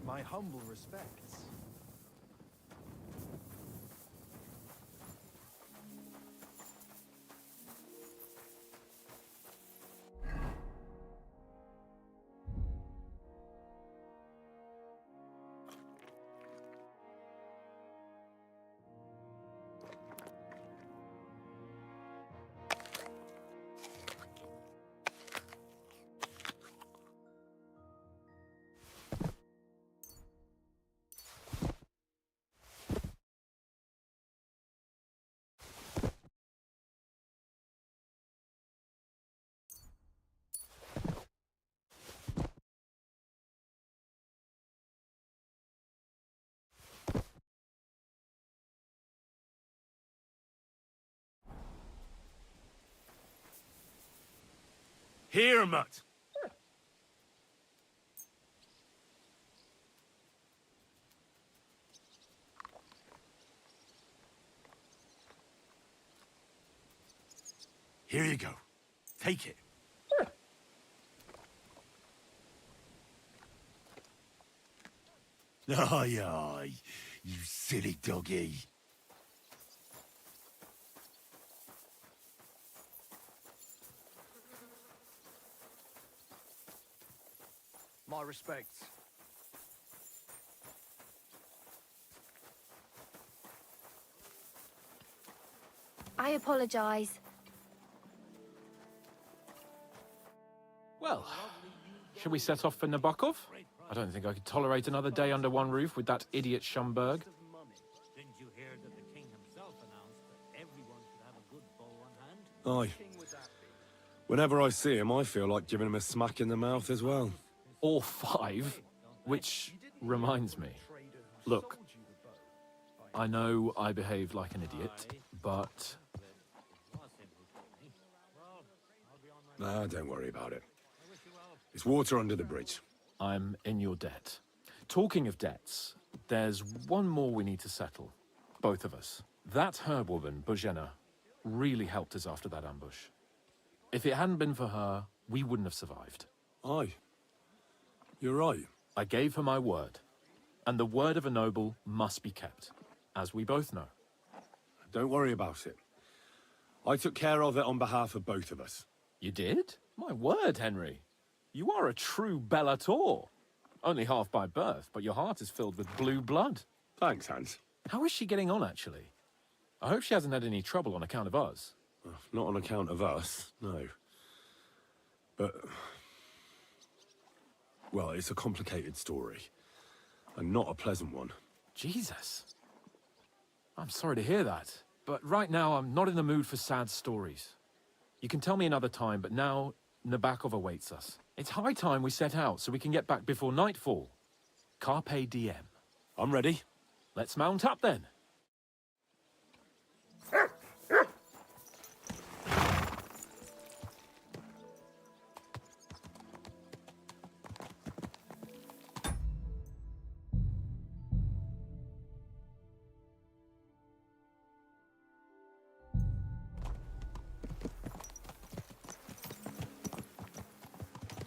My humble respects. Here, mutt. Here you go. Take it. Aye, aye, you silly doggy. My respects. I apologise. Well, shall we set off for Nabokov? I don't think I could tolerate another day under one roof with that idiot Schomburg. Didn't you hear that the king himself announced that everyone should have a good bow on hand? Aye. Whenever I see him, I feel like giving him a smack in the mouth as well. Or 5, which reminds me. Look, I know I behaved like an idiot, but... Nah, don't worry about it. It's water under the bridge. I'm in your debt. Talking of debts, there's one more we need to settle. Both of us. That herb woman, Bozhena, really helped us after that ambush. If it hadn't been for her, we wouldn't have survived. Aye. You're right. I gave her my word. And the word of a noble must be kept, as we both know. Don't worry about it. I took care of it on behalf of both of us. You did? My word, Henry. You are a true Bellator. Only half by birth, but your heart is filled with blue blood. Thanks, Hans. How is she getting on, actually? I hope she hasn't had any trouble on account of us. Not on account of us, no. But... well, it's a complicated story. And not a pleasant one. Jesus. I'm sorry to hear that. But right now, I'm not in the mood for sad stories. You can tell me another time, but now Nabokov awaits us. It's high time we set out so we can get back before nightfall. Carpe diem. I'm ready. Let's mount up then.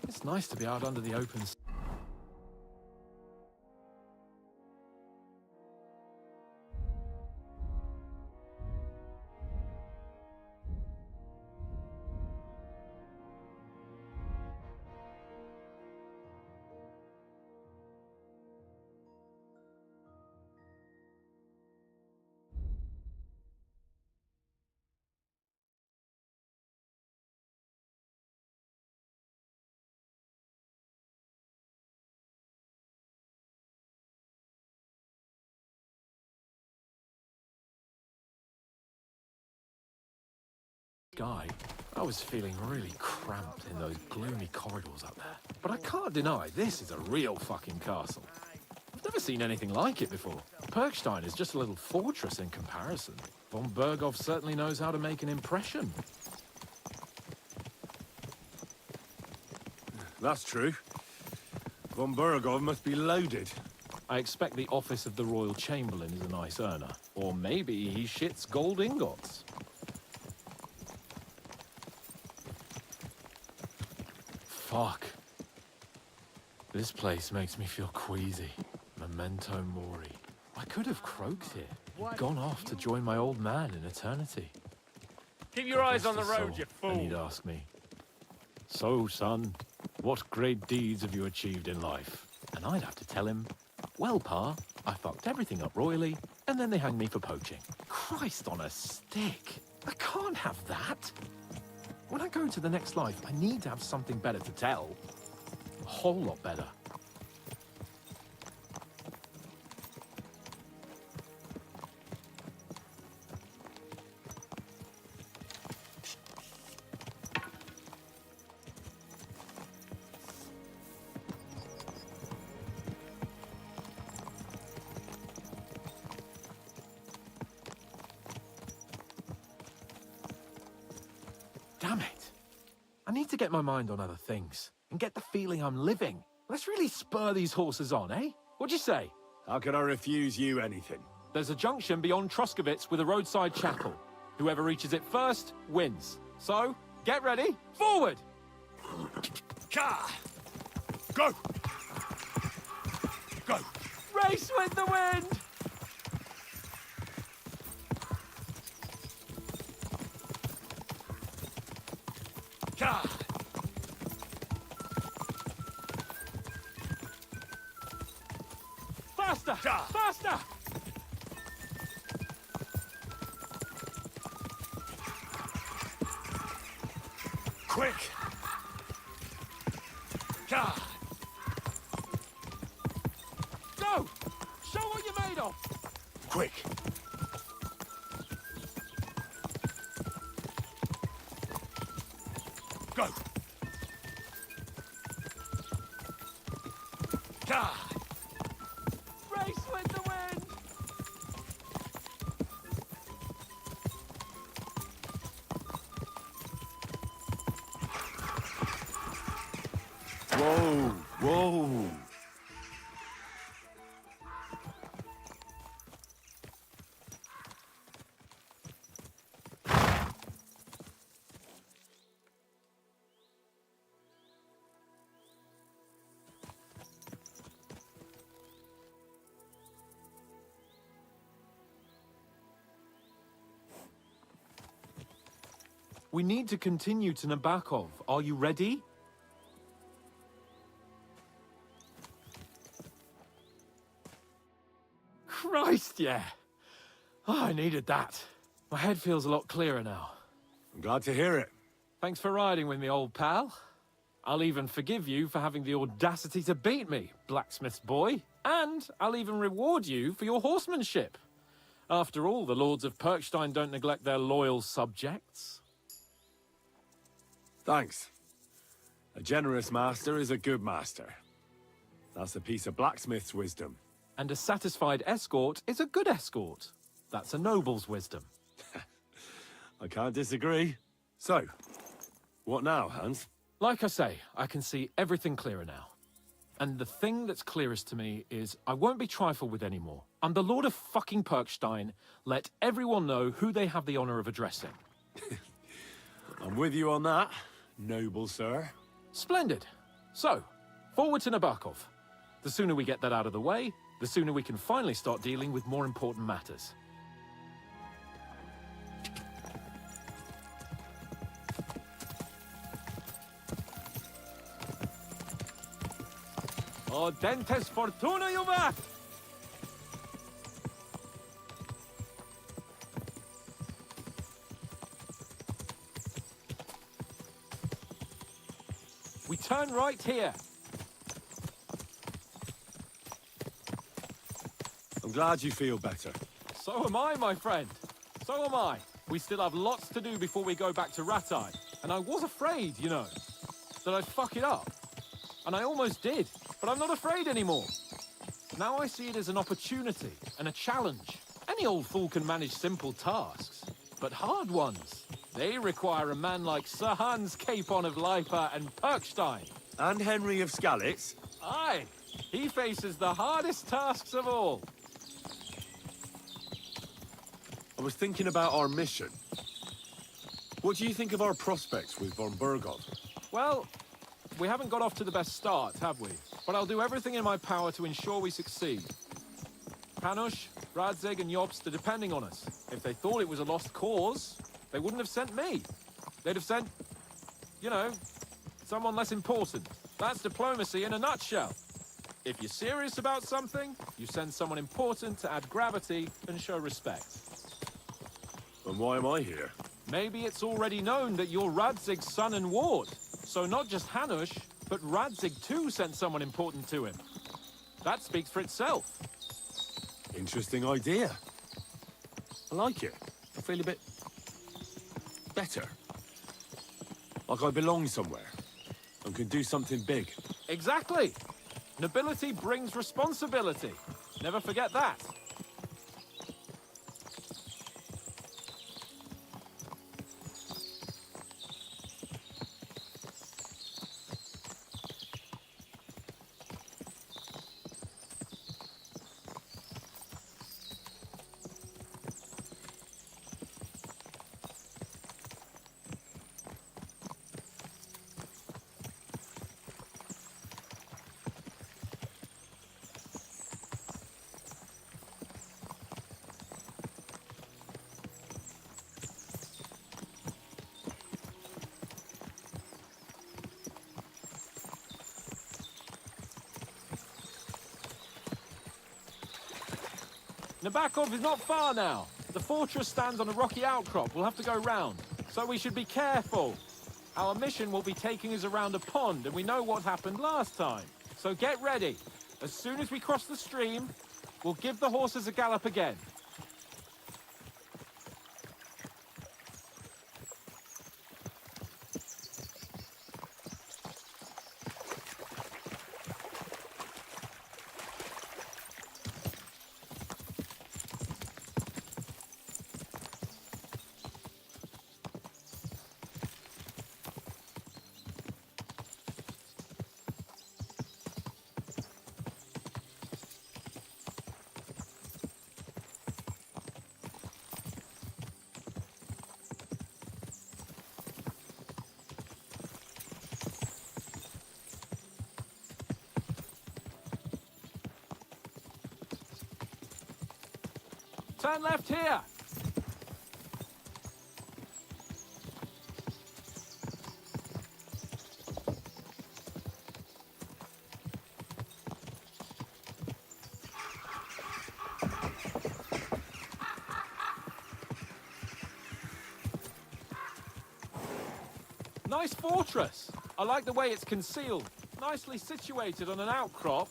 It's nice to be out under the open. Guy, I was feeling really cramped in those gloomy corridors up there. But I can't deny, this is a real fucking castle. I've never seen anything like it before. Perkstein is just a little fortress in comparison. Von Berghoff certainly knows how to make an impression. That's true. Von Berghoff must be loaded. I expect the office of the Royal Chamberlain is a nice earner. Or maybe he shits gold ingots. Fuck. This place makes me feel queasy. Memento mori. I could have croaked here. Gone off to join my old man in eternity. Keep your eyes on the Bless his road, you soul. And he'd fool. ask me, "So, son, what great deeds have you achieved in life?" And I'd have to tell him, "Well, Pa, I fucked everything up royally, and then they hanged me for poaching." Christ on a stick. I can't have that. When I go into the next life, I need to have something better to tell. A whole lot better. Damn it. I need to get my mind on other things and get the feeling I'm living. Let's really spur these horses on, eh? What'd you say? How could I refuse you anything? There's a junction beyond Truscovitz with a roadside chapel. Whoever reaches it first wins. So, get ready. Forward! Ka! Go! Go! Race with the wind! Ka! Faster! Ja. Faster! Quick! Ka! Go! Show what you're made of! Quick! Go! Ka! Race with the wind! Whoa! Whoa! We need to continue to Nabokov. Are you ready? Christ, yeah. Oh, I needed that. My head feels a lot clearer now. I'm glad to hear it. Thanks for riding with me, old pal. I'll even forgive you for having the audacity to beat me, blacksmith's boy. And I'll even reward you for your horsemanship. After all, the lords of Perkstein don't neglect their loyal subjects. Thanks. A generous master is a good master. That's a piece of blacksmith's wisdom. And a satisfied escort is a good escort. That's a noble's wisdom. I can't disagree. So, what now, Hans? Like I say, I can see everything clearer now. And the thing that's clearest to me is I won't be trifled with anymore. I'm the Lord of fucking Perkstein. Let everyone know who they have the honor of addressing. I'm with you on that, noble sir. Splendid. So, forward to Nabokov. The sooner we get that out of the way, the sooner we can finally start dealing with more important matters. O dentes fortuna juvat! We turn right here. I'm glad you feel better. So am I, my friend. So am I. We still have lots to do before we go back to Ratai. And I was afraid, you know, that I'd fuck it up. And I almost did, but I'm not afraid anymore. Now I see it as an opportunity and a challenge. Any old fool can manage simple tasks, but hard ones, they require a man like Sir Hans Capon of Leipa and Perkstein. And Henry of Skalitz? Aye, he faces the hardest tasks of all. I was thinking about our mission. What do you think of our prospects with von Burgov? Well, we haven't got off to the best start, have we? But I'll do everything in my power to ensure we succeed. Hanush, Radzig and Jobst are depending on us. If they thought it was a lost cause, they wouldn't have sent me. They'd have sent, you know, someone less important. That's diplomacy in a nutshell. If you're serious about something, you send someone important to add gravity and show respect. And why am I here? Maybe it's already known that you're Radzig's son and ward. So not just Hanush, but Radzig too sent someone important to him. That speaks for itself. Interesting idea. I like it. I feel a bit better. Like I belong somewhere and can do something big. Exactly. Nobility brings responsibility. Never forget that. Nabokov is not far now. The fortress stands on a rocky outcrop. We'll have to go round. So we should be careful. Our mission will be taking us around a pond, and we know what happened last time. So get ready. As soon as we cross the stream, we'll give the horses a gallop again. Turn left here. Nice fortress. I like the way it's concealed. Nicely situated on an outcrop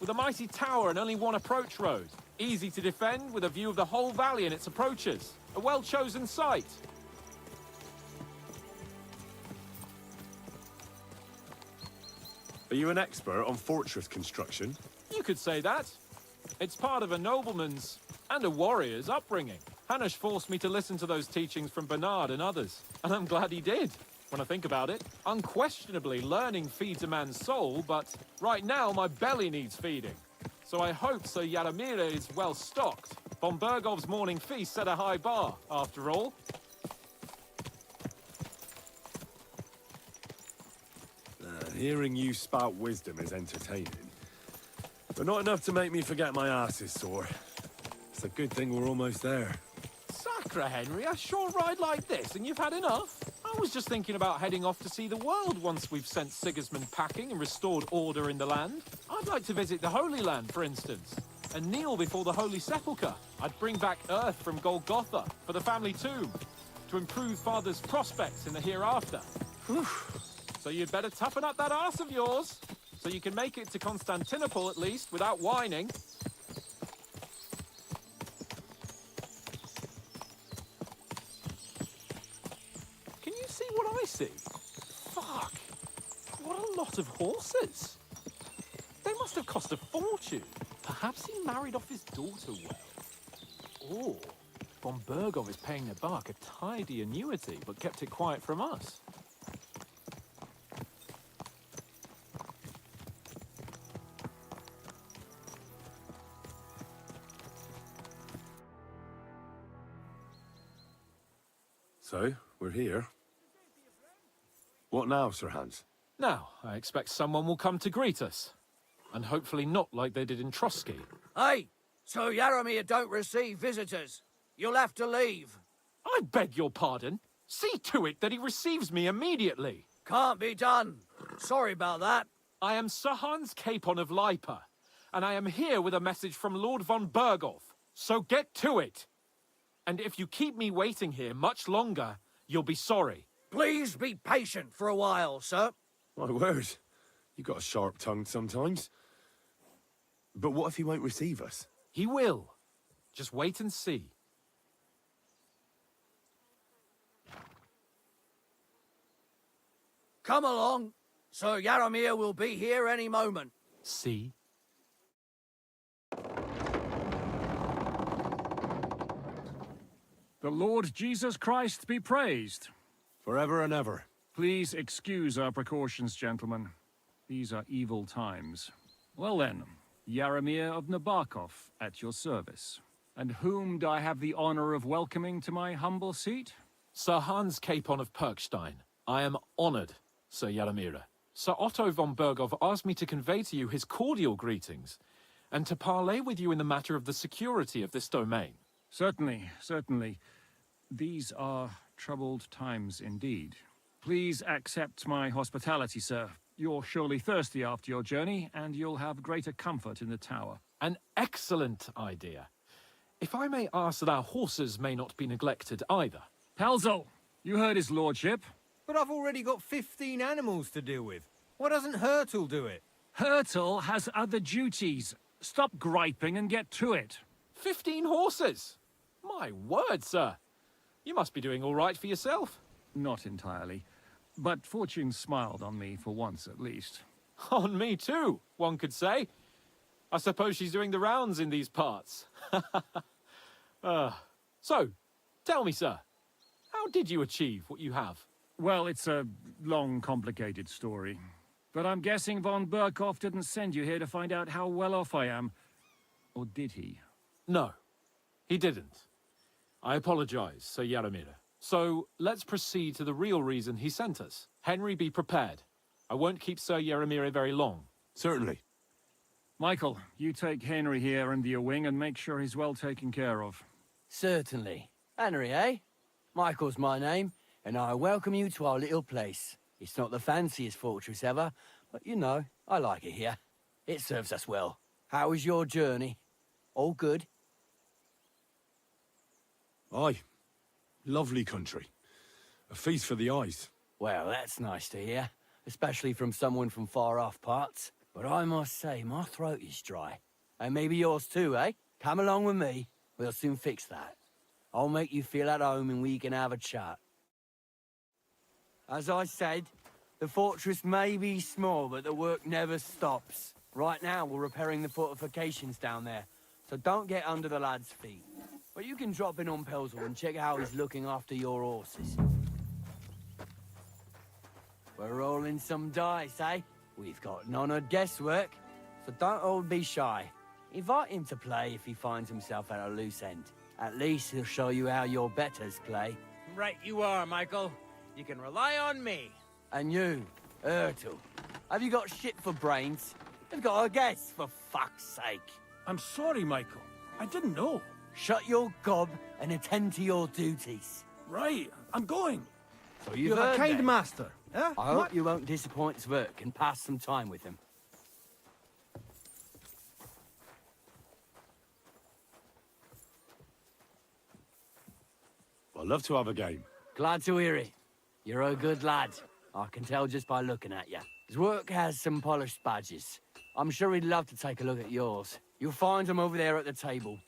with a mighty tower and only one approach road. Easy to defend with a view of the whole valley and its approaches. A well-chosen site. Are you an expert on fortress construction? You could say that. It's part of a nobleman's and a warrior's upbringing. Hanush forced me to listen to those teachings from Bernard and others, and I'm glad he did. When I think about it, unquestionably learning feeds a man's soul, but right now my belly needs feeding. So I hope Sir Yadomira is well stocked. Von Bergov's morning feast set a high bar, after all. Hearing you spout wisdom is entertaining, but not enough to make me forget my arse is sore. It's a good thing we're almost there. Sacre, Henry, a short ride like this and you've had enough? I was just thinking about heading off to see the world once we've sent Sigismund packing and restored order in the land. I'd like to visit the Holy Land, for instance, and kneel before the Holy Sepulchre. I'd bring back earth from Golgotha for the family tomb to improve Father's prospects in the hereafter. Whew. So you'd better toughen up that arse of yours so you can make it to Constantinople at least without whining. What I see? Fuck! What a lot of horses! They must have cost a fortune. Perhaps he married off his daughter well. Or Von Bergov is paying Nabok a tidy annuity, but kept it quiet from us. So, we're here. What now, Sir Hans? Now, I expect someone will come to greet us. And hopefully not like they did in Trotsky. Hey, so Yaromir don't receive visitors. You'll have to leave. I beg your pardon. See to it that he receives me immediately. Can't be done. Sorry about that. I am Sir Hans Capon of Lipa, and I am here with a message from Lord von Berghoff. So get to it. And if you keep me waiting here much longer, you'll be sorry. Please be patient for a while, sir. My word. You got a sharp tongue sometimes. But what if he won't receive us? He will. Just wait and see. Come along. Sir Yaromir will be here any moment. See? The Lord Jesus Christ be praised. Forever and ever. Please excuse our precautions, gentlemen. These are evil times. Well then, Yaromir of Nabokov at your service. And whom do I have the honor of welcoming to my humble seat? Sir Hans Capon of Perkstein. I am honored, Sir Yaromir. Sir Otto von Berghoff asked me to convey to you his cordial greetings, and to parley with you in the matter of the security of this domain. Certainly, certainly. These are troubled times indeed. Please accept my hospitality, sir. You're surely thirsty after your journey, and you'll have greater comfort in the tower. An excellent idea. If I may ask that our horses may not be neglected either. Pelzel, you heard his lordship. But I've already got 15 animals to deal with. Why doesn't Hurtle do it? Hurtle has other duties. Stop griping and get to it. 15 horses? My word, sir. You must be doing all right for yourself. Not entirely. But fortune smiled on me for once at least. On me too, one could say. I suppose she's doing the rounds in these parts. So, tell me, sir, how did you achieve what you have? Well, it's a long, complicated story. But I'm guessing von Berghoff didn't send you here to find out how well off I am. Or did he? No, he didn't. I apologize, Sir Yaromir. So, let's proceed to the real reason he sent us. Henry, be prepared. I won't keep Sir Yaromir very long. Certainly. Michael, you take Henry here under your wing and make sure he's well taken care of. Certainly. Henry, eh? Michael's my name, and I welcome you to our little place. It's not the fanciest fortress ever, but you know, I like it here. It serves us well. How was your journey? All good? Aye. Lovely country. A feast for the eyes. Well, that's nice to hear, especially from someone from far-off parts. But I must say, my throat is dry. And maybe yours too, eh? Come along with me. We'll soon fix that. I'll make you feel at home and we can have a chat. As I said, the fortress may be small, but the work never stops. Right now, we're repairing the fortifications down there, so don't get under the lad's feet. But you can drop in on Pelzel and check how he's looking after your horses. We're rolling some dice, eh? We've got none of guesswork, so don't all be shy. Invite him to play if he finds himself at a loose end. At least he'll show you how your betters play. Right you are, Michael. You can rely on me. And you, Ertul, have you got shit for brains? You've got a guess, for fuck's sake. I'm sorry, Michael. I didn't know. Shut your gob and attend to your duties. Right, I'm going. So You're a kind master, huh? I hope you won't disappoint Zwerk and pass some time with him. I'd love to have a game. Glad to hear it. You're a good lad. I can tell just by looking at you. Zwerk has some polished badges. I'm sure he'd love to take a look at yours. You'll find him over there at the table.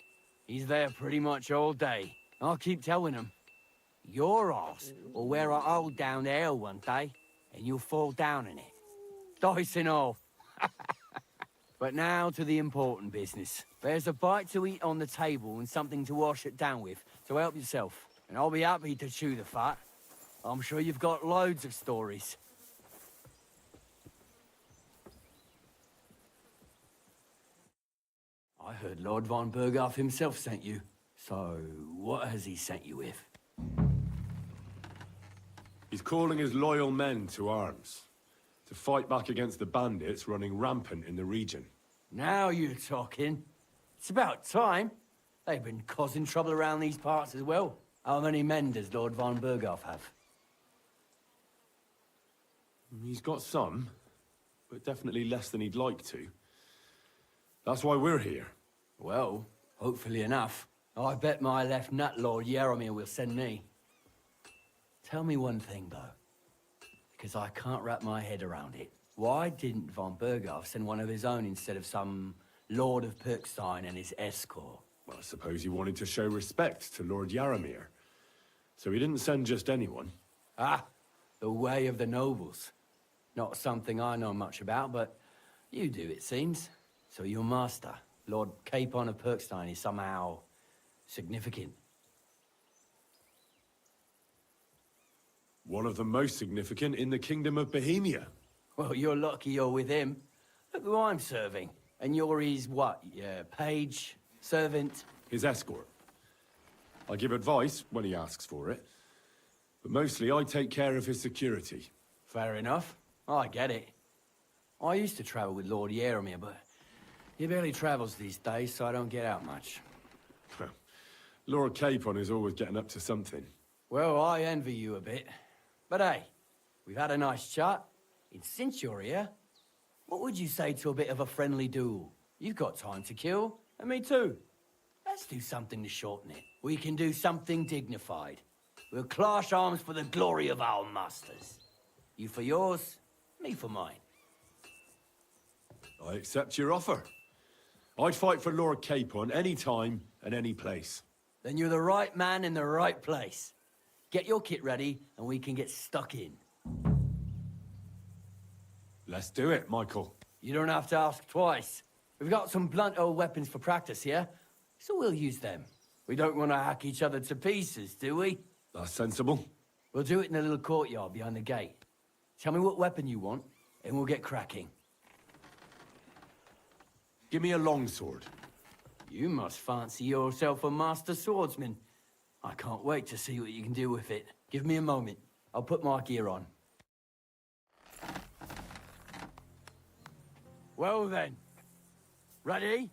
He's there pretty much all day. I'll keep telling him. Your arse will wear a hole down there one day, and you'll fall down in it. Dice and all. But now to the important business. There's a bite to eat on the table and something to wash it down with, so help yourself. And I'll be happy to chew the fat. I'm sure you've got loads of stories. I heard Lord von Berghoff himself sent you. So, what has he sent you with? He's calling his loyal men to arms. To To fight back against the bandits running rampant in the region. Now you're talking. It's about time. They've been causing trouble around these parts as well. How many men does Lord von Berghoff have? He's got some, but definitely less than he'd like to. That's why we're here. Well, hopefully enough. I bet my left nut Lord Yaromir will send me. Tell me one thing, though, because I can't wrap my head around it. Why didn't von Berghoff send one of his own instead of some Lord of Pirkstein and his escort? Well, I suppose he wanted to show respect to Lord Yaromir. So he didn't send just anyone. Ah, the way of the nobles. Not something I know much about, but you do, it seems. So your master, Lord Capon of Pirkstein, is somehow significant. One of the most significant in the Kingdom of Bohemia. Well, you're lucky you're with him. Look who I'm serving. And you're his, what, page, servant? His escort. I give advice when he asks for it. But mostly I take care of his security. Fair enough. I get it. I used to travel with Lord Yaromir, but he barely travels these days, so I don't get out much. Lord Capon is always getting up to something. Well, I envy you a bit. But hey, we've had a nice chat. And since you're here, what would you say to a bit of a friendly duel? You've got time to kill, and me too. Let's do something to shorten it. We can do something dignified. We'll clash arms for the glory of our masters. You for yours, me for mine. I accept your offer. I'd fight for Lord Capon any time and any place. Then you're the right man in the right place. Get your kit ready, and we can get stuck in. Let's do it, Michael. You don't have to ask twice. We've got some blunt old weapons for practice here, so we'll use them. We don't want to hack each other to pieces, do we? That's sensible. We'll do it in the little courtyard behind the gate. Tell me what weapon you want, and we'll get cracking. Give me a longsword. You must fancy yourself a master swordsman. I can't wait to see what you can do with it. Give me a moment. I'll put my gear on. Well then. Ready?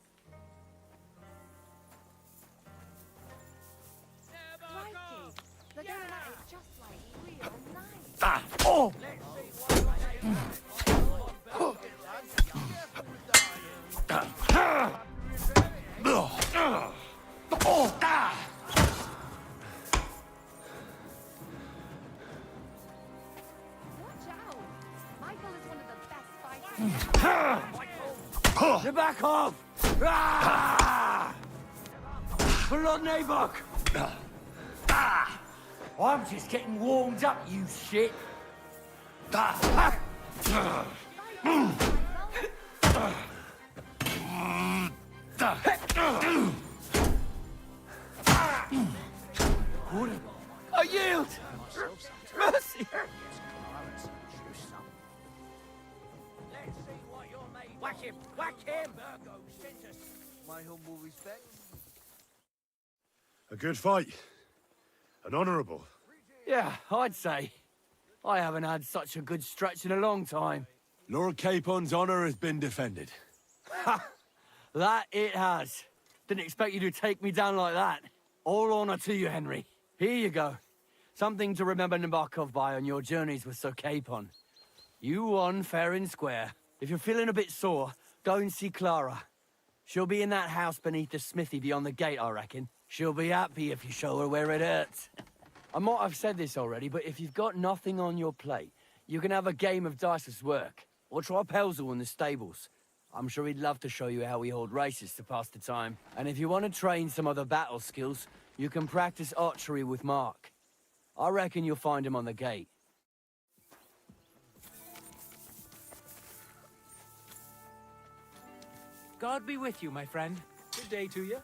Crikey! They're going at it just like real nice. Ah! Oh! Watch out! Michael is one of the best fighters. You're back off! Ah! Pull on, Nabok! I'm just getting warmed up, you shit! I yield! Mercy! Whack him! Whack him! My humble respect. A good fight. An honourable. Yeah, I'd say. I haven't had such a good stretch in a long time. Lord Capon's honour has been defended. Ha! That it has. Didn't expect you to take me down like that. All honour to you, Henry. Here you go. Something to remember Nabokov by on your journeys with Sir Capon. You won fair and square. If you're feeling a bit sore, go and see Clara. She'll be in that house beneath the smithy beyond the gate, I reckon. She'll be happy if you show her where it hurts. I might have said this already, but if you've got nothing on your plate, you can have a game of dice's work. Or try Pelzel in the stables. I'm sure he'd love to show you how we hold races to pass the time. And if you want to train some other battle skills, you can practice archery with Mark. I reckon you'll find him on the gate. God be with you, my friend. Good day to you.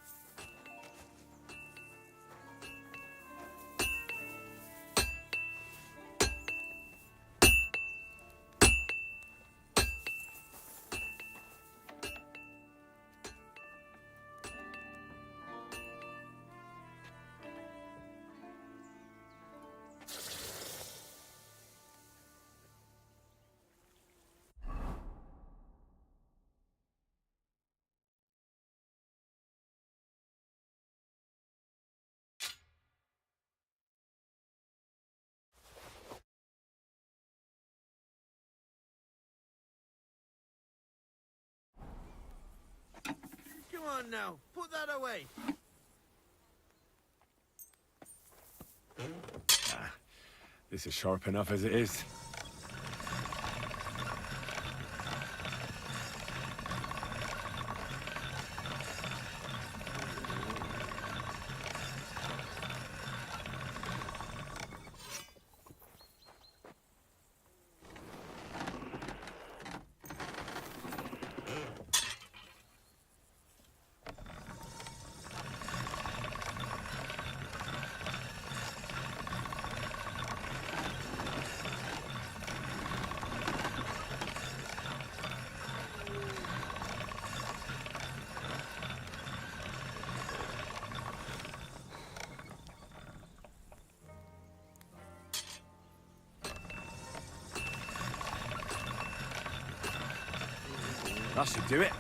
on now, put that away. This is sharp enough as it is. That should do it.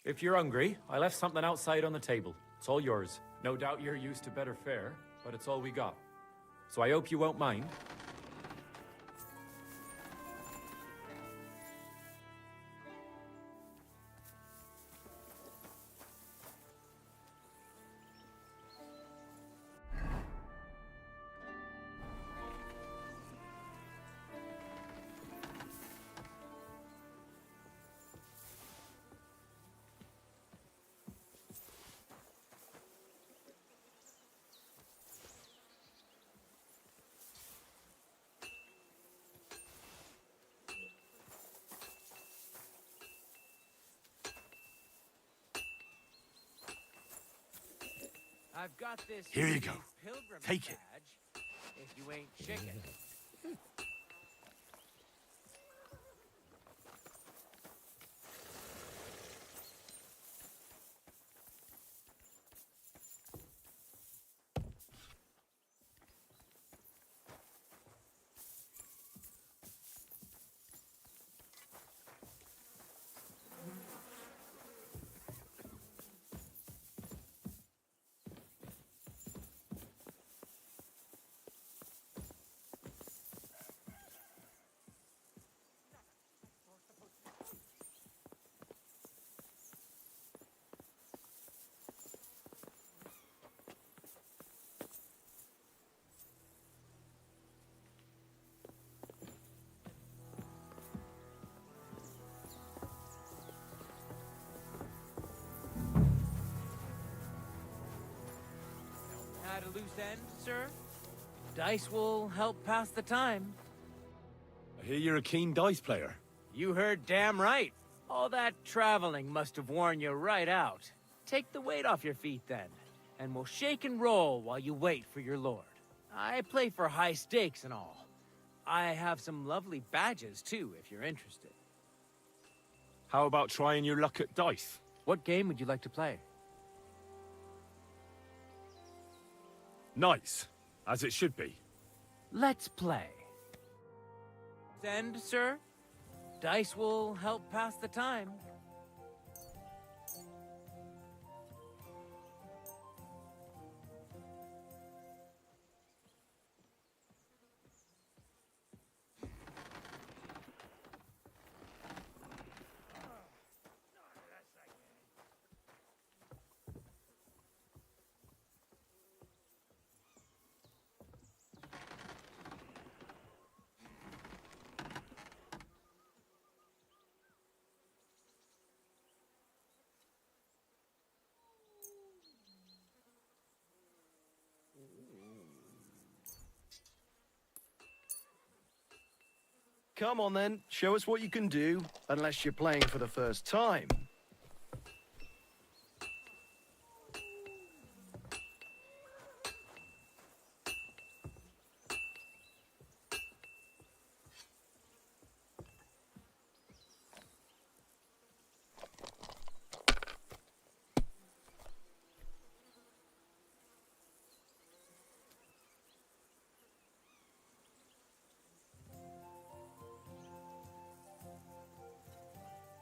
If you're hungry, I left something outside on the table. It's all yours. No doubt you're used to better fare, but it's all we got. So I hope you won't mind. I've got this Here you go. pilgrim Take it. badge, if you ain't chicken. Had a loose end, sir? Dice will help pass the time. I hear you're a keen dice player. You heard damn right. All that traveling must have worn you right out. Take the weight off your feet then, and we'll shake and roll while you wait for your lord. I play for high stakes and all. I have some lovely badges too, if you're interested. How about trying your luck at dice? What game would you like to play? Nice, as it should be. Let's play. End, sir? Dice will help pass the time. Come on then, show us what you can do, unless you're playing for the first time.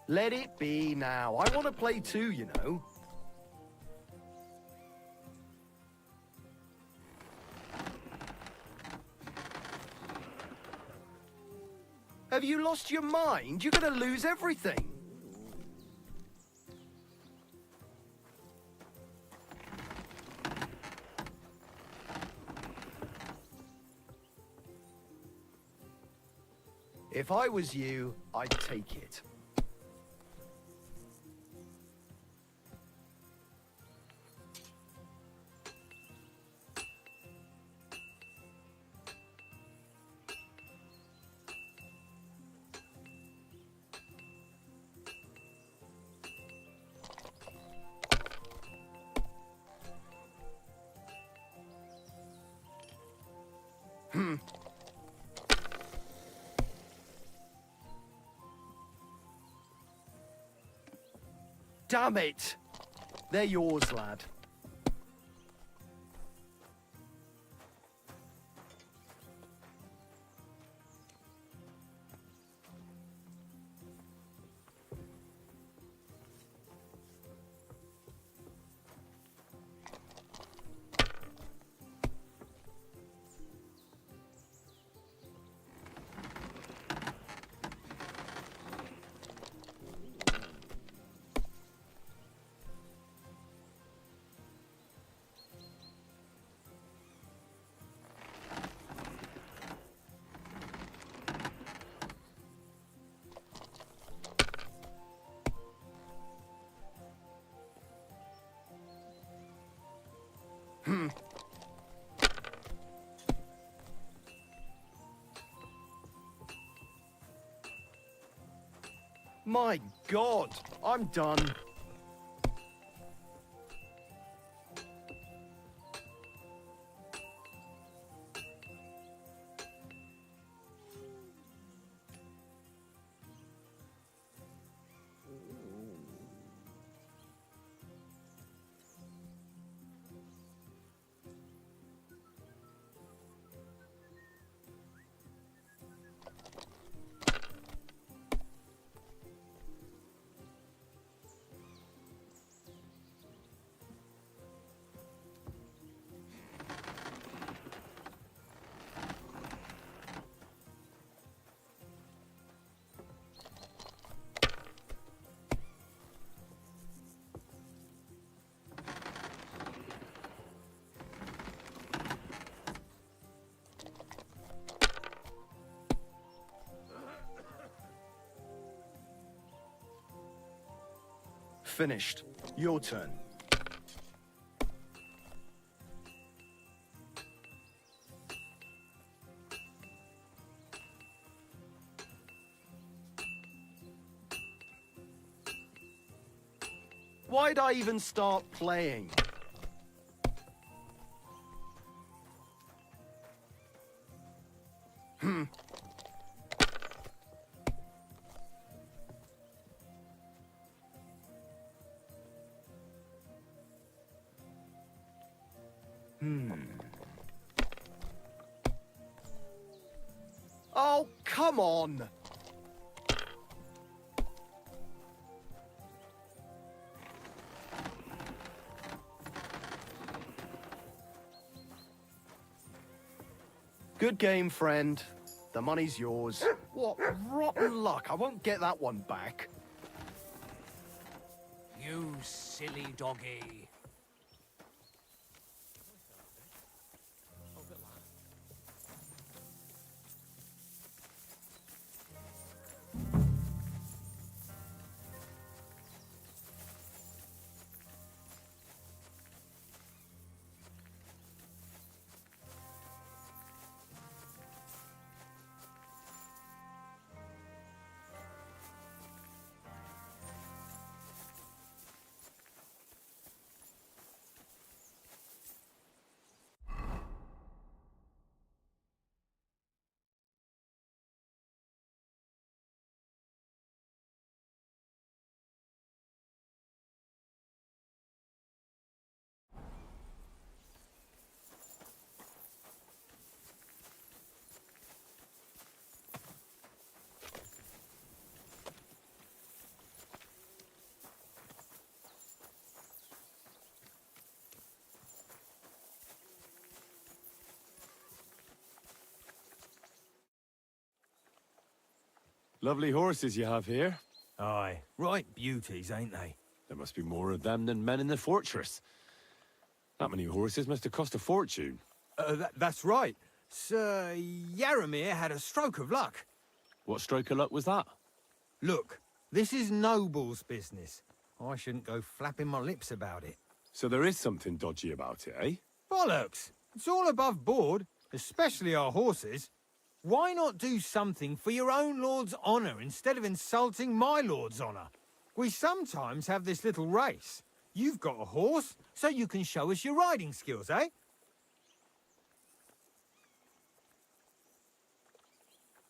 Let it be now. I want to play too, you know. Have you lost your mind? You're going to lose everything. If I was you, I'd take it. Damn it! They're yours, lad. My God, I'm done. Finished. Your turn. Why'd I even start playing? Oh, come on! Good game, friend. The money's yours. What rotten luck. I won't get that one back. You silly doggy. Lovely horses you have here. Aye, right beauties, ain't they? There must be more of them than men in the fortress. That many horses must have cost a fortune. That's right. Sir Yaramir had a stroke of luck. What stroke of luck was that? Look, this is noble's business. I shouldn't go flapping my lips about it. So there is something dodgy about it, eh? Bollocks! It's all above board, especially our horses. Why not do something for your own lord's honour instead of insulting my lord's honour? We sometimes have this little race. You've got a horse, so you can show us your riding skills, eh?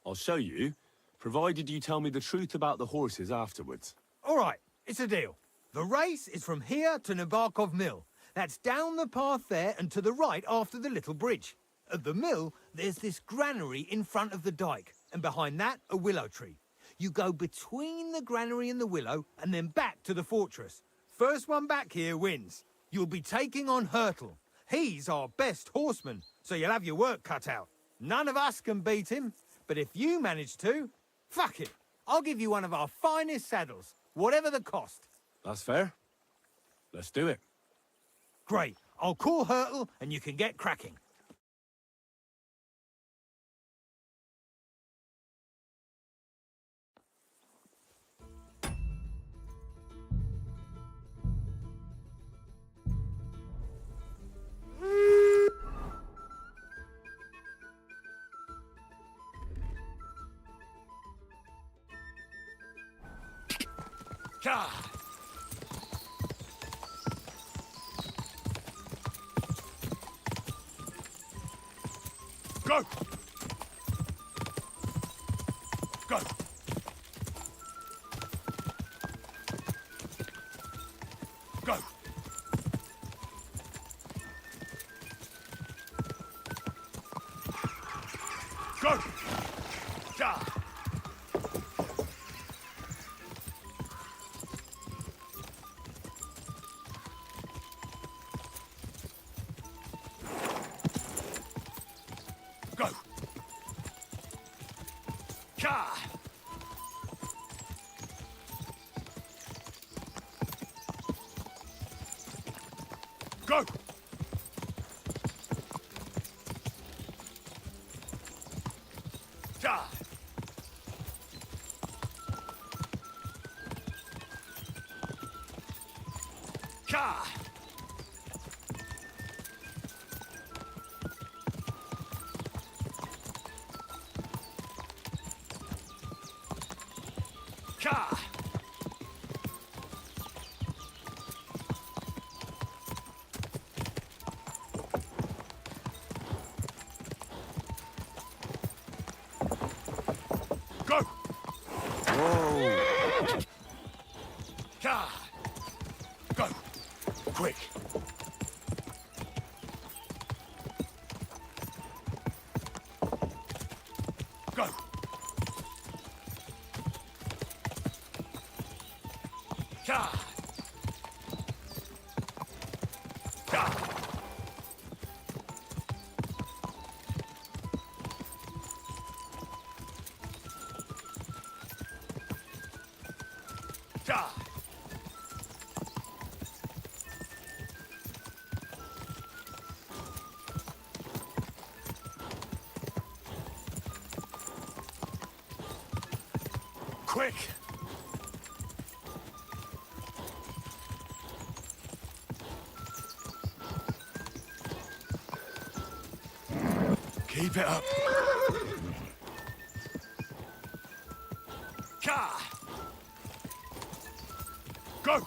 I'll show you, provided you tell me the truth about the horses afterwards. All right, it's a deal. The race is from here to Nabokov Mill. That's down the path there and to the right after the little bridge. At the mill, there's this granary in front of the dike, and behind that, a willow tree. You go between the granary and the willow, and then back to the fortress. First one back here wins. You'll be taking on Hurtle. He's our best horseman, so you'll have your work cut out. None of us can beat him, but if you manage to, fuck it. I'll give you one of our finest saddles, whatever the cost. That's fair. Let's do it. Great. I'll call Hurtle, and you can get cracking. Go! Go! Go! Go! Ja! Go! Ka! Go! Ja! Ka! Ka! Go! Whoa! Ka! Go! Quick! Go! Ka! Ka! Ka! Quick! Keep it up. Ka! Go!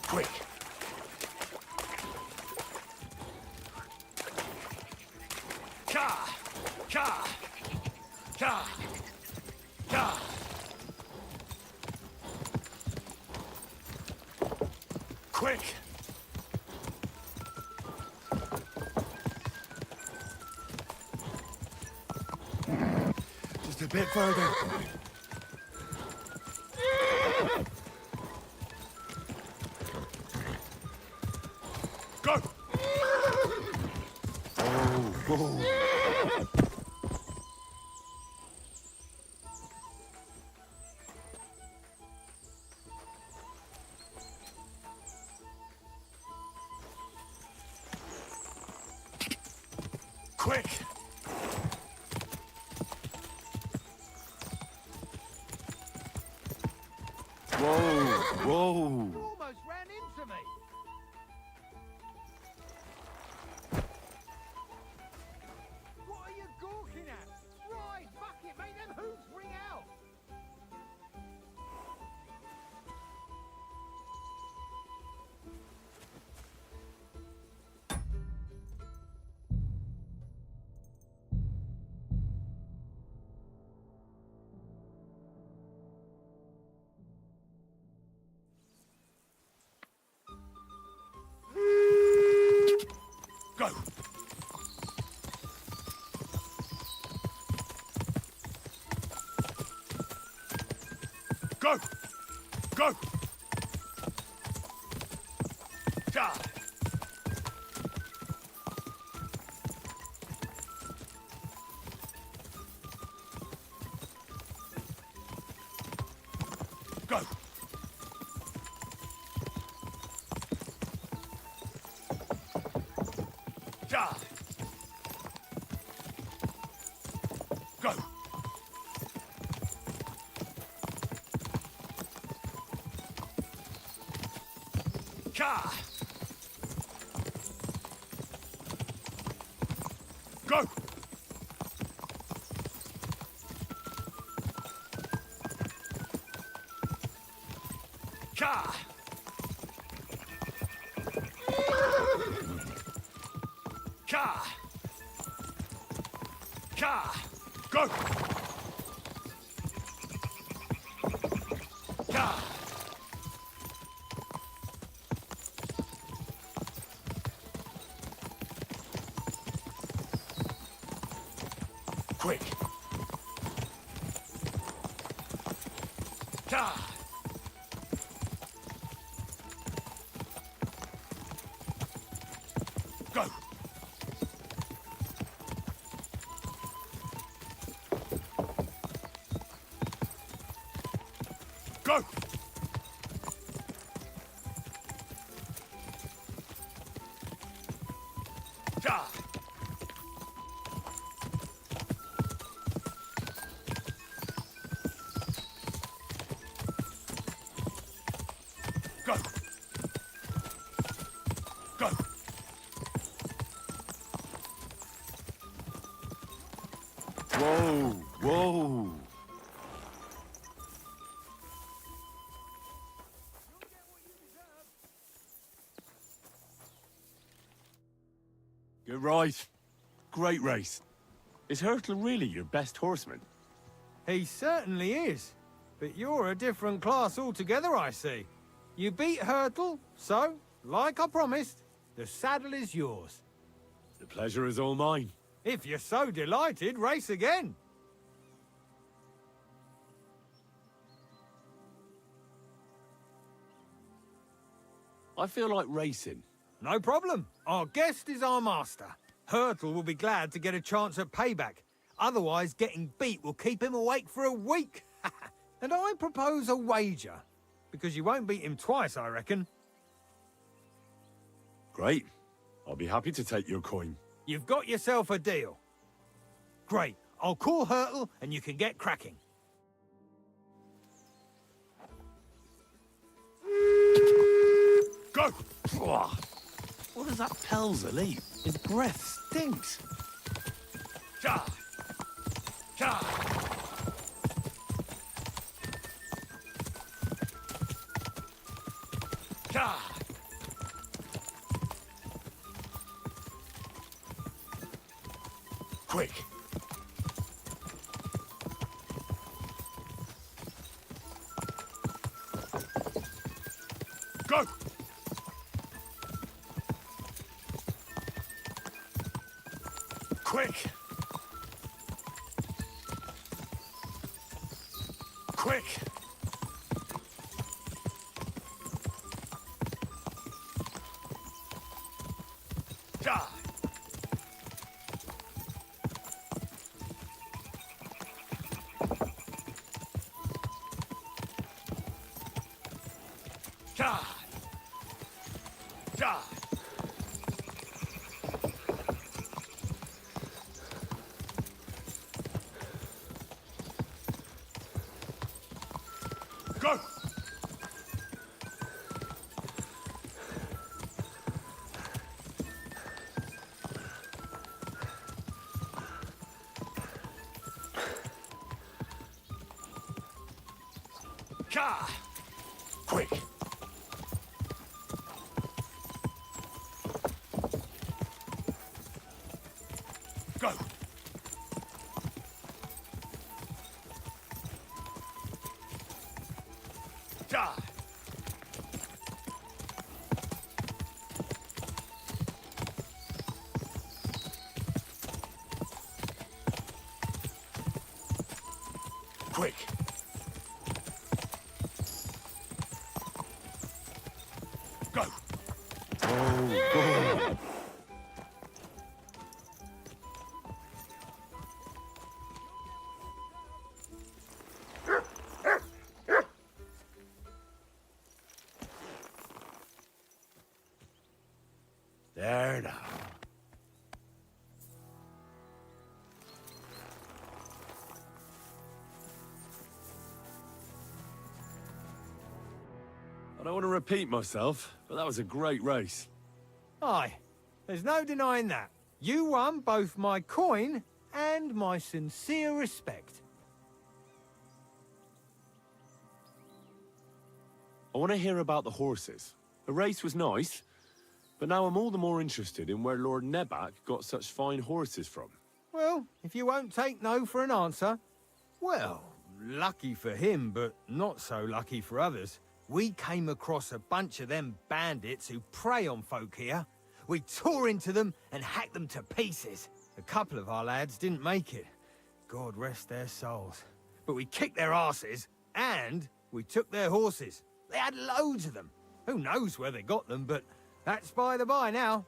Quick! Ka! Ka! Ka! Ka! Quick! Just a bit further. Go! Whoa. Quick! Whoa! Almost ran into me. What are you gawking at? Right, fuck it, make them hoops ring out. Go! Go! Go! Die! Go! Die! Go! Ka! Go! Ka! Ka! Ka! Go! Ka! Quick! Ka! Go! Go! Ja! Go! Go! Whoa! Whoa! Good right. Great race. Is Hurtle really your best horseman? He certainly is. But you're a different class altogether, I see. You beat Hurtle, so, like I promised, the saddle is yours. The pleasure is all mine. If you're so delighted, race again. I feel like racing. No problem. Our guest is our master. Hurtle will be glad to get a chance at payback. Otherwise, getting beat will keep him awake for a week. And I propose a wager. Because you won't beat him twice, I reckon. Great. I'll be happy to take your coin. You've got yourself a deal. Great. I'll call Hurtle and you can get cracking. Go! What does that Pelzer leave? His breath stinks. Ja! Ja! Ja! Quick! Go! Quick! Quick! Die! Die! Die! Go! Ka! Quick! Go! Die! Quick! Go! Oh, God! There now. I don't want to repeat myself, but that was a great race. Aye, there's no denying that. You won both my coin and my sincere respect. I want to hear about the horses. The race was nice, but now I'm all the more interested in where Lord Nebac got such fine horses from. Well, if you won't take no for an answer, well, lucky for him, but not so lucky for others. We came across a bunch of them bandits who prey on folk here. We tore into them and hacked them to pieces. A couple of our lads didn't make it. God rest their souls. But we kicked their asses, and we took their horses. They had loads of them. Who knows where they got them, but that's by the by now.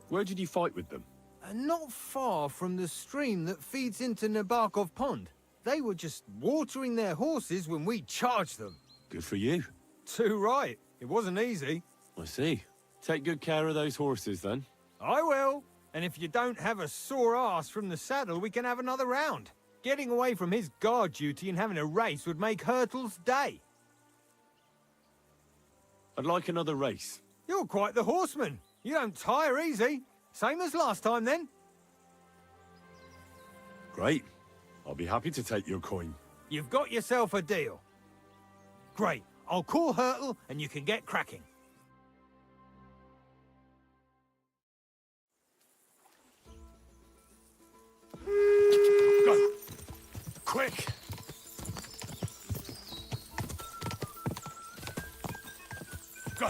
Where did you fight with them? Not far from the stream that feeds into Nabokov Pond. They were just watering their horses when we charged them. Good for you. Too right. It wasn't easy. I see. Take good care of those horses, then. I will. And if you don't have a sore ass from the saddle, we can have another round. Getting away from his guard duty and having a race would make Hurtle's day. I'd like another race. You're quite the horseman. You don't tire easy. Same as last time, then. Great. I'll be happy to take your coin. You've got yourself a deal. Great. I'll call Hurtle and you can get cracking. Go! Quick! Go!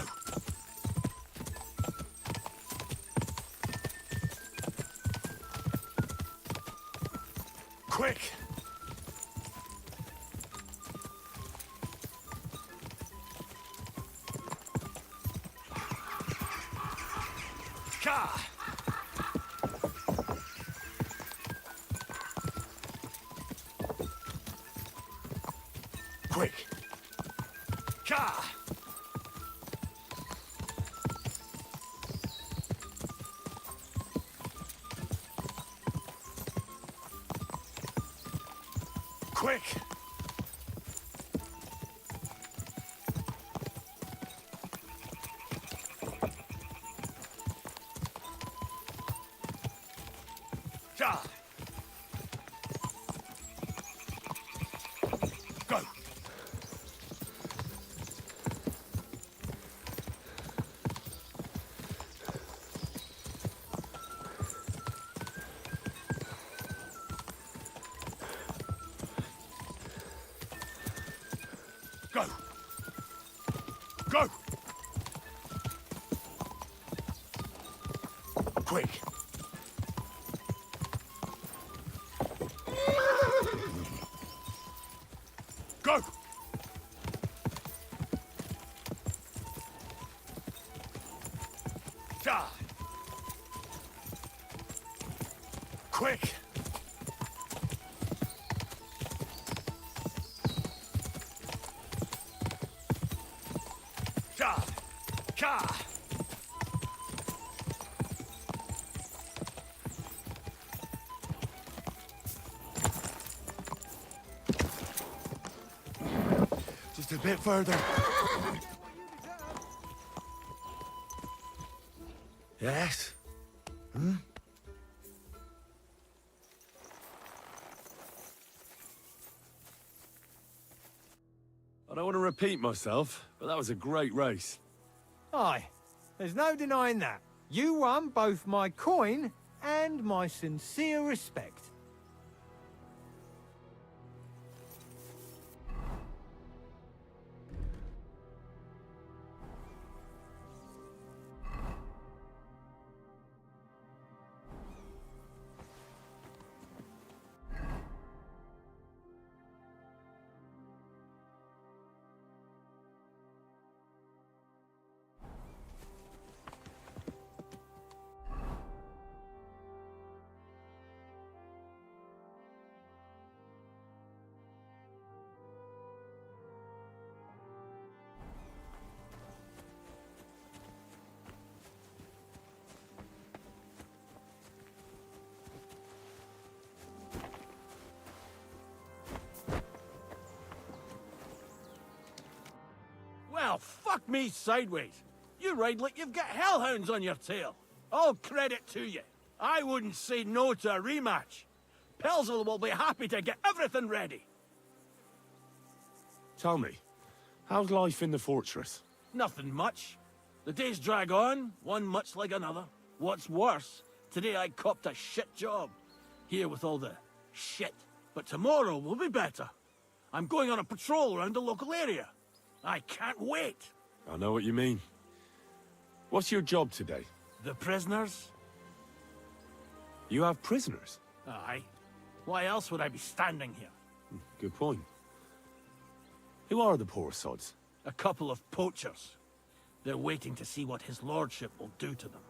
Quick! Ka! Quick! Ka! Quick! Ja! Go! Go! Go! Quick! Go! Shot! Quick! Shot! Shot! Just a bit further. Yes? Hmm? I don't want to repeat myself, but that was a great race. Aye, there's no denying that. You won both my coin and my sincere respect. Well, fuck me sideways. You ride like you've got hellhounds on your tail. All credit to you. I wouldn't say no to a rematch. Pelzel will be happy to get everything ready. Tell me, how's life in the fortress? Nothing much. The days drag on, one much like another. What's worse, today I copped a shit job. Here with all the shit. But tomorrow will be better. I'm going on a patrol around the local area. I can't wait. I know what you mean. What's your job today? The prisoners? You have prisoners? Aye. Why else would I be standing here? Good point. Who are the poor sods? A couple of poachers. They're waiting to see what his lordship will do to them.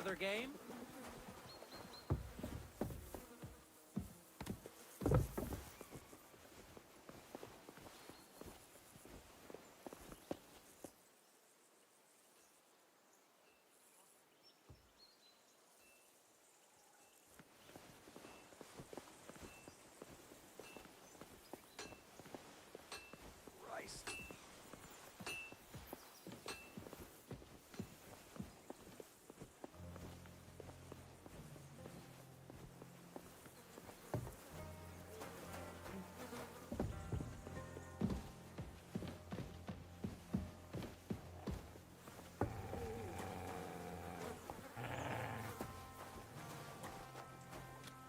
Another game?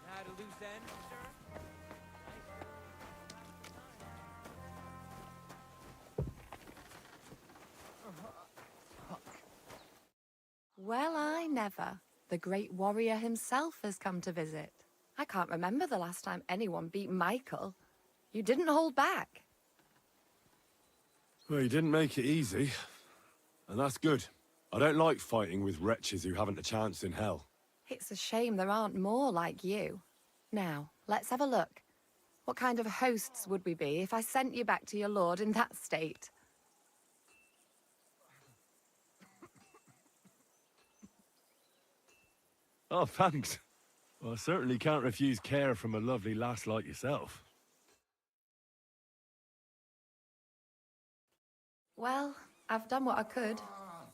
Now to loose end, sir? Well, I never. The great warrior himself has come to visit. I can't remember the last time anyone beat Michael. You didn't hold back. Well, you didn't make it easy. And that's good. I don't like fighting with wretches who haven't a chance in hell. It's a shame there aren't more like you. Now, let's have a look. What kind of hosts would we be if I sent you back to your lord in that state? Oh, thanks. Well, I certainly can't refuse care from a lovely lass like yourself. Well, I've done what I could.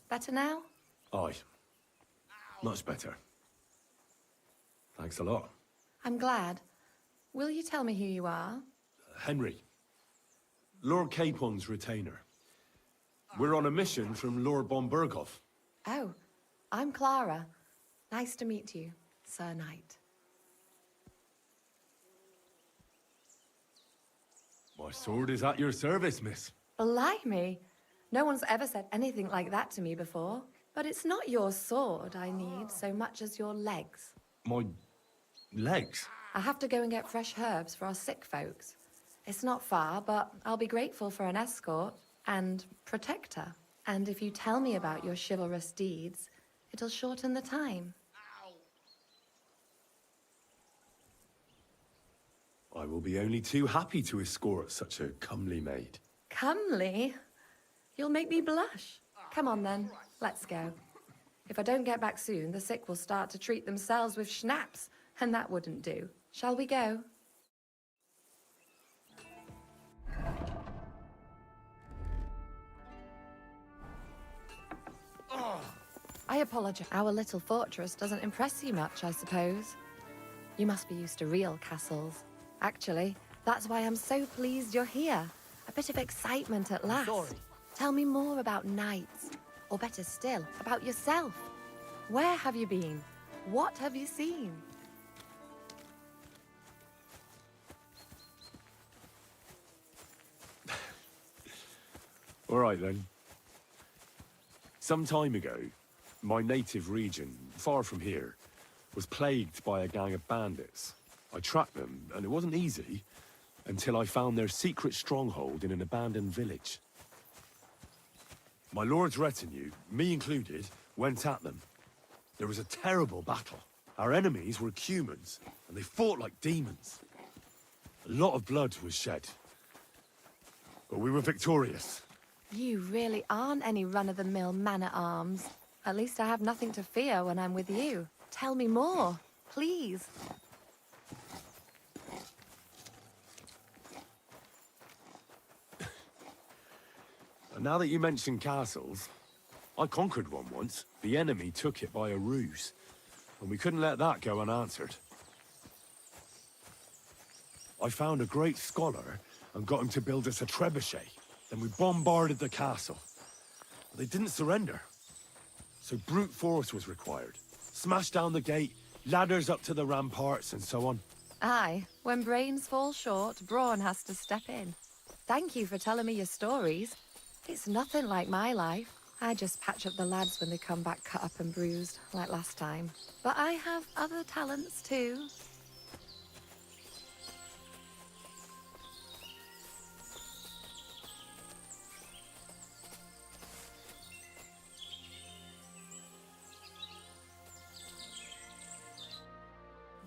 Better now? Aye. Much better. Thanks a lot. I'm glad. Will you tell me who you are? Henry. Lord Capon's retainer. We're on a mission from Lord Bombergov. Oh, I'm Clara. Nice to meet you, Sir Knight. My sword is at your service, miss. Blimey! No one's ever said anything like that to me before. But it's not your sword I need so much as your legs. My legs? I have to go and get fresh herbs for our sick folks. It's not far, but I'll be grateful for an escort and protector. And if you tell me about your chivalrous deeds, it'll shorten the time. I will be only too happy to escort such a comely maid. Comely? You'll make me blush. Come on then, let's go. If I don't get back soon, the sick will start to treat themselves with schnapps, and that wouldn't do. Shall we go? I apologize. Our little fortress doesn't impress you much, I suppose. You must be used to real castles. Actually, that's why I'm so pleased you're here. A bit of excitement at last. Sorry. Tell me more about knights, or better still, about yourself. Where have you been? What have you seen? All right, then. Some time ago, my native region, far from here, was plagued by a gang of bandits. I tracked them, and it wasn't easy, until I found their secret stronghold in an abandoned village. My lord's retinue, me included, went at them. There was a terrible battle. Our enemies were humans, and they fought like demons. A lot of blood was shed. But we were victorious. You really aren't any run-of-the-mill man-at-arms. At least I have nothing to fear when I'm with you. Tell me more, please. And now that you mention castles, I conquered one once. The enemy took it by a ruse, and we couldn't let that go unanswered. I found a great scholar and got him to build us a trebuchet. Then we bombarded the castle. But they didn't surrender. So brute force was required. Smash down the gate, ladders up to the ramparts, and so on. Aye, when brains fall short, brawn has to step in. Thank you for telling me your stories. It's nothing like my life. I just patch up the lads when they come back cut up and bruised, like last time. But I have other talents too.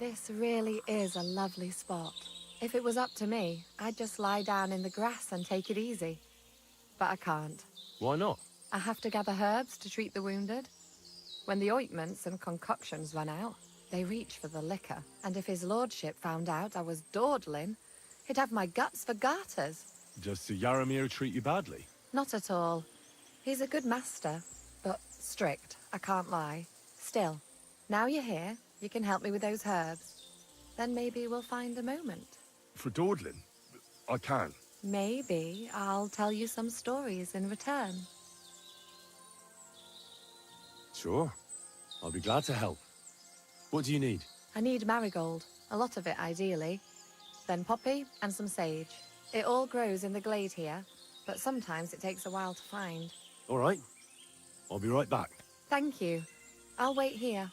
This really is a lovely spot. If it was up to me, I'd just lie down in the grass and take it easy. But I can't. Why not? I have to gather herbs to treat the wounded. When the ointments and concoctions run out, they reach for the liquor. And if his lordship found out I was dawdling, he'd have my guts for garters. Does Sir Yaramir treat you badly? Not at all. He's a good master, but strict, I can't lie. Still, now you're here, you can help me with those herbs. Then maybe we'll find a moment. For dawdling? I can. Maybe I'll tell you some stories in return. Sure. I'll be glad to help. What do you need? I need marigold, a lot of it ideally. Then poppy and some sage. It all grows in the glade here, but sometimes it takes a while to find. All right. I'll be right back. Thank you. I'll wait here.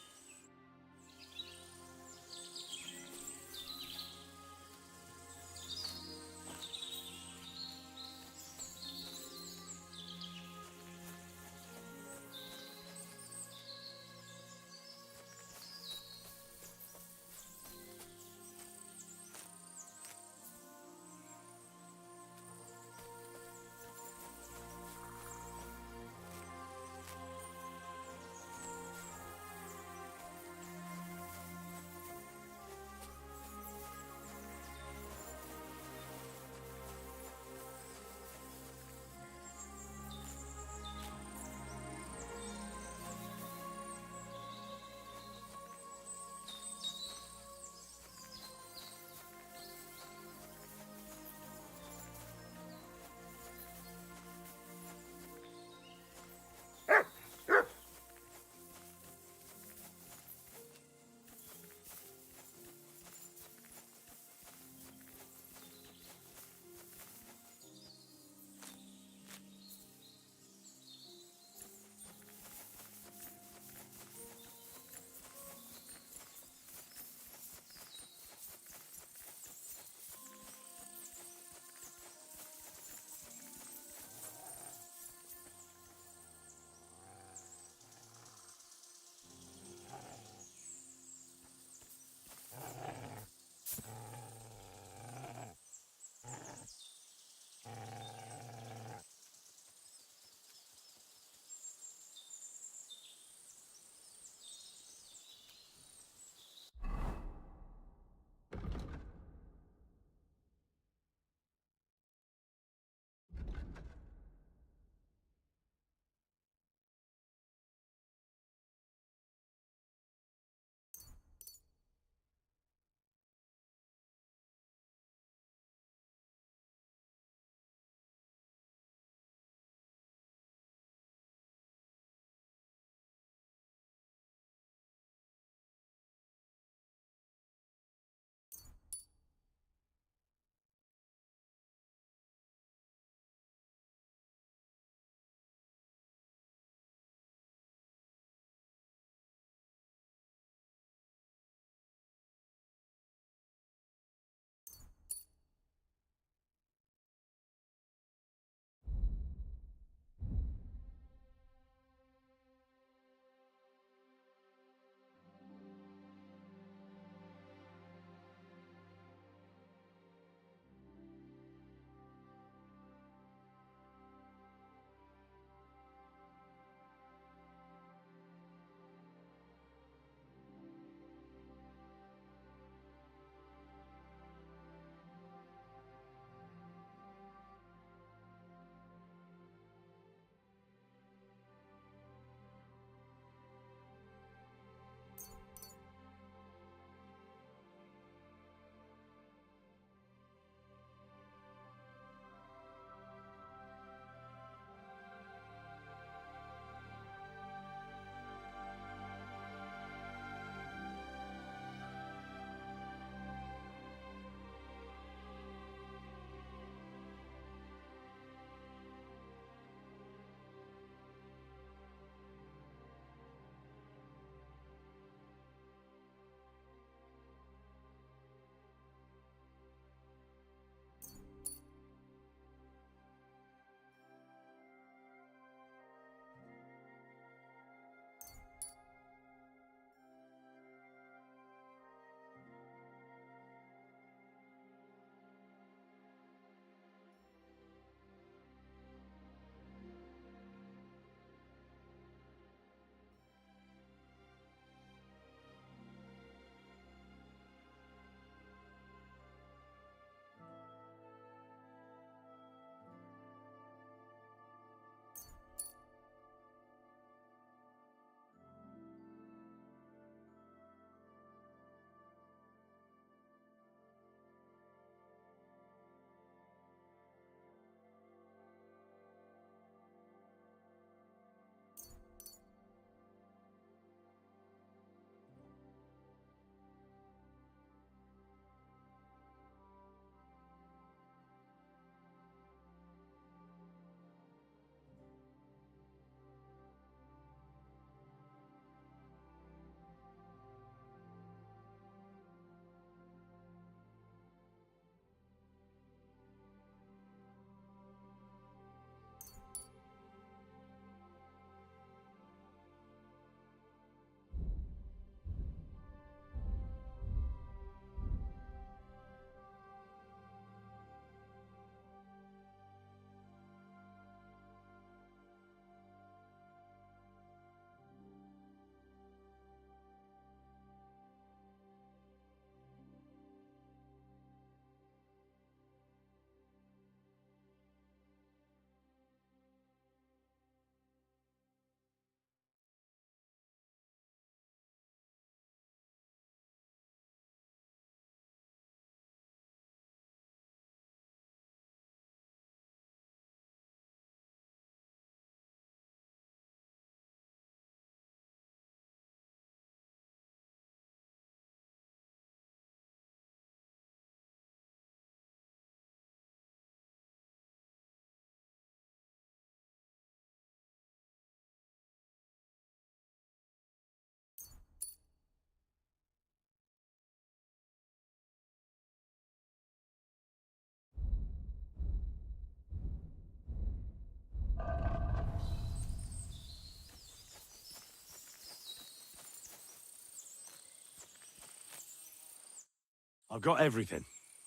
I've got everything.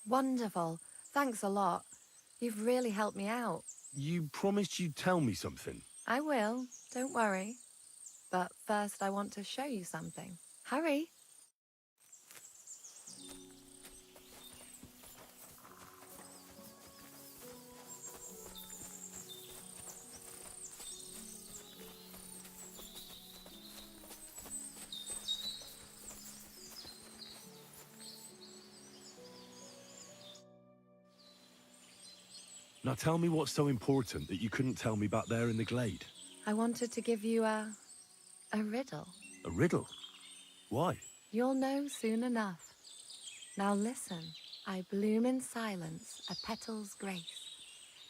Wonderful. Thanks a lot. You've really helped me out. You promised you'd tell me something. I will, don't worry. But first I want to show you something. Hurry. Now tell me what's so important that you couldn't tell me back there in the glade. I wanted to give you a riddle. A riddle? Why? You'll know soon enough. Now listen. I bloom in silence, a petal's grace,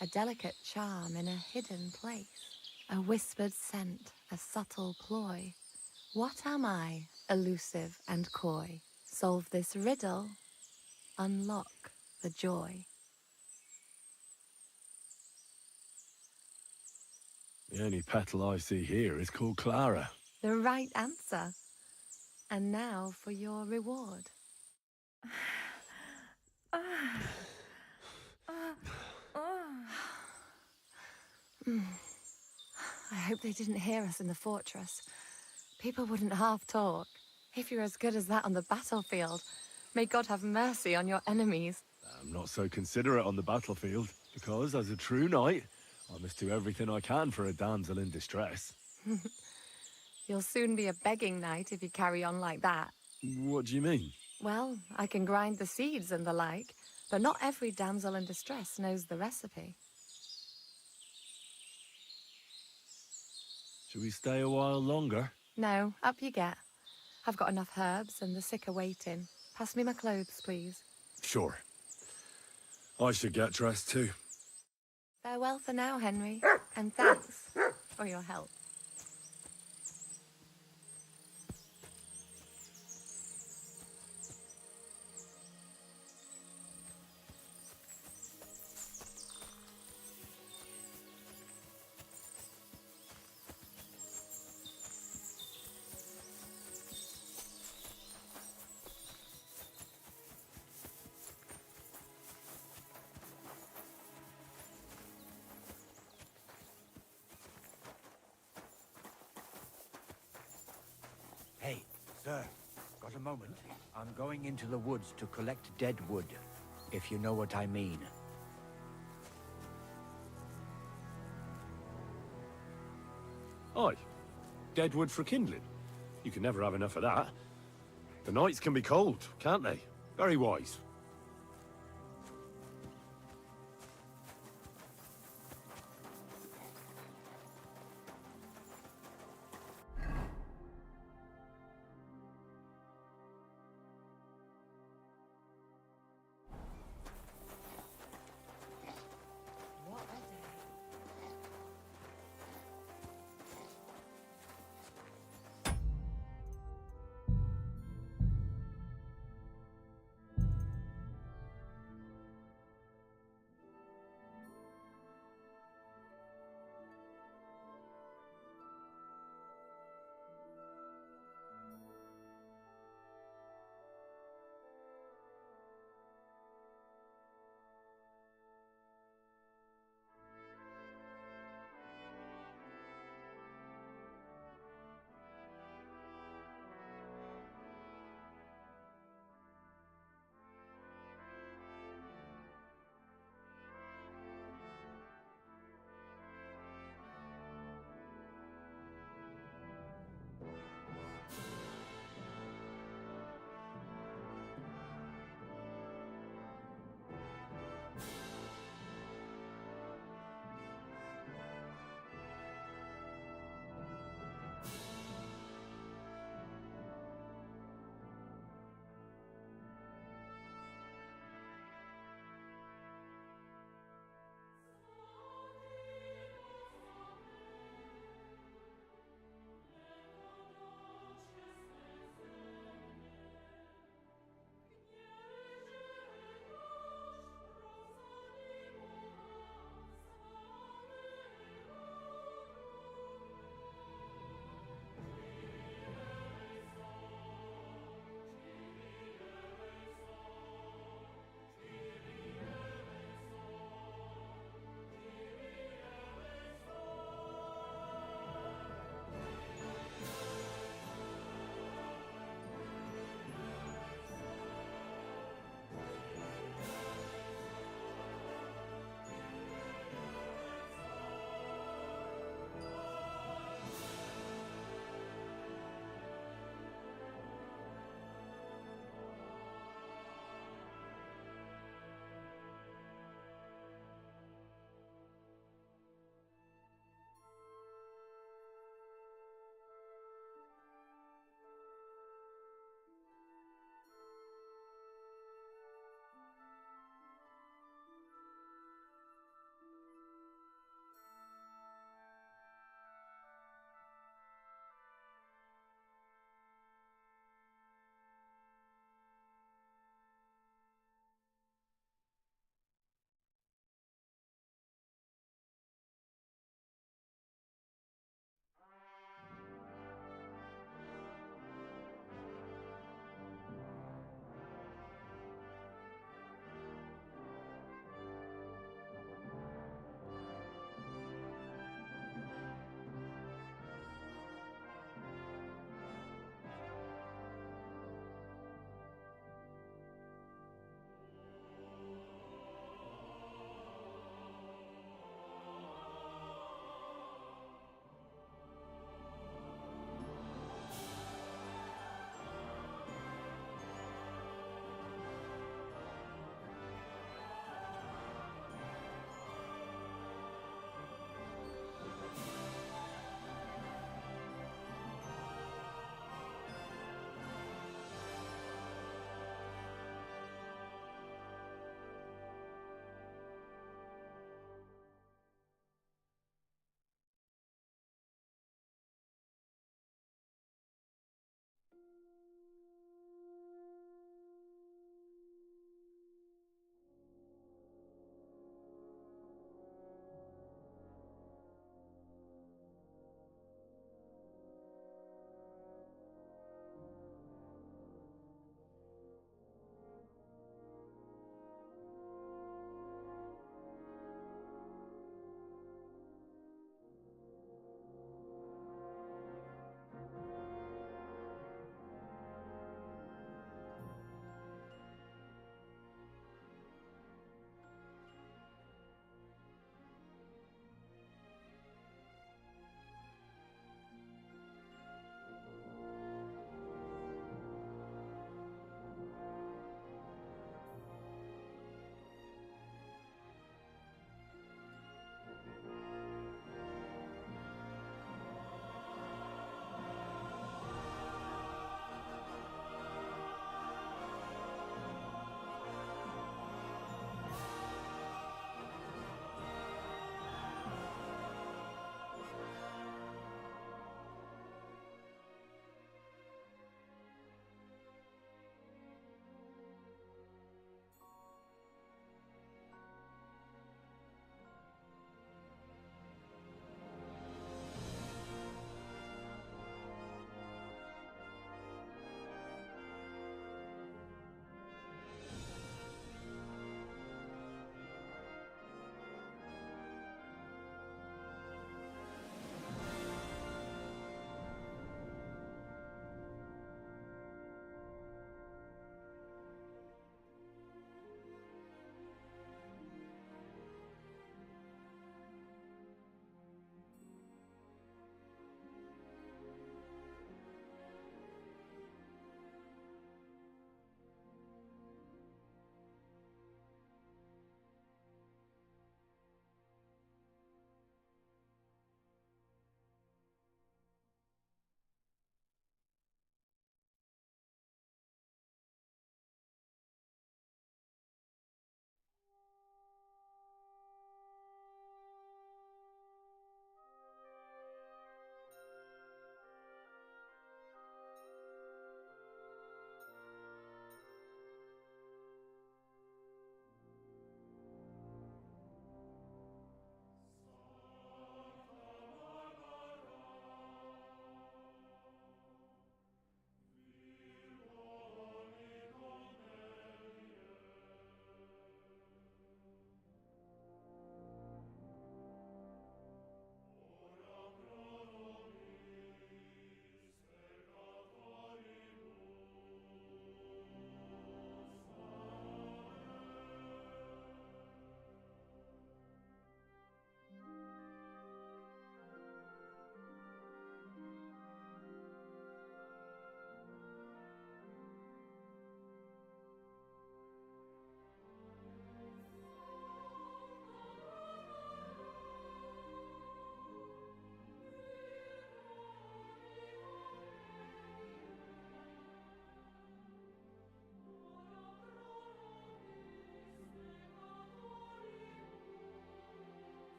a delicate charm in a hidden place, a whispered scent, a subtle ploy. What am I, elusive and coy? Solve this riddle, unlock the joy. The only petal I see here is called Clara. The right answer. And now for your reward. I hope they didn't hear us in the fortress. People wouldn't half talk. If you're as good as that on the battlefield, may God have mercy on your enemies. I'm not so considerate on the battlefield, because as a true knight, I must do everything I can for a damsel in distress. You'll soon be a begging knight if you carry on like that. What do you mean? Well, I can grind the seeds and the like, but not every damsel in distress knows the recipe. Shall we stay a while longer? No, up you get. I've got enough herbs and the sick are waiting. Pass me my clothes, please. Sure. I should get dressed too. Farewell for now, Henry, and thanks for your help. Hey, sir, got a moment? I'm going into the woods to collect dead wood, if you know what I mean. Aye. Dead wood for kindling. You can never have enough of that. The nights can be cold, can't they? Very wise.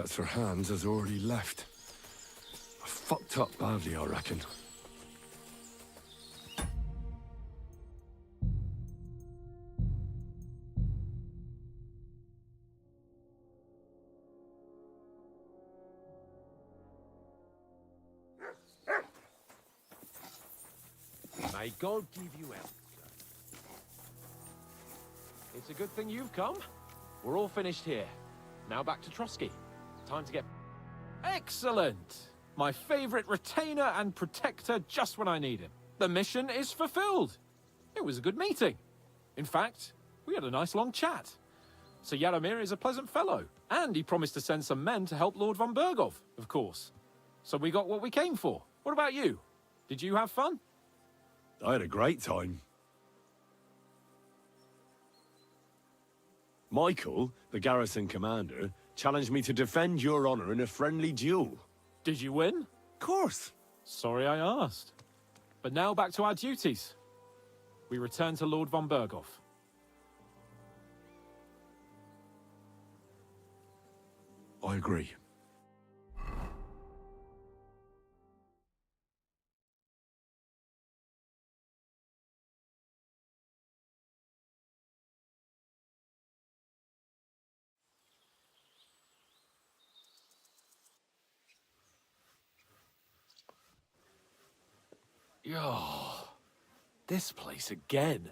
bets her hands has already left. I fucked up badly, I reckon. May God give you health, sir. It's a good thing you've come. We're all finished here. Now back to Trotsky. Time to get... Excellent! My favorite retainer and protector just when I need him. The mission is fulfilled. It was a good meeting. In fact, we had a nice long chat. Sir Yaromir is a pleasant fellow, and he promised to send some men to help Lord von Bergov, of course. So we got what we came for. What about you? Did you have fun? I had a great time. Michael, the garrison commander, challenged me to defend your honor in a friendly duel. Did you win? Of course. Sorry I asked. But now back to our duties. We return to Lord von Bergov. I agree. Oh, this place again.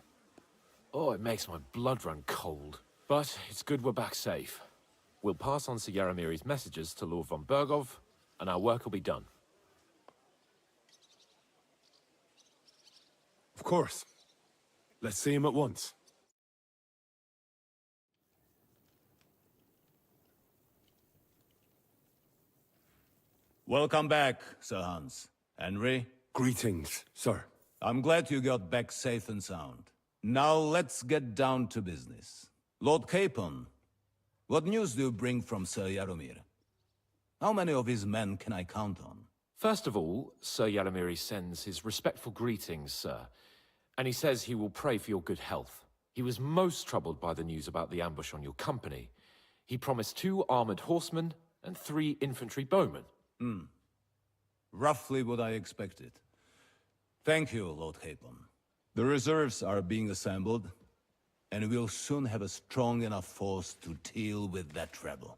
Oh, it makes my blood run cold. But it's good we're back safe. We'll pass on Sir Yaromir's messages to Lord von Bergov, and our work will be done. Of course. Let's see him at once. Welcome back, Sir Hans. Henry? Greetings, sir. I'm glad you got back safe and sound. Now let's get down to business. Lord Capon, what news do you bring from Sir Yaromir? How many of his men can I count on? First of all, Sir Yaromir sends his respectful greetings, sir. And he says he will pray for your good health. He was most troubled by the news about the ambush on your company. He promised 2 armored horsemen and 3 infantry bowmen. Roughly what I expected. Thank you, Lord Capon. The reserves are being assembled, and we'll soon have a strong enough force to deal with that rebel.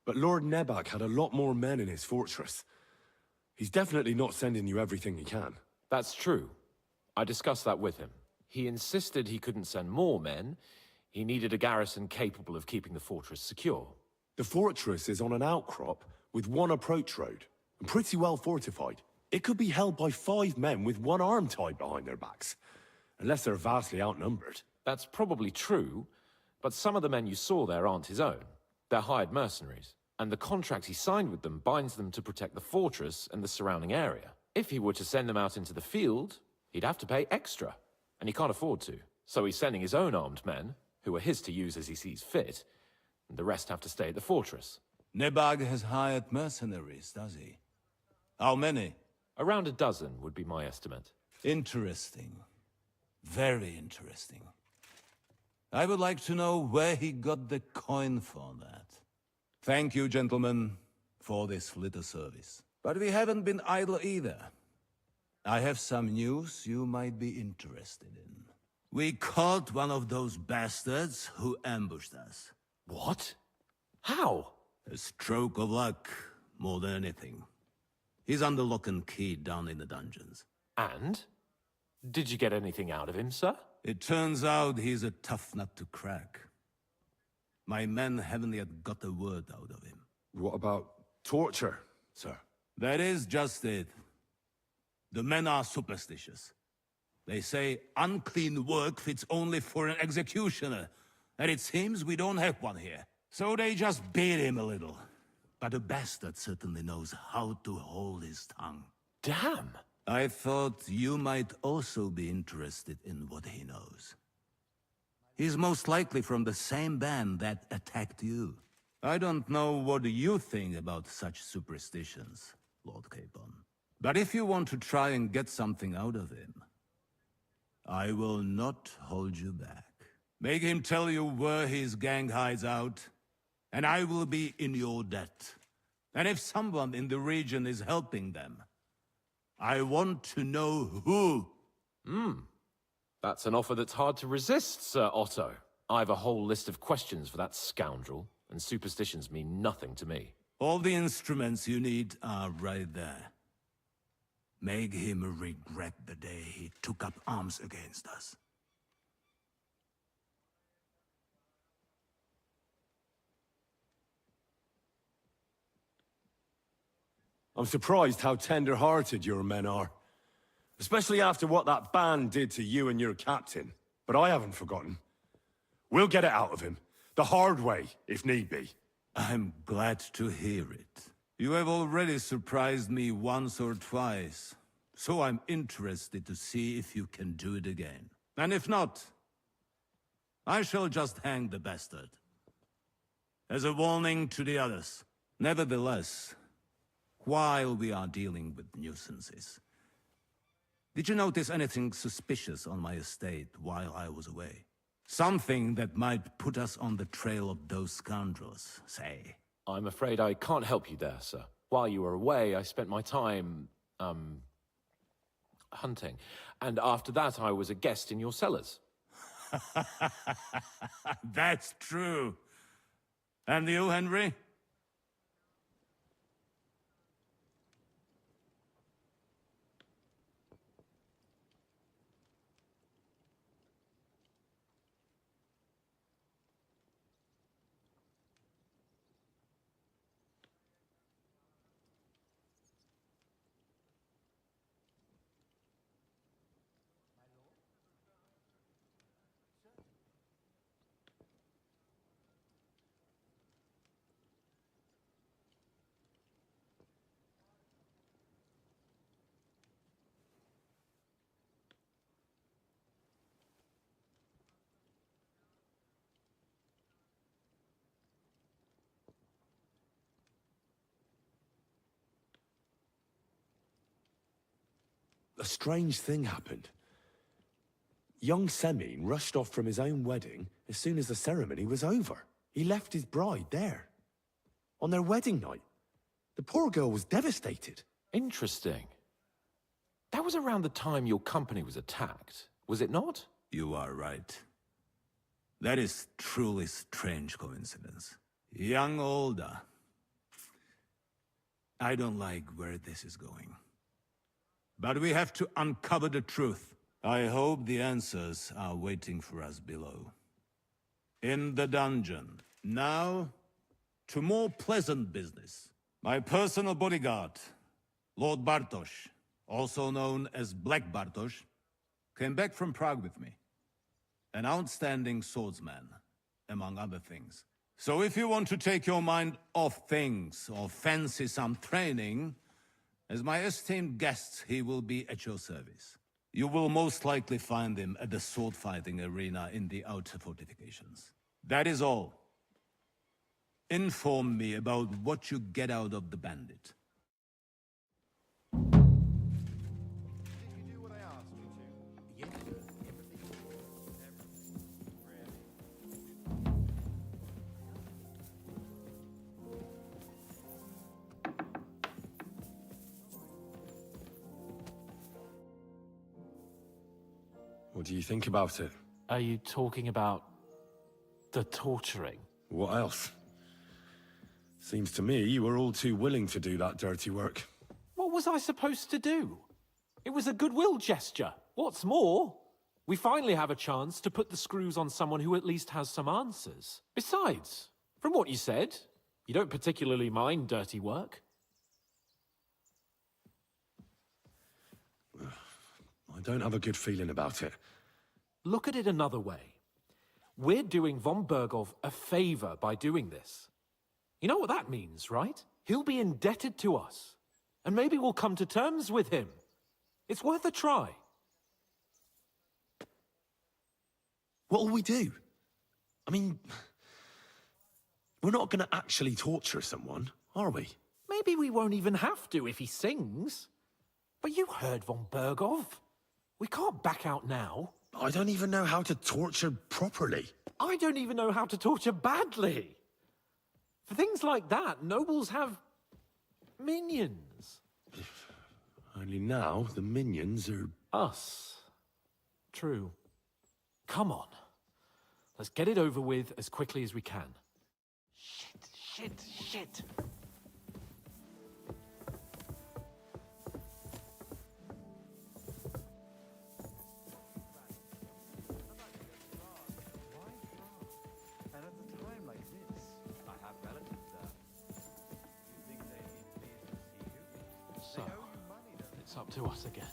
But Lord Nebak had a lot more men in his fortress. He's definitely not sending you everything he can. That's true. I discussed that with him. He insisted he couldn't send more men. He needed a garrison capable of keeping the fortress secure. The fortress is on an outcrop with 1 approach road, and pretty well fortified. It could be held by 5 men with 1 arm tied behind their backs, unless they're vastly outnumbered. That's probably true, but some of the men you saw there aren't his own. They're hired mercenaries, and the contract he signed with them binds them to protect the fortress and the surrounding area. If he were to send them out into the field, he'd have to pay extra, and he can't afford to. So he's sending his own armed men, who are his to use as he sees fit, and the rest have to stay at the fortress. Nebag has hired mercenaries, does he? How many? Around a dozen would be my estimate. Interesting. Very interesting. I would like to know where he got the coin for that. Thank you, gentlemen, for this little service. But we haven't been idle either. I have some news you might be interested in. We caught one of those bastards who ambushed us. What? How? A stroke of luck, more than anything. He's under lock and key down in the dungeons. And? Did you get anything out of him, sir? It turns out he's a tough nut to crack. My men haven't yet got a word out of him. What about torture, sir? That is just it. The men are superstitious. They say unclean work fits only for an executioner, and it seems we don't have one here. So they just beat him a little. But the bastard certainly knows how to hold his tongue. Damn! I thought you might also be interested in what he knows. He's most likely from the same band that attacked you. I don't know what you think about such superstitions, Lord Capon. But if you want to try and get something out of him, I will not hold you back. Make him tell you where his gang hides out, and I will be in your debt. And if someone in the region is helping them, I want to know who. That's an offer that's hard to resist, Sir Otto. I have a whole list of questions for that scoundrel, and superstitions mean nothing to me. All the instruments you need are right there. Make him regret the day he took up arms against us. I'm surprised how tender-hearted your men are. Especially after what that band did to you and your captain. But I haven't forgotten. We'll get it out of him. The hard way, if need be. I'm glad to hear it. You have already surprised me once or twice, so I'm interested to see if you can do it again. And if not, I shall just hang the bastard. As a warning to the others. Nevertheless, while we are dealing with nuisances, did you notice anything suspicious on my estate while I was away? Something that might put us on the trail of those scoundrels, say. I'm afraid I can't help you there, sir. While you were away, I spent my time, hunting. And after that, I was a guest in your cellars. That's true. And you, Henry? A strange thing happened. Young Semyon rushed off from his own wedding as soon as the ceremony was over. He left his bride there. On their wedding night. The poor girl was devastated. Interesting. That was around the time your company was attacked, was it not? You are right. That is truly strange coincidence. Young Olda. I don't like where this is going. But we have to uncover the truth. I hope the answers are waiting for us below. In the dungeon. Now, to more pleasant business. My personal bodyguard, Lord Bartosz, also known as Black Bartosz, came back from Prague with me. An outstanding swordsman, among other things. So if you want to take your mind off things or fancy some training, as my esteemed guest, he will be at your service. You will most likely find him at the sword-fighting arena in the outer fortifications. That is all. Inform me about what you get out of the bandit. What do you think about it? Are you talking about the torturing? What else? Seems to me you were all too willing to do that dirty work. What was I supposed to do? It was a goodwill gesture. What's more, we finally have a chance to put the screws on someone who at least has some answers. Besides, from what you said, you don't particularly mind dirty work. I don't have a good feeling about it. Look at it another way. We're doing von Bergov a favor by doing this. You know what that means, right? He'll be indebted to us. And maybe we'll come to terms with him. It's worth a try. What'll we do? I mean, we're not going to actually torture someone, are we? Maybe we won't even have to if he sings. But you heard von Bergov. We can't back out now. I don't even know how to torture properly. I don't even know how to torture badly. For things like that, nobles have minions. Only now the minions are... Us. True. Come on. Let's get it over with as quickly as we can. Shit. And at a time like this, I have relatives there. You think they'd be pleased to see you? So, They owe you money, don't they? it's up to us again.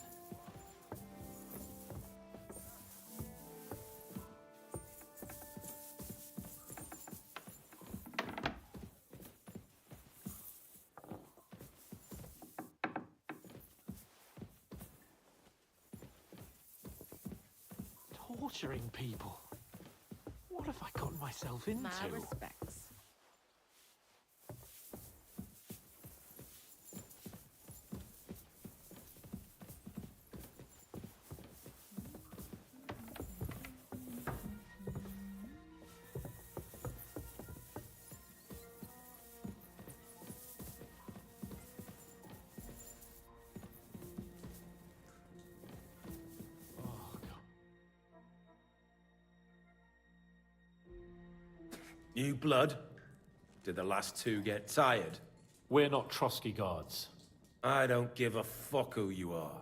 Torturing people. What have I gotten myself into? My respects. New blood? Did the last two get tired? We're not Trotsky guards. I don't give a fuck who you are.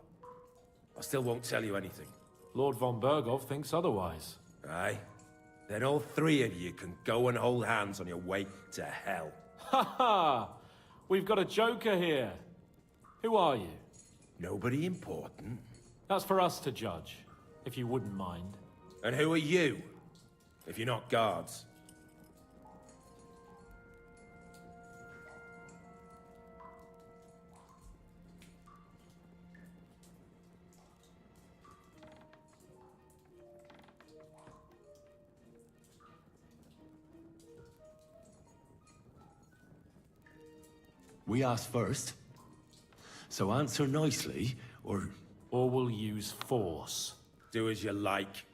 I still won't tell you anything. Lord von Bergov thinks otherwise. Aye? Then all three of you can go and hold hands on your way to hell. Ha ha! We've got a joker here. Who are you? Nobody important. That's for us to judge, if you wouldn't mind. And who are you? If you're not guards. We asked first. So answer nicely, or... Or we'll use force. Do as you like,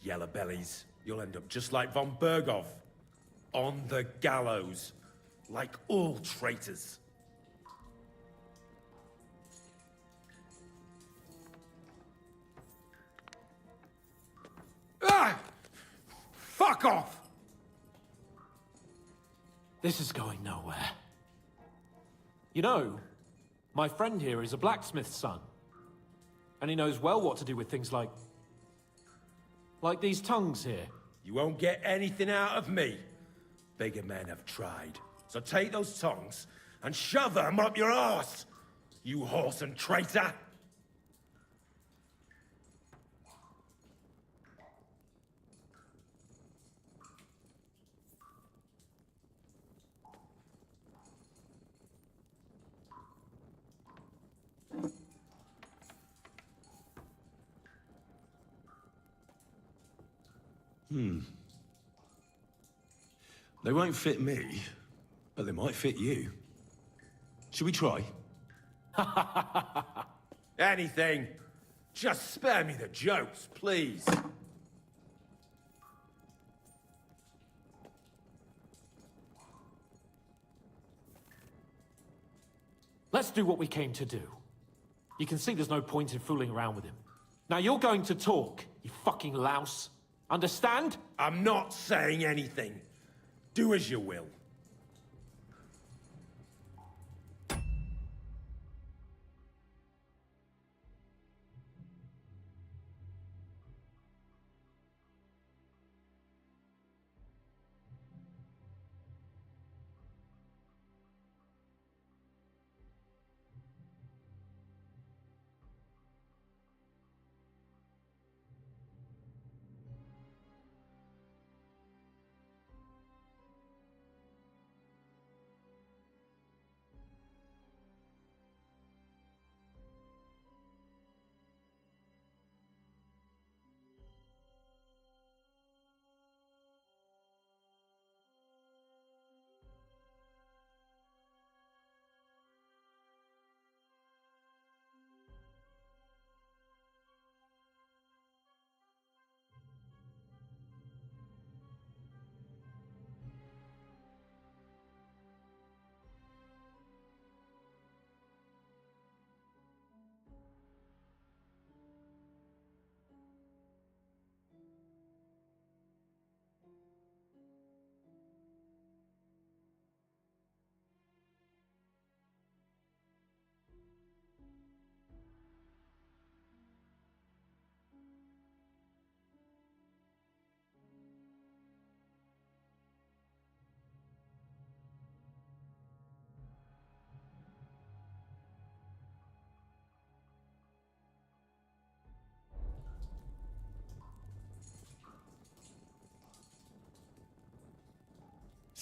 yellow bellies. You'll end up just like von Bergov. On the gallows. Like all traitors. Ah! Fuck off! This is going nowhere. You know, my friend here is a blacksmith's son. And he knows well what to do with things like these tongues here. You won't get anything out of me. Bigger men have tried. So take those tongues and shove them up your arse, you horse and traitor! They won't fit me, but they might fit you. Should we try? Anything. Just spare me the jokes, please. Let's do what we came to do. You can see there's no point in fooling around with him. Now you're going to talk, you fucking louse. Understand? I'm not saying anything. Do as you will.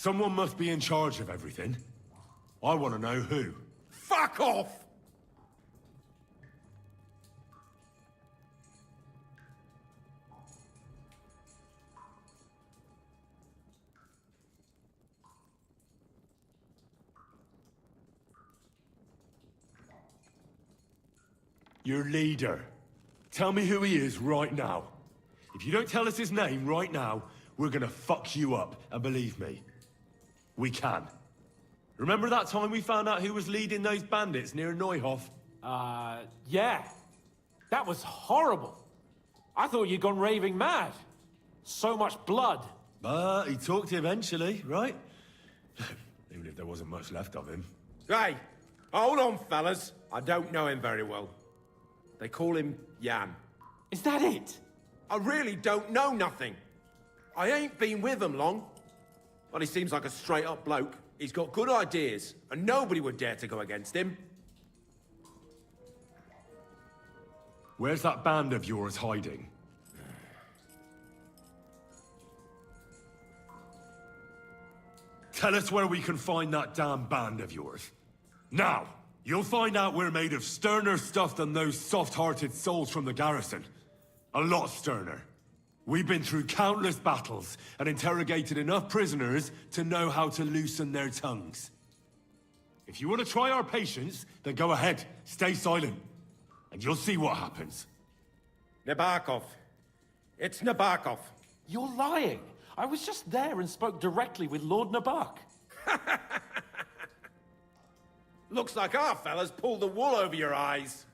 Someone must be in charge of everything. I want to know who. Fuck off! Your leader. Tell me who he is right now. If you don't tell us his name right now, we're gonna fuck you up, and believe me, we can. Remember that time we found out who was leading those bandits near Neuhof? Yeah. That was horrible. I thought you'd gone raving mad. So much blood. But he talked eventually, right? Even if there wasn't much left of him. Hey, hold on, fellas. I don't know him very well. They call him Jan. Is that it? I really don't know nothing. I ain't been with him long. But he seems like a straight-up bloke. He's got good ideas, and nobody would dare to go against him. Where's that band of yours hiding? Tell us where we can find that damn band of yours. Now! You'll find out we're made of sterner stuff than those soft-hearted souls from the garrison. A lot sterner. We've been through countless battles and interrogated enough prisoners to know how to loosen their tongues. If you want to try our patience, then go ahead, stay silent, and you'll see what happens. Nabokov. It's Nabokov. You're lying. I was just there and spoke directly with Lord Nabok. Looks like our fellas pulled the wool over your eyes.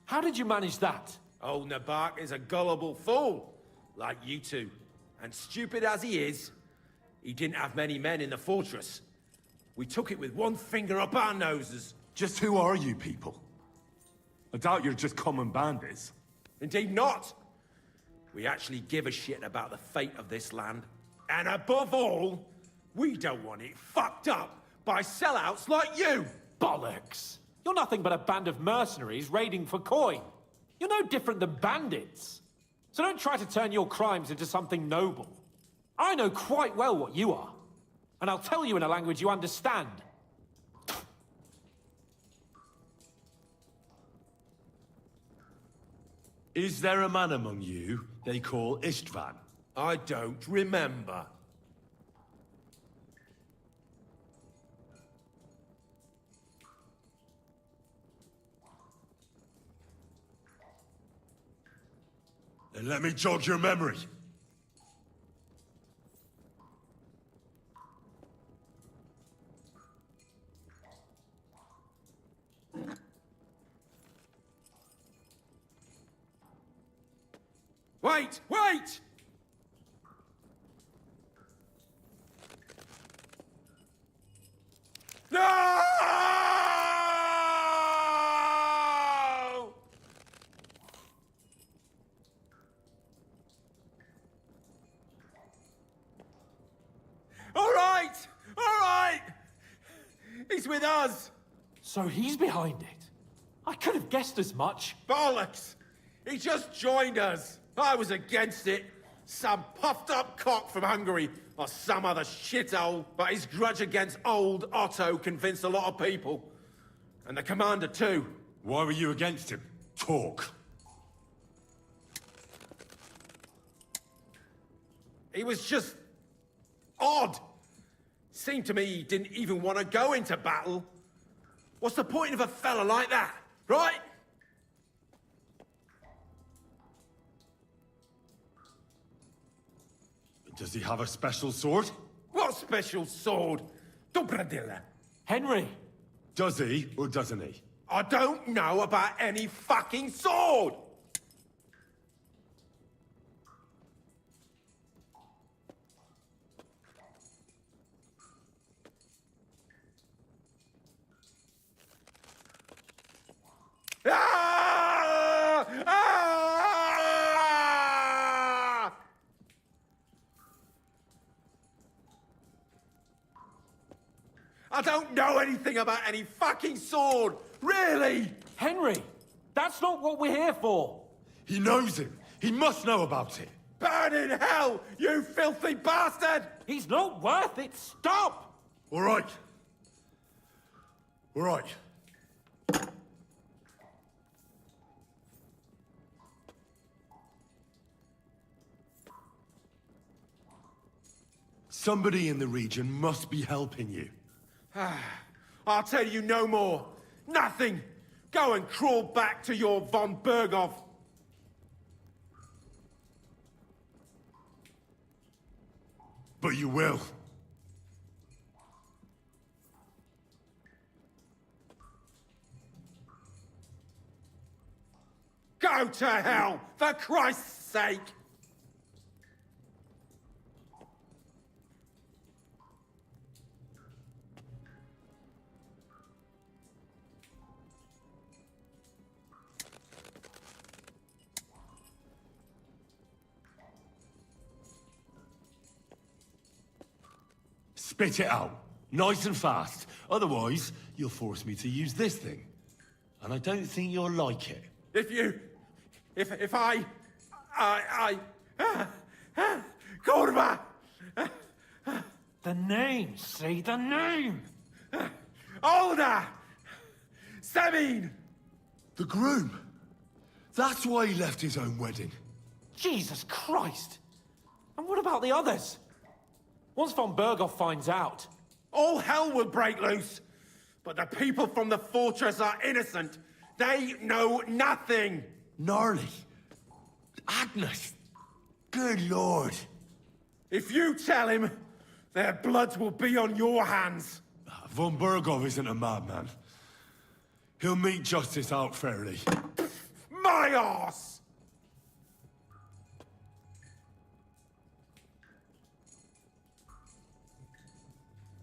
How did you manage that? Old Nabok is a gullible fool, like you two. And stupid as he is, he didn't have many men in the fortress. We took it with one finger up our noses. Just who are you people? I doubt you're just common bandits. Indeed not. We actually give a shit about the fate of this land. And above all, we don't want it fucked up by sellouts like you! Bollocks! You're nothing but a band of mercenaries raiding for coin. You're no different than bandits. So don't try to turn your crimes into something noble. I know quite well what you are. And I'll tell you in a language you understand. Is there a man among you they call Istvan? I don't remember. Then let me jog your memory. Wait! Wait! No! All right! All right! He's with us! So he's behind it? I could have guessed as much. Bollocks! He just joined us! I was against it. Some puffed-up cock from Hungary, or some other shithole, but his grudge against old Otto convinced a lot of people. And the commander, too. Why were you against him? Talk. He was just odd. Seemed to me he didn't even want to go into battle. What's the point of a fella like that, right? Does he have a special sword? What special sword? Dobradilla. Henry! Does he, or doesn't he? I don't know about any fucking sword! Ah! Ah! I don't know anything about any fucking sword! Really? Henry! That's not what we're here for! He knows him. He must know about it. Burn in hell, you filthy bastard! He's not worth it. Stop! All right. All right. Somebody in the region must be helping you. I'll tell you no more. Nothing. Go and crawl back to your von Berghoff. But you will. Go to hell, for Christ's sake! Spit it out. Nice and fast. Otherwise, you'll force me to use this thing. And I don't think you'll like it. If I... Kurva! The name, say the name! Older! Sabine! The groom. That's why he left his own wedding. Jesus Christ! And what about the others? Once von Berghoff finds out... All hell will break loose. But the people from the fortress are innocent. They know nothing. Gnarly. Agnes. Good Lord. If you tell him, their blood will be on your hands. Von Berghoff isn't a madman. He'll meet justice out fairly. My arse!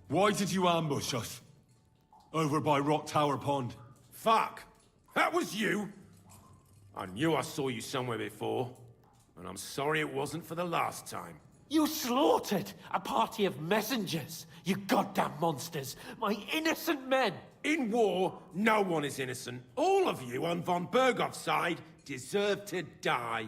Why did you ambush us? Over by Rock Tower Pond. Fuck! That was you! I knew I saw you somewhere before, and I'm sorry it wasn't for the last time. You slaughtered a party of messengers, you goddamn monsters, my innocent men! In war, no one is innocent. All of you on von Berghoff's side deserve to die.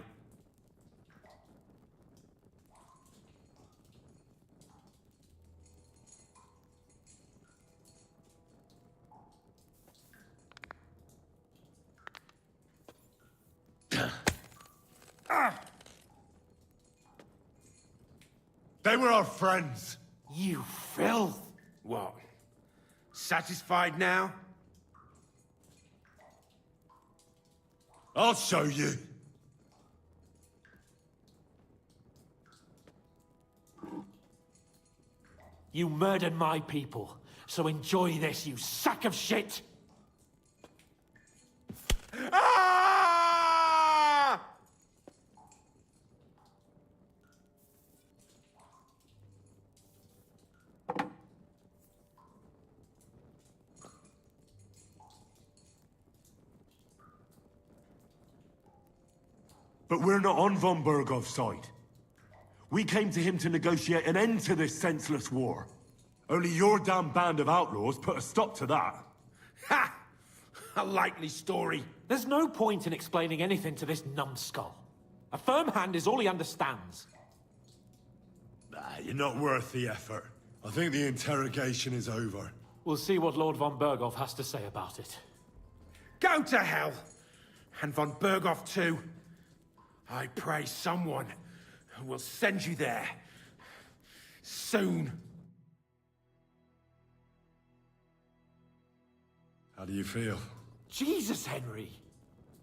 They were our friends. You filth! What? Satisfied now? I'll show you. You murdered my people, so enjoy this, you sack of shit! Ah! But we're not on von Berghoff's side. We came to him to negotiate an end to this senseless war. Only your damn band of outlaws put a stop to that. Ha! A likely story. There's no point in explaining anything to this numbskull. A firm hand is all he understands. You're not worth the effort. I think the interrogation is over. We'll see what Lord von Berghoff has to say about it. Go to hell! And von Berghoff too. I pray someone will send you there. Soon. How do you feel? Jesus, Henry!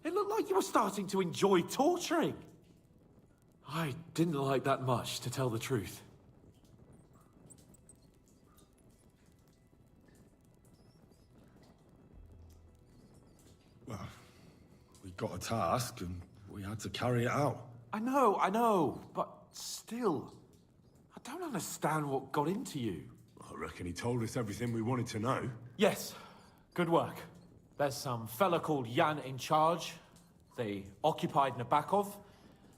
It looked like you were starting to enjoy torturing. I didn't like that much, to tell the truth. Well, we got a task and we had to carry it out. I know, but still, I don't understand what got into you. I reckon he told us everything we wanted to know. Yes, good work. There's some fella called Jan in charge. They occupied Nabokov,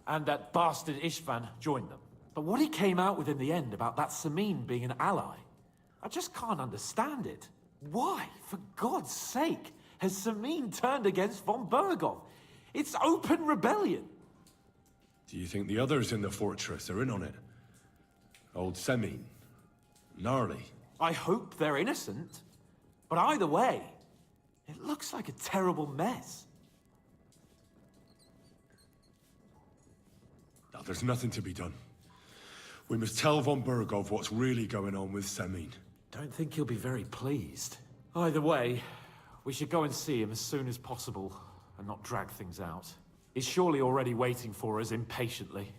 and that bastard Istvan joined them. But what he came out with in the end about that Samin being an ally, I just can't understand it. Why, for God's sake, has Samin turned against von Berghoff? It's open rebellion. Do you think the others in the fortress are in on it? Old Semin, Gnarly. I hope they're innocent. But either way, it looks like a terrible mess. Now, there's nothing to be done. We must tell von Bergov what's really going on with Semin. Don't think he'll be very pleased. Either way, we should go and see him as soon as possible and not drag things out. He's surely already waiting for us impatiently.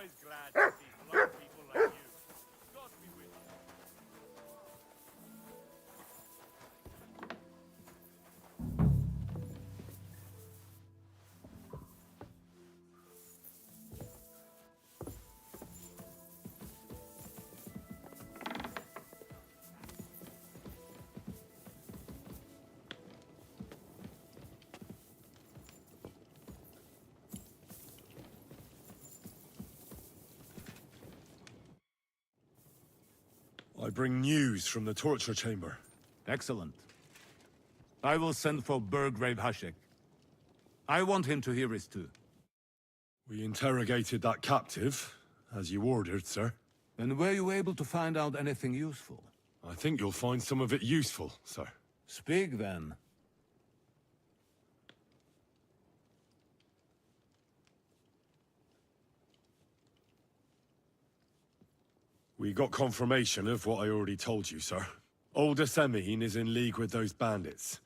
always glad to see blunt people like you. God be with you. I bring news from the torture chamber. Excellent. I will send for Burgrave Hashek. I want him to hear it too. We interrogated that captive, as you ordered, sir. And were you able to find out anything useful? I think you'll find some of it useful, sir. Speak then. We got confirmation of what I already told you, sir. Old Asemin is in league with those bandits.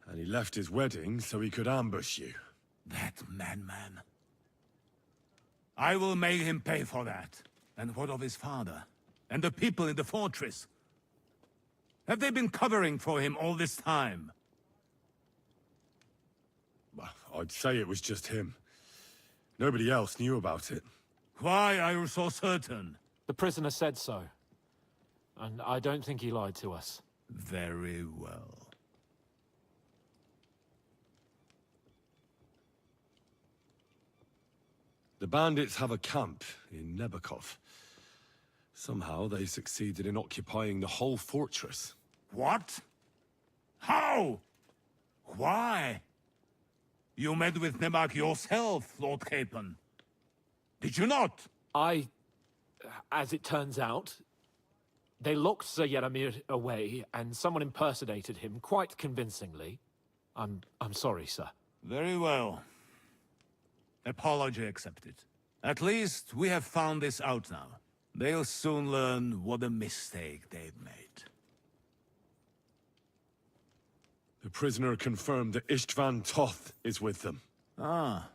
And he left his wedding so he could ambush you. That madman. I will make him pay for that. And what of his father? And the people in the fortress? Have they been covering for him all this time? I'd say it was just him. Nobody else knew about it. Why are you so certain? The prisoner said so. And I don't think he lied to us. Very well. The bandits have a camp in Nebakov. Somehow they succeeded in occupying the whole fortress. What? How? Why? You met with Nebak yourself, Lord Capon. Did you not? As it turns out, they locked Sir Yaramir away, and someone impersonated him quite convincingly. I'm sorry, sir. Very well. Apology accepted. At least we have found this out now. They'll soon learn what a mistake they've made. The prisoner confirmed that Istvan Toth is with them. Ah.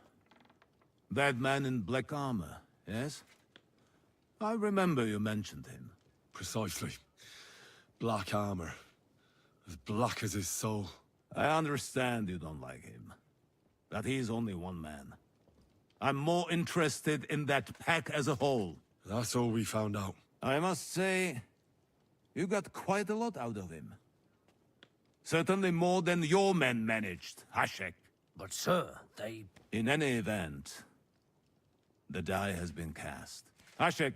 That man in black armor, yes? I remember you mentioned him. Precisely. Black armor. As black as his soul. I understand you don't like him. But he's only one man. I'm more interested in that pack as a whole. That's all we found out. I must say, you got quite a lot out of him. Certainly more than your men managed, Hashek. But sir, they... In any event, the die has been cast. Hashek,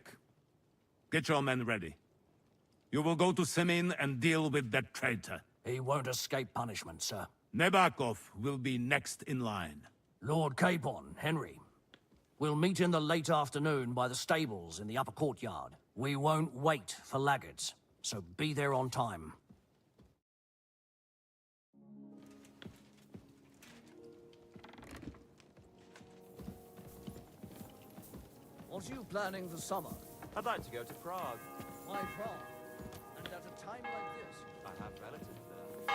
get your men ready. You will go to Semin and deal with that traitor. He won't escape punishment, sir. Nebakov will be next in line. Lord Capon, Henry. We'll meet in the late afternoon by the stables in the upper courtyard. We won't wait for laggards, so be there on time. What are you planning for summer? I'd like to go to Prague. Why Prague? And at a time like this? I have relatives there.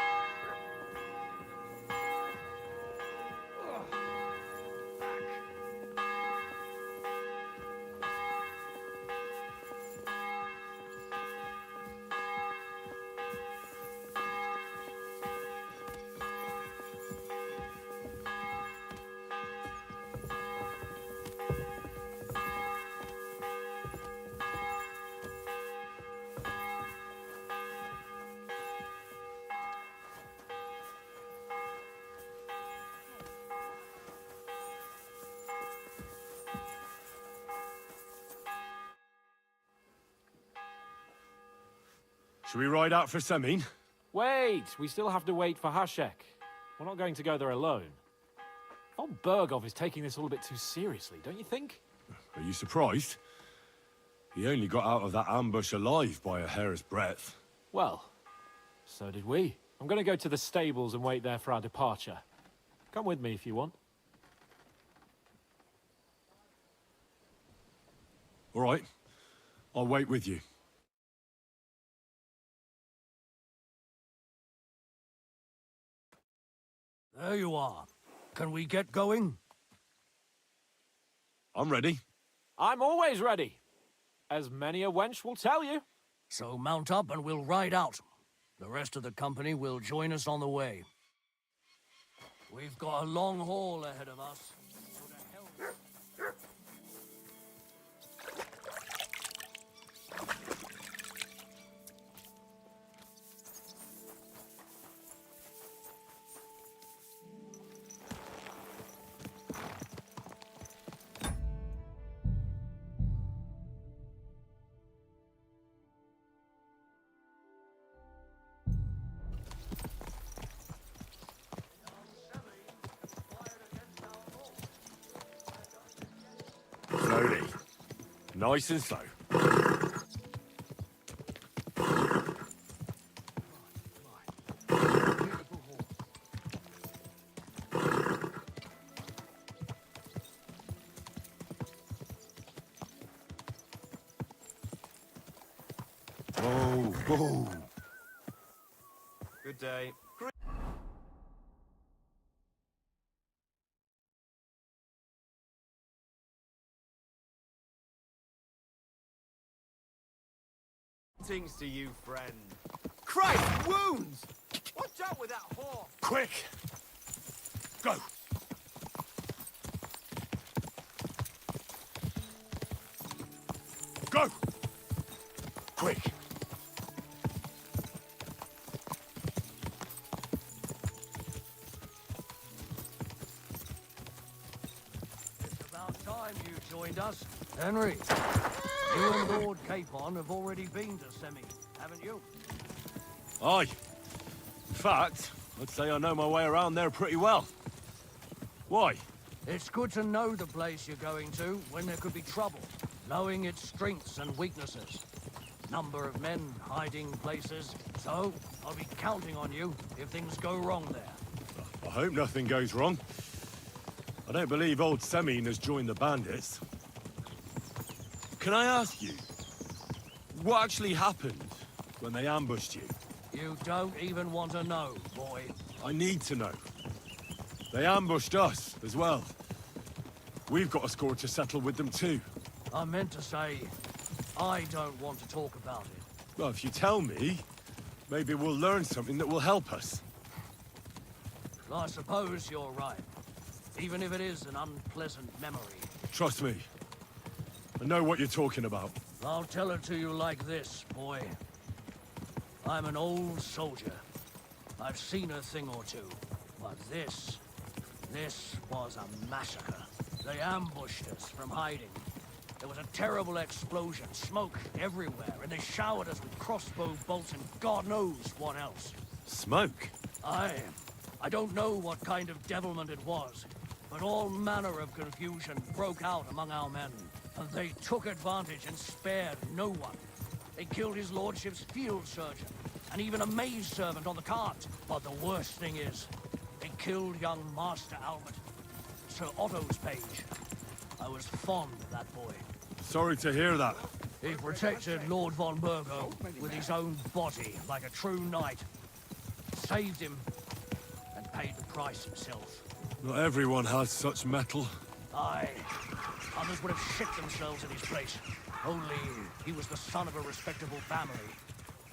Should we ride out for Semin? Wait! We still have to wait for Hashek. We're not going to go there alone. Von Bergov is taking this all a bit too seriously, don't you think? Are you surprised? He only got out of that ambush alive by a hair's breadth. Well, so did we. I'm going to go to the stables and wait there for our departure. Come with me if you want. All right. I'll wait with you. There you are. Can we get going? I'm ready. I'm always ready. As many a wench will tell you. So mount up and we'll ride out. The rest of the company will join us on the way. We've got a long haul ahead of us. So to hell- Slowly. Nice and slow. Whoa, whoa. Good day. Greetings to you, friend. Christ, wounds! Watch out with that horse! Quick! Go! Go! Quick! It's about time you joined us. Henry, you and Lord Capon have already been to Semi, haven't you? Aye. In fact, I'd say I know my way around there pretty well. Why? It's good to know the place you're going to when there could be trouble, knowing its strengths and weaknesses. Number of men, hiding places. So, I'll be counting on you if things go wrong there. I hope nothing goes wrong. I don't believe old Semine has joined the bandits. Can I ask you, what actually happened when they ambushed you? You don't even want to know, boy. I need to know. They ambushed us as well. We've got a score to settle with them too. I meant to say, I don't want to talk about it. Well, if you tell me, maybe we'll learn something that will help us. I suppose you're right. Even if it is an unpleasant memory. Trust me. I know what you're talking about. I'll tell it to you like this, boy. I'm an old soldier. I've seen a thing or two. But this was a massacre. They ambushed us from hiding. There was a terrible explosion, smoke everywhere, and they showered us with crossbow bolts and God knows what else. Smoke? I don't know what kind of devilment it was, but all manner of confusion broke out among our men, and they took advantage and spared no one. They killed his lordship's field surgeon, and even a maid servant on the cart. But the worst thing is, they killed young Master Albert, Sir Otto's page. I was fond of that boy. Sorry to hear that. He protected Lord von Burgo with his own body like a true knight. Saved him and paid the price himself. Not everyone has such metal. Aye. Others would have shit themselves in his place. Only he was the son of a respectable family.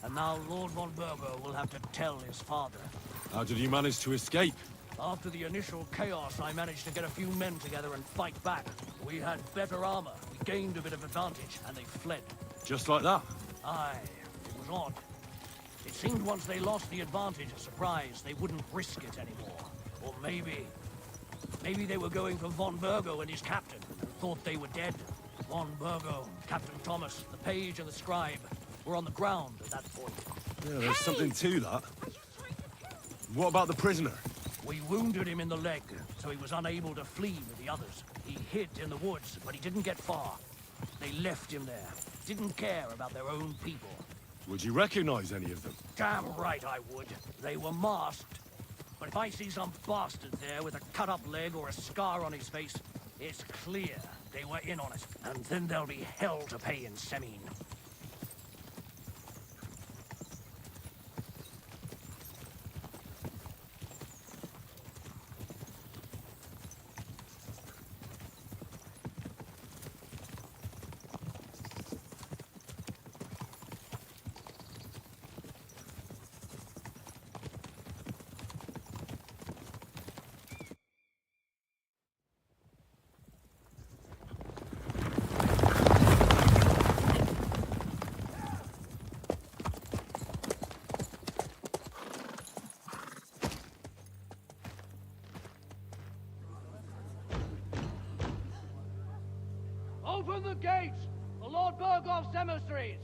And now Lord von Burgo will have to tell his father. How did you manage to escape? After the initial chaos, I managed to get a few men together and fight back. We had better armor, we gained a bit of advantage, and they fled. Just like that? Aye, it was odd. It seemed once they lost the advantage of surprise, they wouldn't risk it anymore. Or maybe they were going for von Burgo and his captain, and thought they were dead. Von Burgo, Captain Thomas, the page and the scribe were on the ground at that point. Yeah, there's something to that. What about the prisoner? We wounded him in the leg, so he was unable to flee with the others. He hid in the woods, but he didn't get far. They left him there. Didn't care about their own people. Would you recognize any of them? Damn right I would. They were masked. But if I see some bastard there with a cut-up leg or a scar on his face, it's clear they were in on it. And then there'll be hell to pay in Semine. Open the gates for Lord Burgoff's emissaries!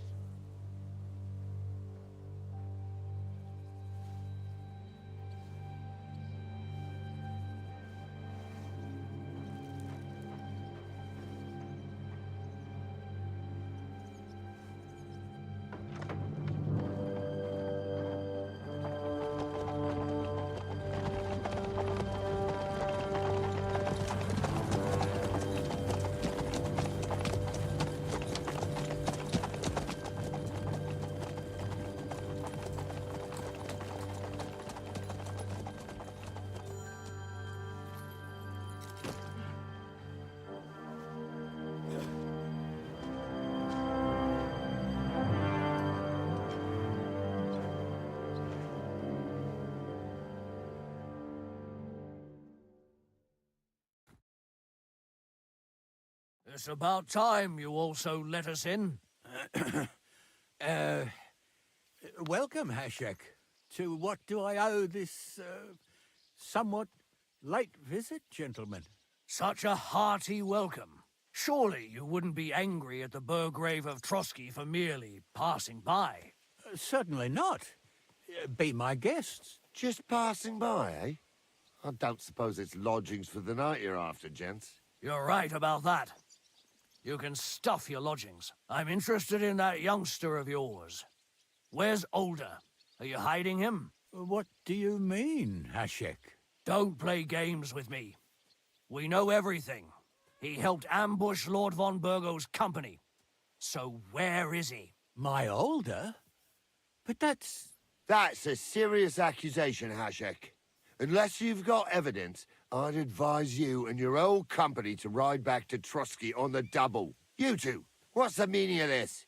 It's about time you also let us in. Welcome, Hashek. To what do I owe this, somewhat late visit, gentlemen? Such a hearty welcome. Surely you wouldn't be angry at the Burgrave of Trotsky for merely passing by. Certainly not. Be my guests. Just passing by, eh? I don't suppose it's lodgings for the night you're after, gents. You're right about that. You can stuff your lodgings. I'm interested in that youngster of yours. Where's Older? Are you hiding him? What do you mean, Hashek? Don't play games with me. We know everything. He helped ambush Lord von Burgo's company. So where is he? My Older? But that's... That's a serious accusation, Hashek. Unless you've got evidence, I'd advise you and your old company to ride back to Trotsky on the double. You two, what's the meaning of this?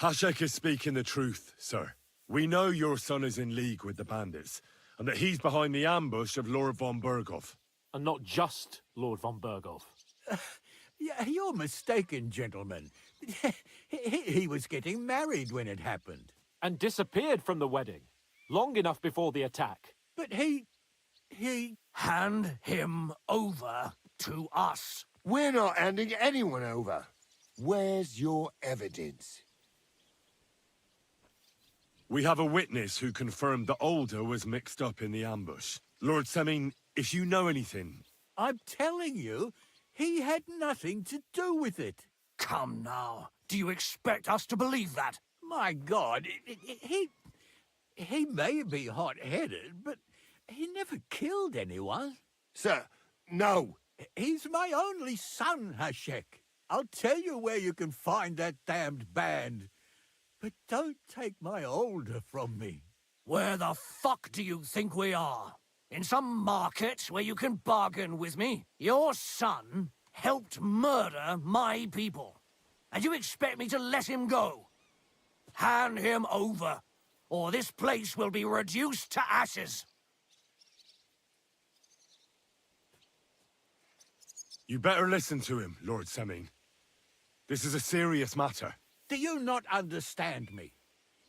Hashek is speaking the truth, sir. We know your son is in league with the bandits, and that he's behind the ambush of Lord von Burgov. And not just Lord von Burgov. Yeah, you're mistaken, gentlemen. He was getting married when it happened. And disappeared from the wedding, long enough before the attack. But he... Hand him over to us. We're not handing anyone over. Where's your evidence? We have a witness who confirmed that Older was mixed up in the ambush. Lord Semin, if you know anything... I'm telling you, he had nothing to do with it. Come now. Do you expect us to believe that? My God, he may be hot-headed, but he never killed anyone. Sir, no. He's my only son, Hashek. I'll tell you where you can find that damned band. But don't take my Older from me. Where the fuck do you think we are? In some market where you can bargain with me? Your son helped murder my people. And you expect me to let him go? Hand him over, or this place will be reduced to ashes. You better listen to him, Lord Semin. This is a serious matter. Do you not understand me?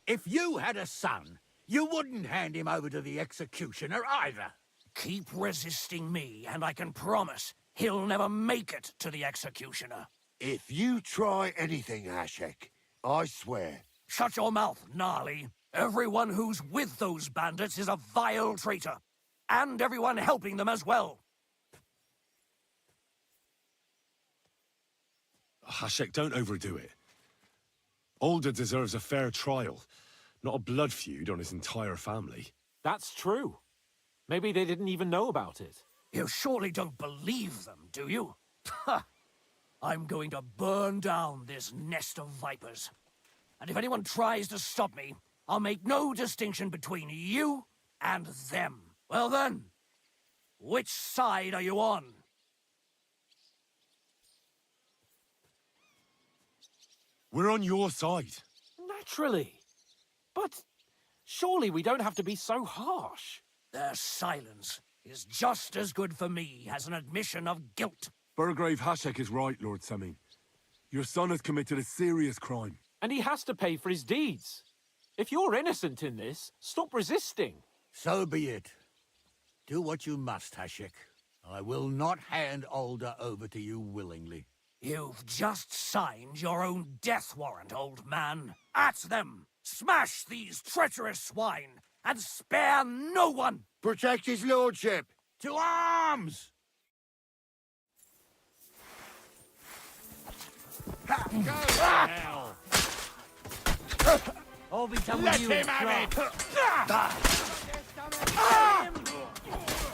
If you had a son, you wouldn't hand him over to the executioner either. Keep resisting me, and I can promise he'll never make it to the executioner. If you try anything, Hashek, I swear. Shut your mouth, Gnarly. Everyone who's with those bandits is a vile traitor. And everyone helping them as well. Hashek, don't overdo it. Older deserves a fair trial, not a blood feud on his entire family. That's true. Maybe they didn't even know about it. You surely don't believe them, do you? Ha! I'm going to burn down this nest of vipers. And if anyone tries to stop me, I'll make no distinction between you and them. Well then, which side are you on? We're on your side. Naturally. But surely we don't have to be so harsh. Their silence is just as good for me as an admission of guilt. Burgrave Hashek is right, Lord Semin. Your son has committed a serious crime. And he has to pay for his deeds. If you're innocent in this, stop resisting. So be it. Do what you must, Hashik. I will not hand Alder over to you willingly. You've just signed your own death warrant, old man. At them! Smash these treacherous swine, and spare no one! Protect his lordship! To arms! Hell! All be done Let with you him in have crop.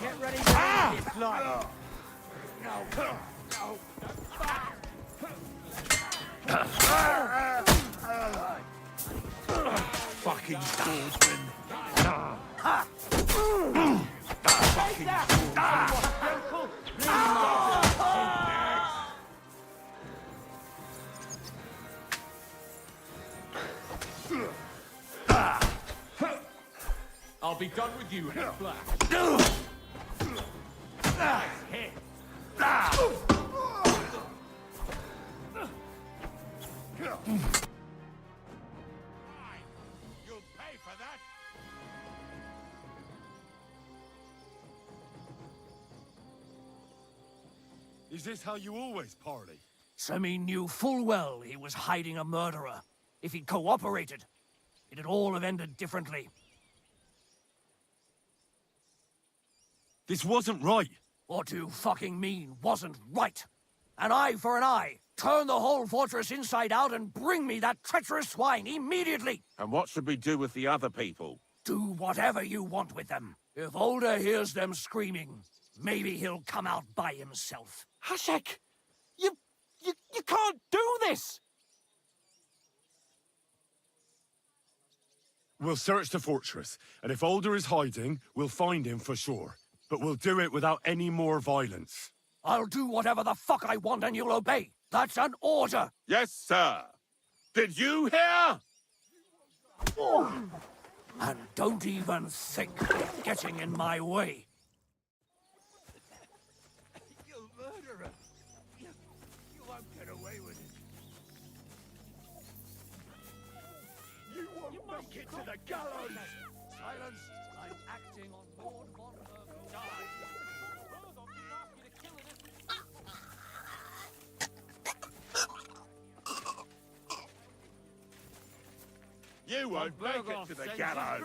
Get ready to end this life. Fucking swordsman! I'll be done with you in a flash. You'll pay for that! Is this how you always party? Semi knew full well he was hiding a murderer. If he'd cooperated, it'd all have ended differently. This wasn't right. What do you fucking mean, wasn't right? An eye for an eye. Turn the whole fortress inside out and bring me that treacherous swine immediately. And what should we do with the other people? Do whatever you want with them. If Older hears them screaming, maybe he'll come out by himself. Hashek! You can't do this! We'll search the fortress, and if Alder is hiding, we'll find him for sure. But we'll do it without any more violence. I'll do whatever the fuck I want and you'll obey. That's an order. Yes, sir. Did you hear? And don't even think of getting in my way. You murderer! You won't get away with it. You won't make it to the gallows! Silence! I'm acting on Lord von die. You won't make it to the gallows.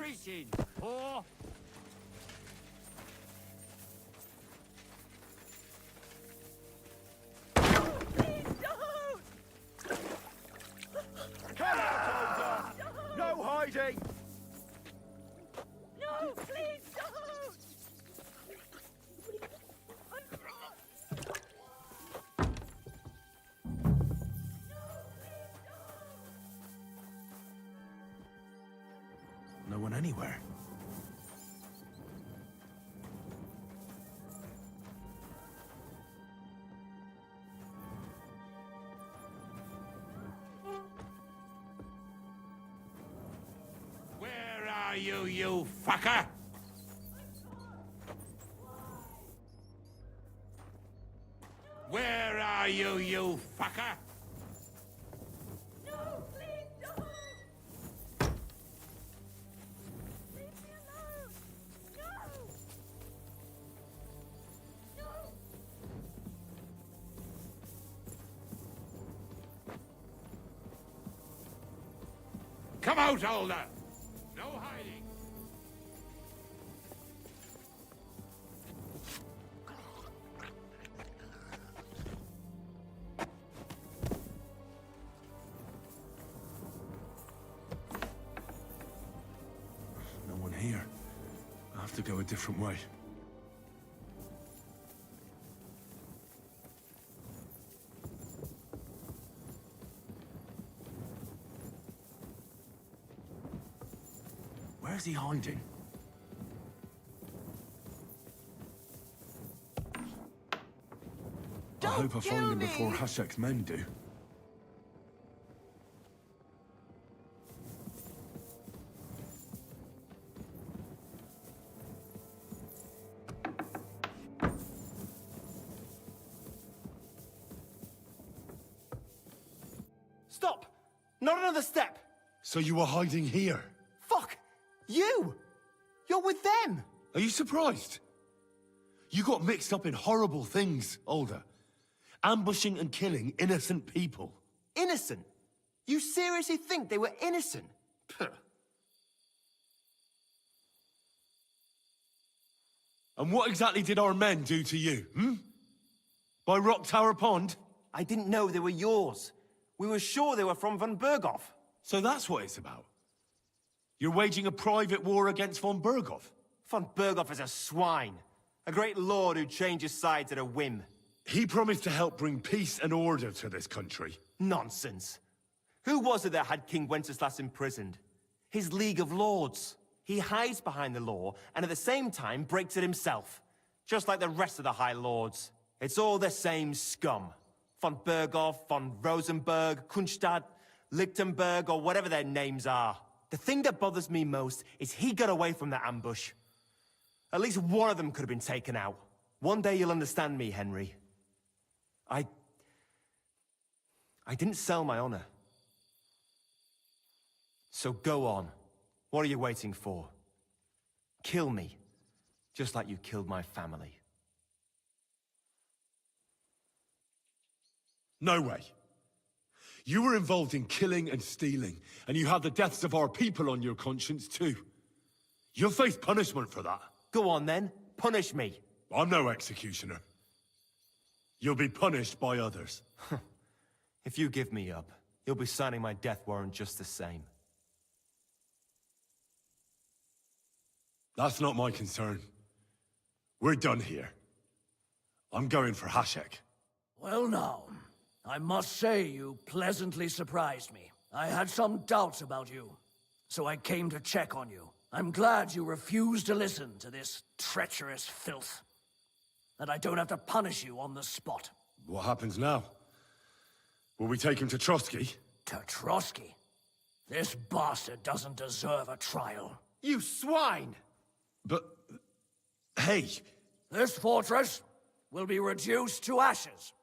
Come out, Alder! No hiding! No, please don't! No one anywhere. Where are you, you fucker? Where are you, you fucker? No, please don't! Leave me alone! No! No! Come out, Alder! No hiding! No one here. I have to go a different way. Where's he hiding? I hope I find him before Hashek's men do. Stop! Not another step! So you were hiding here? Fuck! You! You're with them! Are you surprised? You got mixed up in horrible things, Alder. Ambushing and killing innocent people. Innocent? You seriously think they were innocent? Puh. And what exactly did our men do to you, By Rock Tower Pond? I didn't know they were yours. We were sure they were from von Berghoff. So that's what it's about. You're waging a private war against von Berghoff? Von Berghoff is a swine. A great lord who changes sides at a whim. He promised to help bring peace and order to this country. Nonsense. Who was it that had King Wenceslas imprisoned? His League of Lords. He hides behind the law, and at the same time breaks it himself. Just like the rest of the High Lords. It's all the same scum. Von Berghoff, von Rosenberg, Kunstadt, Lichtenberg, or whatever their names are. The thing that bothers me most is he got away from that ambush. At least one of them could have been taken out. One day you'll understand me, Henry. I didn't sell my honor. So go on. What are you waiting for? Kill me, just like you killed my family. No way. You were involved in killing and stealing, and you have the deaths of our people on your conscience too. You'll face punishment for that. Go on then, punish me. I'm no executioner. You'll be punished by others. If you give me up, you'll be signing my death warrant just the same. That's not my concern. We're done here. I'm going for Hashek. Well now, I must say you pleasantly surprised me. I had some doubts about you, so I came to check on you. I'm glad you refused to listen to this treacherous filth. That I don't have to punish you on the spot. What happens now? Will we take him to Trotsky? To Trotsky? This bastard doesn't deserve a trial. You swine! But... hey! This fortress will be reduced to ashes,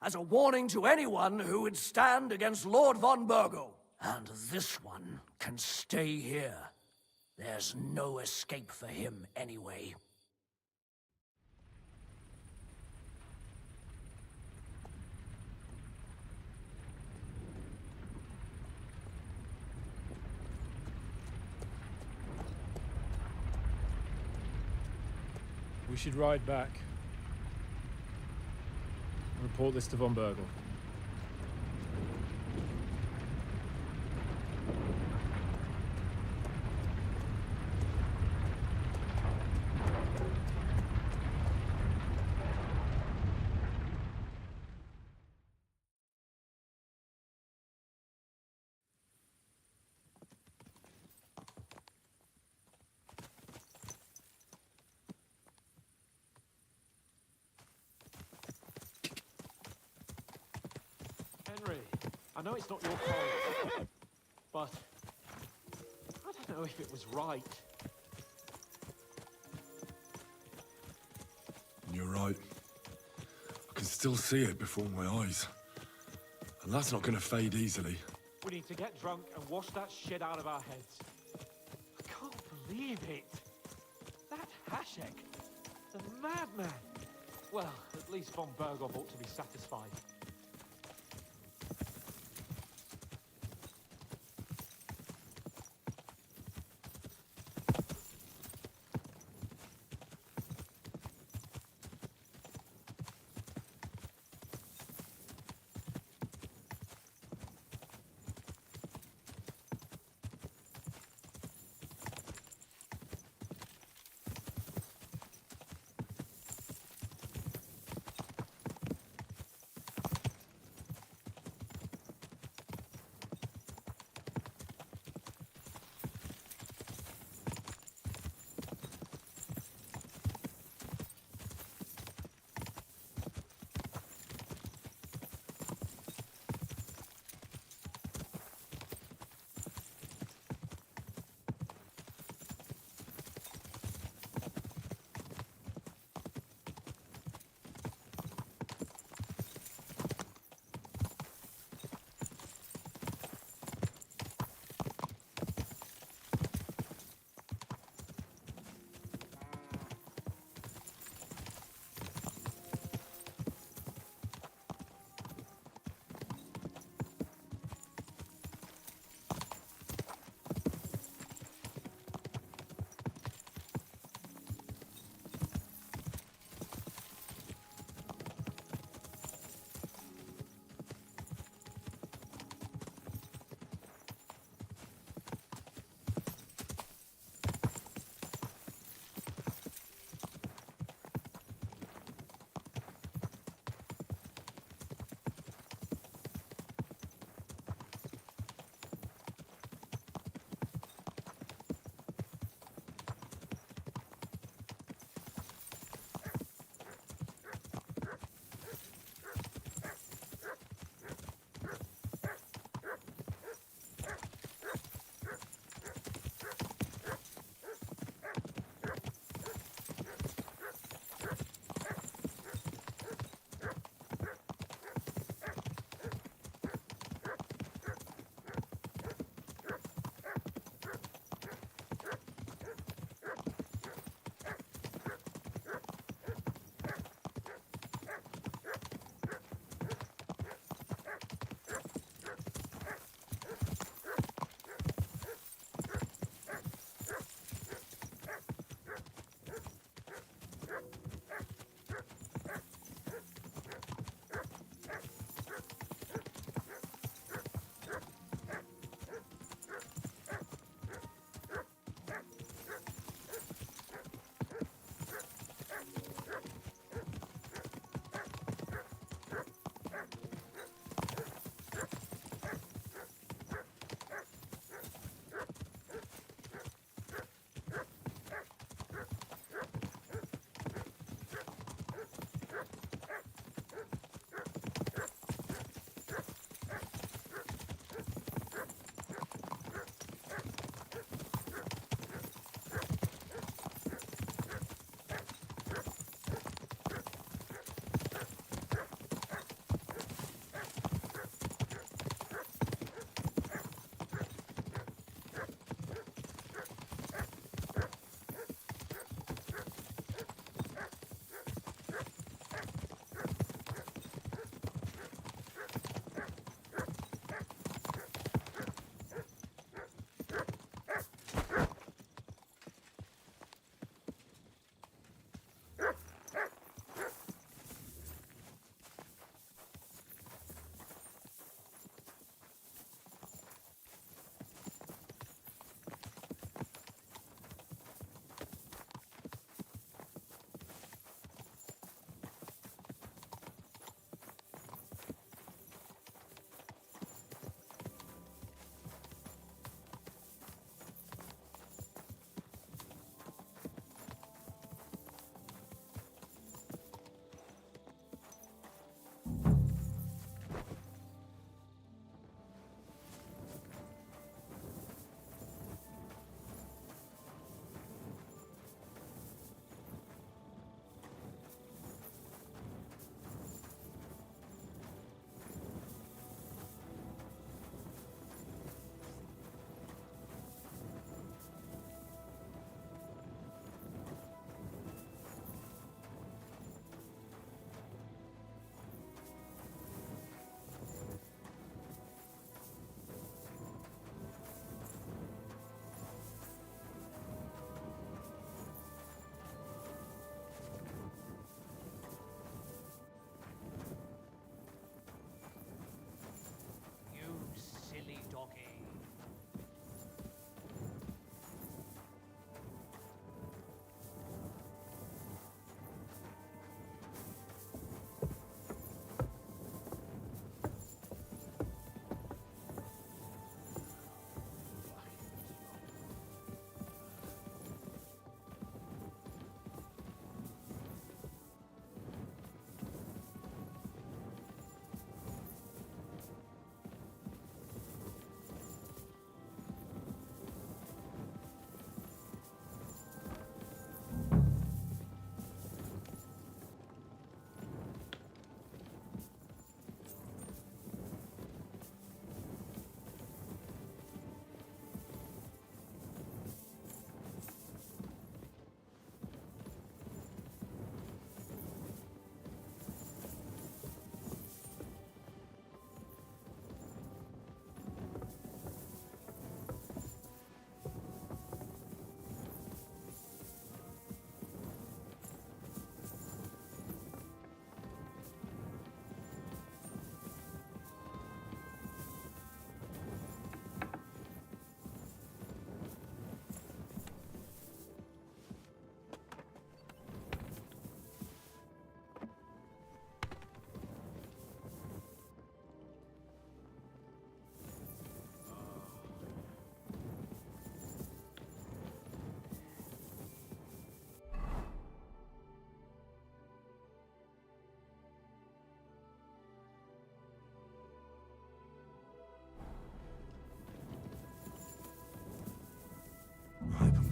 as a warning to anyone who would stand against Lord von Bergo. And this one can stay here. There's no escape for him anyway. We should ride back. Report this to von Bergel. Henry, I know it's not your fault, but I don't know if it was right. You're right. I can still see it before my eyes. And that's not gonna fade easily. We need to get drunk and wash that shit out of our heads. I can't believe it. That Hashek, the madman. Well, at least von Berghoff ought to be satisfied.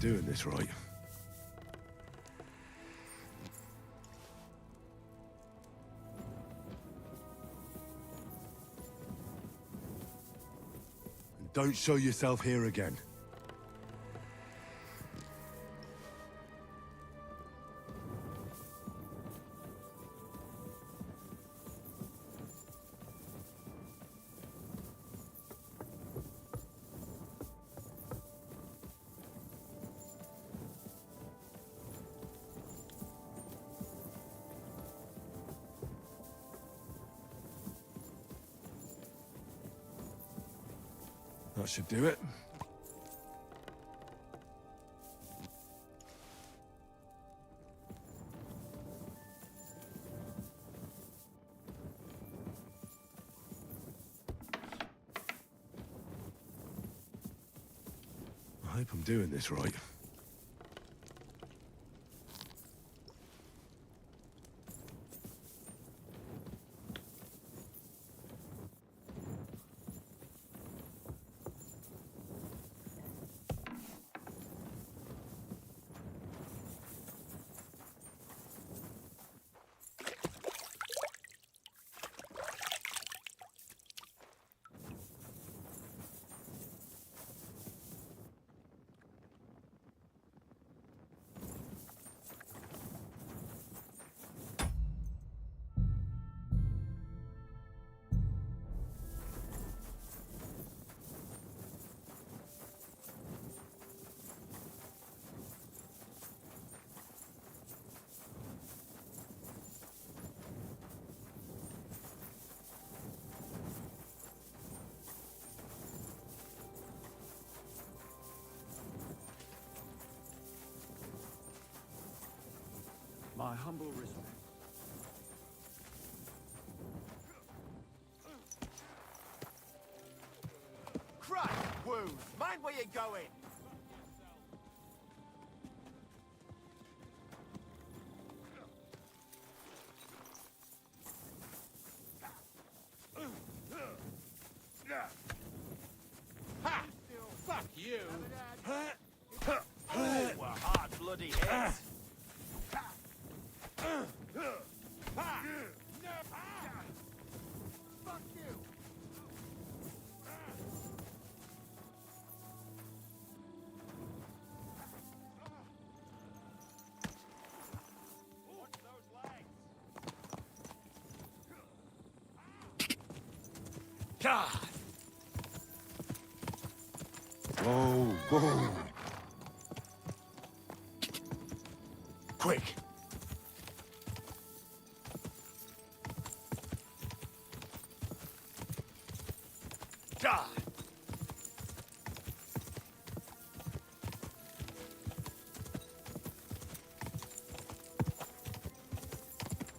doing this right. And don't show yourself here again. That should do it. I hope I'm doing this right. My humble respect. Christ, wounds! Mind where you're going! Ha! Fuck you! Oh, we're hard bloody hits! Fuck you! Watch those legs! God! Whoa, whoa! Quick! God!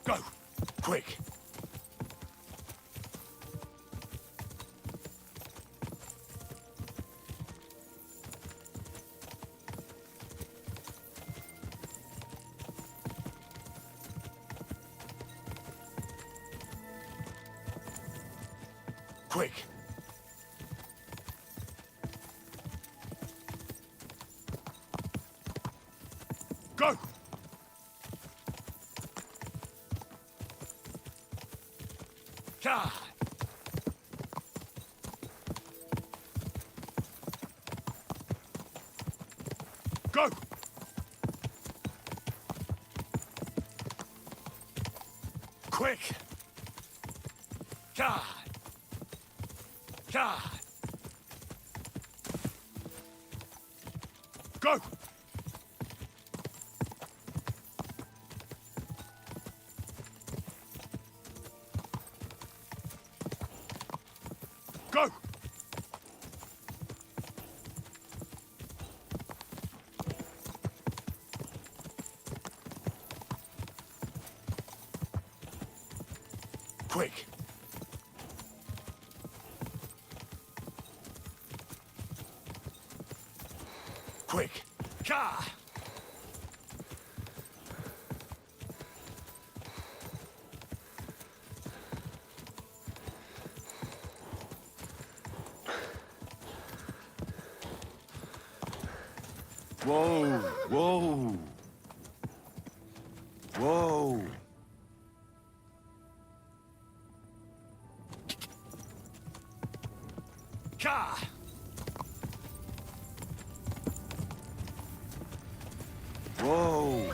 Go! Quick! Quick! Go! God! Go! Quick! God! God! Go! Go! Quick! Quick! Gah! Whoa, whoa. Whoa. Ka! Whoa.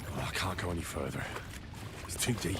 Oh, I can't go any further. It's too deep.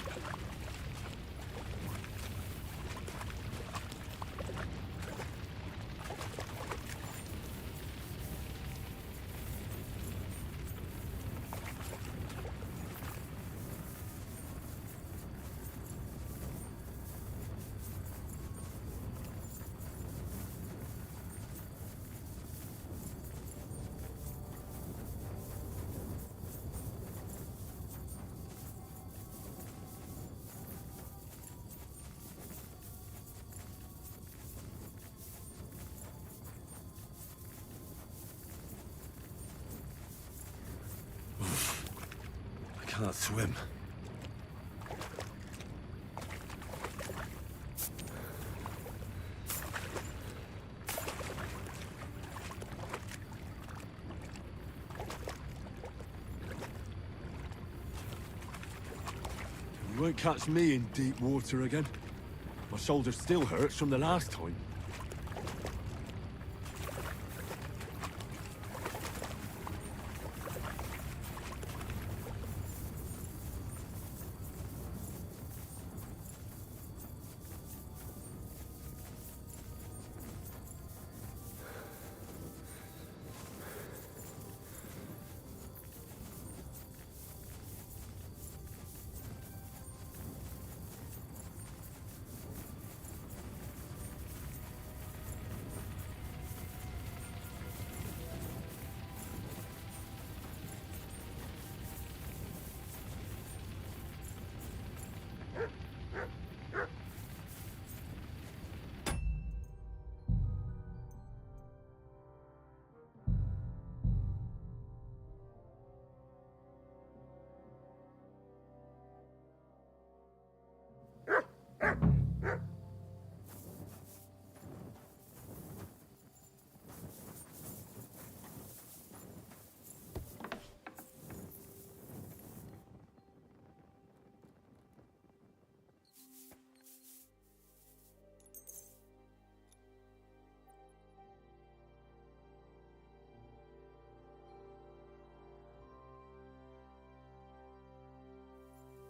I can't swim. You won't catch me in deep water again. My shoulder still hurts from the last time.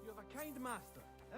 You have a kind master, eh?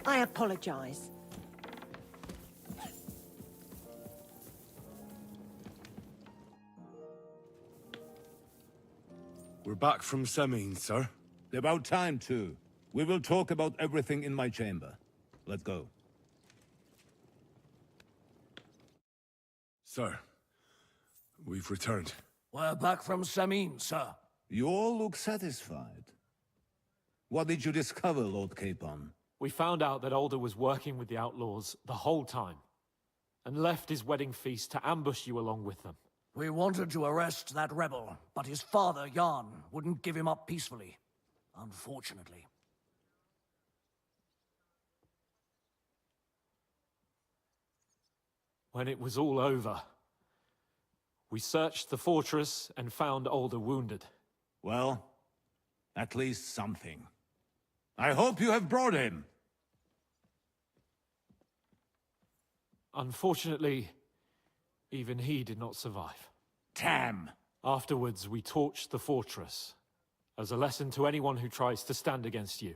I apologize. We're back from Semine, sir. About time, too. We will talk about everything in my chamber. Let's go. Sir, we've returned. We're back from Semine, sir. You all look satisfied. What did you discover, Lord Capon? We found out that Alder was working with the outlaws the whole time, and left his wedding feast to ambush you along with them. We wanted to arrest that rebel, but his father, Jan, wouldn't give him up peacefully. Unfortunately. When it was all over, we searched the fortress and found Alder wounded. Well, at least something. I hope you have brought him. Unfortunately, even he did not survive. Damn! Afterwards, we torched the fortress, as a lesson to anyone who tries to stand against you.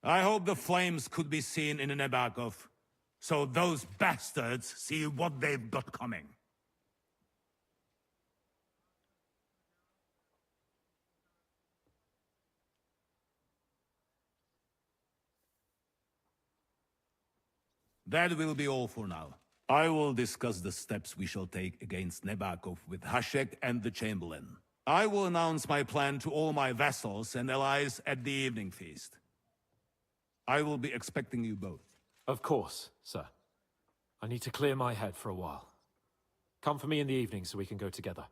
I hope the flames could be seen in Nebakov, so those bastards see what they've got coming. That will be all for now. I will discuss the steps we shall take against Nebakov with Hashek and the Chamberlain. I will announce my plan to all my vassals and allies at the evening feast. I will be expecting you both. Of course, sir. I need to clear my head for a while. Come for me in the evening so we can go together.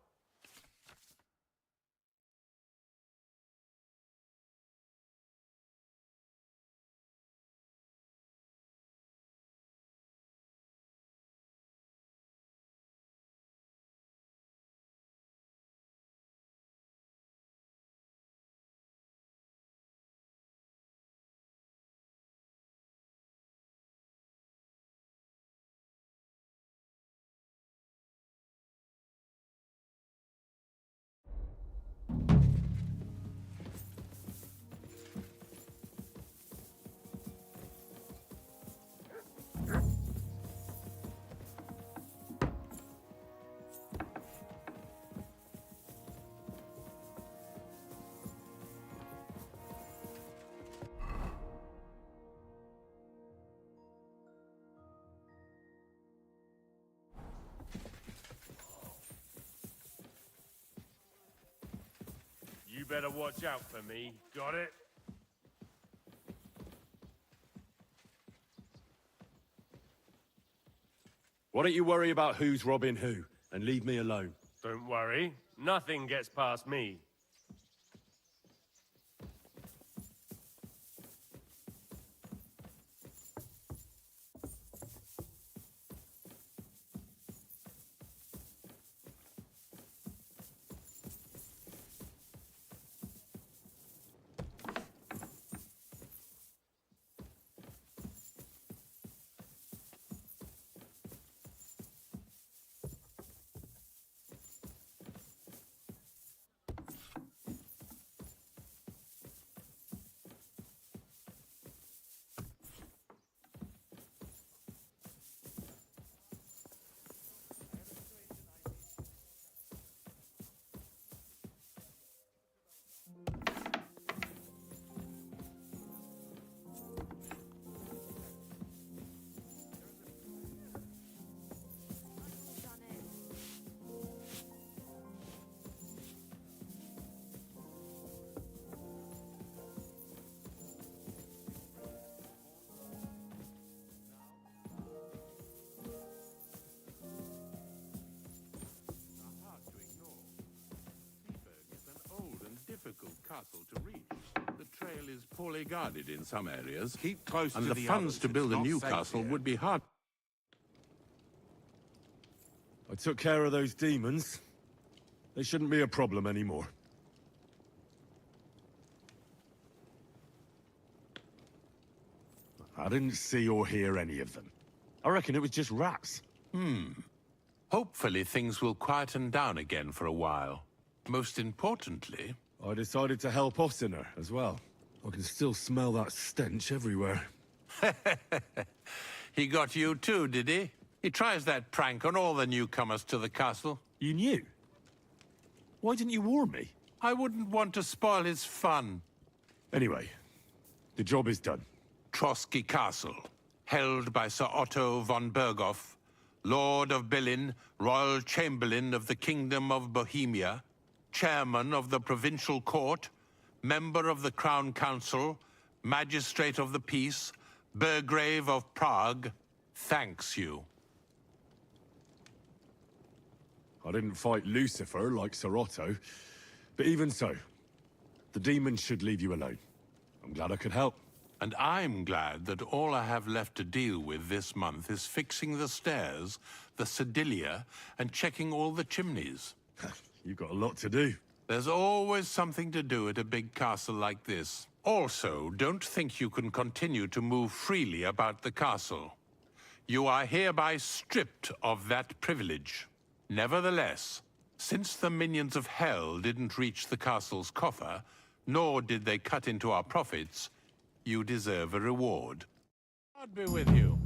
You better watch out for me. Got it? Why don't you worry about who's robbing who, and leave me alone? Don't worry. Nothing gets past me. Castle to reach. The trail is poorly guarded in some areas. Keep close and to the the funds others. to build It's a not new safe castle here. would be hard. I took care of those demons. They shouldn't be a problem anymore. I didn't see or hear any of them. I reckon it was just rats. Hopefully things will quieten down again for a while. Most importantly, I decided to help Ossiner as well. I can still smell that stench everywhere. He got you too, did he? He tries that prank on all the newcomers to the castle. You knew? Why didn't you warn me? I wouldn't want to spoil his fun. Anyway, the job is done. Trotsky Castle, held by Sir Otto von Berghoff, Lord of Berlin, Royal Chamberlain of the Kingdom of Bohemia, Chairman of the Provincial Court, Member of the Crown Council, Magistrate of the Peace, Burgrave of Prague, thanks you. I didn't fight Lucifer like Sir Otto, but even so, the demons should leave you alone. I'm glad I could help. And I'm glad that all I have left to deal with this month is fixing the stairs, the sedilia, and checking all the chimneys. You've got a lot to do. There's always something to do at a big castle like this. Also, don't think you can continue to move freely about the castle. You are hereby stripped of that privilege. Nevertheless, since the minions of hell didn't reach the castle's coffer, nor did they cut into our profits, you deserve a reward. God be with you.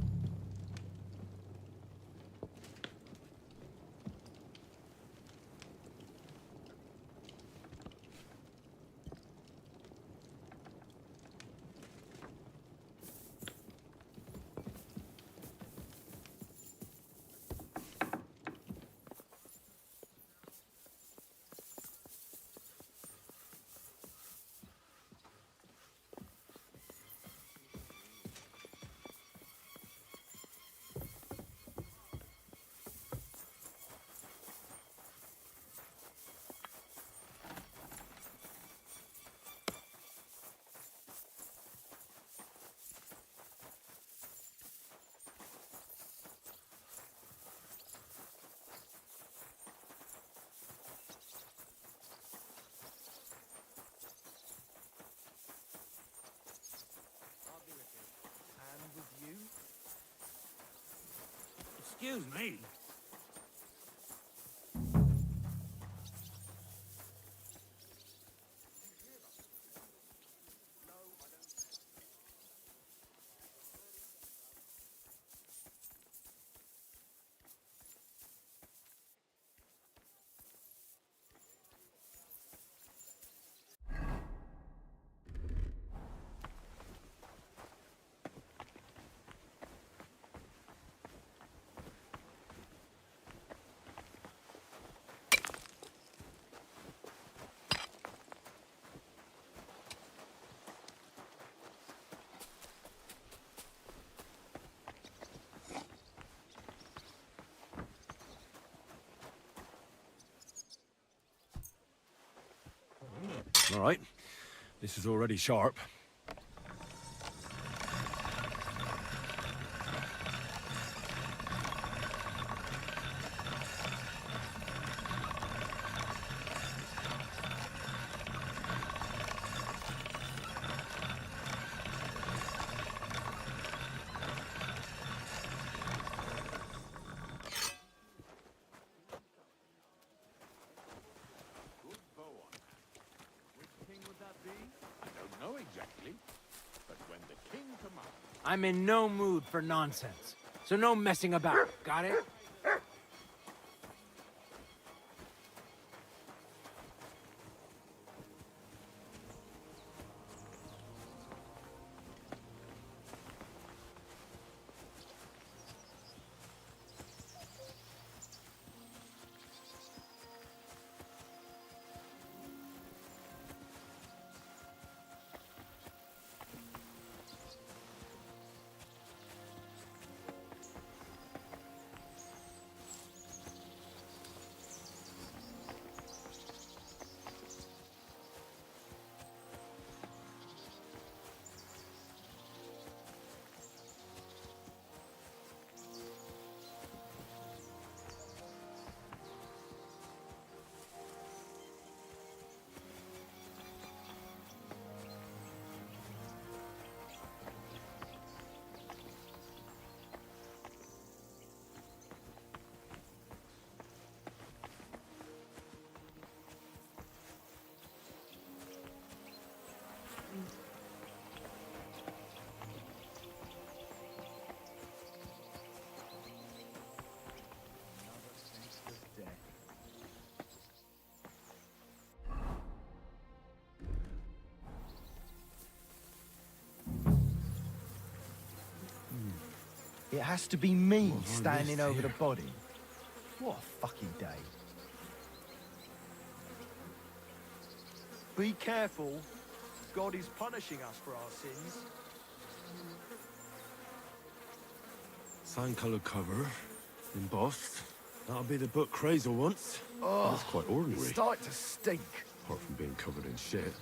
Excuse me. All right, this is already sharp. I'm in no mood for nonsense, so no messing about. Got it? It has to be me standing over the body. What a fucking day. Be careful. God is punishing us for our sins. Same colour cover, embossed. That'll be the book Crazer wants. Oh, That's quite ordinary. It's starting to stink. Apart from being covered in shit.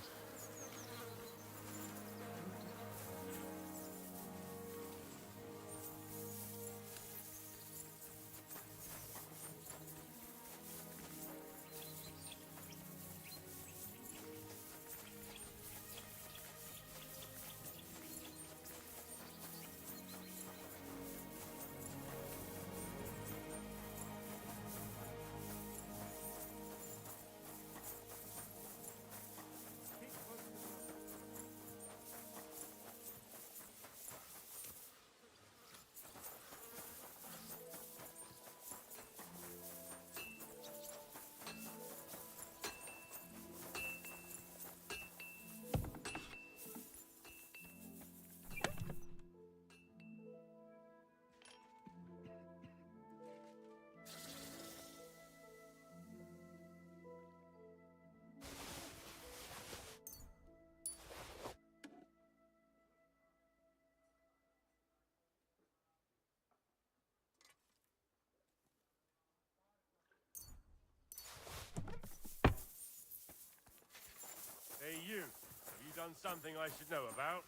Hey, you. Have you done something I should know about?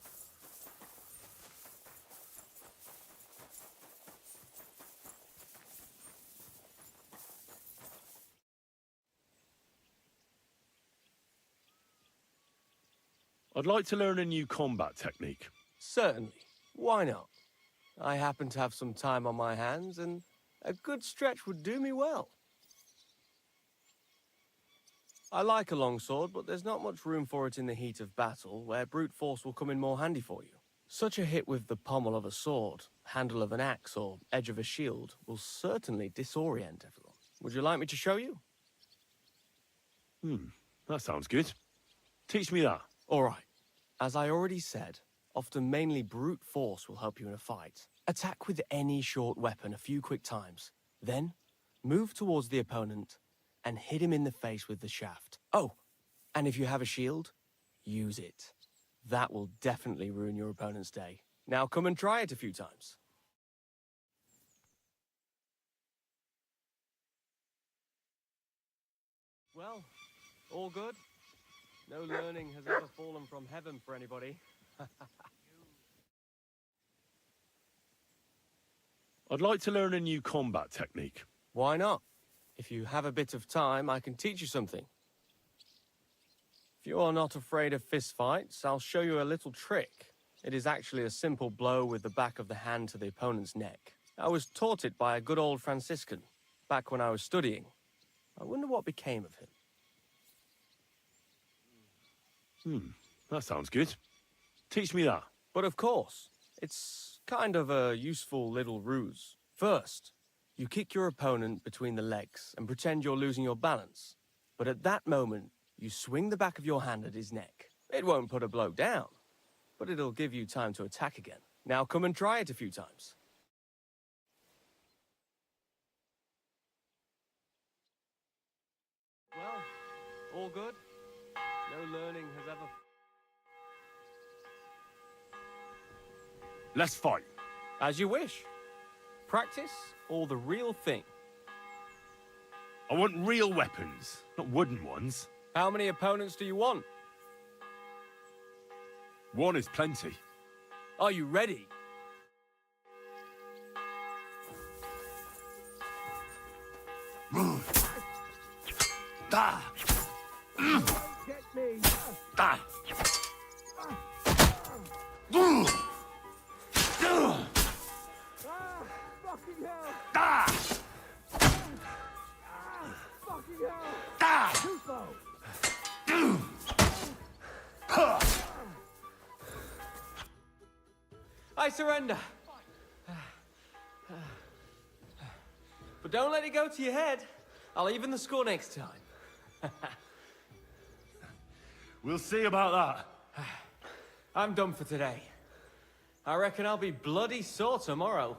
I'd like to learn a new combat technique. Certainly. Why not? I happen to have some time on my hands, and a good stretch would do me well. I like a longsword, but there's not much room for it in the heat of battle, where brute force will come in more handy for you. Such a hit with the pommel of a sword, handle of an axe, or edge of a shield will certainly disorient everyone. Would you like me to show you? That sounds good. Teach me that. All right. As I already said, often mainly brute force will help you in a fight. Attack with any short weapon a few quick times. Then, move towards the opponent and hit him in the face with the shaft. Oh, and if you have a shield, use it. That will definitely ruin your opponent's day. Now come and try it a few times. Well, all good? No learning has ever fallen from heaven for anybody. I'd like to learn a new combat technique. Why not? If you have a bit of time, I can teach you something. If you are not afraid of fistfights, I'll show you a little trick. It is actually a simple blow with the back of the hand to the opponent's neck. I was taught it by a good old Franciscan, back when I was studying. I wonder what became of him. That sounds good. Teach me that. But of course, it's kind of a useful little ruse. First, you kick your opponent between the legs and pretend you're losing your balance. But at that moment, you swing the back of your hand at his neck. It won't put a blow down, but it'll give you time to attack again. Now come and try it a few times. Well, all good? No learning has ever... Let's fight. As you wish. Practice or the real thing? I want real weapons, not wooden ones. How many opponents do you want? One is plenty. Are you ready? Da! Get me! Da! Fucking hell! Da! Fucking hell! Da! Too slow! I surrender. But don't let it go to your head. I'll even the score next time. We'll see about that. I'm done for today. I reckon I'll be bloody sore tomorrow.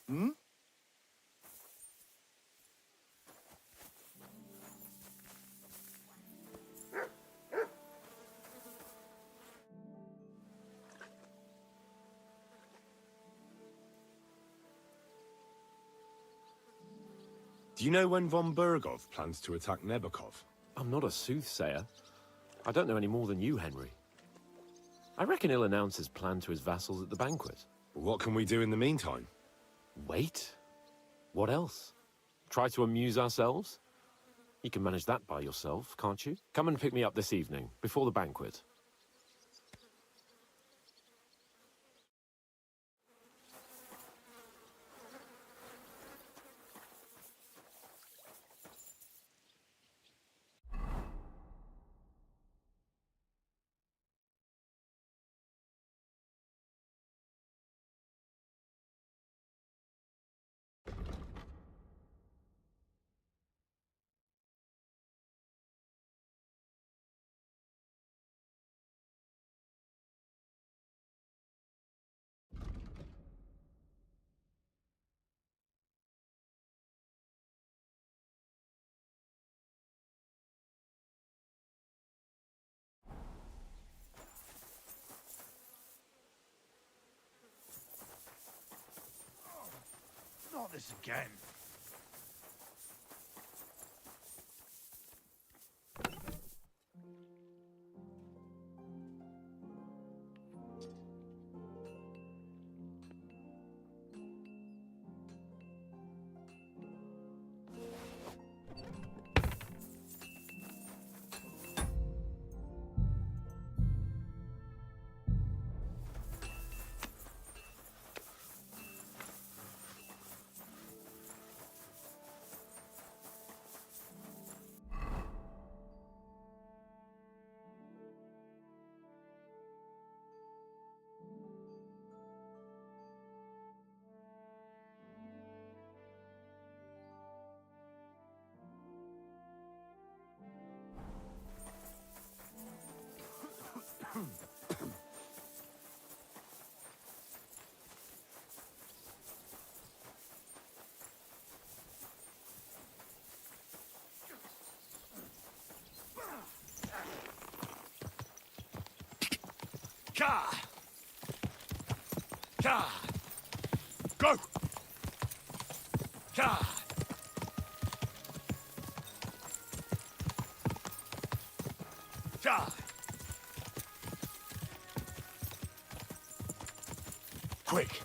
Hmm? Do you know when von Bergov plans to attack Nebokov? I'm not a soothsayer. I don't know any more than you, Henry. I reckon he'll announce his plan to his vassals at the banquet. What can we do in the meantime? Wait? What else? Try to amuse ourselves? You can manage that by yourself, can't you? Come and pick me up this evening, before the banquet. Not this again. Ka! Ka! Go! Ka! Ka! Quick!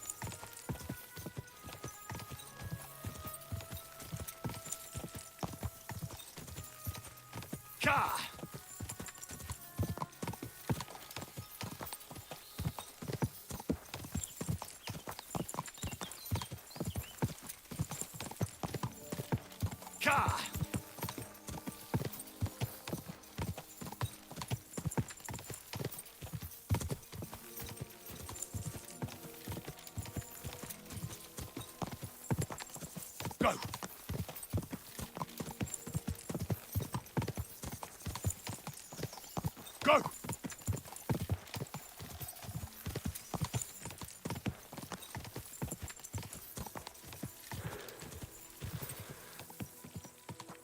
Ka! Ka! Go! Go!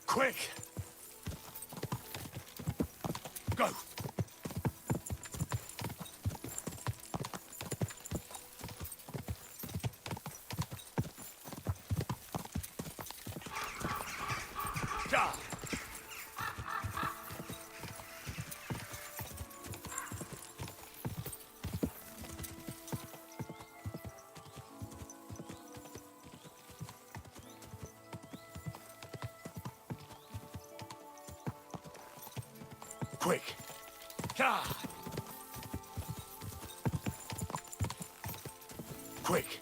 Quick! Go! Ja! Quick! Ja! Quick!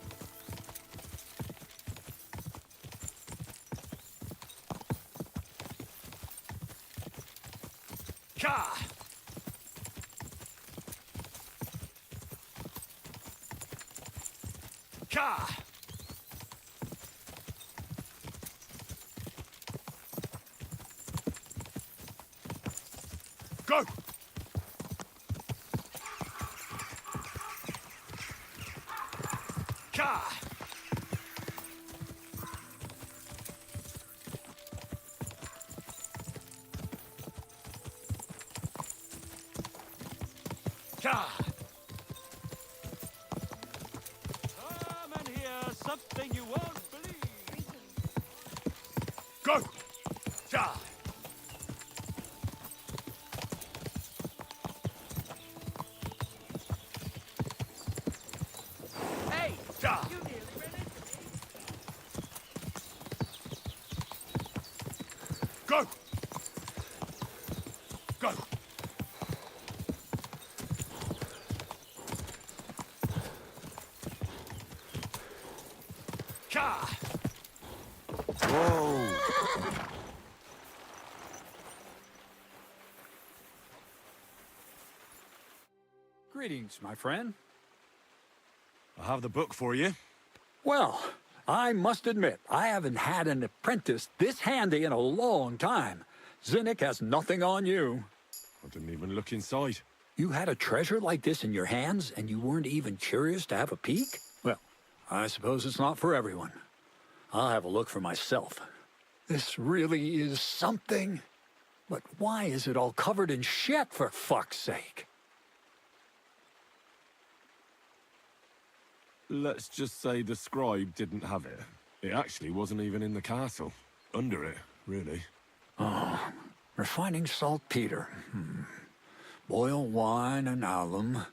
Ka! Ka! Go! Ka! Come and hear something you won't believe. Go! Ja! Hey! Ja! You nearly ran into me. Go! Go! Ja! Whoa! Greetings, my friend. I have the book for you. Well, I must admit, I haven't had an apprentice this handy in a long time. Zinnik has nothing on you. I didn't even look inside. You had a treasure like this in your hands, and you weren't even curious to have a peek? Well, I suppose it's not for everyone. I'll have a look for myself. This really is something. But why is it all covered in shit, for fuck's sake? Let's just say the scribe didn't have it. It actually wasn't even in the castle. Under it, really. Oh, refining saltpeter. Boil wine and alum.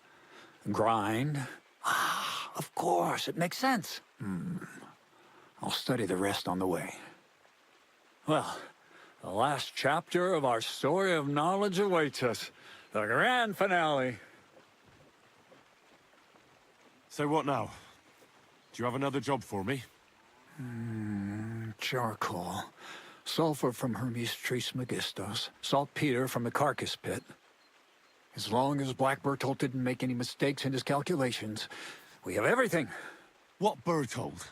Grind. Ah, of course, it makes sense. I'll study the rest on the way. Well, the last chapter of our story of knowledge awaits us. The grand finale. So what now? Do you have another job for me? Charcoal. Sulfur from Hermes Trismegistos. Saltpeter from the carcass pit. As long as Black Bertolt didn't make any mistakes in his calculations, we have everything. What Bertolt?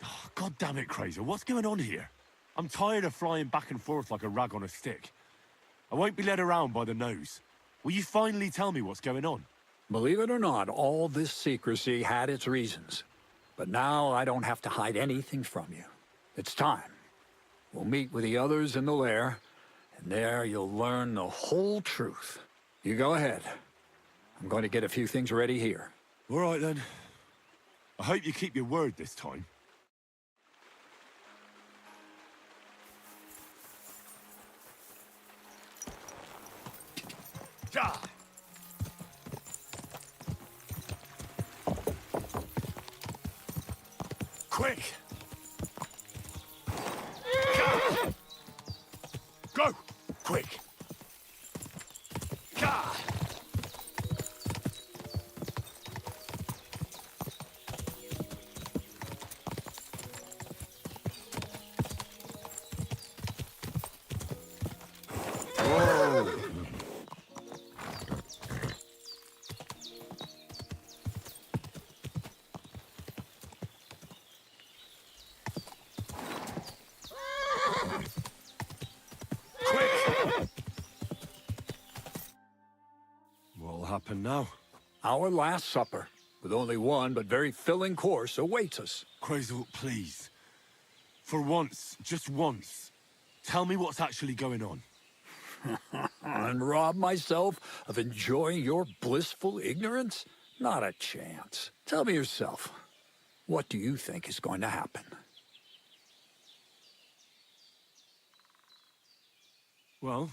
Oh, God damn it, Kraser. What's going on here? I'm tired of flying back and forth like a rag on a stick. I won't be led around by the nose. Will you finally tell me what's going on? Believe it or not, all this secrecy had its reasons. But now I don't have to hide anything from you. It's time. We'll meet with the others in the lair, and there you'll learn the whole truth. You go ahead. I'm going to get a few things ready here. All right, then. I hope you keep your word this time. Ja! Quick! Ja! Go! Quick! Ja! What'll happen now? Our last supper, with only one but very filling course, awaits us. Krazel, please. For once, just once, tell me what's actually going on. And rob myself of enjoying your blissful ignorance? Not a chance. Tell me yourself, what do you think is going to happen? Well,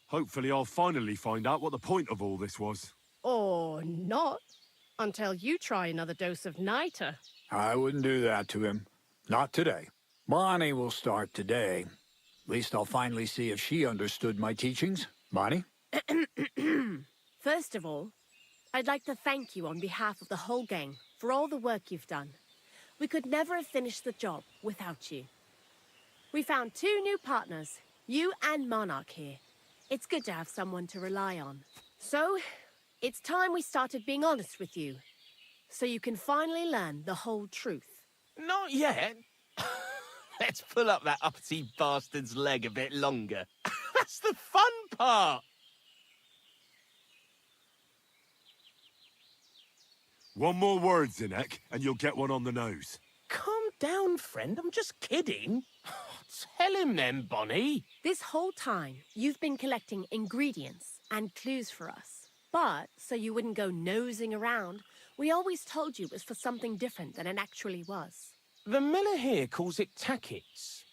hopefully I'll finally find out what the point of all this was. Or not, until you try another dose of niter. I wouldn't do that to him. Not today. Bonnie will start today. At least I'll finally see if she understood my teachings. Bonnie? First of all, I'd like to thank you on behalf of the whole gang for all the work you've done. We could never have finished the job without you. We found 2 new partners, you and Monarch here. It's good to have someone to rely on. So, it's time we started being honest with you, so you can finally learn the whole truth. Not yet. Let's pull up that uppity bastard's leg a bit longer. That's the fun part. One more word, Zinnek, and you'll get one on the nose. Calm down, friend. I'm just kidding. Tell him then, Bonnie. This whole time, you've been collecting ingredients and clues for us. But so you wouldn't go nosing around, we always told you it was for something different than it actually was. The miller here calls it tackets.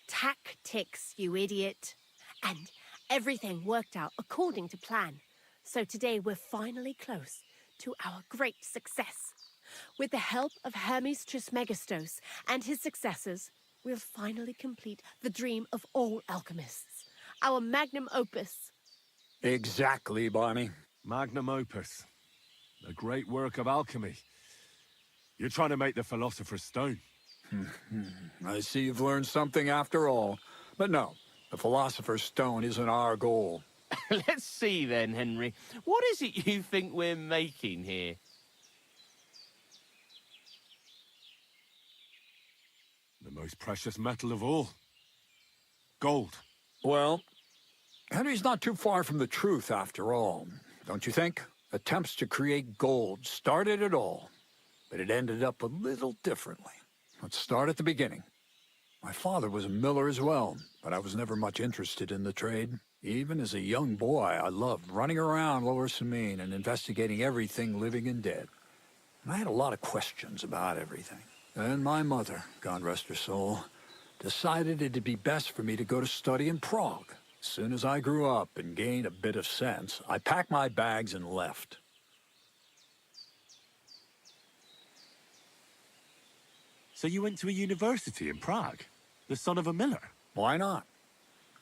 Tactics, you idiot. And everything worked out according to plan. So today we're finally close to our great success. With the help of Hermes Trismegistos and his successors, we'll finally complete the dream of all alchemists. Our magnum opus. Exactly, Bonnie. Magnum opus. A great work of alchemy. You're trying to make the Philosopher's Stone. I see you've learned something after all. But no, the Philosopher's Stone isn't our goal. Let's see then, Henry. What is it you think we're making here? The most precious metal of all. Gold. Well, Henry's not too far from the truth after all, don't you think? Attempts to create gold started it all, but it ended up a little differently. Let's start at the beginning. My father was a miller as well, but I was never much interested in the trade. Even as a young boy, I loved running around Lower Samine and investigating everything living and dead. And I had a lot of questions about everything. And my mother, God rest her soul, decided it'd be best for me to go to study in Prague. As soon as I grew up and gained a bit of sense, I packed my bags and left. So you went to a university in Prague? The son of a miller? Why not?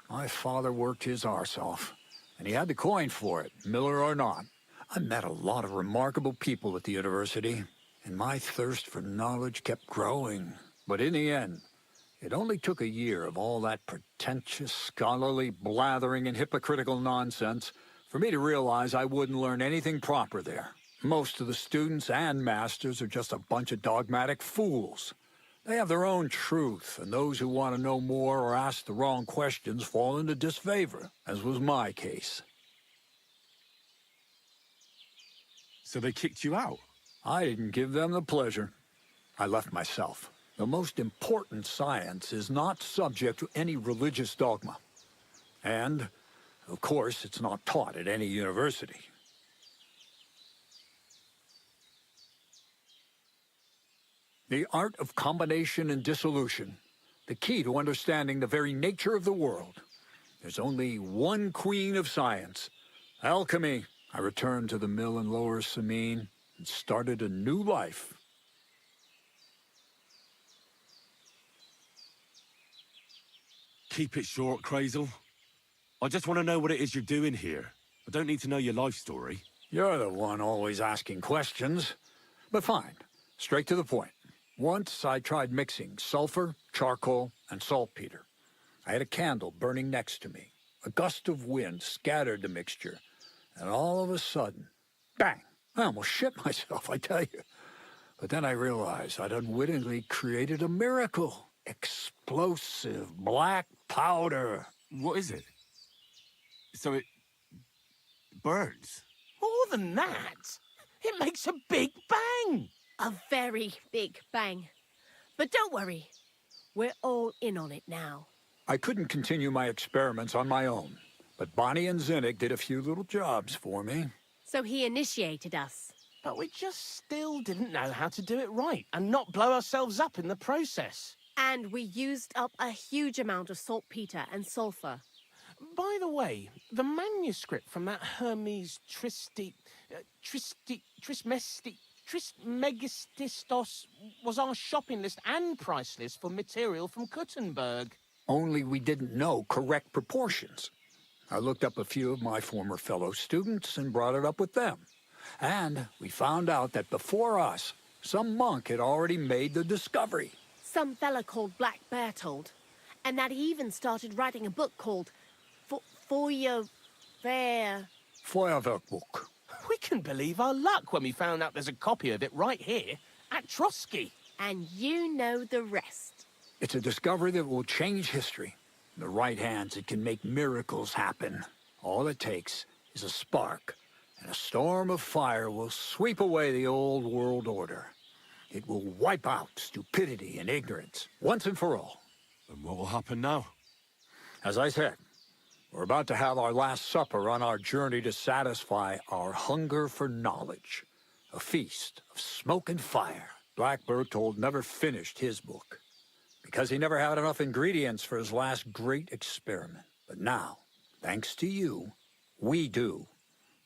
My father worked his arse off, and he had the coin for it, miller or not. I met a lot of remarkable people at the university, and my thirst for knowledge kept growing. But in the end, it only took a year of all that pretentious, scholarly blathering and hypocritical nonsense for me to realize I wouldn't learn anything proper there. Most of the students and masters are just a bunch of dogmatic fools. They have their own truth, and those who want to know more or ask the wrong questions fall into disfavor, as was my case. So they kicked you out? I didn't give them the pleasure. I left myself. The most important science is not subject to any religious dogma. And, of course, it's not taught at any university. The art of combination and dissolution, the key to understanding the very nature of the world. There's only one queen of science, alchemy. I returned to the mill in Lower Samine and started a new life. Keep it short, Crazel. I just want to know what it is you're doing here. I don't need to know your life story. You're the one always asking questions. But fine, straight to the point. Once I tried mixing sulfur, charcoal, and saltpeter. I had a candle burning next to me. A gust of wind scattered the mixture, and all of a sudden, bang! I almost shit myself, I tell you. But then I realized I'd unwittingly created a miracle. Explosive black powder. What is it? So it burns? More than that, it makes a big bang. A very big bang. But don't worry, we're all in on it now. I couldn't continue my experiments on my own, but Bonnie and Zinnig did a few little jobs for me. So he initiated us. But we just still didn't know how to do it right and not blow ourselves up in the process. And we used up a huge amount of saltpeter and sulfur. By the way, the manuscript from that Hermes Trismegistos was our shopping list and price list for material from Kuttenberg. Only we didn't know correct proportions. I looked up a few of my former fellow students and brought it up with them. And we found out that before us, some monk had already made the discovery. Some fella called Black Bertold. And that he even started writing a book called Feuerwerkbuch. We couldn't believe our luck when we found out there's a copy of it right here at Trotsky. And you know the rest. It's a discovery that will change history. In the right hands, it can make miracles happen. All it takes is a spark, and a storm of fire will sweep away the old world order. It will wipe out stupidity and ignorance, once and for all. And what will happen now? As I said, We're about to have our last supper on our journey to satisfy our hunger for knowledge. A feast of smoke and fire. Black Bertold never finished his book because he never had enough ingredients for his last great experiment. But now, thanks to you, we do.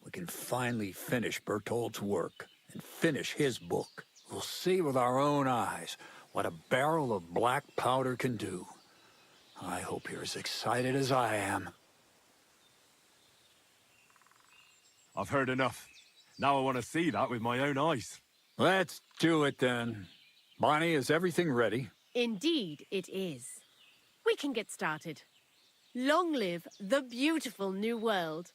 We can finally finish Bertold's work and finish his book. We'll see with our own eyes what a barrel of black powder can do. I hope you're as excited as I am. I've heard enough. Now I want to see that with my own eyes. Let's do it then. Bonnie, is everything ready? Indeed, it is. We can get started. Long live the beautiful new world.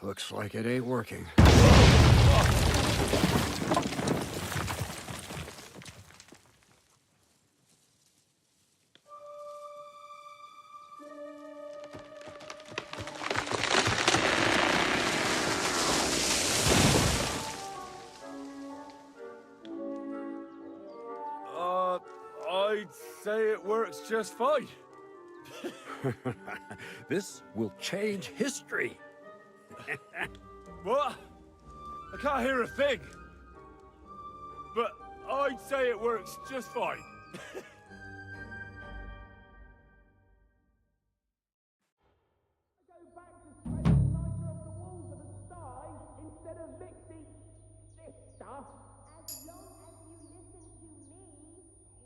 Looks like it ain't working. I'd say it works just fine. This will change history. What? I can't hear a thing. But I'd say it works just fine. Instead of mixing this stuff. As long as you listen to me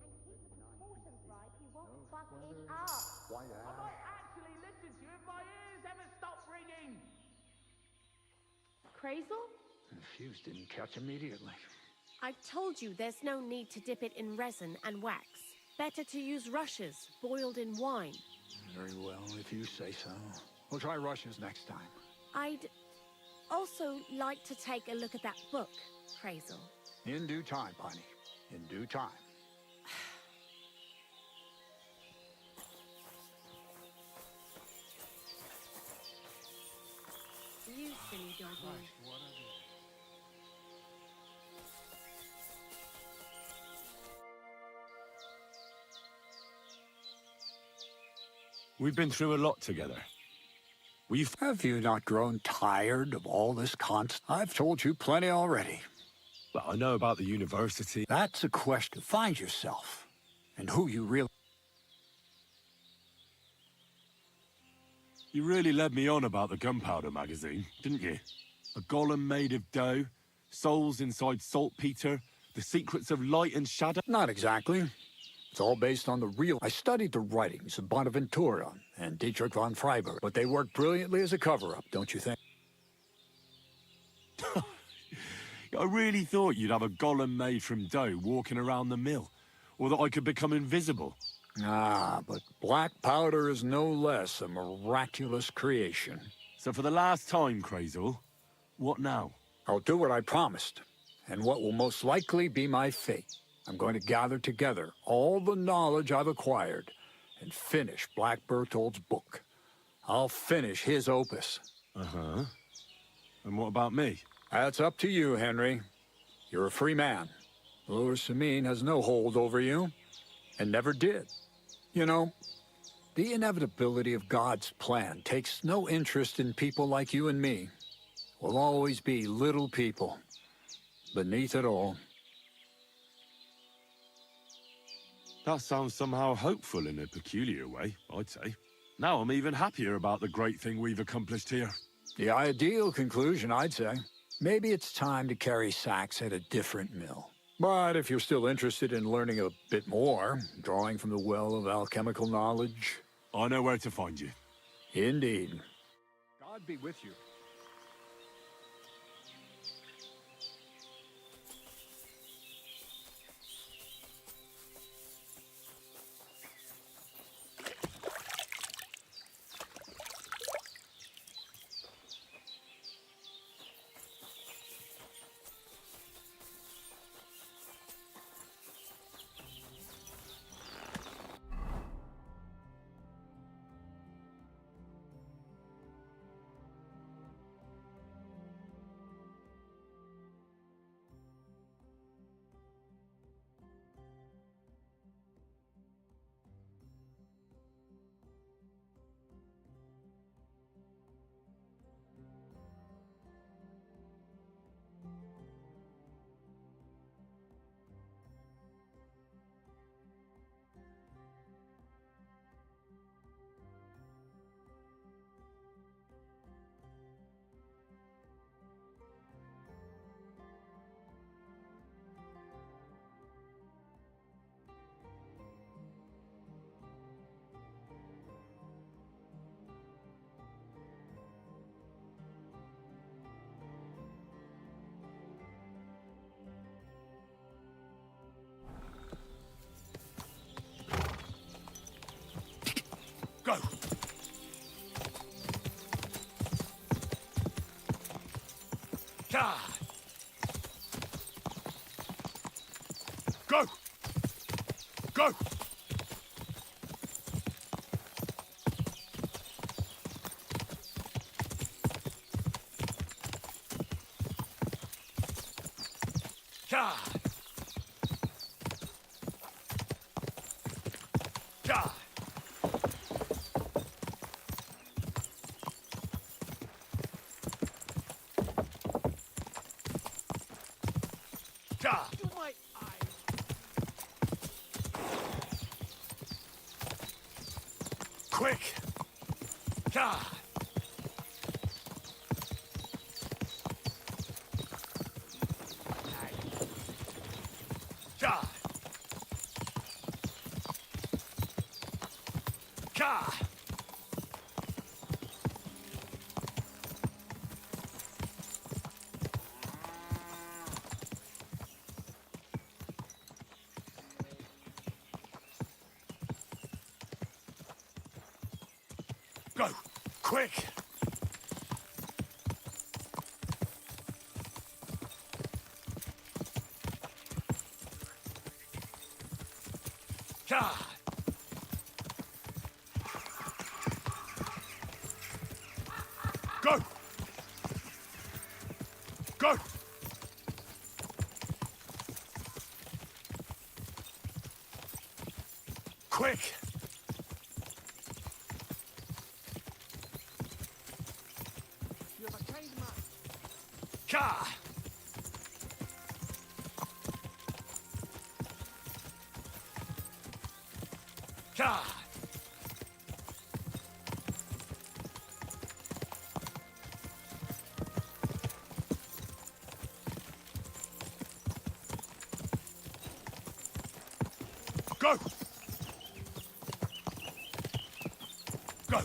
and keep the proportions right, you won't fuck it up. I might actually listen to you if my ears ever stop ringing. Crazel? The fuse didn't catch immediately. I've told you there's no need to dip it in resin and wax. Better to use rushes boiled in wine. Very well, if you say so. We'll try rushes next time. I'd also like to take a look at that book, Crazel. In due time, Bonnie. In due time. You silly doggy. We've been through a lot together. Have you not grown tired of all this constant? I've told you plenty already. But I know about the university. That's a question. Find yourself and who you really... You really led me on about the gunpowder magazine, didn't you? A golem made of dough, souls inside saltpeter, the secrets of light and shadow. Not exactly. It's all based on the real... I studied the writings of Bonaventura and Dietrich von Freiberg, but they worked brilliantly as a cover-up, don't you think? I really thought you'd have a golem made from dough walking around the mill, or that I could become invisible. Ah, but black powder is no less a miraculous creation. So for the last time, Crazel, what now? I'll do what I promised, and what will most likely be my fate. I'm going to gather together all the knowledge I've acquired and finish Black Bertold's book. I'll finish his opus. Uh-huh. And what about me? That's up to you, Henry. You're a free man. Lord Samin has no hold over you, and never did. You know, the inevitability of God's plan takes no interest in people like you and me. We'll always be little people, beneath it all. That sounds somehow hopeful in a peculiar way, I'd say. Now I'm even happier about the great thing we've accomplished here. The ideal conclusion, I'd say. Maybe it's time to carry sacks at a different mill. But if you're still interested in learning a bit more, drawing from the well of alchemical knowledge... I know where to find you. Indeed. God be with you. Go! God! Go! Go! God! God! God! My eyes. Quick! God! God! God! Go! Quick! God! Go! Go! Quick! God! God! Go! Go!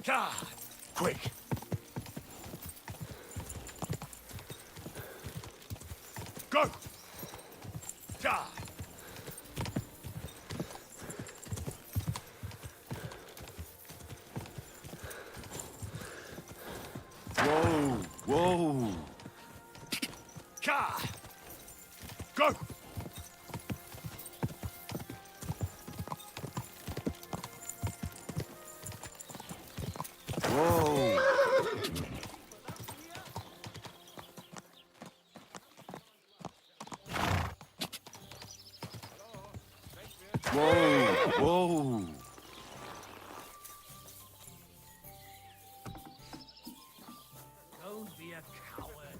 God! Quick! Go! God! Whoa! Whoa! God! Go! Whoa! Whoa! coward.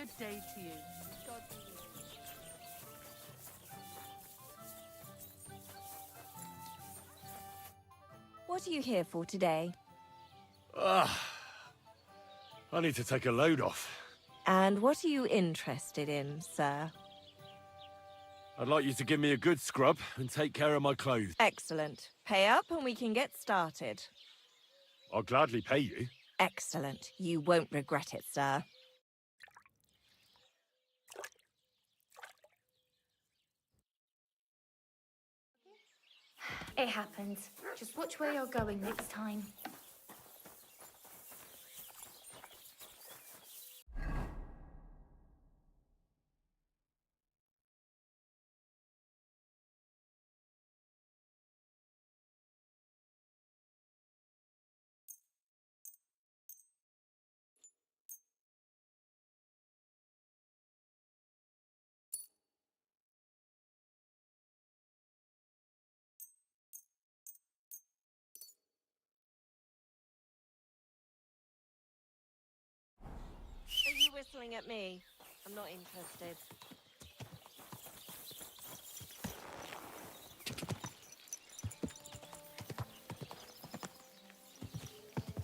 good day to you. God be with you. What are you here for today? I need to take a load off. And what are you interested in, sir? I'd like you to give me a good scrub and take care of my clothes. Excellent. Pay up and we can get started. I'll gladly pay you. Excellent. You won't regret it, sir. It happens. Just watch where you're going next time. Are you whistling at me? I'm not interested.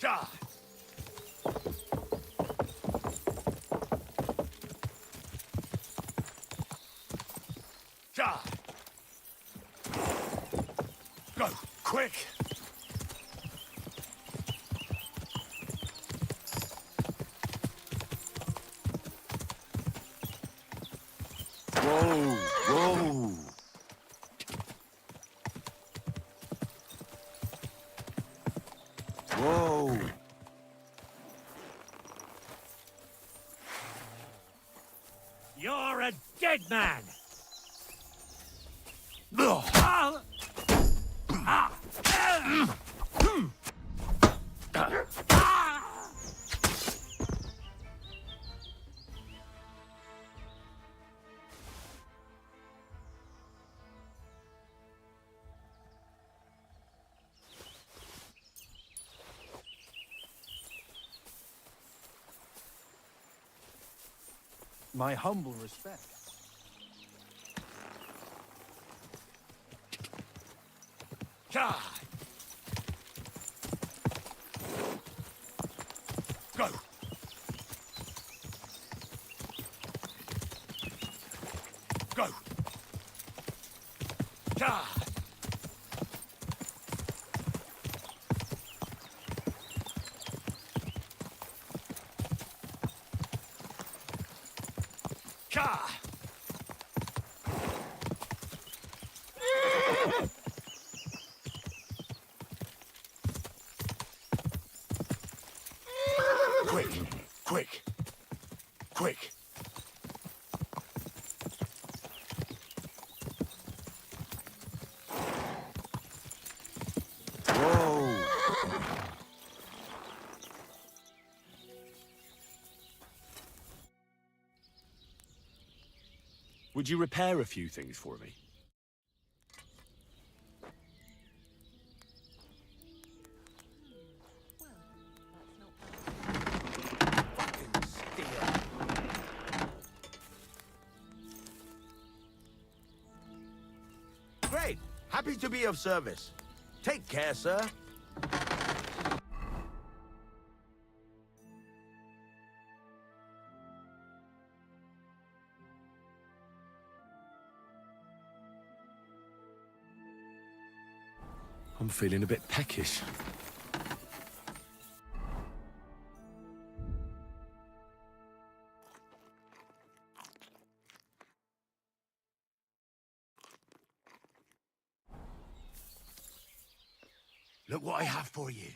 Ja! Ja! Go, quick! Whoa, whoa! Whoa! You're a dead man! My humble respect. Ja! Go! Go! Ja! Ja! Quick! Quick! Quick! Whoa! Would you repair a few things for me? Great. Happy to be of service. Take care, sir. I'm feeling a bit peckish. Look what I have for you.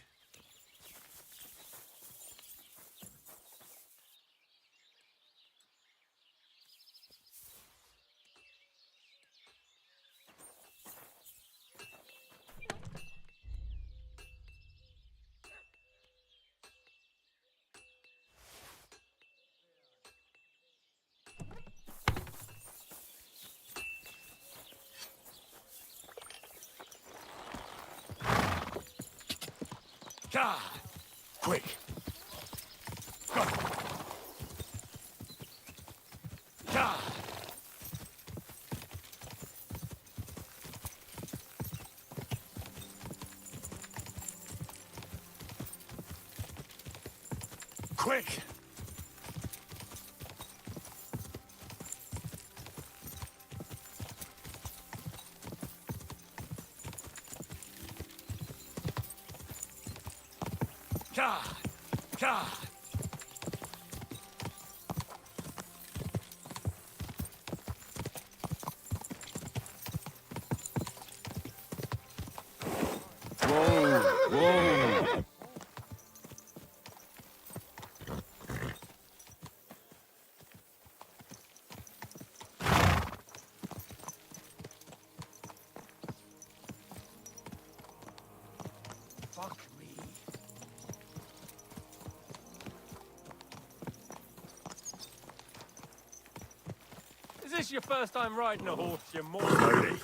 Ja! Quick! Go! Quick! God! God! Whoa! Whoa! Fuck me. Is this your first time riding a horse, you moron? Slowly.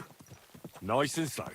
Nice and slow.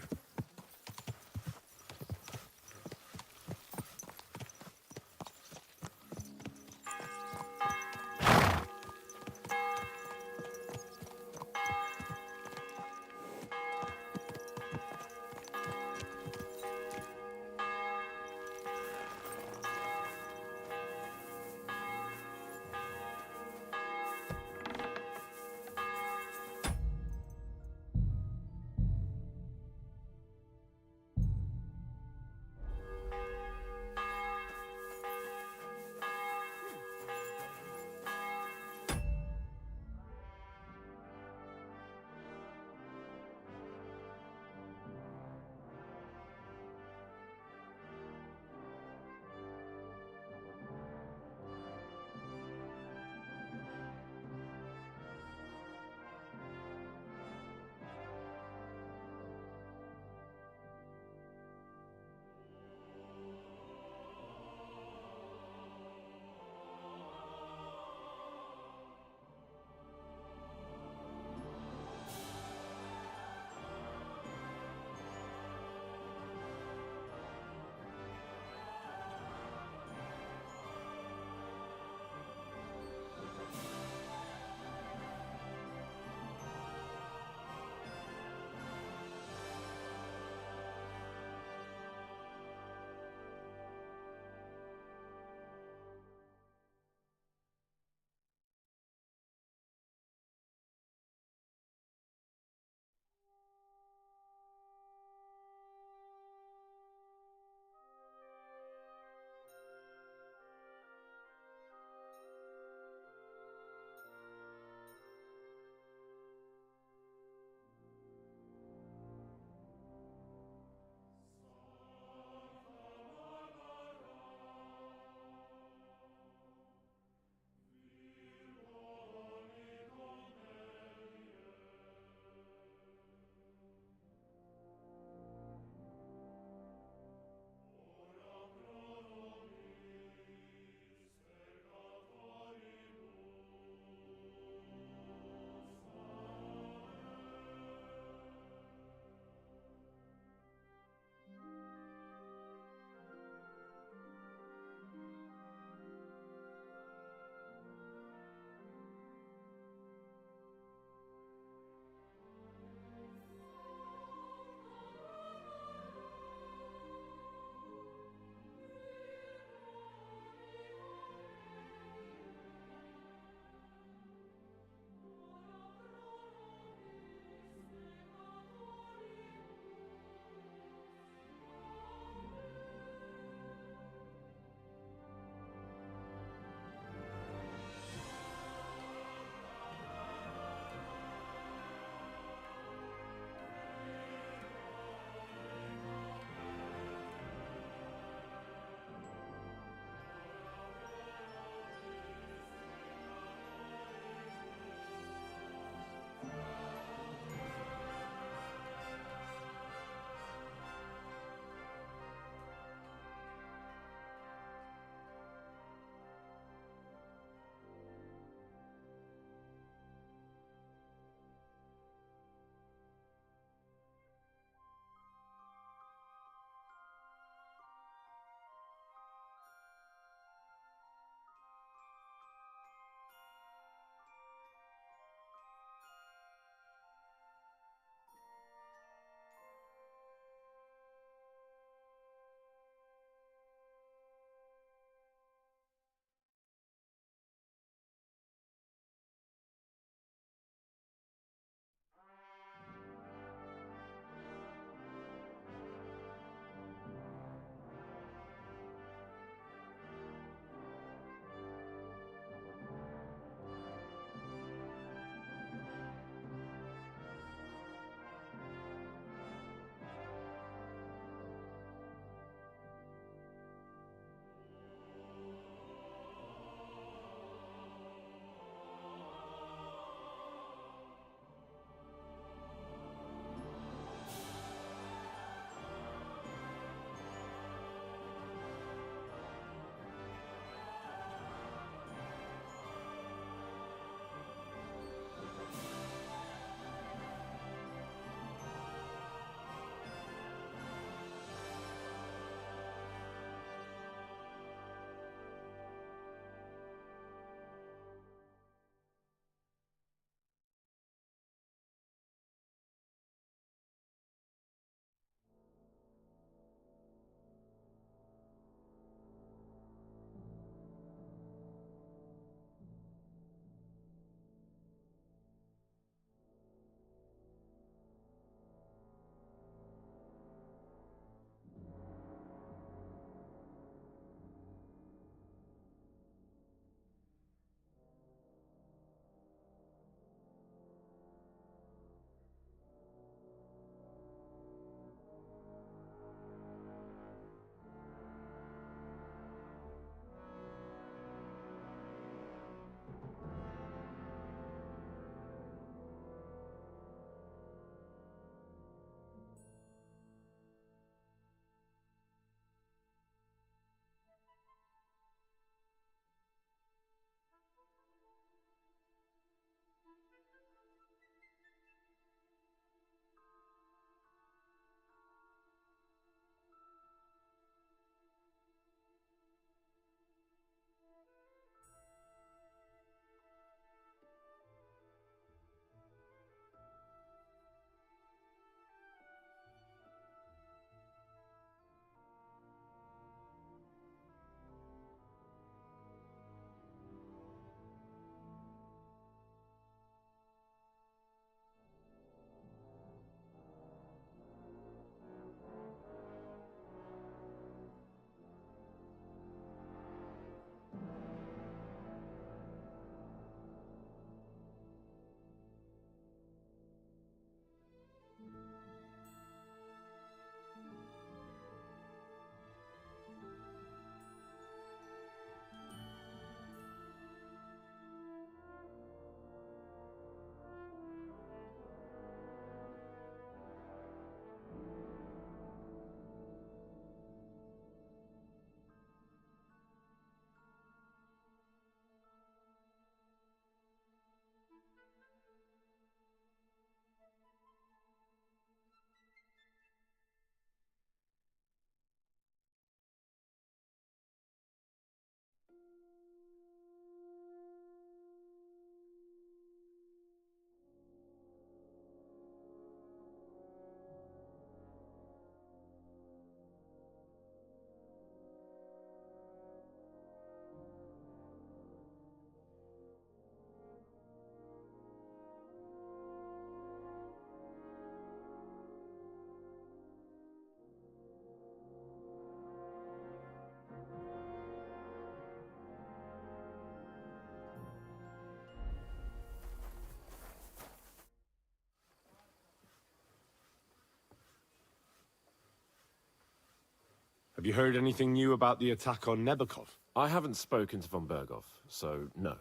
Have you heard anything new about the attack on Nebakov? I haven't spoken to von Berghoff, so no.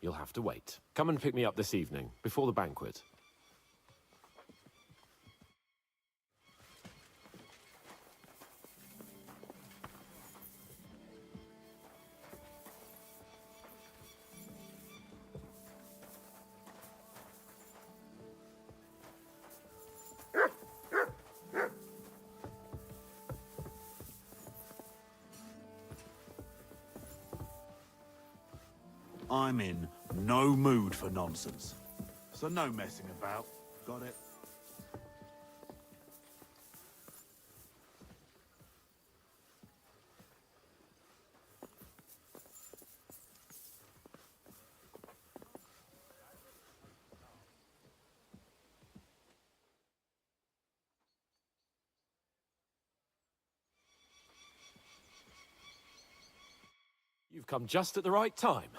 You'll have to wait. Come and pick me up this evening, before the banquet. I'm in no mood for nonsense. So no messing about. Got it? You've come just at the right time.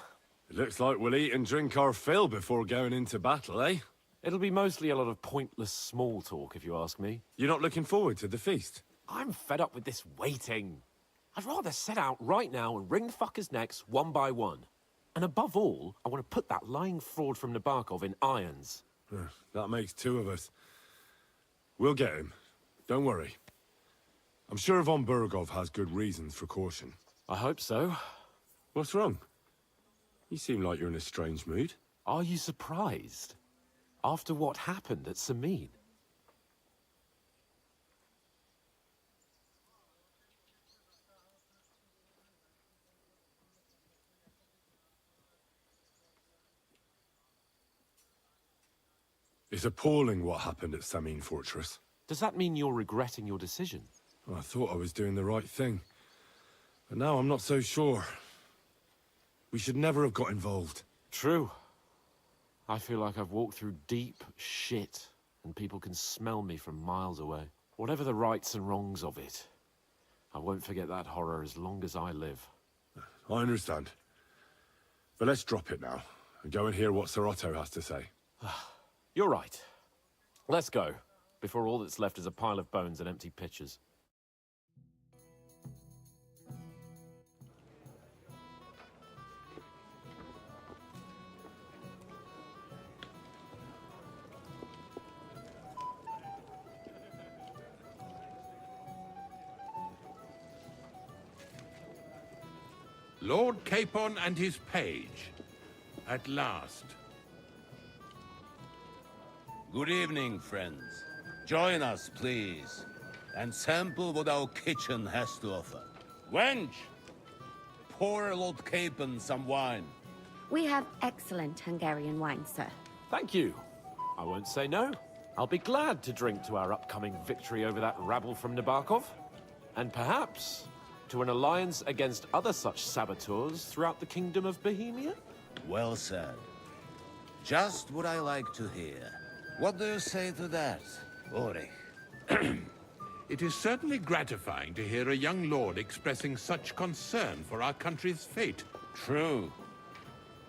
It looks like we'll eat and drink our fill before going into battle, eh? It'll be mostly a lot of pointless small talk, if you ask me. You're not looking forward to the feast? I'm fed up with this waiting. I'd rather set out right now and wring fuckers' necks one by one. And above all, I want to put that lying fraud from Nabokov in irons. That makes two of us. We'll get him. Don't worry. I'm sure von Berghoff has good reasons for caution. I hope so. What's wrong? You seem like you're in a strange mood. Are you surprised? After what happened at Samin? It's appalling what happened at Samin Fortress. Does that mean you're regretting your decision? Well, I thought I was doing the right thing. But now I'm not so sure. We should never have got involved. True. I feel like I've walked through deep shit, and people can smell me from miles away. Whatever the rights and wrongs of it, I won't forget that horror as long as I live. I understand. But let's drop it now, and go and hear what Sir Otto has to say. You're right. Let's go, before all that's left is a pile of bones and empty pitchers. Lord Capon and his page. At last. Good evening, friends. Join us, please, and sample what our kitchen has to offer. Wench, pour Lord Capon some wine. We have excellent Hungarian wine, sir. Thank you. I won't say no. I'll be glad to drink to our upcoming victory over that rabble from Nabokov. And perhaps to an alliance against other such saboteurs throughout the Kingdom of Bohemia? Well said. Just what I like to hear. What do you say to that, Ulrich? It is certainly gratifying to hear a young lord expressing such concern for our country's fate. True.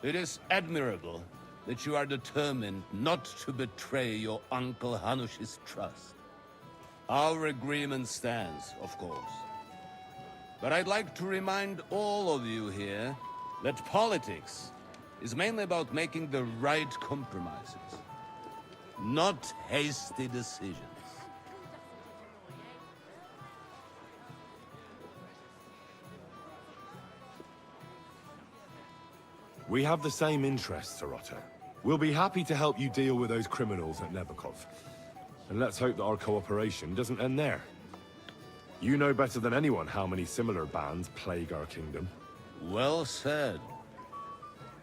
It is admirable that you are determined not to betray your Uncle Hanush's trust. Our agreement stands, of course. But I'd like to remind all of you here that politics is mainly about making the right compromises, not hasty decisions. We have the same interests, Sir Otto. We'll be happy to help you deal with those criminals at Nebakov. And let's hope that our cooperation doesn't end there. You know better than anyone how many similar bands plague our kingdom. Well said.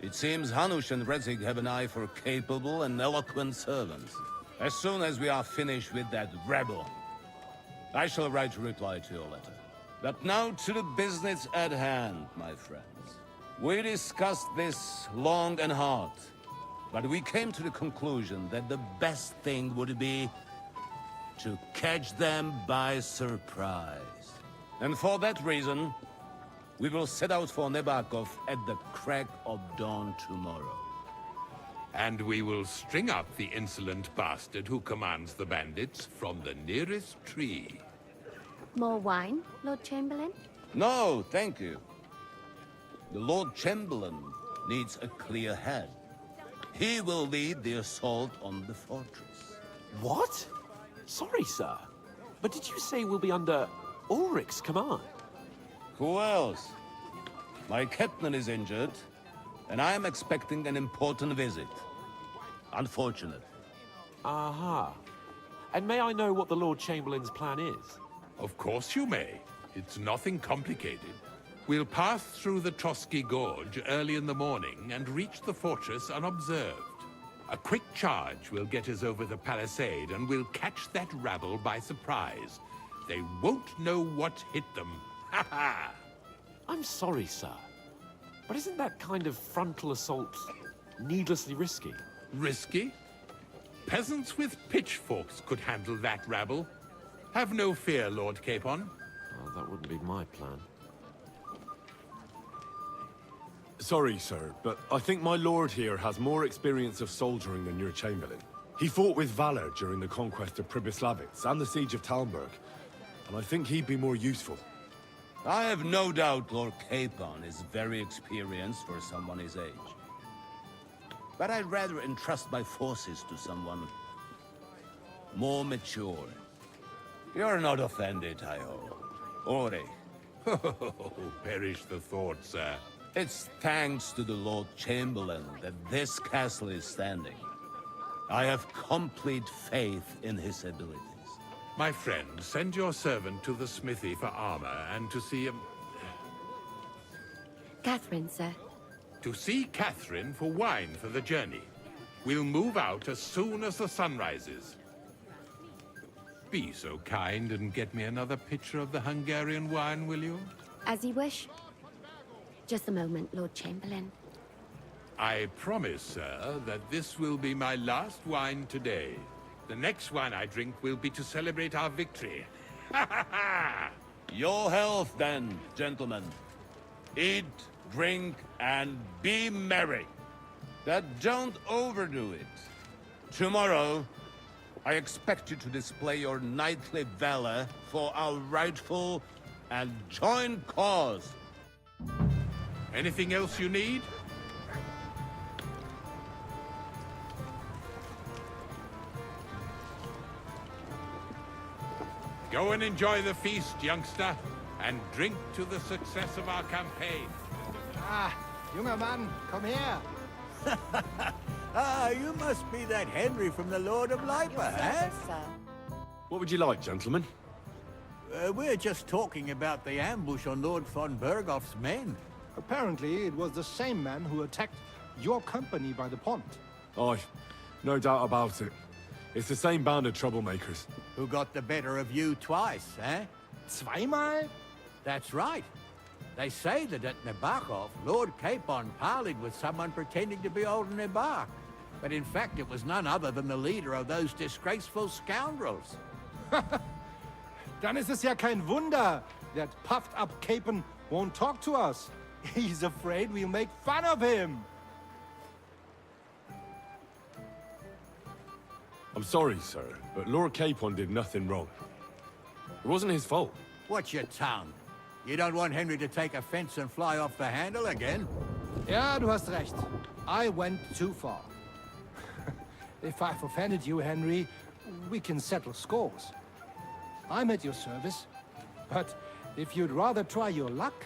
It seems Hanush and Rezig have an eye for capable and eloquent servants. As soon as we are finished with that rebel, I shall write a reply to your letter. But now to the business at hand, my friends. We discussed this long and hard, but we came to the conclusion that the best thing would be to catch them by surprise. And for that reason, we will set out for Nebakov at the crack of dawn tomorrow. And we will string up the insolent bastard who commands the bandits from the nearest tree. More wine, Lord Chamberlain? No, thank you. The Lord Chamberlain needs a clear head. He will lead the assault on the fortress. What? Sorry, sir. But did you say we'll be under Ulrich's command? Who else? My captain is injured, and I am expecting an important visit. Unfortunate. Aha. And may I know what the Lord Chamberlain's plan is? Of course you may. It's nothing complicated. We'll pass through the Trotsky Gorge early in the morning and reach the fortress unobserved. A quick charge will get us over the palisade and we'll catch that rabble by surprise. They won't know what hit them. Ha ha! I'm sorry, sir. But isn't that kind of frontal assault needlessly risky? Risky? Peasants with pitchforks could handle that rabble. Have no fear, Lord Capon. Oh, that wouldn't be my plan. Sorry, sir, but I think my lord here has more experience of soldiering than your chamberlain. He fought with valor during the conquest of Pribyslavitz and the siege of Talmberg, and I think he'd be more useful. I have no doubt Lord Capon is very experienced for someone his age. But I'd rather entrust my forces to someone more mature. You're not offended, I hope. Ore. Oh, perish the thought, sir. It's thanks to the Lord Chamberlain that this castle is standing. I have complete faith in his abilities. My friend, send your servant to the smithy for armor and to see him. Catherine, sir. To see Catherine for wine for the journey. We'll move out as soon as the sun rises. Be so kind and get me another pitcher of the Hungarian wine, will you? As you wish. Just a moment, Lord Chamberlain. I promise, sir, that this will be my last wine today. The next wine I drink will be to celebrate our victory. Ha ha ha! Your health, then, gentlemen. Eat, drink, and be merry. But don't overdo it. Tomorrow, I expect you to display your knightly valor for our rightful and joint cause. Anything else you need? Go and enjoy the feast, youngster, and drink to the success of our campaign. Ah, junger Mann, komm her. You must be that Henry from the Lord of Lipa, eh? What would you like, gentlemen? We're just talking about the ambush on Lord von Bergoff's men. Apparently, it was the same man who attacked your company by the pond. Aye, no doubt about it. It's the same band of troublemakers. Who got the better of you twice, eh? Zweimal? That's right. They say that at Nabokov, Lord Capon parleyed with someone pretending to be old Nabok. But in fact, it was none other than the leader of those disgraceful scoundrels. Dann ist es ja kein Wunder that puffed-up Capon won't talk to us. He's afraid we'll make fun of him. I'm sorry, sir, but Lord Capon did nothing wrong. It wasn't his fault. Watch your tongue. You don't want Henry to take offense and fly off the handle again? Ja, du hast recht. I went too far. If I've offended you, Henry, we can settle scores. I'm at your service. But if you'd rather try your luck,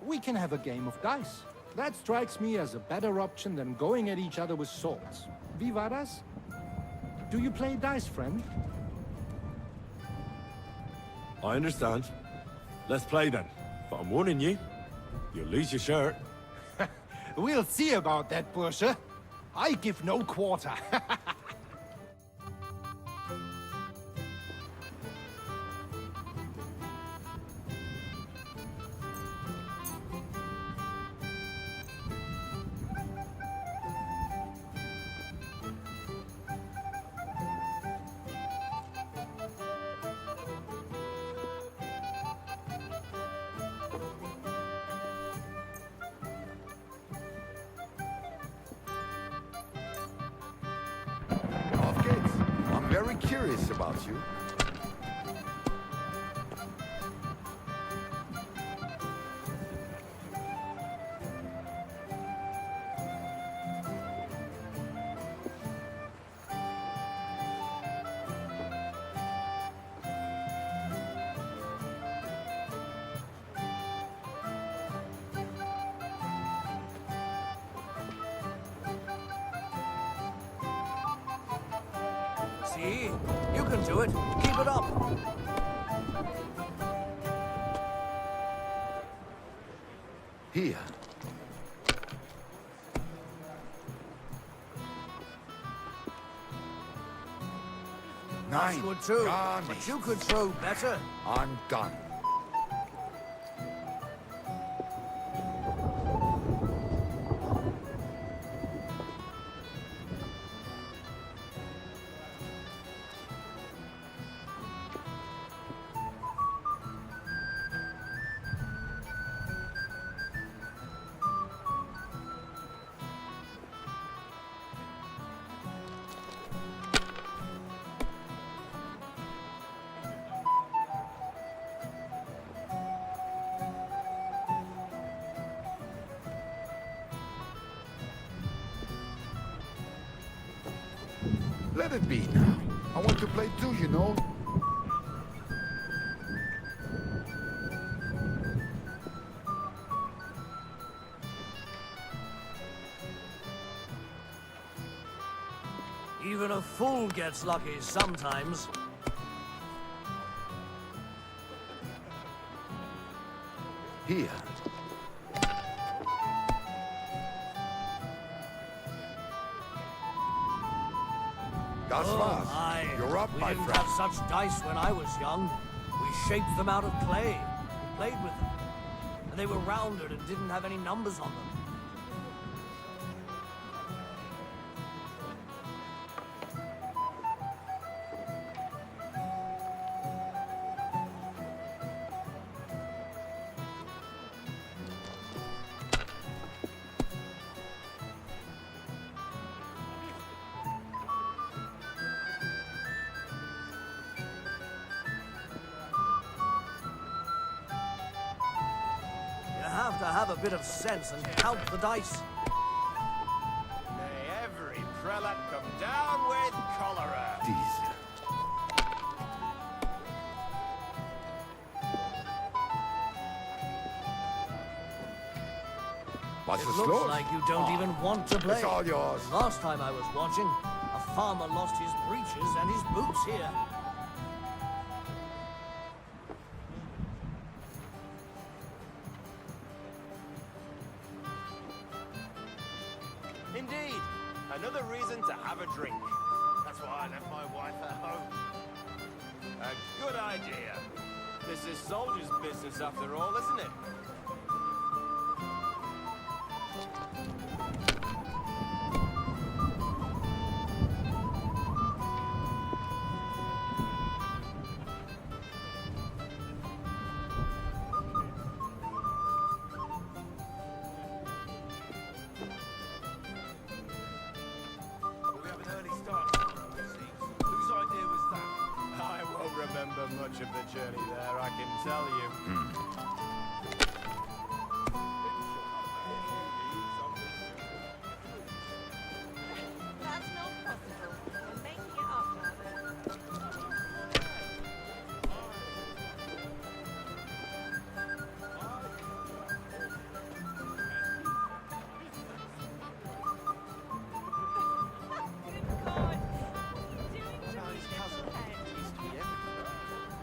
we can have a game of dice. That strikes me as a better option than going at each other with swords. Wie war das? Do you play dice, friend? I understand. Let's play then. But I'm warning you, you'll lose your shirt. We'll see about that, Bursche. I give no quarter. Very curious about you. lucky. You can do it. Keep it up. Here. That's good too. Garnish. But you could throw better. I'm done. Let it be now. I want to play too, you know. Even a fool gets lucky sometimes. Here. Das war's. You're up, we my didn't friend. have such dice when I was young. We shaped them out of clay. We played with them. And they were rounded and didn't have any numbers on them. You have to have a bit of sense and count the dice. May every prelate come down with cholera. It looks like you don't even want to play. It's all yours. Last time I was watching, a farmer lost his breeches and his boots here. Indeed, another reason to have a drink. That's why I left my wife at home. A good idea. This is soldier's business after all, isn't it? We have an early start tomorrow, it seems. Whose idea was that? I won't remember much of the journey there, I can tell you. That's not possible. You're making it up, Mother.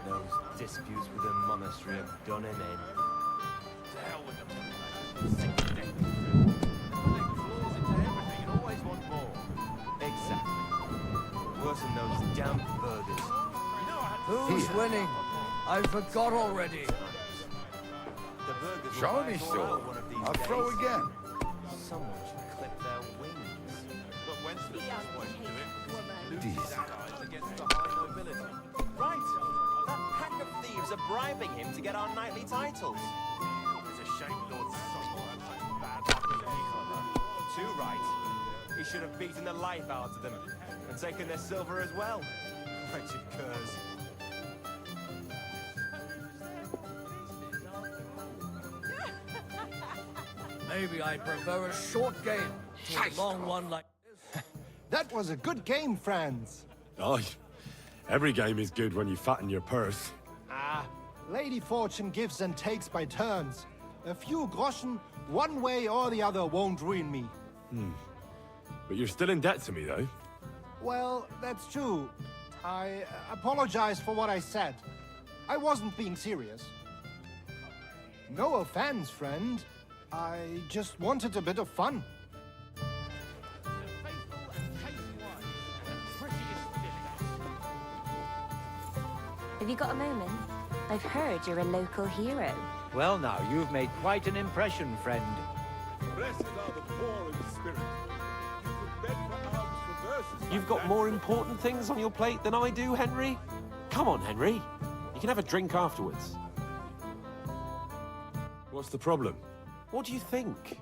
Those disputes with the monastery have done an end. To hell with them. Sick of them. They claws into everything and always want more. Exactly. Worse than those damn burgers. Who's winning? I forgot already. The burgers will Show buy me us so. all one of these I'll days. throw again. Someone should clip their wings. But when's the best way to do it? Lose his allies against the high nobility. Right. That pack of thieves are bribing him to get our knightly titles. It's a shame Lord Sommel had such bad luck with Nicola. Too right. He should have beaten the life out of them and taken their silver as well. Wretched curs. Maybe I prefer a short game to a long one like this. That was a good game, friends. Aye. Every game is good when you fatten your purse. Ah, Lady Fortune gives and takes by turns. A few groschen, one way or the other, won't ruin me. But you're still in debt to me, though. Well, that's true. I apologize for what I said. I wasn't being serious. No offense, friend. I just wanted a bit of fun. Have you got a moment? I've heard you're a local hero. Well now, you've made quite an impression, friend. Blessed are the poor in spirit. You could beg for alms for verses. You've got more important things on your plate than I do, Henry? Come on, Henry. You can have a drink afterwards. What's the problem? What do you think?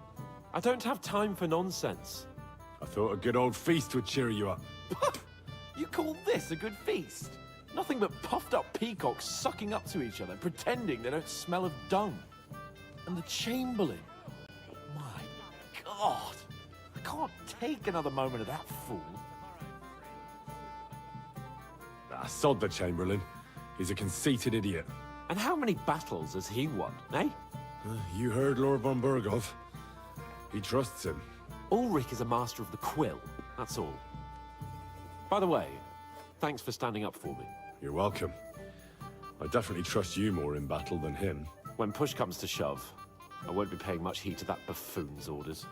I don't have time for nonsense. I thought a good old feast would cheer you up. You call this a good feast? Nothing but puffed up peacocks sucking up to each other, pretending they don't smell of dung. And the Chamberlain. My God. I can't take another moment of that fool. Ah, sod the Chamberlain. He's a conceited idiot. And how many battles has he won, eh? You heard Lord von Burgov. He trusts him. Ulrich is a master of the quill, that's all. By the way, thanks for standing up for me. You're welcome. I definitely trust you more in battle than him. When push comes to shove, I won't be paying much heed to that buffoon's orders.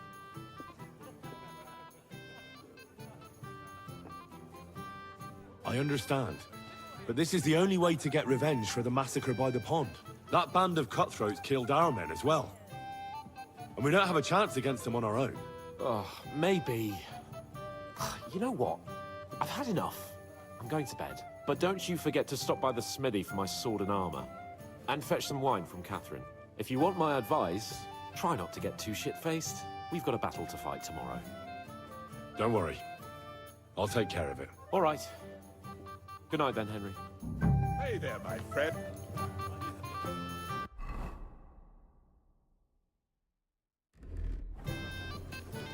I understand. But this is the only way to get revenge for the massacre by the pond. That band of cutthroats killed our men as well. And we don't have a chance against them on our own. Oh, maybe. You know what? I've had enough. I'm going to bed. But don't you forget to stop by the smithy for my sword and armor. And fetch some wine from Catherine. If you want my advice, try not to get too shit-faced. We've got a battle to fight tomorrow. Don't worry. I'll take care of it. All right. Good night then, Henry. Hey there, my friend.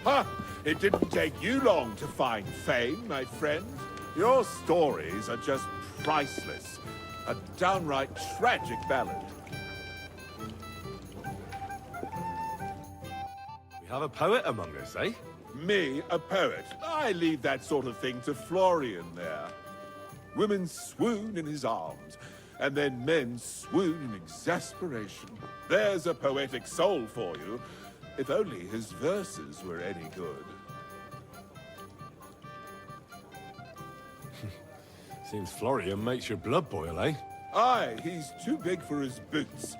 Ha! It didn't take you long to find fame, my friend. Your stories are just priceless. A downright tragic ballad. We have a poet among us, eh? Me, a poet. I leave that sort of thing to Florian there. Women swoon in his arms, and then men swoon in exasperation. There's a poetic soul for you, if only his verses were any good. Seems Florian makes your blood boil, eh? Aye, he's too big for his boots.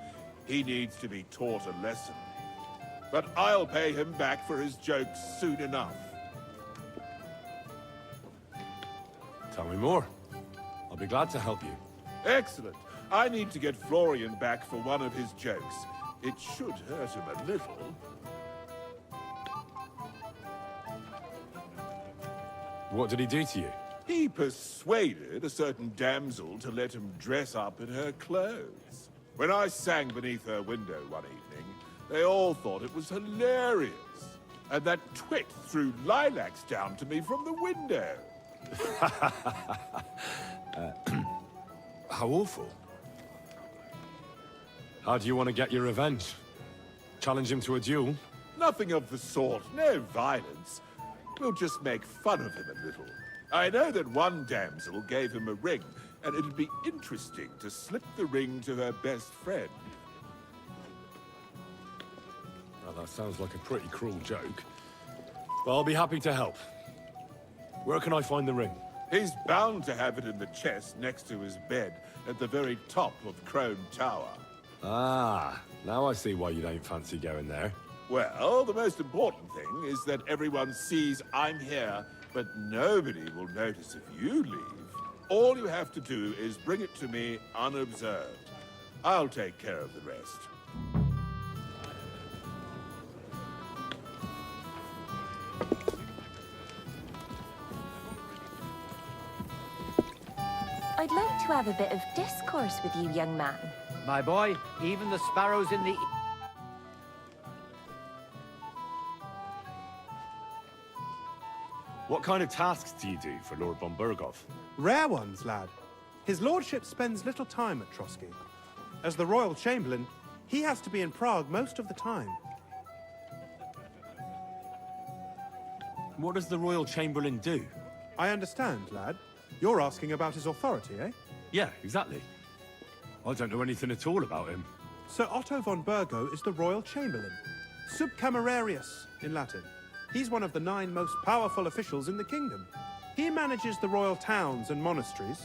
He needs to be taught a lesson. But I'll pay him back for his jokes soon enough. Tell me more. I'll be glad to help you. Excellent. I need to get Florian back for one of his jokes. It should hurt him a little. What did he do to you? He persuaded a certain damsel to let him dress up in her clothes. When I sang beneath her window one evening, they all thought it was hilarious. And that twit threw lilacs down to me from the window. How awful. How do you want to get your revenge? Challenge him to a duel? Nothing of the sort. No violence. We'll just make fun of him a little. I know that one damsel gave him a ring, and it'd be interesting to slip the ring to her best friend. Well, that sounds like a pretty cruel joke. But I'll be happy to help. Where can I find the ring? He's bound to have it in the chest next to his bed at the very top of Crone Tower. Ah, now I see why you don't fancy going there. Well, the most important thing is that everyone sees I'm here, but nobody will notice if you leave. All you have to do is bring it to me unobserved. I'll take care of the rest. I'd like to have a bit of discourse with you, young man. My boy, even the sparrows in the... What kind of tasks do you do for Lord von Burgov? Rare ones, lad. His lordship spends little time at Trotsky. As the royal chamberlain, he has to be in Prague most of the time. What does the royal chamberlain do? I understand, lad. You're asking about his authority, eh? Yeah, exactly. I don't know anything at all about him. Sir Otto von Burgo is the royal chamberlain, subcamerarius in Latin. He's one of the 9 most powerful officials in the kingdom. He manages the royal towns and monasteries,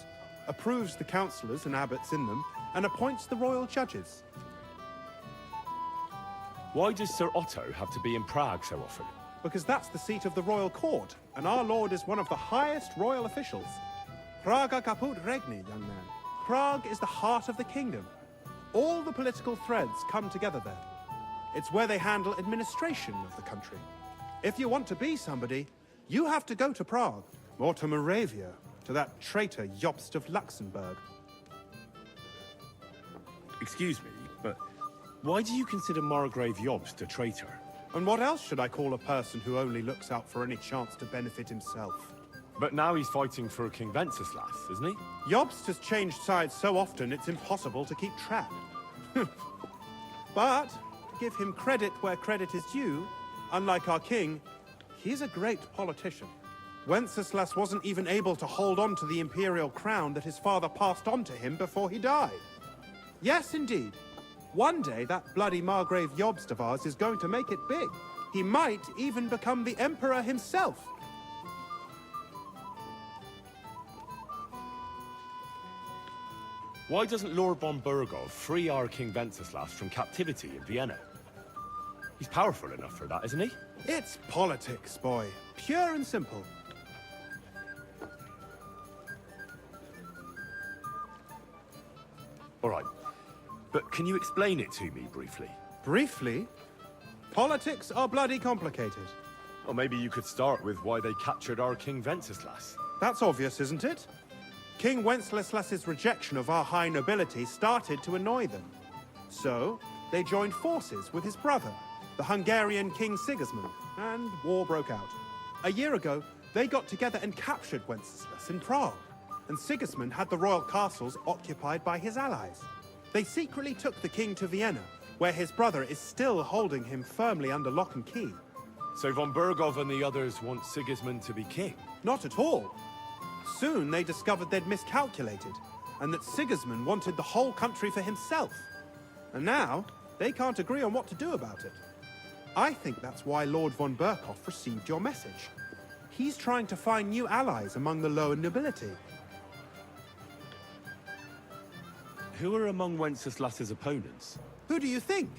approves the councillors and abbots in them, and appoints the royal judges. Why does Sir Otto have to be in Prague so often? Because that's the seat of the royal court, and our lord is one of the highest royal officials. Praga caput regni, young man. Prague is the heart of the kingdom. All the political threads come together there. It's where they handle administration of the country. If you want to be somebody, you have to go to Prague, or to Moravia, to that traitor Jobst of Luxembourg. Excuse me, but why do you consider Margrave Jobst a traitor? And what else should I call a person who only looks out for any chance to benefit himself? But now he's fighting for King Wenceslas, isn't he? Jobst has changed sides so often it's impossible to keep track. But, give him credit where credit is due, unlike our king, he's a great politician. Wenceslas wasn't even able to hold on to the imperial crown that his father passed on to him before he died. Yes, indeed. One day, that bloody Margrave Jobst of ours is going to make it big. He might even become the emperor himself. Why doesn't Lord von Burgov free our King Wenceslas from captivity in Vienna? He's powerful enough for that, isn't he? It's politics, boy. Pure and simple. All right. But can you explain it to me briefly? Briefly? Politics are bloody complicated. Or maybe you could start with why they captured our King Wenceslas. That's obvious, isn't it? King Wenceslas's rejection of our high nobility started to annoy them. So, they joined forces with his brother, the Hungarian King Sigismund, and war broke out. A year ago, they got together and captured Wenceslas in Prague, and Sigismund had the royal castles occupied by his allies. They secretly took the king to Vienna, where his brother is still holding him firmly under lock and key. So von Burgov and the others want Sigismund to be king? Not at all. Soon they discovered they'd miscalculated, and that Sigismund wanted the whole country for himself. And now, they can't agree on what to do about it. I think that's why Lord von Burkhoff received your message. He's trying to find new allies among the lower nobility. Who are among Wenceslas's opponents? Who do you think?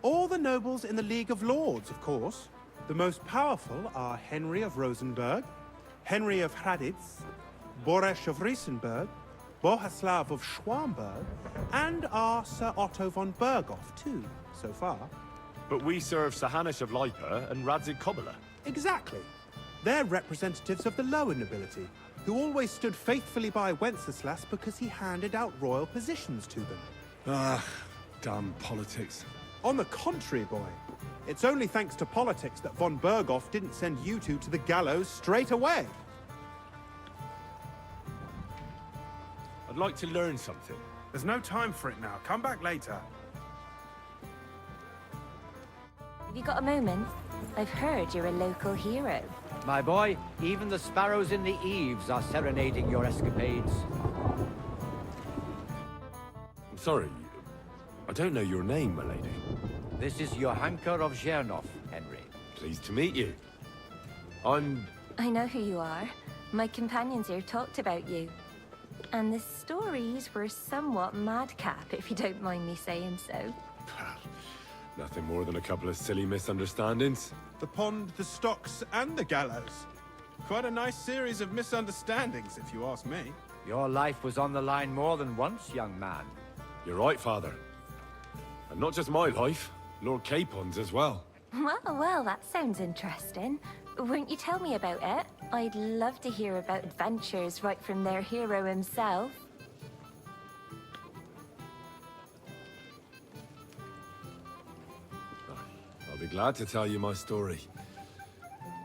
All the nobles in the League of Lords, of course. The most powerful are Henry of Rosenberg, Henry of Hraditz, Boresh of Riesenberg, Bohuslav of Schwamberg, and our Sir Otto von Burghoff, too, so far. But we serve Sahanish of Lipa and Radzig Kobyla. Exactly. They're representatives of the lower nobility, who always stood faithfully by Wenceslas because he handed out royal positions to them. Ah, damn politics. On the contrary, boy. It's only thanks to politics that von Burghoff didn't send you two to the gallows straight away. I'd like to learn something. There's no time for it now. Come back later. Have you got a moment? I've heard you're a local hero. My boy, even the sparrows in the eaves are serenading your escapades. I'm sorry. I don't know your name, my lady. This is Johanka of Zhernov, Henry. Pleased to meet you. I know who you are. My companions here talked about you. And the stories were somewhat madcap, if you don't mind me saying so. Nothing more than a couple of silly misunderstandings. The pond, the stocks, and the gallows. Quite a nice series of misunderstandings, if you ask me. Your life was on the line more than once, young man. You're right, Father. And not just my life, Lord Capon's as well. Well, that sounds interesting. Won't you tell me about it? I'd love to hear about adventures right from their hero himself. I'll be glad to tell you my story.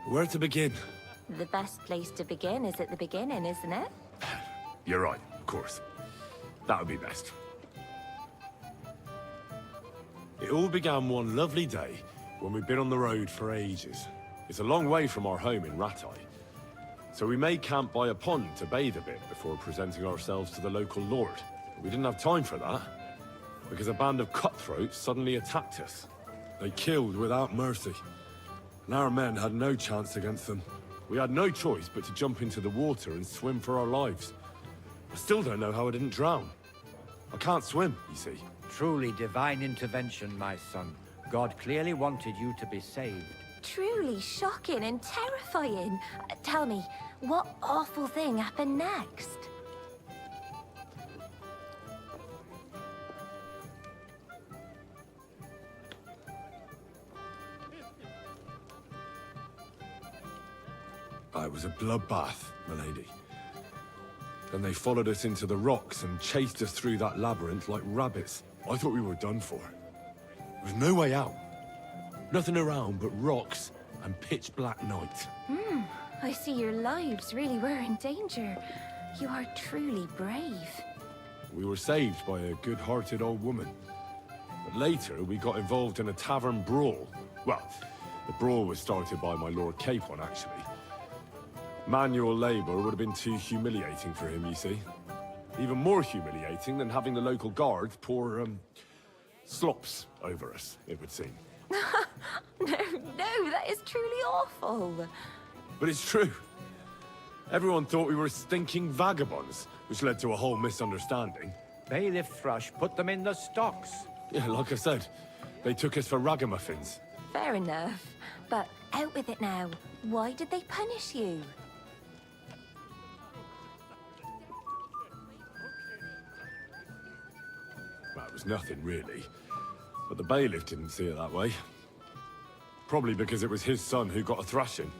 Where to begin? The best place to begin is at the beginning, isn't it? You're right, of course. That would be best. It all began one lovely day when we'd been on the road for ages. It's a long way from our home in Ratai. So we made camp by a pond to bathe a bit before presenting ourselves to the local lord. But we didn't have time for that, because a band of cutthroats suddenly attacked us. They killed without mercy, and our men had no chance against them. We had no choice but to jump into the water and swim for our lives. I still don't know how I didn't drown. I can't swim, you see. Truly divine intervention, my son. God clearly wanted you to be saved. Truly shocking and terrifying. Tell me, what awful thing happened next? It was a bloodbath, milady. Then they followed us into the rocks and chased us through that labyrinth like rabbits. I thought we were done for. There was no way out. Nothing around but rocks and pitch black night. I see your lives really were in danger. You are truly brave. We were saved by a good-hearted old woman. But later, we got involved in a tavern brawl. Well, the brawl was started by my Lord Capon, actually. Manual labor would have been too humiliating for him, you see. Even more humiliating than having the local guards pour, slops over us, it would seem. No, that is truly awful. But it's true. Everyone thought we were stinking vagabonds, which led to a whole misunderstanding. Bailiff Thrush put them in the stocks. Yeah, like I said, they took us for ragamuffins. Fair enough. But out with it now. Why did they punish you? Well, it was nothing, really. But the bailiff didn't see it that way. Probably because it was his son who got a thrashing.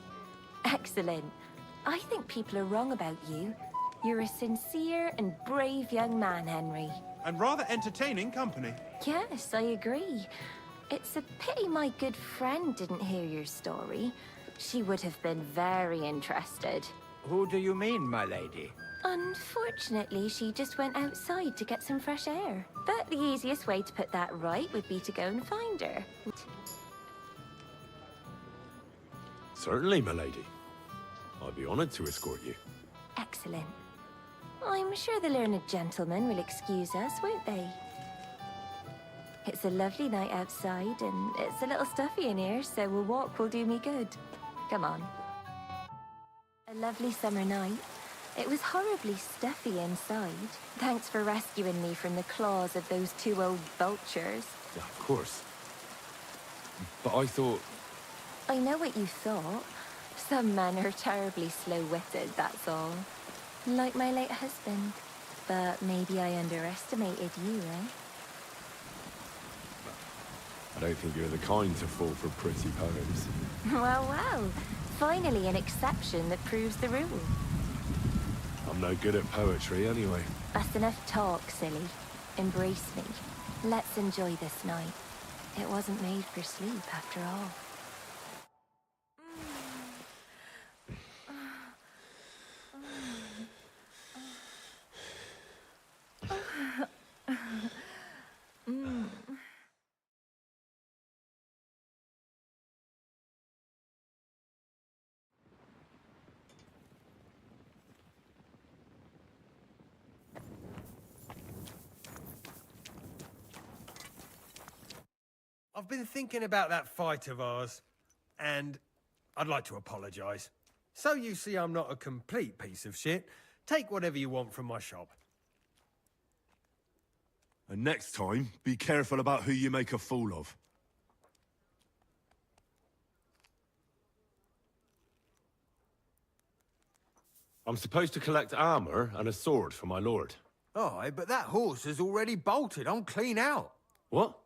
Excellent. I think people are wrong about you. You're a sincere and brave young man, Henry. And rather entertaining company. Yes, I agree. It's a pity my good friend didn't hear your story. She would have been very interested. Who do you mean, my lady? Unfortunately, she just went outside to get some fresh air. But the easiest way to put that right would be to go and find her. Certainly, my lady. I'd be honored to escort you. Excellent. I'm sure the learned gentlemen will excuse us, won't they? It's a lovely night outside, and it's a little stuffy in here, so a walk will do me good. Come on. A lovely summer night. It was horribly stuffy inside. Thanks for rescuing me from the claws of those two old vultures. Yeah, of course. But I thought... I know what you thought. Some men are terribly slow-witted, that's all. Like my late husband. But maybe I underestimated you, eh? I don't think you're the kind to fall for pretty poems. Well. Finally an exception that proves the rule. I'm no good at poetry anyway. That's enough talk, silly. Embrace me. Let's enjoy this night. It wasn't made for sleep, after all. I've been thinking about that fight of ours, and I'd like to apologise. So you see I'm not a complete piece of shit. Take whatever you want from my shop. And next time, be careful about who you make a fool of. I'm supposed to collect armor and a sword for my lord. Aye, but that horse has already bolted. I'm clean out. What?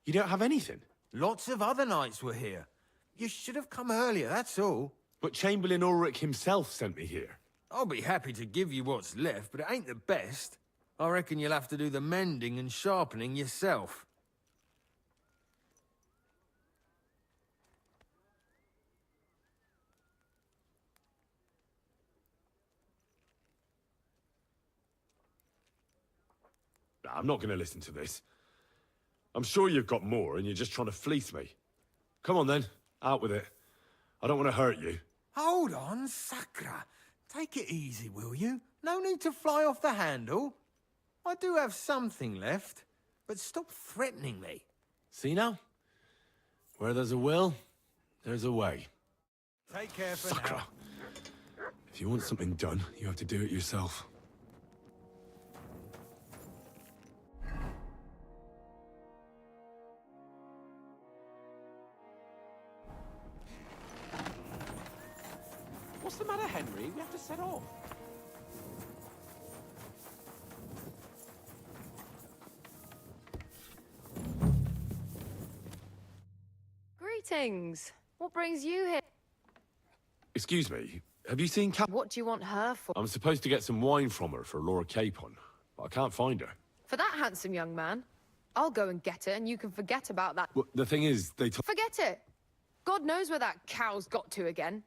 You don't have anything? Lots of other knights were here. You should have come earlier, that's all. But Chamberlain Ulrich himself sent me here. I'll be happy to give you what's left, but it ain't the best. I reckon you'll have to do the mending and sharpening yourself. I'm not going to listen to this. I'm sure you've got more and you're just trying to fleece me. Come on then, out with it. I don't want to hurt you. Hold on, Sakra. Take it easy, will you? No need to fly off the handle. I do have something left, but stop threatening me. See now? Where there's a will, there's a way. Take care for Sakra. now. If you want something done, you have to do it yourself. What's the matter, Henry? We have to set off. Greetings. What brings you here? Excuse me, have you seen What do you want her for? I'm supposed to get some wine from her for Laura Capon, but I can't find her. For that handsome young man? I'll go and get it, and you can forget about that. Well, the thing is, Forget it! God knows where that cow's got to again.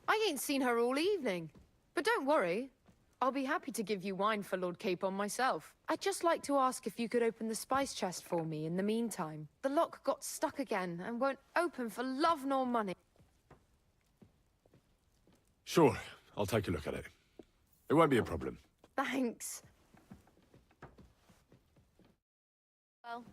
I ain't seen her all evening. But don't worry. I'll be happy to give you wine for Lord Capon myself. I'd just like to ask if you could open the spice chest for me in the meantime. The lock got stuck again and won't open for love nor money. Sure, I'll take a look at it. It won't be a problem. Thanks. Well...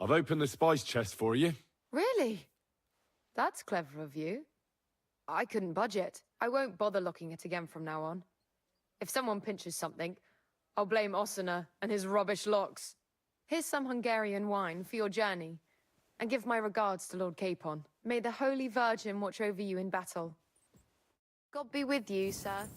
I've opened the spice chest for you. Really? That's clever of you. I couldn't budget. I won't bother locking it again from now on. If someone pinches something, I'll blame Osina and his rubbish locks. Here's some Hungarian wine for your journey. And give my regards to Lord Capon. May the Holy Virgin watch over you in battle. God be with you, sir.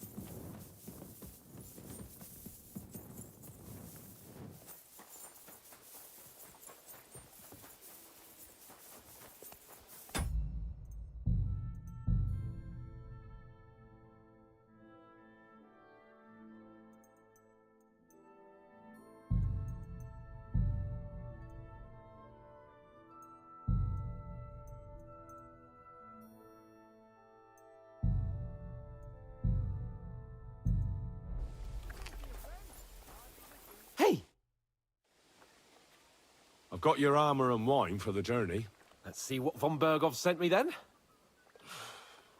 got your armor and wine for the journey. Let's see what von Bergov sent me then.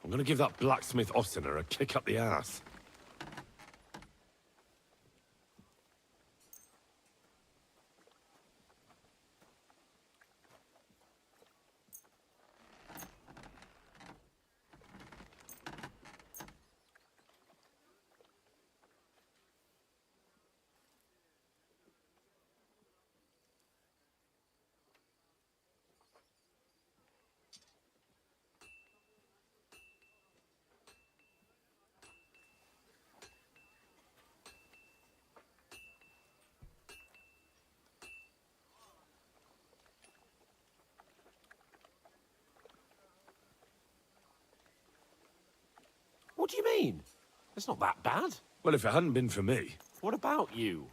I'm gonna give that blacksmith Ossiner a kick up the ass. What do you mean? It's not that bad. Well, if it hadn't been for me. What about you?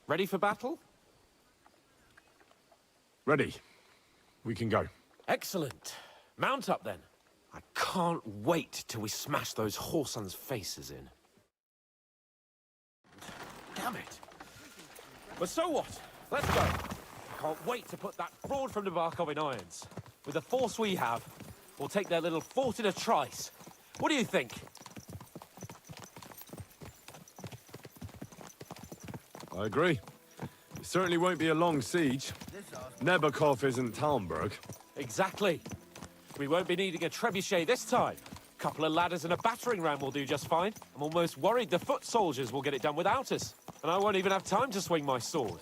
Ready for battle? Ready. We can go. Excellent. Mount up then. I can't wait till we smash those whoresons' faces in. Damn it. But so what? Let's go. I can't wait to put that fraud from Nabokov in irons. With the force we have, we'll take their little fort in a trice. What do you think? I agree. It certainly won't be a long siege. Nabokov isn't Talmberg. Exactly. We won't be needing a trebuchet this time. A couple of ladders and a battering ram will do just fine. I'm almost worried the foot soldiers will get it done without us. And I won't even have time to swing my sword.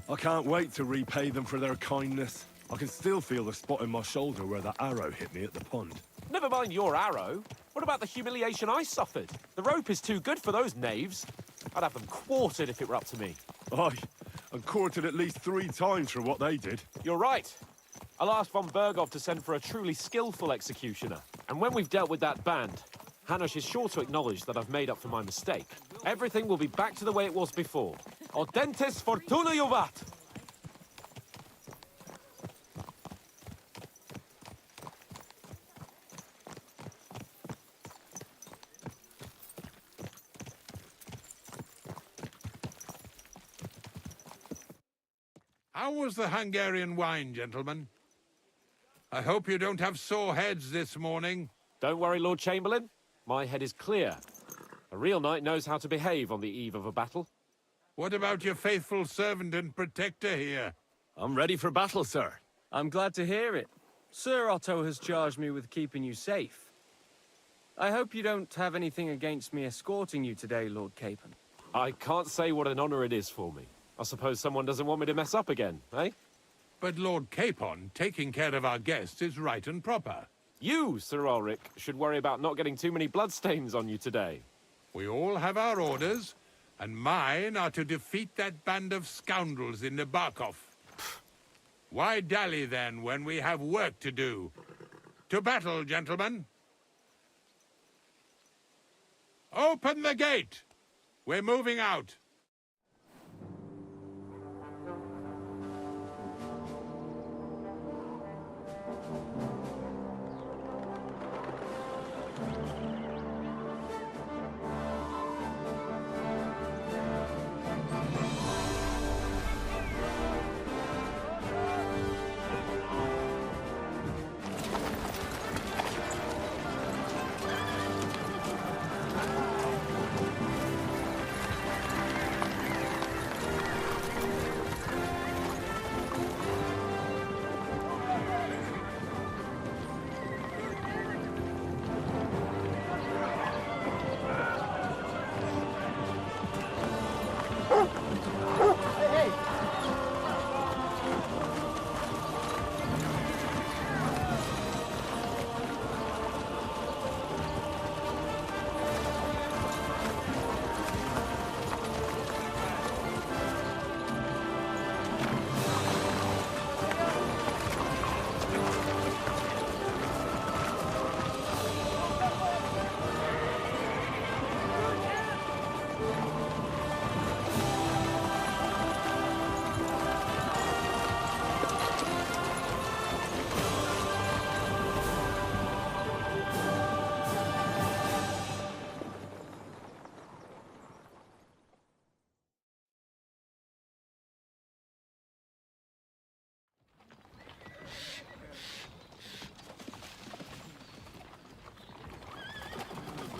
I can't wait to repay them for their kindness. I can still feel the spot in my shoulder where that arrow hit me at the pond. Never mind your arrow. What about the humiliation I suffered? The rope is too good for those knaves. I'd have them quartered if it were up to me. Aye, and quartered at least 3 times for what they did. You're right. I'll ask von Bergov to send for a truly skillful executioner. And when we've dealt with that band, Hanush is sure to acknowledge that I've made up for my mistake. Everything will be back to the way it was before. Audentes fortuna juvat! How was the Hungarian wine, gentlemen? I hope you don't have sore heads this morning. Don't worry, Lord Chamberlain. My head is clear. A real knight knows how to behave on the eve of a battle. What about your faithful servant and protector here? I'm ready for battle, sir. I'm glad to hear it. Sir Otto has charged me with keeping you safe. I hope you don't have anything against me escorting you today, Lord Capon. I can't say what an honor it is for me. I suppose someone doesn't want me to mess up again, eh? But Lord Capon, taking care of our guests is right and proper. You, Sir Ulrich, should worry about not getting too many bloodstains on you today. We all have our orders, and mine are to defeat that band of scoundrels in Nabokov. Why dally, then, when we have work to do? To battle, gentlemen! Open the gate! We're moving out.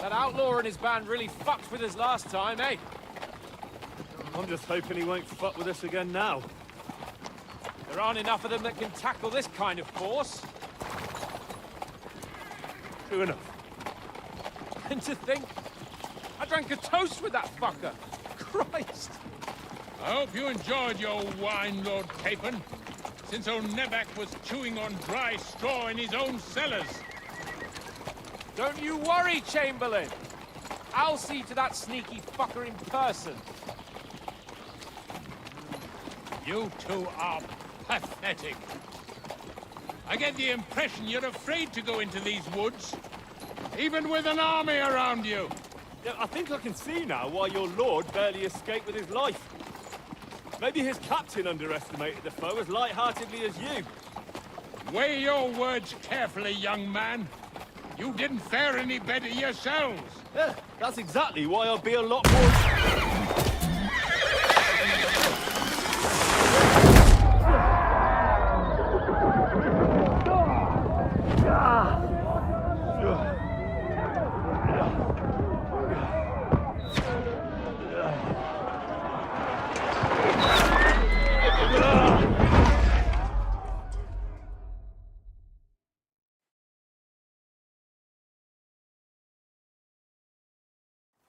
That outlaw and his band really fucked with us last time, eh? I'm just hoping he won't fuck with us again now. There aren't enough of them that can tackle this kind of force. True enough. And to think, I drank a toast with that fucker. Christ. I hope you enjoyed your wine, Lord Capon, since old Neback was chewing on dry straw in his own cellars. Don't you worry, Chamberlain. I'll see to that sneaky fucker in person. You two are pathetic. I get the impression you're afraid to go into these woods, even with an army around you. Yeah, I think I can see now why your lord barely escaped with his life. Maybe his captain underestimated the foe as light-heartedly as you. Weigh your words carefully, young man. You didn't fare any better yourselves. Yeah, that's exactly why I'll be a lot more...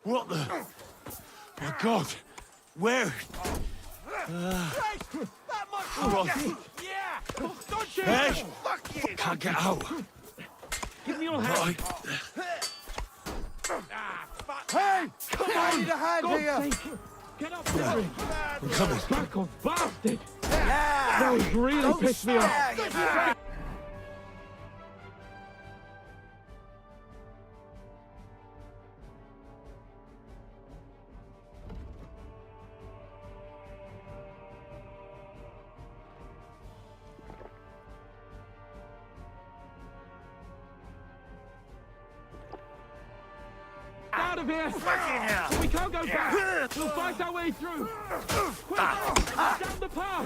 What the? My God! Where? Hey! Can't get out. Give me your hand. Right. Hey! Come on! I need a hand here! Get up there! I'm coming. Back off, bastard! Yeah! That was really pissed me off. Out of here! We can't go back! We'll fight our way through! Quick! Down the path!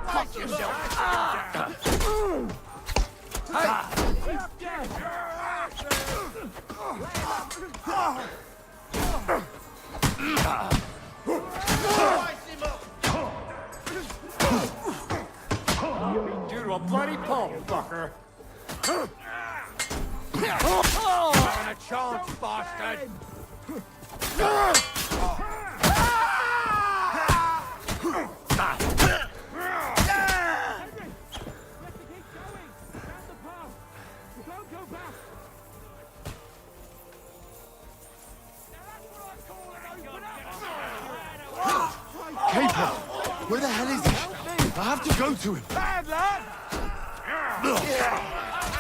Fuck yourself! You to a bloody pulp, fucker! On a chance, bastard! Caper! Where the hell is he? I have to go to him. Bad lad!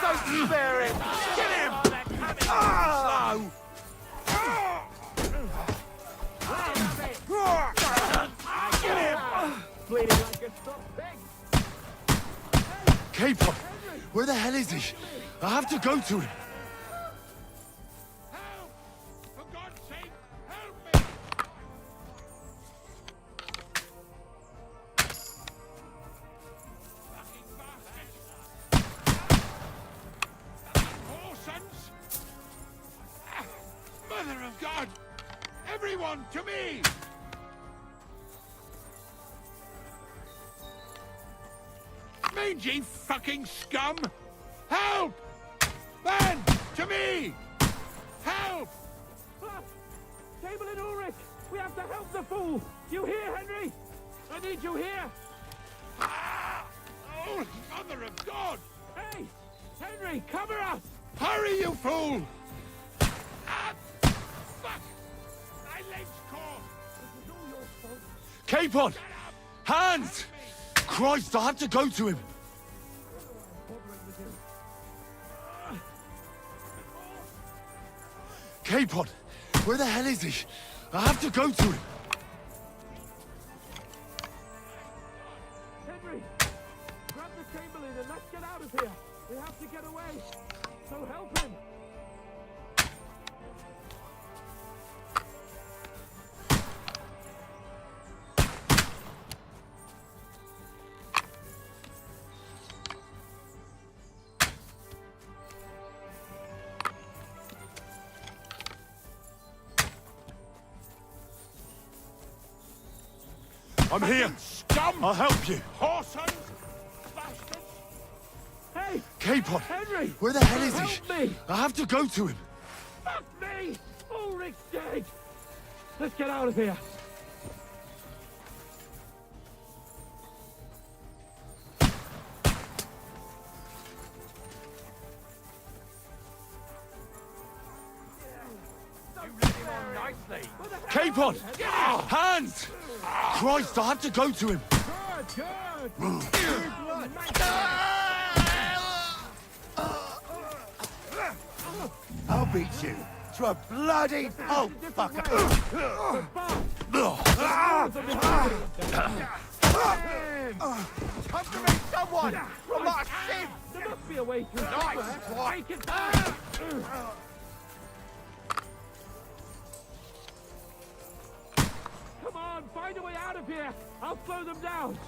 Don't spare him! Kill him! Slow! Get him! Bleeding like a stock pig! Caper! Where the hell is he? I have to go to him. For God's sake, help me! Fucking bastards! Whoresons! Mother of God! Everyone to me! Mangy fucking scum! Help! Man! To me! Help! Chamberlain Ulrich! We have to help the fool! You hear, Henry? I need you here! Oh, Mother of God! Hey! Henry, cover us! Hurry, you fool! Ah, fuck! My leg's caught! This is all your fault. Capon! Hands! Christ, I have to go to him. Capon! Where the hell is he? I have to go to him. Henry! Grab the Chamberlain and let's get out of here! We have to get away! So help him! I'm here. Scum! I'll help you. Whoresons! Bastards! Hey! Capon! Henry! Where the hell is he? Help me! I have to go to him. Fuck me! Ulrich's dead! Let's get out of here. Capon! Hands! Christ, I have to go to him. I'll beat you to a bloody pulp, fucker. Come to me, someone! From that ship! There must be a way through. Nice, Take it. Come on, find a way out of here. I'll slow them down.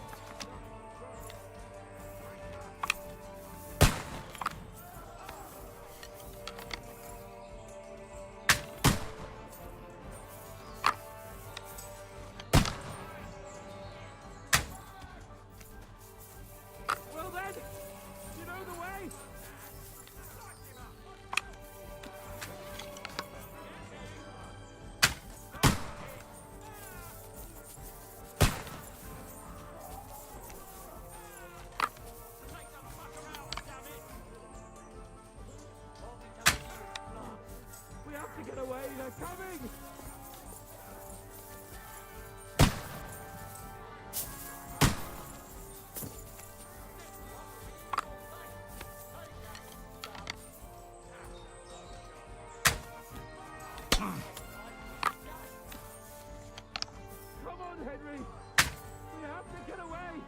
Well then, you know the way. We have to get away. They're coming. Come on, Henry. We have to get away.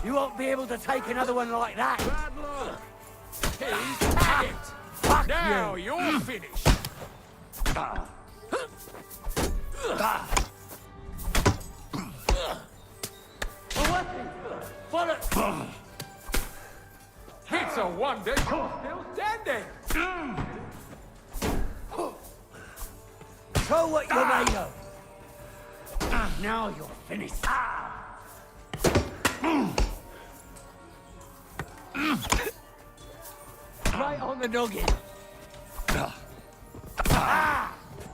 You won't be able to take another one like that. Bad luck. He's had it. Fuck Now you. you're finished! It's a wonder you're still standing! Show what you're made of. Now you're finished. Right on the nugget.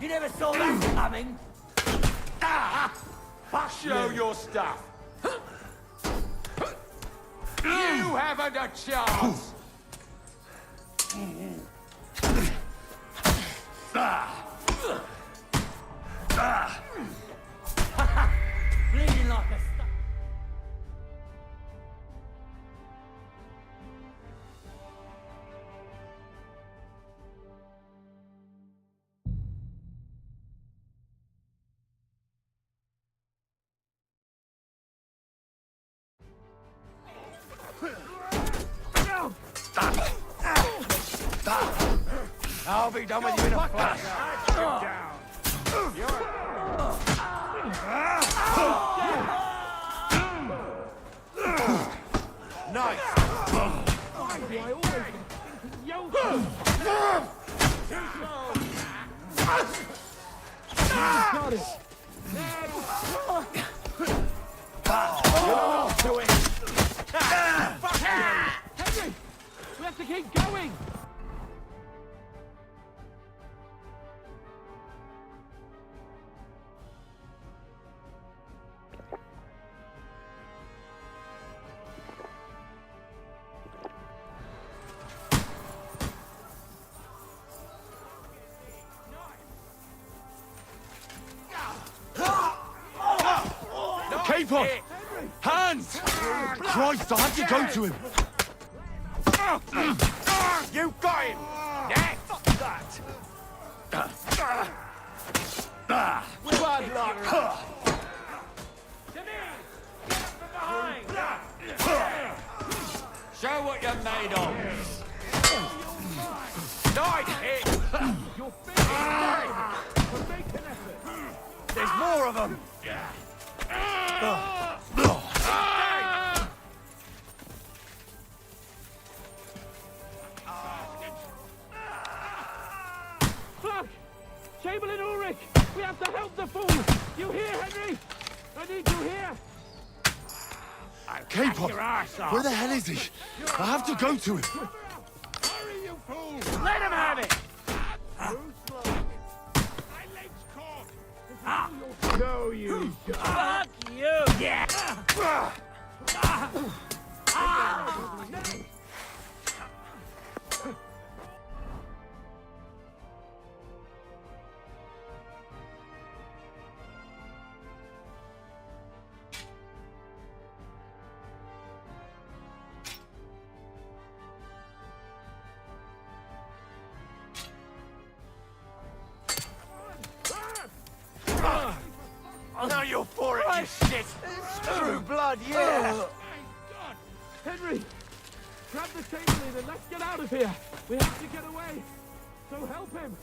You never saw that coming. Fuck Show you. your stuff! You haven't a chance! Bleeding like a stuck. I'll be done with you in a flash. Nice. Why do I always got it. Do it. Henry, we have to keep going. Capon! Hands! Christ, I have to go to him. You got him! Yeah, fuck that! Bad luck! Show what you're made of! Nice hit! You're finished! There's more of them! Fuck! Chamberlain Ulrich! We have to help the fool! You hear, Henry? I need you here! Capon! Where the hell is he? I have to go to him. Hurry, you fool! Let him have it! No, you don't! Fuck you! Yeah! Now you're for it, you shit! Screw blood, yeah! Henry! Grab the Chamberlain and let's get out of here! We have to get away! So help him!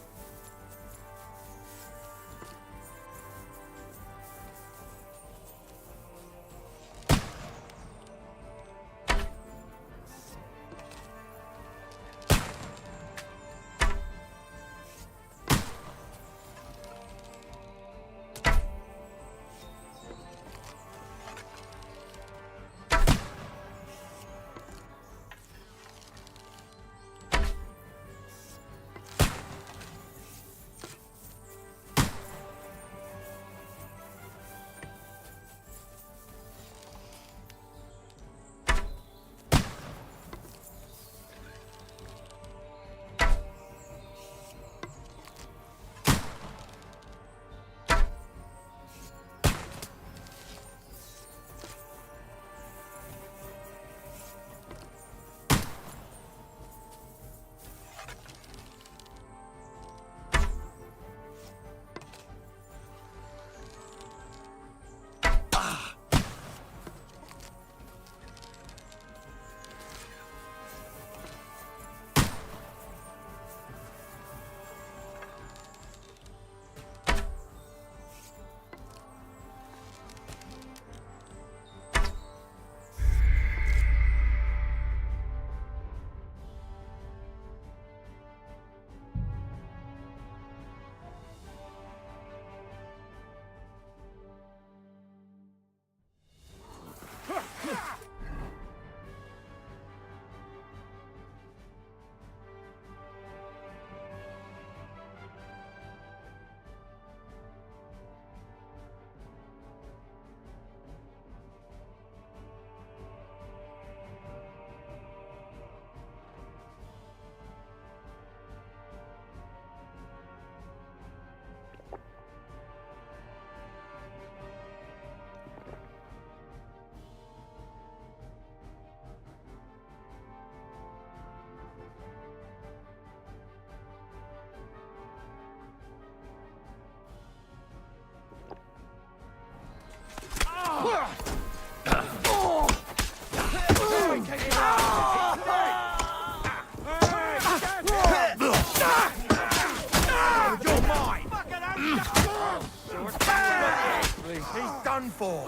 He's done for.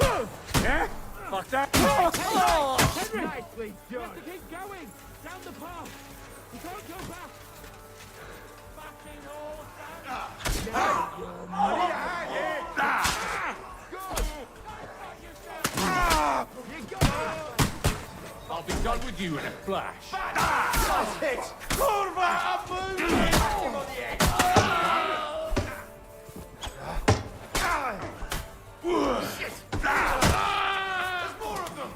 Yeah? Fuck that. Henry! Nicely done. You have to keep going. Down the path. You can't go back. Fucking all I'll be done with you in a flash. That's it. Kurva, I'm moving. On the edge. Shit. There's more of them.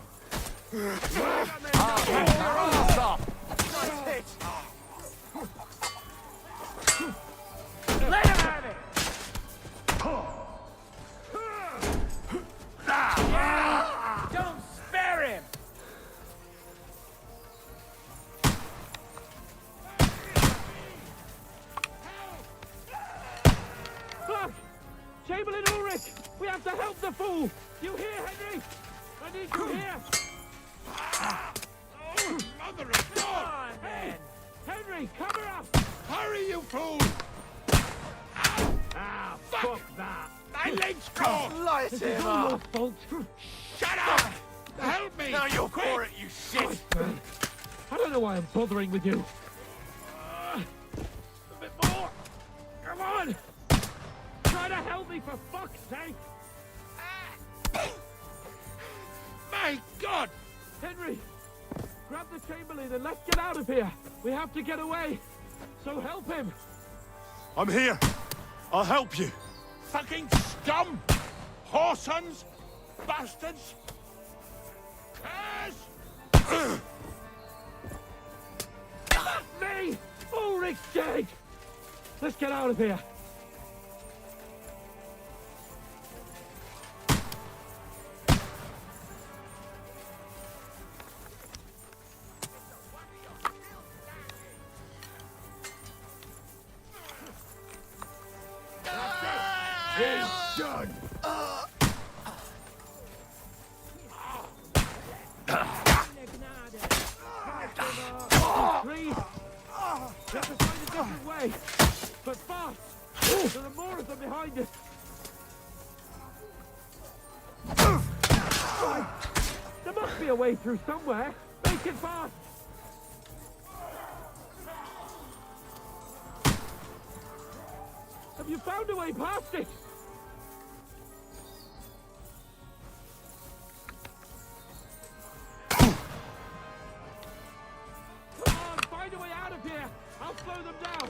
Stop. Nice hit. Let him have it. Don't spare him. fool! You hear, Henry? I need you here! Mother of God! Hey! Henry, cover up! Hurry, you fool! Ah, fuck that! My leg's gone! Light him This is up! all your fault. Shut up! Help me! Now you're quick! for it, you shit! I don't know why I'm bothering with you. A bit more! Come on! Try to help me, for fuck's sake! My God! Henry! Grab the Chamberlain and let's get out of here! We have to get away! So help him! I'm here. I'll help you. Fucking scum! Whoresons! Bastards! Curse! Fuck me! Ulrich's dead! Let's get out of here! He's done! Three. We have to find a different way. But fast! There are more of them behind us. There must be a way through somewhere. Make it fast! Have you found a way past it? Come on, find a way out of here! I'll slow them down!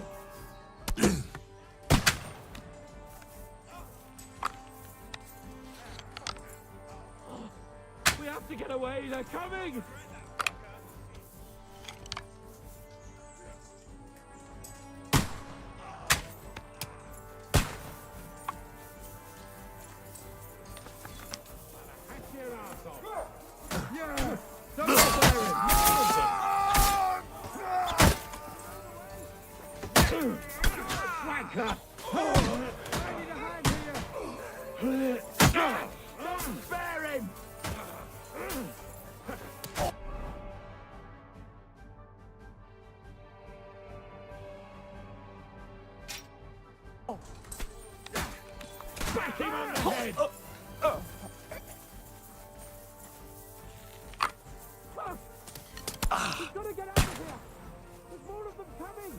We have to get away, they're coming! Yeah! Don't Wanker! I need a hand here! Don't spare him! Back him on the head! We've got to get out of here! There's more of them coming!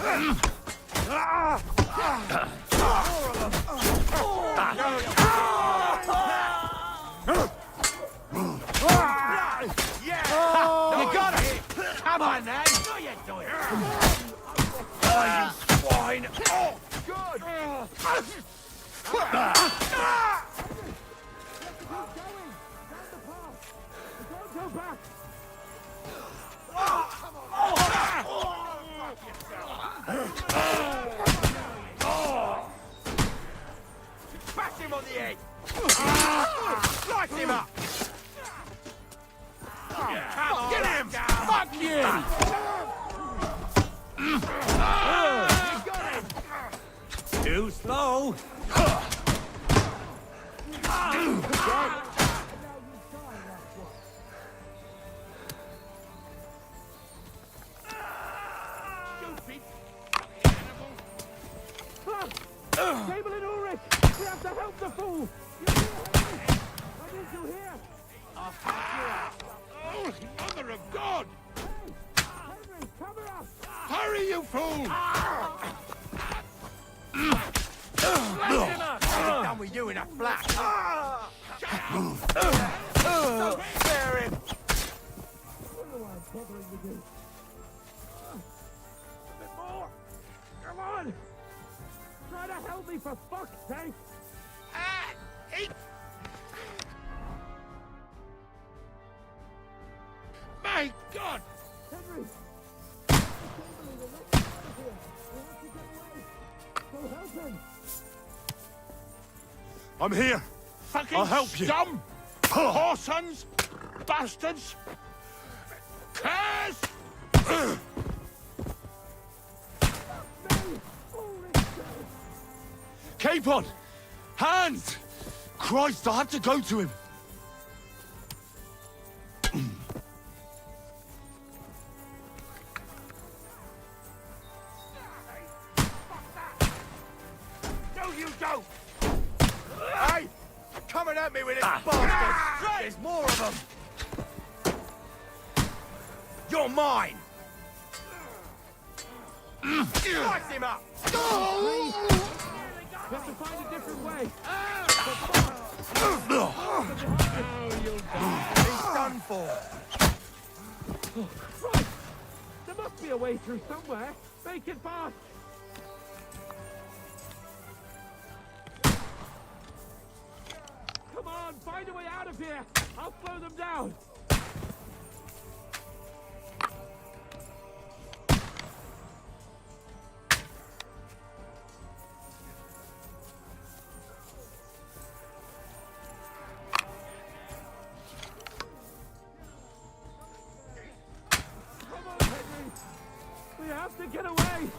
You got it! Come on, man! No, you do it! Oh, you swine! Oh, good! Go back! Bash him on the head! Slice him up! Come on, get him! Fuck you! You got him! Too slow. Cable and Ulrich! We have to help the fool! You hear, Henry? I need you here! Oh, Mother of God! Henry, cover us! Hurry, you fool! I'm done with you in a flash! Spare him! I don't know why I'm bothering with you. A bit more! Come on! Try to help me, for fuck's sake! My God! Henry! The cable is the next side here. We have to get away. So help him! I'm here. Fucking I'll help you. Scum! Whoresons! Bastards! Curse! Capon! Hands! Christ, I have to go to him. No, you don't! Hey! Coming at me with this bastard! There's more of them! You're mine! Slice him up! We have to find a different way. He's done for! Right! There must be a way through somewhere. Make it fast! Come on, find a way out of here! I'll slow them down! Come on, Henry! We have to get away!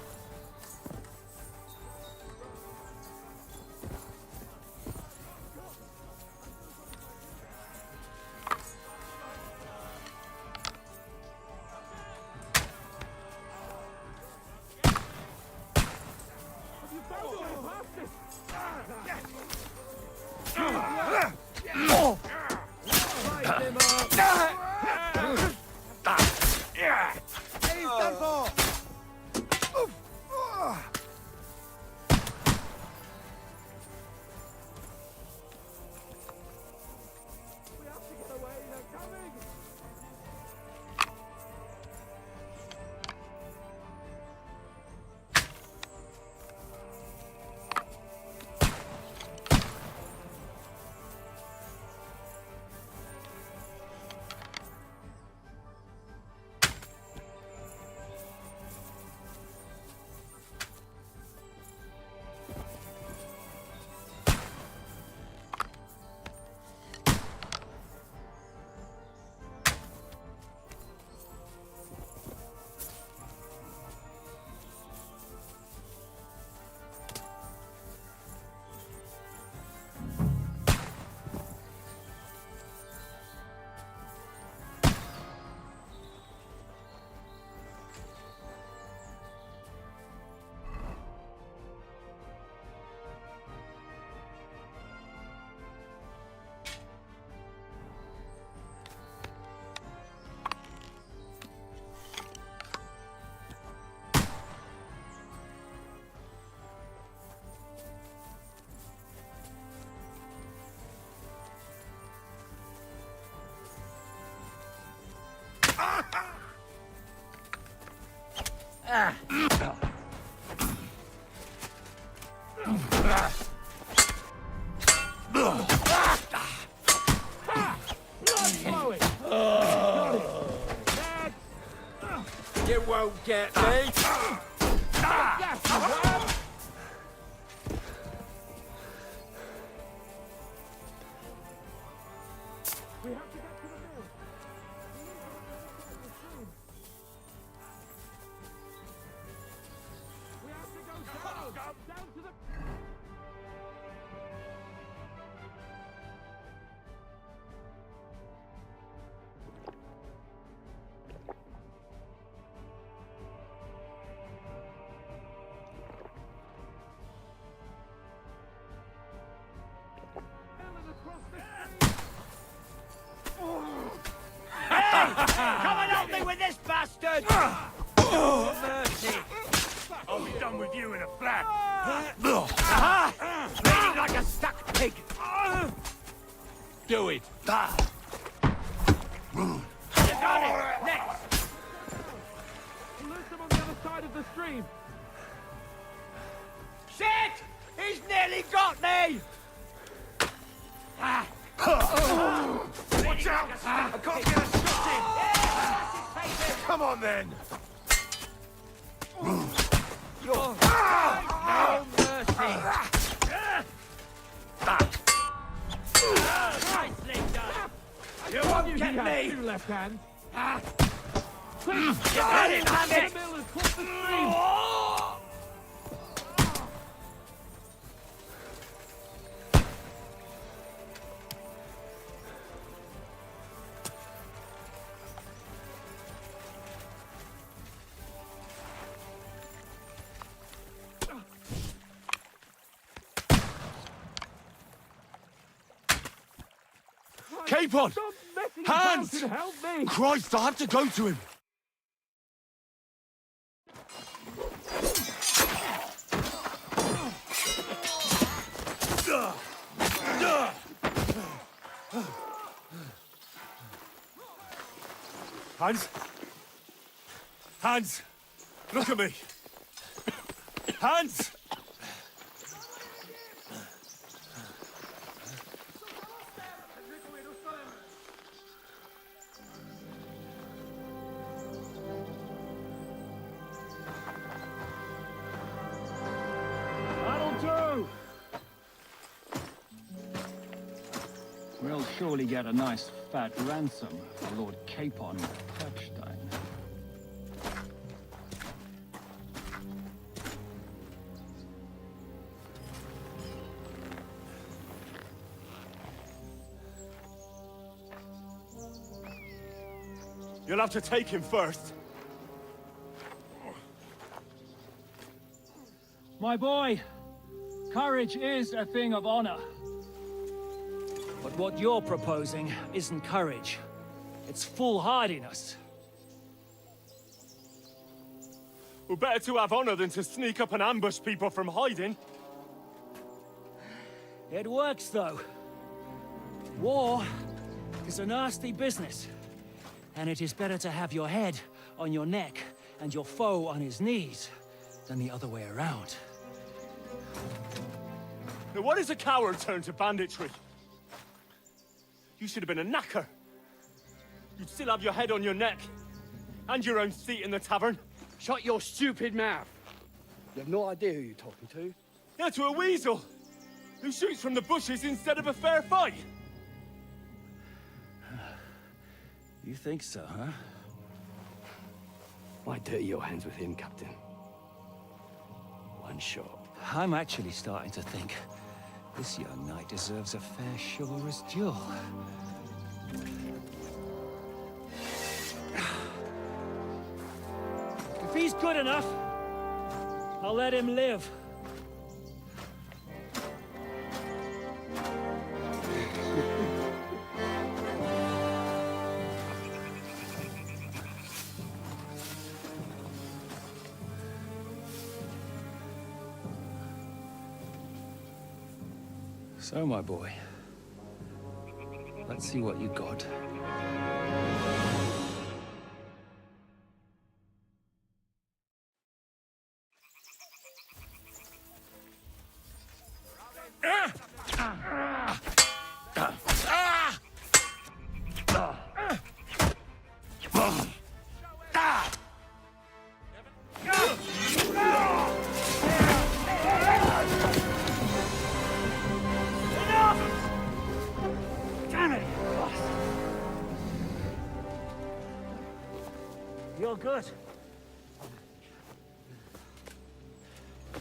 You won't get me. Come and help me with this bastard! Oh, mercy! I'll be done with you in a flash. Bleeding like a stuck pig! Do it. You got it! Next! Lose them on the other side of the stream. Shit! He's nearly got me! Watch out! I can't get a shot in. Come on then. No mercy! Nicely done! You won't get me! Two left hands. Quick! Get it, have it! The mill has crossed the stream. Capon! Stop messing Hands! about and help me. Christ, I have to go to him. Hans? Hans! Look at me! Hans! That'll do! We'll surely get a nice fat ransom for Lord Capon Kirkstein. You'll have to take him first. My boy, courage is a thing of honor. But what you're proposing isn't courage. It's foolhardiness. Well, better to have honor than to sneak up and ambush people from hiding. It works, though. War is a nasty business. And it is better to have your head on your neck and your foe on his knees than the other way around. Now, what is a coward turned to banditry? You should have been a knacker. You'd still have your head on your neck. And your own seat in the tavern. Shut your stupid mouth. You have no idea who you're talking to. Yeah, to a weasel. Who shoots from the bushes instead of a fair fight. You think so, huh? Why dirty your hands with him, Captain? One shot. I'm actually starting to think this young knight deserves a fair chivalrous duel. If he's good enough, I'll let him live. So, my boy, let's see what you got. You're good.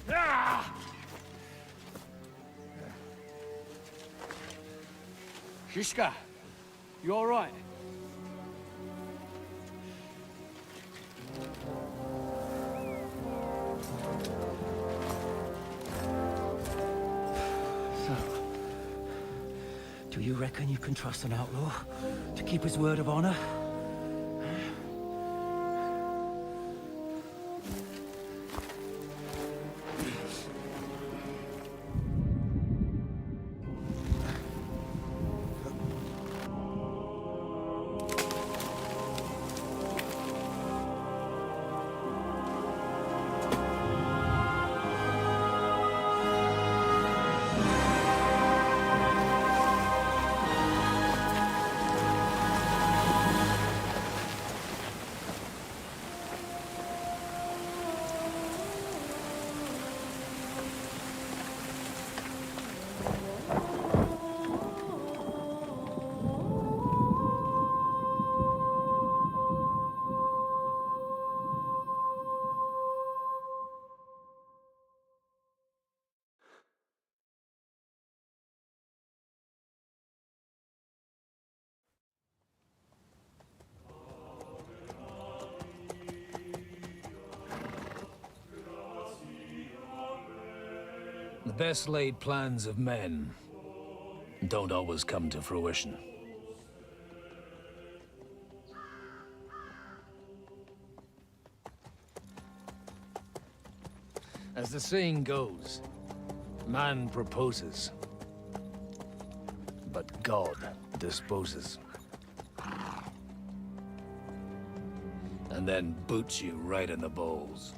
Ah! Shishka, you all right? So, do you reckon you can trust an outlaw to keep his word of honor? The best laid plans of men don't always come to fruition. As the saying goes, man proposes, but God disposes. And then boots you right in the balls.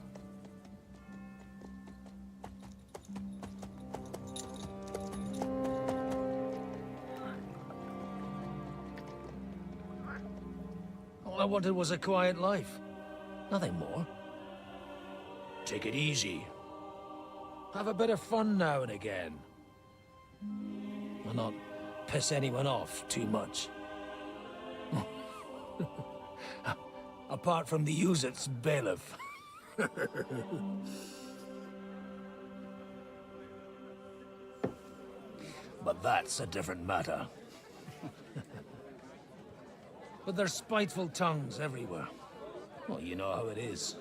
All I wanted was a quiet life. Nothing more. Take it easy. Have a bit of fun now and again. And not piss anyone off too much. Apart from the use-its bailiff. But that's a different matter. But there's spiteful tongues everywhere. Well, you know how it is.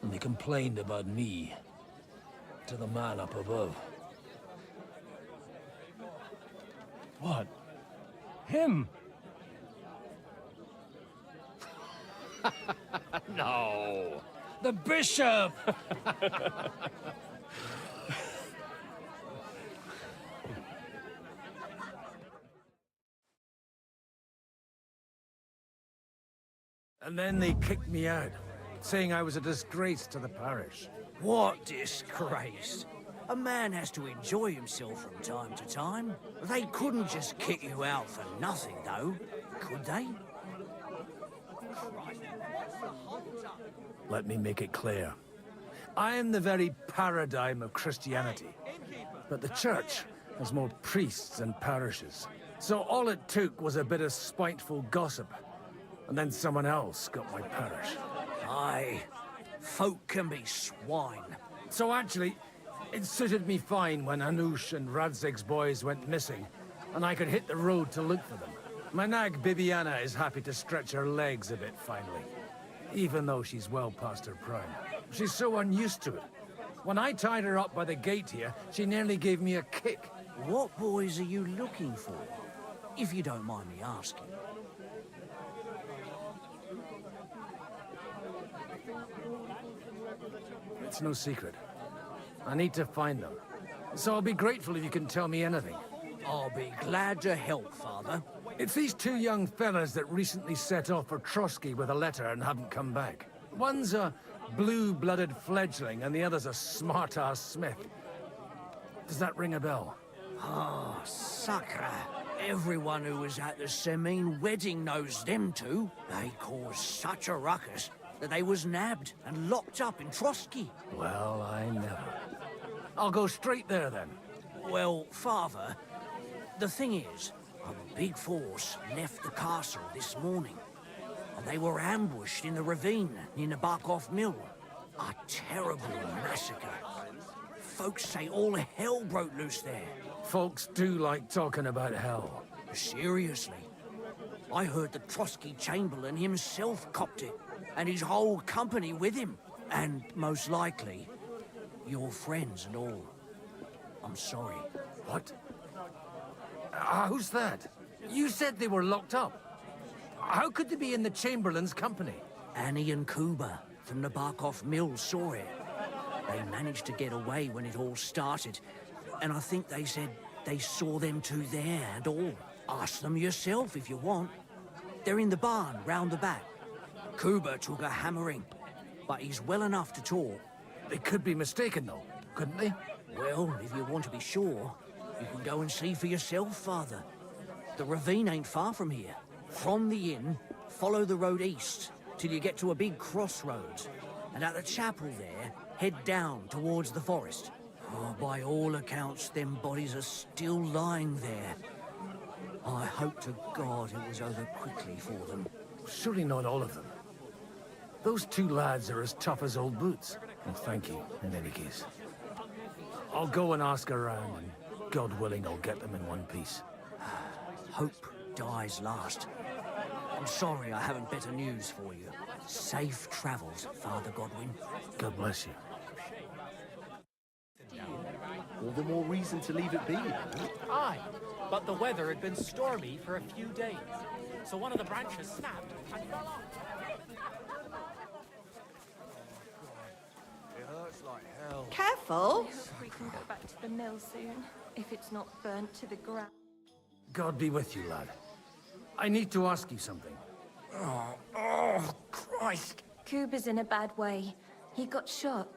And they complained about me to the man up above. What? Him? No! The bishop! And then they kicked me out, saying I was a disgrace to the parish. What disgrace? A man has to enjoy himself from time to time. They couldn't just kick you out for nothing, though, could they? Let me make it clear. I am the very paradigm of Christianity. But the church has more priests and parishes. So all it took was a bit of spiteful gossip. And then someone else got my parish. Aye, folk can be swine. So actually, it suited me fine when Anush and Radzig's boys went missing, and I could hit the road to look for them. My nag Bibiana is happy to stretch her legs a bit finally, even though she's well past her prime. She's so unused to it. When I tied her up by the gate here, she nearly gave me a kick. What boys are you looking for, if you don't mind me asking? It's no secret. I need to find them. So I'll be grateful if you can tell me anything. I'll be glad to help, Father. It's these two young fellas that recently set off for Trotsky with a letter and haven't come back. One's a blue-blooded fledgling and the other's a smart-ass smith. Does that ring a bell? Ah, sucker. Everyone who was at the Semine wedding knows them two. They caused such a ruckus that they was nabbed and locked up in Trotsky. Well, I never. I'll go straight there, then. Well, Father, the thing is, a big force left the castle this morning. They were ambushed in the ravine near the Barkov Mill. A terrible massacre. Folks say all hell broke loose there. Folks do like talking about hell. Seriously. I heard the Trotsky Chamberlain himself copped it, and his whole company with him. And most likely, your friends and all. I'm sorry. What? Who's that? You said they were locked up. How could they be in the Chamberlain's company? Annie and Kuba from the Barkov Mill saw it. They managed to get away when it all started, and I think they said they saw them two there and all. Ask them yourself if you want. They're in the barn round the back. Kuba took a hammering, but he's well enough to talk. They could be mistaken, though, couldn't they? Well, if you want to be sure, you can go and see for yourself, Father. The ravine ain't far from here. From the inn, follow the road east till you get to a big crossroads. And at the chapel there, head down towards the forest. Oh, by all accounts, them bodies are still lying there. I hope to God it was over quickly for them. Surely not all of them. Those two lads are as tough as old boots. Well, thank you, in any case. I'll go and ask around, and God willing, I'll get them in one piece. Hope dies last. I'm sorry I haven't better news for you. Safe travels, Father Godwin. God bless you. All the more reason to leave it be. Aye, but the weather had been stormy for a few days, so one of the branches snapped and fell off. It hurts like hell. Careful! We can go back to the mill soon, if it's not burnt to the ground. God be with you, lad. I need to ask you something. Oh, Christ! Kuba's in a bad way. He got shot.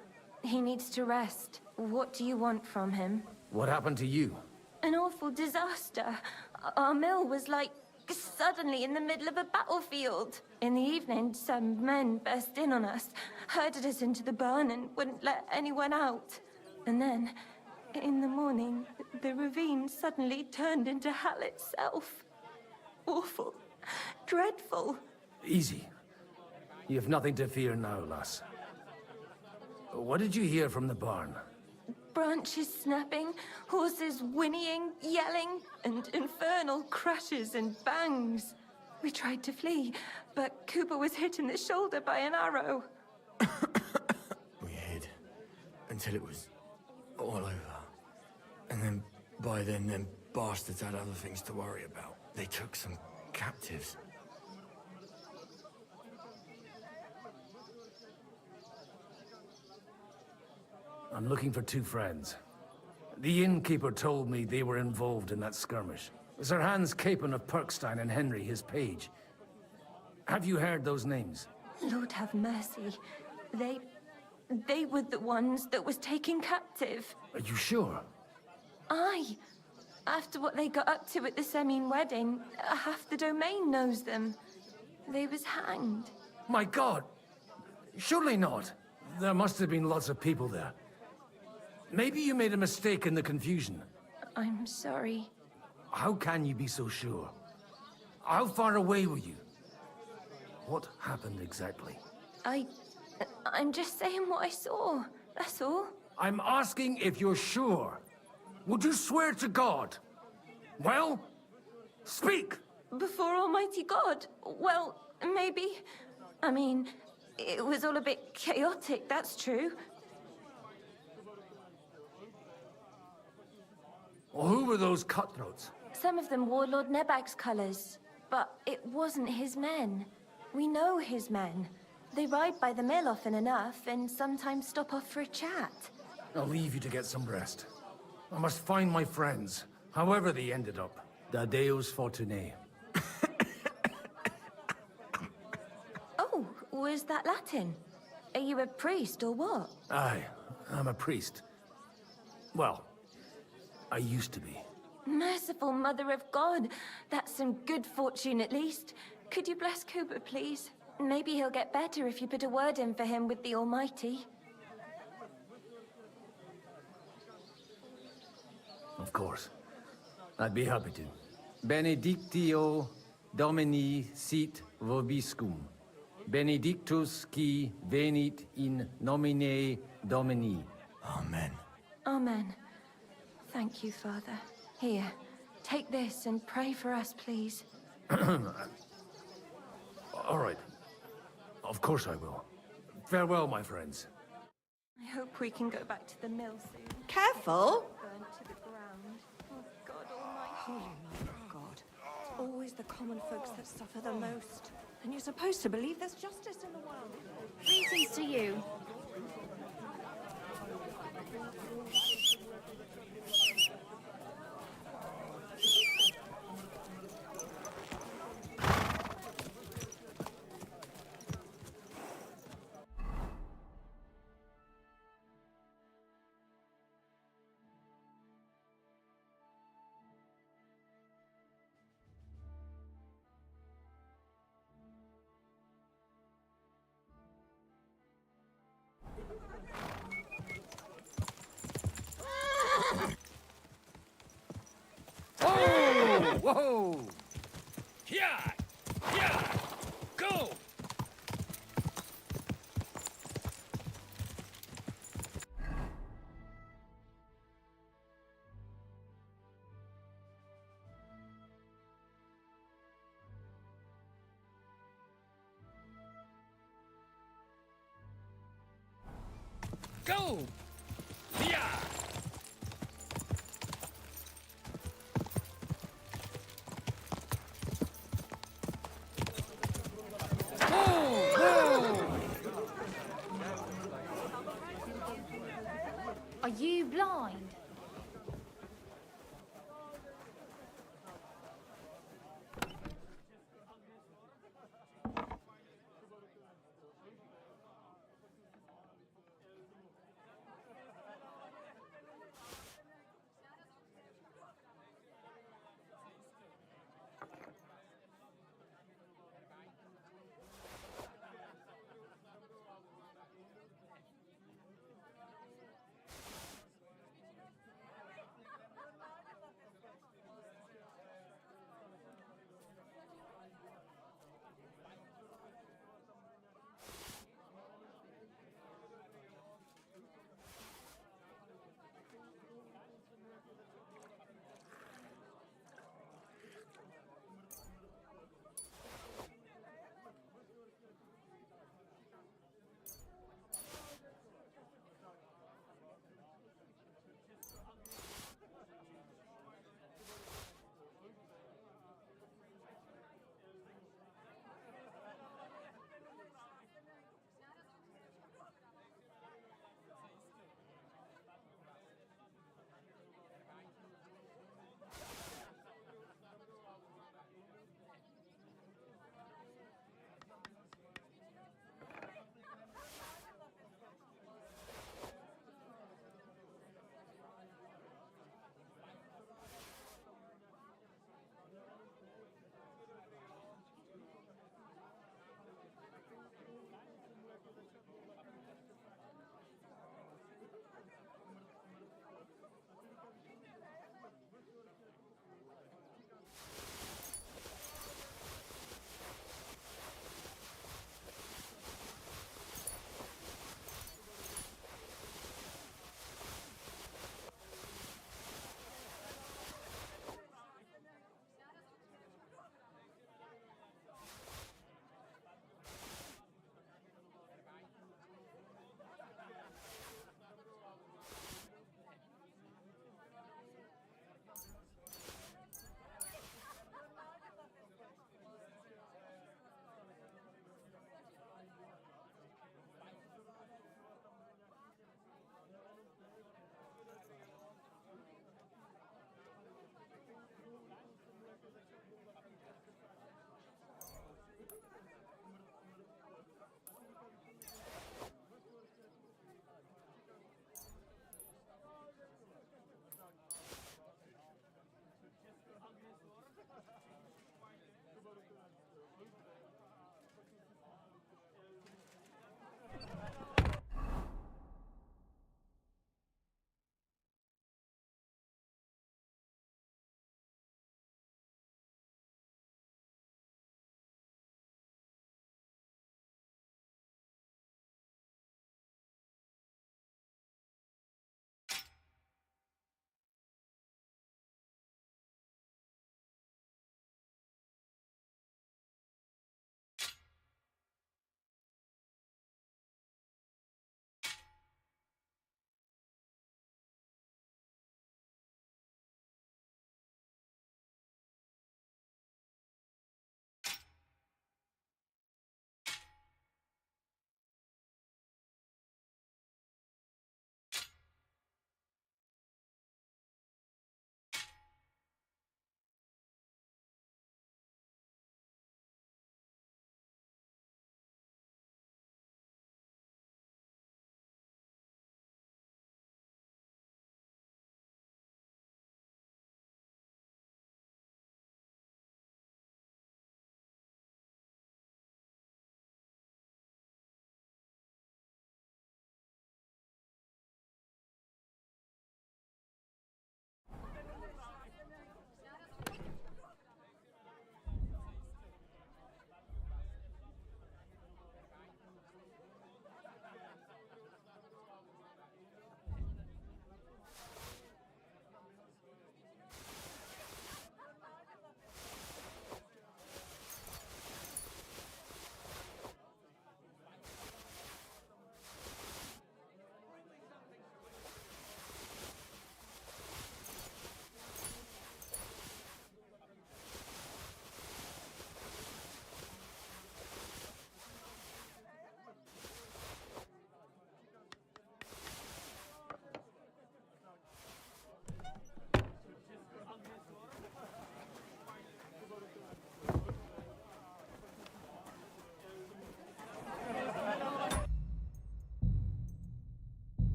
He needs to rest. What do you want from him? What happened to you? An awful disaster. Our mill was like suddenly in the middle of a battlefield. In the evening, some men burst in on us, herded us into the barn and wouldn't let anyone out. And then, in the morning, the ravine suddenly turned into hell itself. Awful. Dreadful. Easy. You have nothing to fear now, lass. What did you hear from the barn? Branches snapping, horses whinnying, yelling, and infernal crashes and bangs. We tried to flee, but Cooper was hit in the shoulder by an arrow. We hid until it was all over. And then, by then, them bastards had other things to worry about. They took some captives. I'm looking for two friends. The innkeeper told me they were involved in that skirmish. Sir Hans Capon of Perkstein and Henry, his page. Have you heard those names? Lord have mercy. They were the ones that was taken captive. Are you sure? Aye. After what they got up to at the Semine wedding, half the domain knows them. They was hanged. My God! Surely not. There must have been lots of people there. Maybe you made a mistake in the confusion. I'm sorry. How can you be so sure? How far away were you? What happened exactly? I'm just saying what I saw. That's all. I'm asking if you're sure. Would you swear to God? Well, speak! Before Almighty God? Well, maybe. I mean, it was all a bit chaotic, that's true. Well, who were those cutthroats? Some of them wore Lord Nebag's colours, but it wasn't his men. We know his men. They ride by the mill often enough, and sometimes stop off for a chat. I'll leave you to get some rest. I must find my friends, however they ended up. Da Deus Fortunae. Oh, was that Latin? Are you a priest or what? Aye, I'm a priest. Well, I used to be. Merciful Mother of God. That's some good fortune at least. Could you bless Cooper, please? Maybe he'll get better if you put a word in for him with the Almighty. Of course. I'd be happy to. Benedictio Domini sit vobiscum. Benedictus qui venit in nomine Domini. Amen. Amen. Thank you, Father. Here, take this and pray for us, please. All right. Of course I will. Farewell, my friends. I hope we can go back to the mill soon. Careful! Burn to the ground. Oh, God Almighty. Holy Mother of God. It's always the common folks that suffer the most. And you're supposed to believe there's justice in the world. Greetings to you. Whoa! Whoa! Yeah! Yeah! Go! Go! Yeah! Are you blind?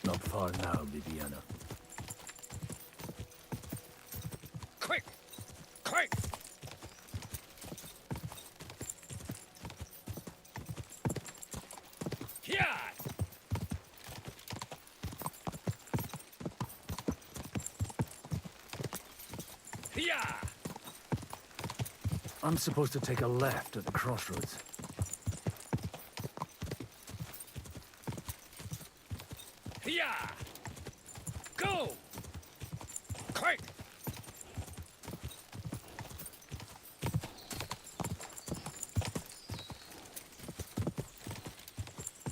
Not far now, Bibiana. Quick! Quick! Here! Here! I'm supposed to take a left at the crossroads. Here! Go! Quick!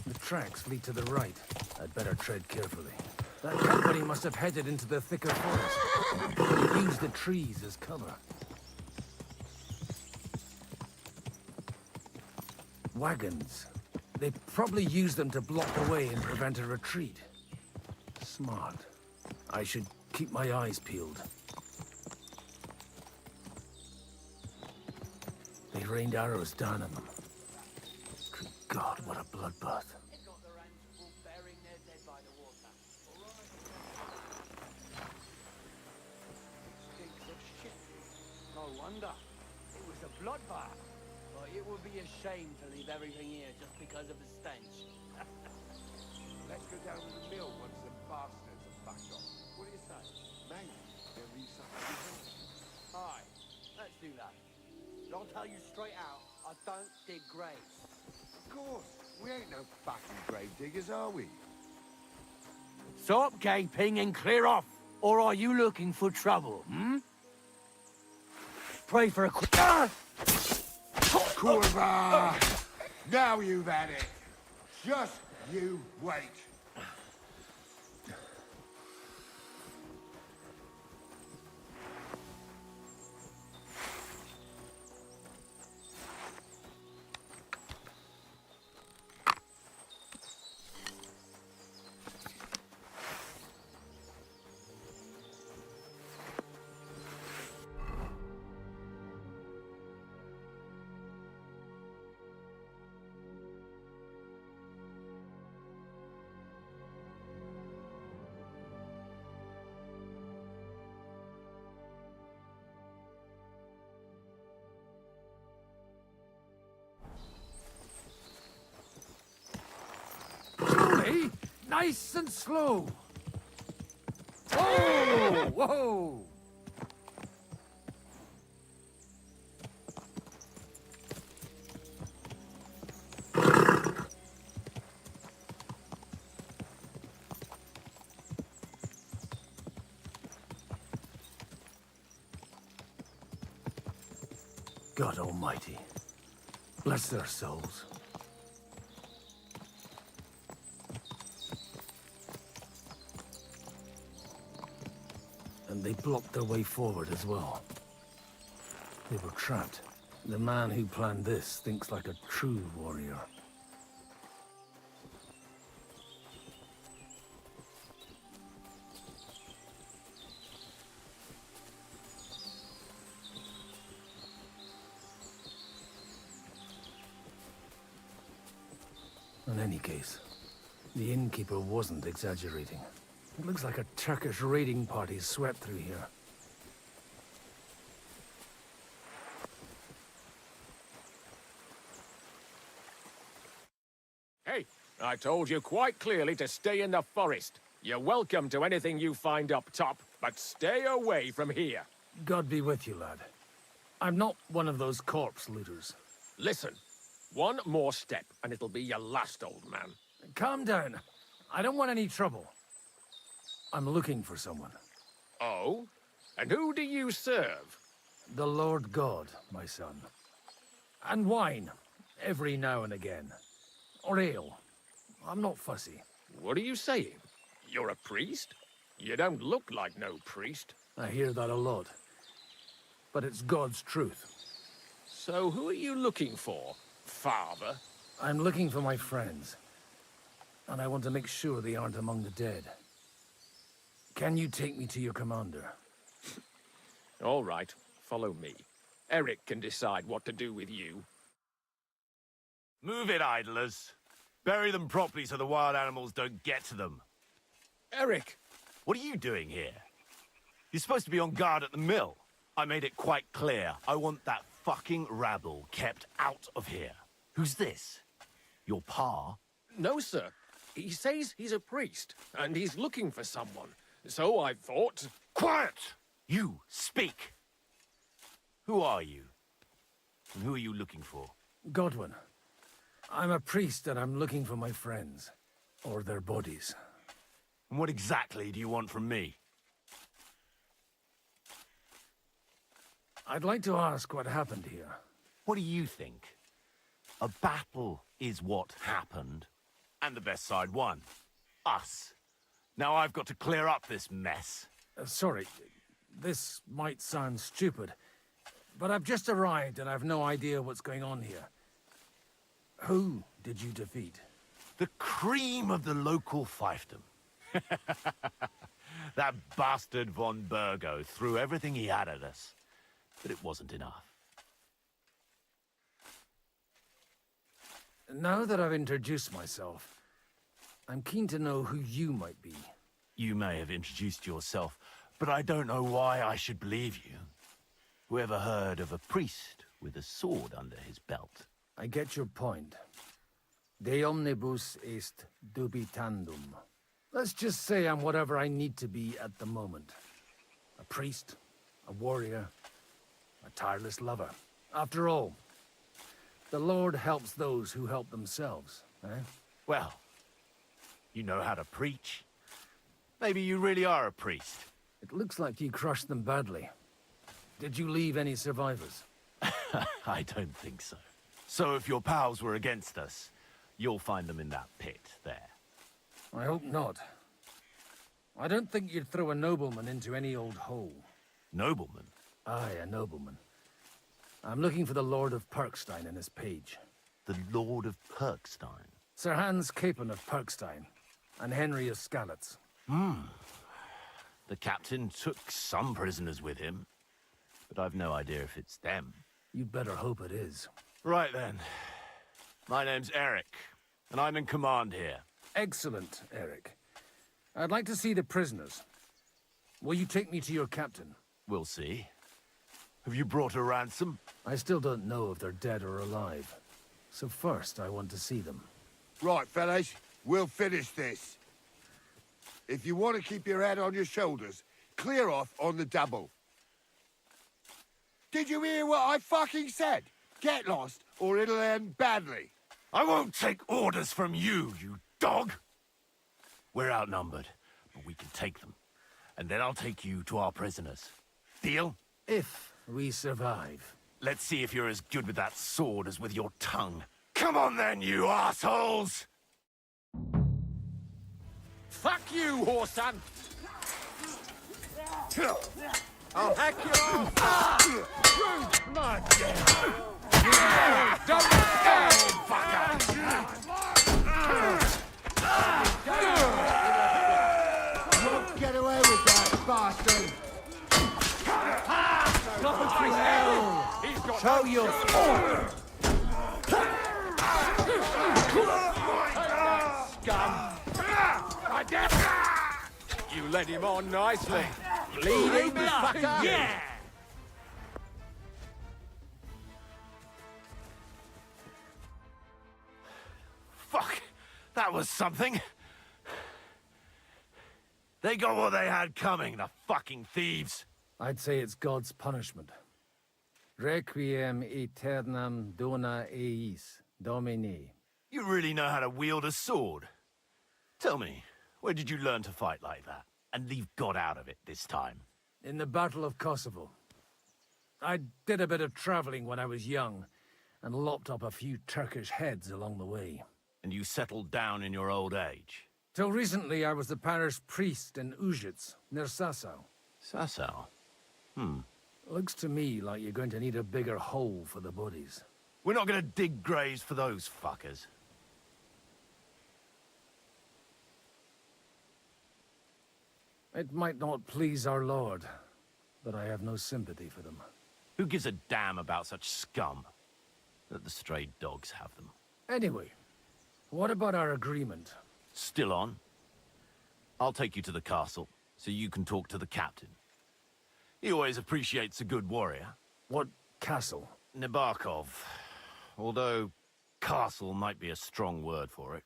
The tracks lead to the right. I'd better tread carefully. That company must have headed into the thicker forest. They used the trees as cover. Wagons. They probably used them to block the way and prevent a retreat. Smart. I should keep my eyes peeled. They rained arrows down on them. Good God, what a bloodbath. No wonder. It was a bloodbath. But it would be a shame to leave everything here just because of the stench. Let's go down to the mill once the bastards are backed off. What do you say? Maybe there'll be something. Aye, let's do that. But I'll tell you straight out, I don't dig graves. Of course. We ain't no fucking grave diggers, are we? Stop gaping and clear off. Or are you looking for trouble, hmm? Pray for a quick... Kurva! Now you've had it. Just you wait. Slowly, nice and slow. Whoa! Whoa! God Almighty, bless their souls. And they blocked their way forward as well. They were trapped. The man who planned this thinks like a true warrior. In any case, the innkeeper wasn't exaggerating. It looks like a Turkish raiding party swept through here. Hey, I told you quite clearly to stay in the forest. You're welcome to anything you find up top, but stay away from here. God be with you, lad. I'm not one of those corpse looters. Listen, one more step and it'll be your last, old man. Calm down. I don't want any trouble. I'm looking for someone. Oh? And who do you serve? The Lord God, my son. And wine, every now and again. Or ale. I'm not fussy. What are you saying? You're a priest? You don't look like no priest. I hear that a lot. But it's God's truth. So who are you looking for, father? I'm looking for my friends. and I want to make sure they aren't among the dead. Can you take me to your commander? All right, follow me. Eric can decide what to do with you. Move it, idlers. Bury them properly so the wild animals don't get to them. Eric! What are you doing here? You're supposed to be on guard at the mill. I made it quite clear. I want that fucking rabble kept out of here. Who's this? Your pa? No, sir. He says he's a priest, and he's looking for someone. So I thought... Quiet! You, speak! Who are you? And who are you looking for? Godwin. I'm a priest and I'm looking for my friends. Or their bodies. And what exactly do you want from me? I'd like to ask what happened here. What do you think? A battle is what happened. And the best side won. Us. Now I've got to clear up this mess. Sorry, this might sound stupid, but I've just arrived and I've no idea what's going on here. Who did you defeat? The cream of the local fiefdom. That bastard von Burgo threw everything he had at us, but it wasn't enough. Now that I've introduced myself, I'm keen to know who you might be. You may have introduced yourself, but I don't know why I should believe you. Whoever heard of a priest with a sword under his belt? I get your point. De omnibus est dubitandum. Let's just say I'm whatever I need to be at the moment. A priest, a warrior, a tireless lover. After all, the Lord helps those who help themselves, eh? Well, you know how to preach. Maybe you really are a priest. It looks like you crushed them badly. Did you leave any survivors? I don't think so. So if your pals were against us, you'll find them in that pit there. I hope not. I don't think you'd throw a nobleman into any old hole. Nobleman? Aye, a nobleman. I'm looking for the Lord of Perkstein in his page. The Lord of Perkstein? Sir Hans Capon of Perkstein, and Henry of Skalitz. The captain took some prisoners with him, but I've no idea if it's them. You'd better hope it is. Right then. My name's Eric, and I'm in command here. Excellent, Eric. I'd like to see the prisoners. Will you take me to your captain? We'll see. Have you brought a ransom? I still don't know if they're dead or alive. So first, I want to see them. Right, fellas, we'll finish this. If you want to keep your head on your shoulders, clear off on the double. Did you hear what I fucking said? Get lost, or it'll end badly. I won't take orders from you, you dog! We're outnumbered, but we can take them. And then I'll take you to our prisoners. Deal? If we survive. Let's see if you're as good with that sword as with your tongue. Come on then, you assholes! Fuck you, whoreson! I'll hack you off! Rude blood! Don't go, fucker! Won't get away with that, bastard! Show your sword! Scum! You led him on nicely. Bleeding fucker! Yeah! Fuck! That was something! They got what they had coming, the fucking thieves! I'd say it's God's punishment. Requiem aeternam dona eis, Domini. You really know how to wield a sword? Tell me, where did you learn to fight like that? And leave God out of it this time? In the Battle of Kosovo. I did a bit of traveling when I was young, and lopped up a few Turkish heads along the way. And you settled down in your old age? Till recently, I was the parish priest in Užice, near Sasau. Sasau? Looks to me like you're going to need a bigger hole for the bodies. We're not gonna dig graves for those fuckers. It might not please our lord, but I have no sympathy for them. Who gives a damn about such scum? Let the stray dogs have them. Anyway, what about our agreement? Still on? I'll take you to the castle, so you can talk to the captain. He always appreciates a good warrior. What castle? Nabokov. Although, castle might be a strong word for it.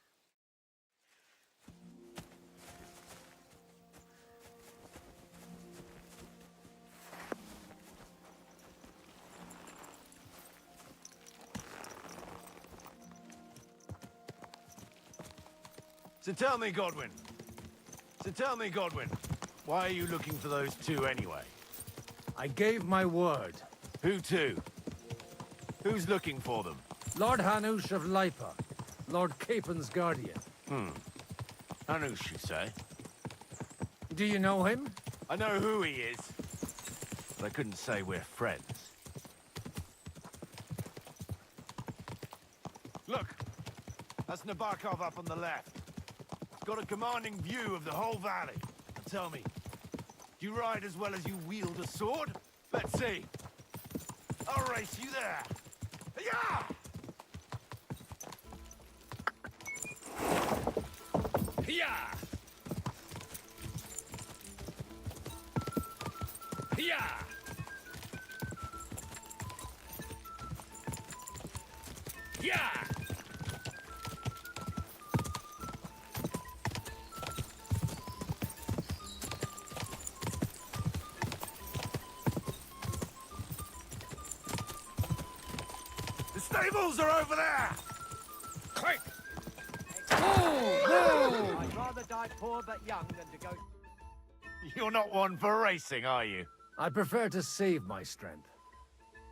So tell me, Godwin. Why are you looking for those two anyway? I gave my word. Who to? Who's looking for them? Lord Hanush of Lipa, Lord Capen's guardian. Hanush, you say? Do you know him? I know who he is, but I couldn't say we're friends. Look, that's Nabokov up on the left. It's got a commanding view of the whole valley. And tell me, do you ride as well as you wield a sword? Let's see. I'll race you there. Yeah! Yeah! Yeah! Yeah! The stables are over there! Quick! I'd rather die poor but young than to go... You're not one for racing, are you? I prefer to save my strength.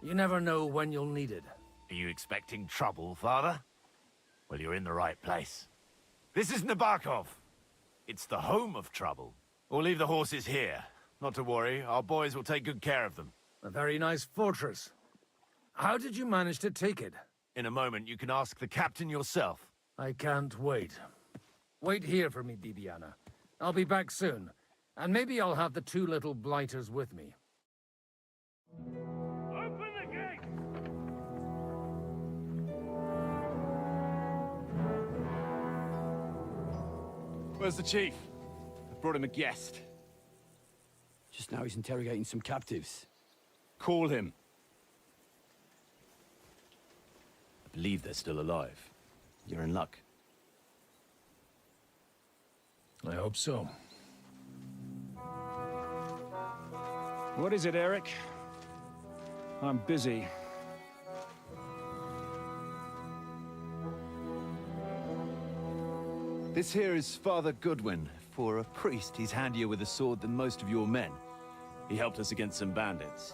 You never know when you'll need it. Are you expecting trouble, father? Well, you're in the right place. This is Nabokov. It's the home of trouble. We'll leave the horses here. Not to worry, our boys will take good care of them. A very nice fortress. How did you manage to take it? In a moment, you can ask the captain yourself. I can't wait. Wait here for me, Bibiana. I'll be back soon. And maybe I'll have the two little blighters with me. Open the gate! Where's the chief? I brought him a guest. Just now he's interrogating some captives. Call him. I believe they're still alive. You're in luck. I hope so. What is it, Eric? I'm busy. This here is Father Goodwin. For a priest, he's handier with a sword than most of your men. He helped us against some bandits.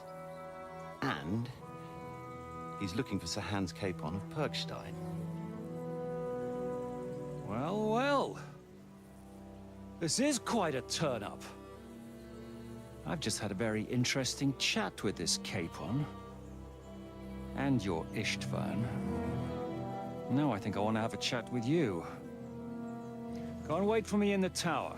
And he's looking for Sir Hans Capon of Perkstein. Well, well. This is quite a turn-up. I've just had a very interesting chat with this Capon. And your Ishtvan. Now I think I want to have a chat with you. Go and wait for me in the tower.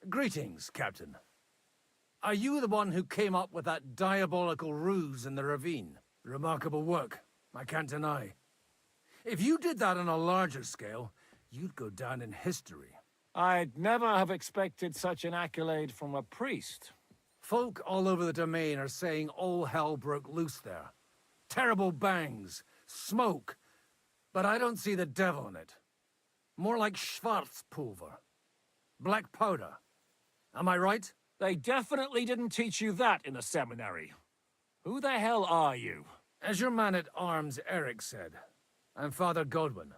Greetings, Captain. Are you the one who came up with that diabolical ruse in the ravine? Remarkable work, I can't deny. If you did that on a larger scale, you'd go down in history. I'd never have expected such an accolade from a priest. Folk all over the domain are saying all hell broke loose there. Terrible bangs, smoke, but I don't see the devil in it. More like Schwarzpulver. Black powder. Am I right? They definitely didn't teach you that in the seminary. Who the hell are you? As your man-at-arms Eric said, I'm Father Godwin.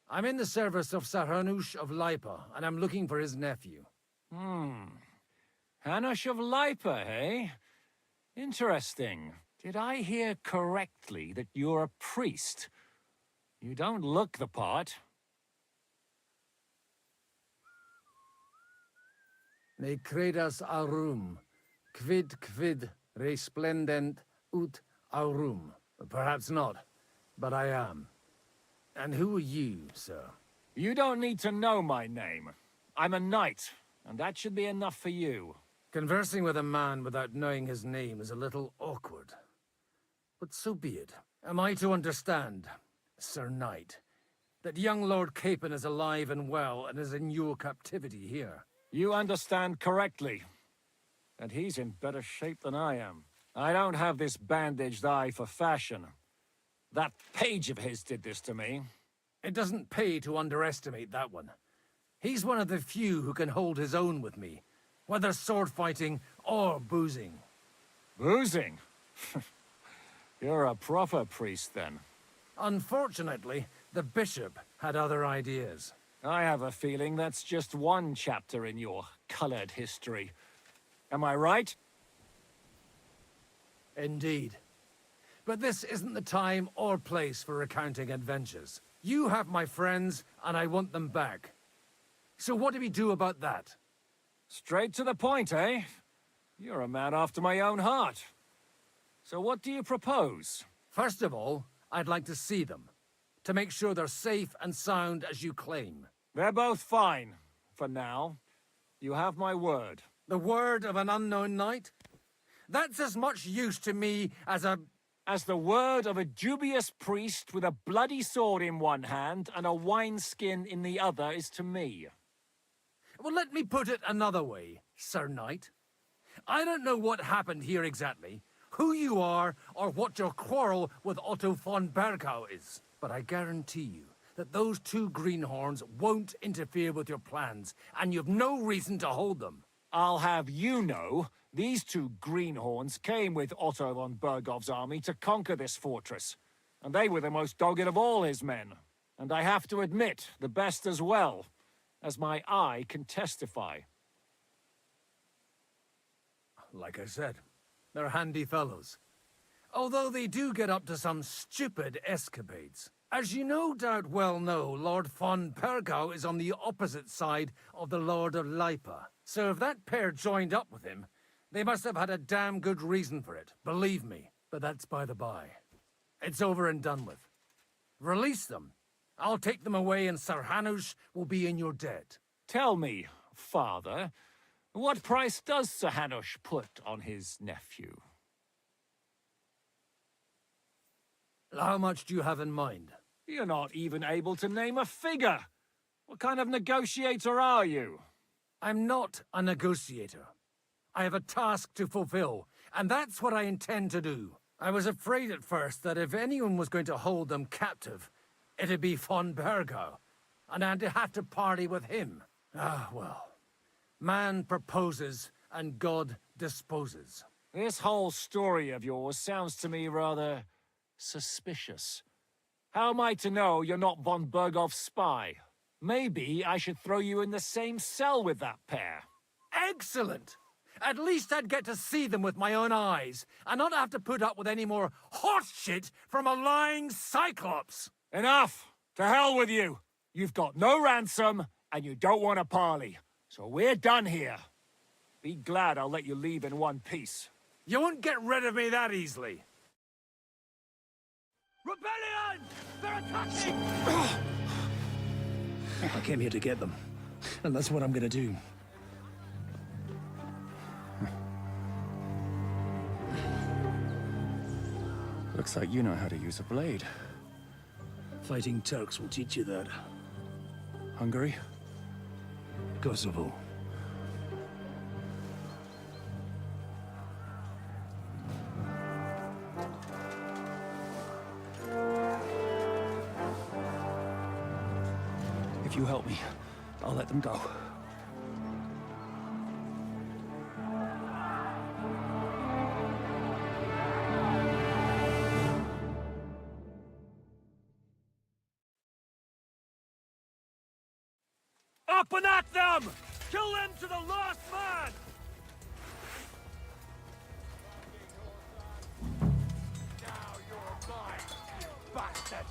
I'm in the service of Sir Hanush of Lipa, and I'm looking for his nephew. Hanush of Lipa, eh? Interesting. Did I hear correctly that you're a priest? You don't look the part. Ne credas aurum, quid resplendent ut aurum. Perhaps not, but I am. And who are you, sir? You don't need to know my name. I'm a knight, and that should be enough for you. Conversing with a man without knowing his name is a little awkward. But so be it. Am I to understand, Sir Knight, that young Lord Capon is alive and well and is in your captivity here? You understand correctly. And he's in better shape than I am. I don't have this bandaged eye for fashion. That page of his did this to me. It doesn't pay to underestimate that one. He's one of the few who can hold his own with me, whether sword fighting or boozing. Boozing? You're a proper priest, then. Unfortunately, the bishop had other ideas. I have a feeling that's just one chapter in your colored history. Am I right? Indeed. But this isn't the time or place for recounting adventures. You have my friends, and I want them back. So what do we do about that? Straight to the point, eh? You're a man after my own heart. So what do you propose? First of all, I'd like to see them, to make sure they're safe and sound as you claim. They're both fine, for now. You have my word. The word of an unknown knight? That's as much use to me as the word of a dubious priest with a bloody sword in one hand and a wineskin in the other is to me. Well, let me put it another way, Sir Knight. I don't know what happened here exactly, who you are, or what your quarrel with Otto von Bergau is. But I guarantee you that those two greenhorns won't interfere with your plans, and you've no reason to hold them. I'll have you know, these two greenhorns came with Otto von Bergau's army to conquer this fortress, and they were the most dogged of all his men. And I have to admit, the best as well, as my eye can testify. Like I said, they're handy fellows. Although they do get up to some stupid escapades. As you no doubt well know, Lord von Bergau is on the opposite side of the Lord of Lipa. So if that pair joined up with him, they must have had a damn good reason for it, believe me. But that's by the by. It's over and done with. Release them. I'll take them away and Sir Hanush will be in your debt. Tell me, father, what price does Sir Hanush put on his nephew? How much do you have in mind? You're not even able to name a figure. What kind of negotiator are you? I'm not a negotiator. I have a task to fulfill, and that's what I intend to do. I was afraid at first that if anyone was going to hold them captive, it'd be von Bergau, and I'd have to party with him. Ah, well. Man proposes, and God disposes. This whole story of yours sounds to me rather suspicious. How am I to know you're not von Bergau's spy? Maybe I should throw you in the same cell with that pair. Excellent! At least I'd get to see them with my own eyes, and not have to put up with any more hot shit from a lying cyclops! Enough! To hell with you! You've got no ransom, and you don't want a parley. So we're done here. Be glad I'll let you leave in one piece. You won't get rid of me that easily. Rebellion! They're attacking! I came here to get them, and that's what I'm gonna do. Looks like you know how to use a blade. Fighting Turks will teach you that. Hungary? Kosovo. If you help me, I'll let them go. Up and at them! Kill them to the last man! Now you're mine, you bastard!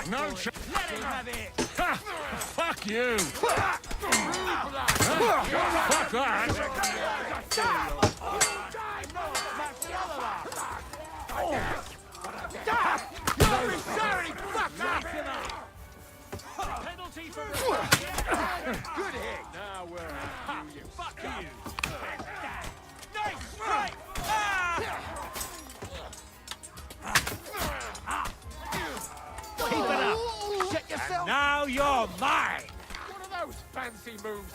No Let him have it! Fuck you! Fuck that! Penalty for good hit! Now we're on you. Fuck you! Nice strike! Keep it up! Shut yourself! And now you're mine! What are those fancy moves?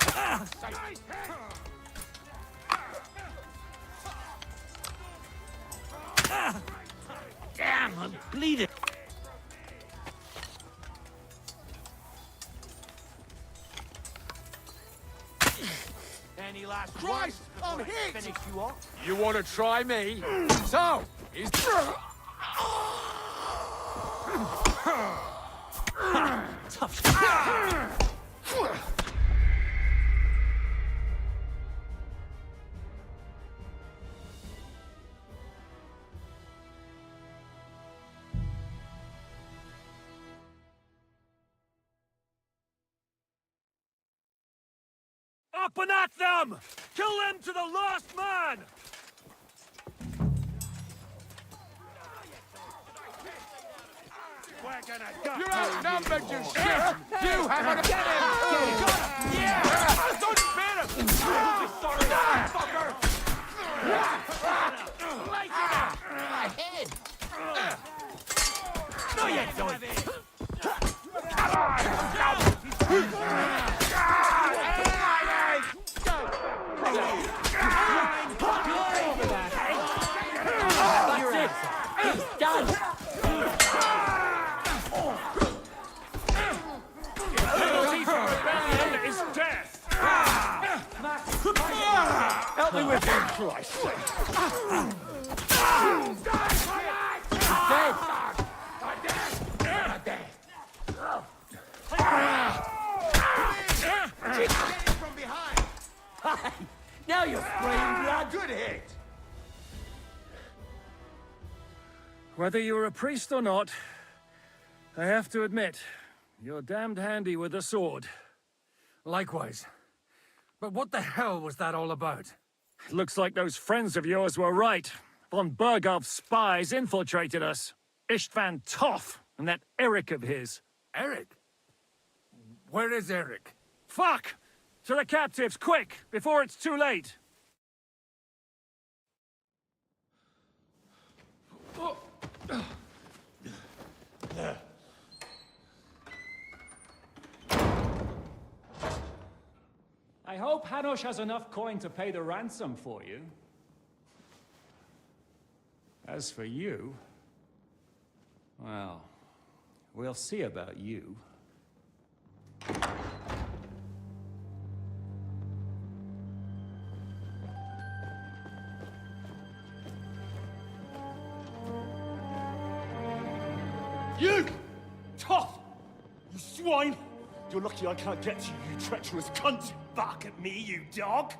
Damn, I'm bleeding! Any last Christ, I'm words before I hit! finish you off? You want to try me? So, is... Tough shot! Up and at them! Kill them to the last man! We're gonna go! You're outnumbered, you shit! You haven't... Get him! Yeah! Don't spare him! Sorry, fucker! Like it! My head! No, you don't! He's done! Penalty for rebellion is death! Help me with him, Christ! Dead! From behind! Now you're spraying blood! Good hit! Whether you're a priest or not, I have to admit, you're damned handy with a sword. Likewise. But what the hell was that all about? Looks like those friends of yours were right. Von Berghoff's spies infiltrated us. Istvan Toth and that Eric of his. Eric? Where is Eric? Fuck! To the captives, quick, before it's too late! I hope Hanush has enough coin to pay the ransom for you. As for you, well, we'll see about you. You! Tough! You swine! You're lucky I can't get to you, you treacherous cunt! Bark at me, you dog!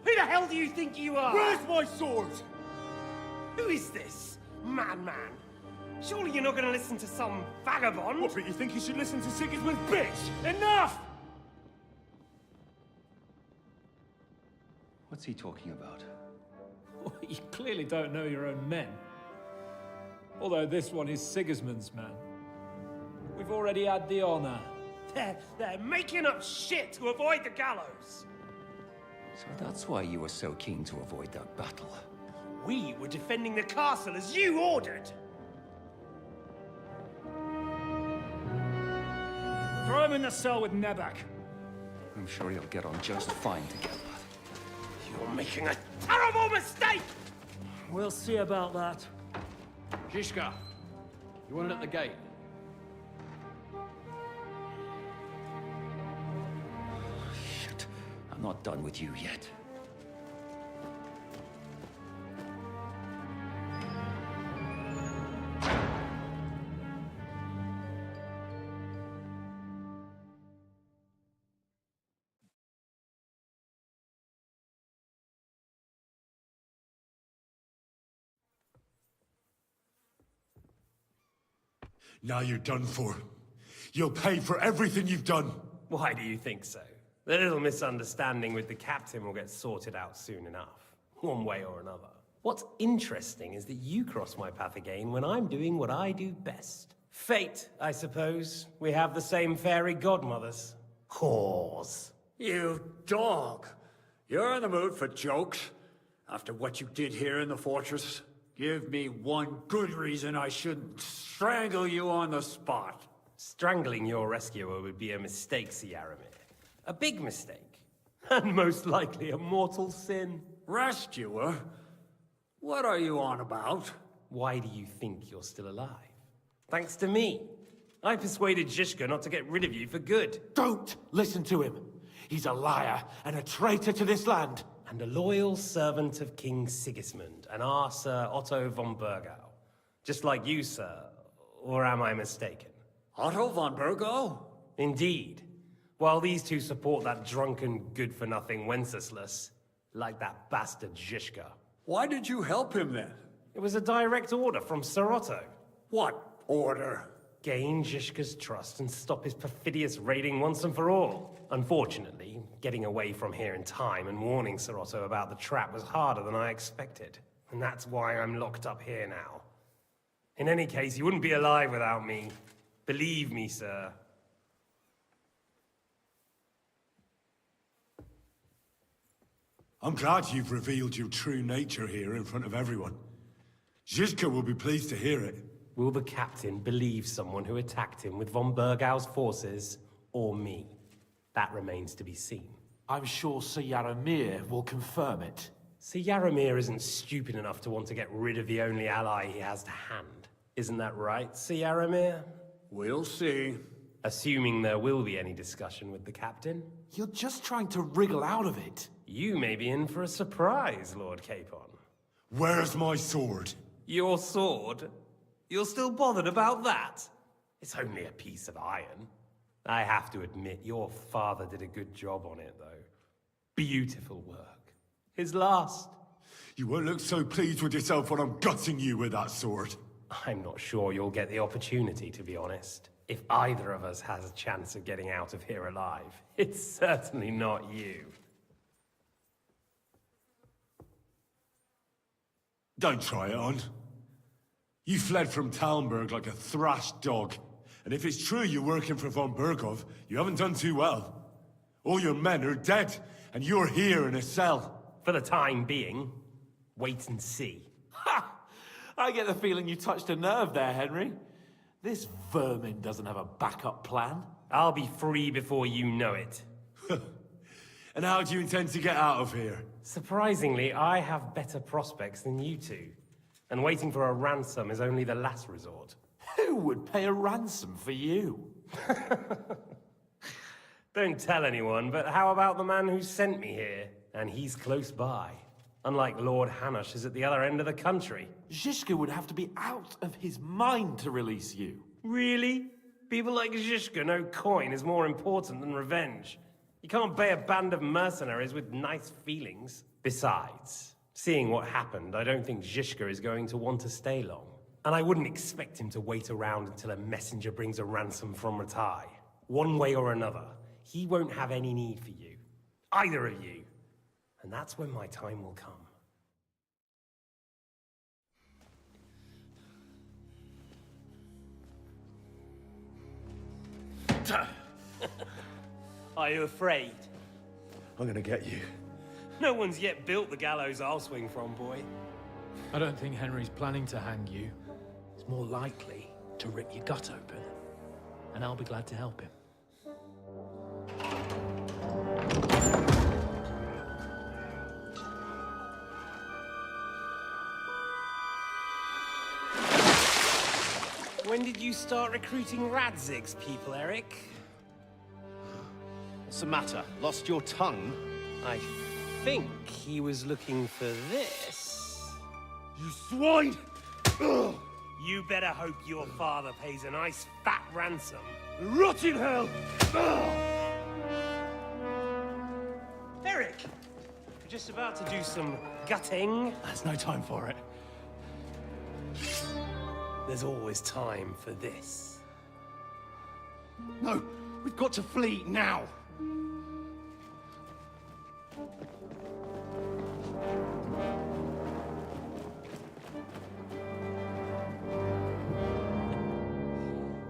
Who the hell do you think you are? Where's my sword? Who is this? Man. Surely you're not gonna listen to some vagabond? What, but you think you should listen to Sigismund's bitch? Enough! What's he talking about? You clearly don't know your own men. Although this one is Sigismund's man. We've already had the honor. They're making up shit to avoid the gallows! So that's why you were so keen to avoid that battle. We were defending the castle as you ordered! Throw him in the cell with Nebak. I'm sure he'll get on just fine together. You're making a terrible mistake! We'll see about that. Zhishka, you want it at the gate? Shit, I'm not done with you yet. Now you're done for. You'll pay for everything you've done. Why do you think so? The little misunderstanding with the captain will get sorted out soon enough, one way or another. What's interesting is that you cross my path again when I'm doing what I do best. Fate, I suppose. We have the same fairy godmothers. Whores. You dog! You're in the mood for jokes? After what you did here in the fortress? Give me one good reason I shouldn't strangle you on the spot. Strangling your rescuer would be a mistake, Yaramir. A big mistake. And most likely a mortal sin. Rescuer? What are you on about? Why do you think you're still alive? Thanks to me. I persuaded Zhishka not to get rid of you for good. Don't listen to him. He's a liar and a traitor to this land. And a loyal servant of King Sigismund and our Sir Otto von Burgau. Just like you, sir. Or am I mistaken? Otto von Burgau? Indeed. While these two support that drunken, good-for-nothing Wenceslas, like that bastard Zhishka. Why did you help him then? It was a direct order from Sir Otto. What order? Gain Zhishka's trust and stop his perfidious raiding once and for all. Unfortunately, getting away from here in time and warning Sir Otto about the trap was harder than I expected. And that's why I'm locked up here now. In any case, you wouldn't be alive without me. Believe me, sir. I'm glad you've revealed your true nature here in front of everyone. Zhishka will be pleased to hear it. Will the captain believe someone who attacked him with von Burgau's forces, or me? That remains to be seen. I'm sure Sir Yaramir will confirm it. Sir Yaramir isn't stupid enough to want to get rid of the only ally he has to hand. Isn't that right, Sir Yaramir? We'll see. Assuming there will be any discussion with the captain. You're just trying to wriggle out of it. You may be in for a surprise, Lord Capon. Where's my sword? Your sword? You're still bothered about that? It's only a piece of iron. I have to admit, your father did a good job on it, though. Beautiful work. His last. You won't look so pleased with yourself when I'm gutting you with that sword. I'm not sure you'll get the opportunity, to be honest. If either of us has a chance of getting out of here alive, it's certainly not you. Don't try it on. You fled from Talmberg like a thrashed dog. And if it's true you're working for von Burgov, you haven't done too well. All your men are dead, and you're here in a cell. For the time being, wait and see. Ha! I get the feeling you touched a nerve there, Henry. This vermin doesn't have a backup plan. I'll be free before you know it. And how do you intend to get out of here? Surprisingly, I have better prospects than you two. And waiting for a ransom is only the last resort. Who would pay a ransom for you? Don't tell anyone, but how about the man who sent me here? And he's close by. Unlike Lord Hanush is at the other end of the country. Zhishka would have to be out of his mind to release you. Really? People like Zhishka know coin is more important than revenge. You can't pay a band of mercenaries with nice feelings. Besides, seeing what happened, I don't think Zhishka is going to want to stay long. And I wouldn't expect him to wait around until a messenger brings a ransom from Ratai. One way or another, he won't have any need for you. Either of you. And that's when my time will come. Are you afraid? I'm gonna get you. No one's yet built the gallows I'll swing from, boy. I don't think Henry's planning to hang you. He's more likely to rip your gut open. And I'll be glad to help him. When did you start recruiting Radzig's people, Eric? What's the matter? Lost your tongue? I think he was looking for this. You swine! Ugh. You better hope your father pays a nice fat ransom. Rot in hell! Eric! We're just about to do some gutting. There's no time for it. There's always time for this. No, we've got to flee now.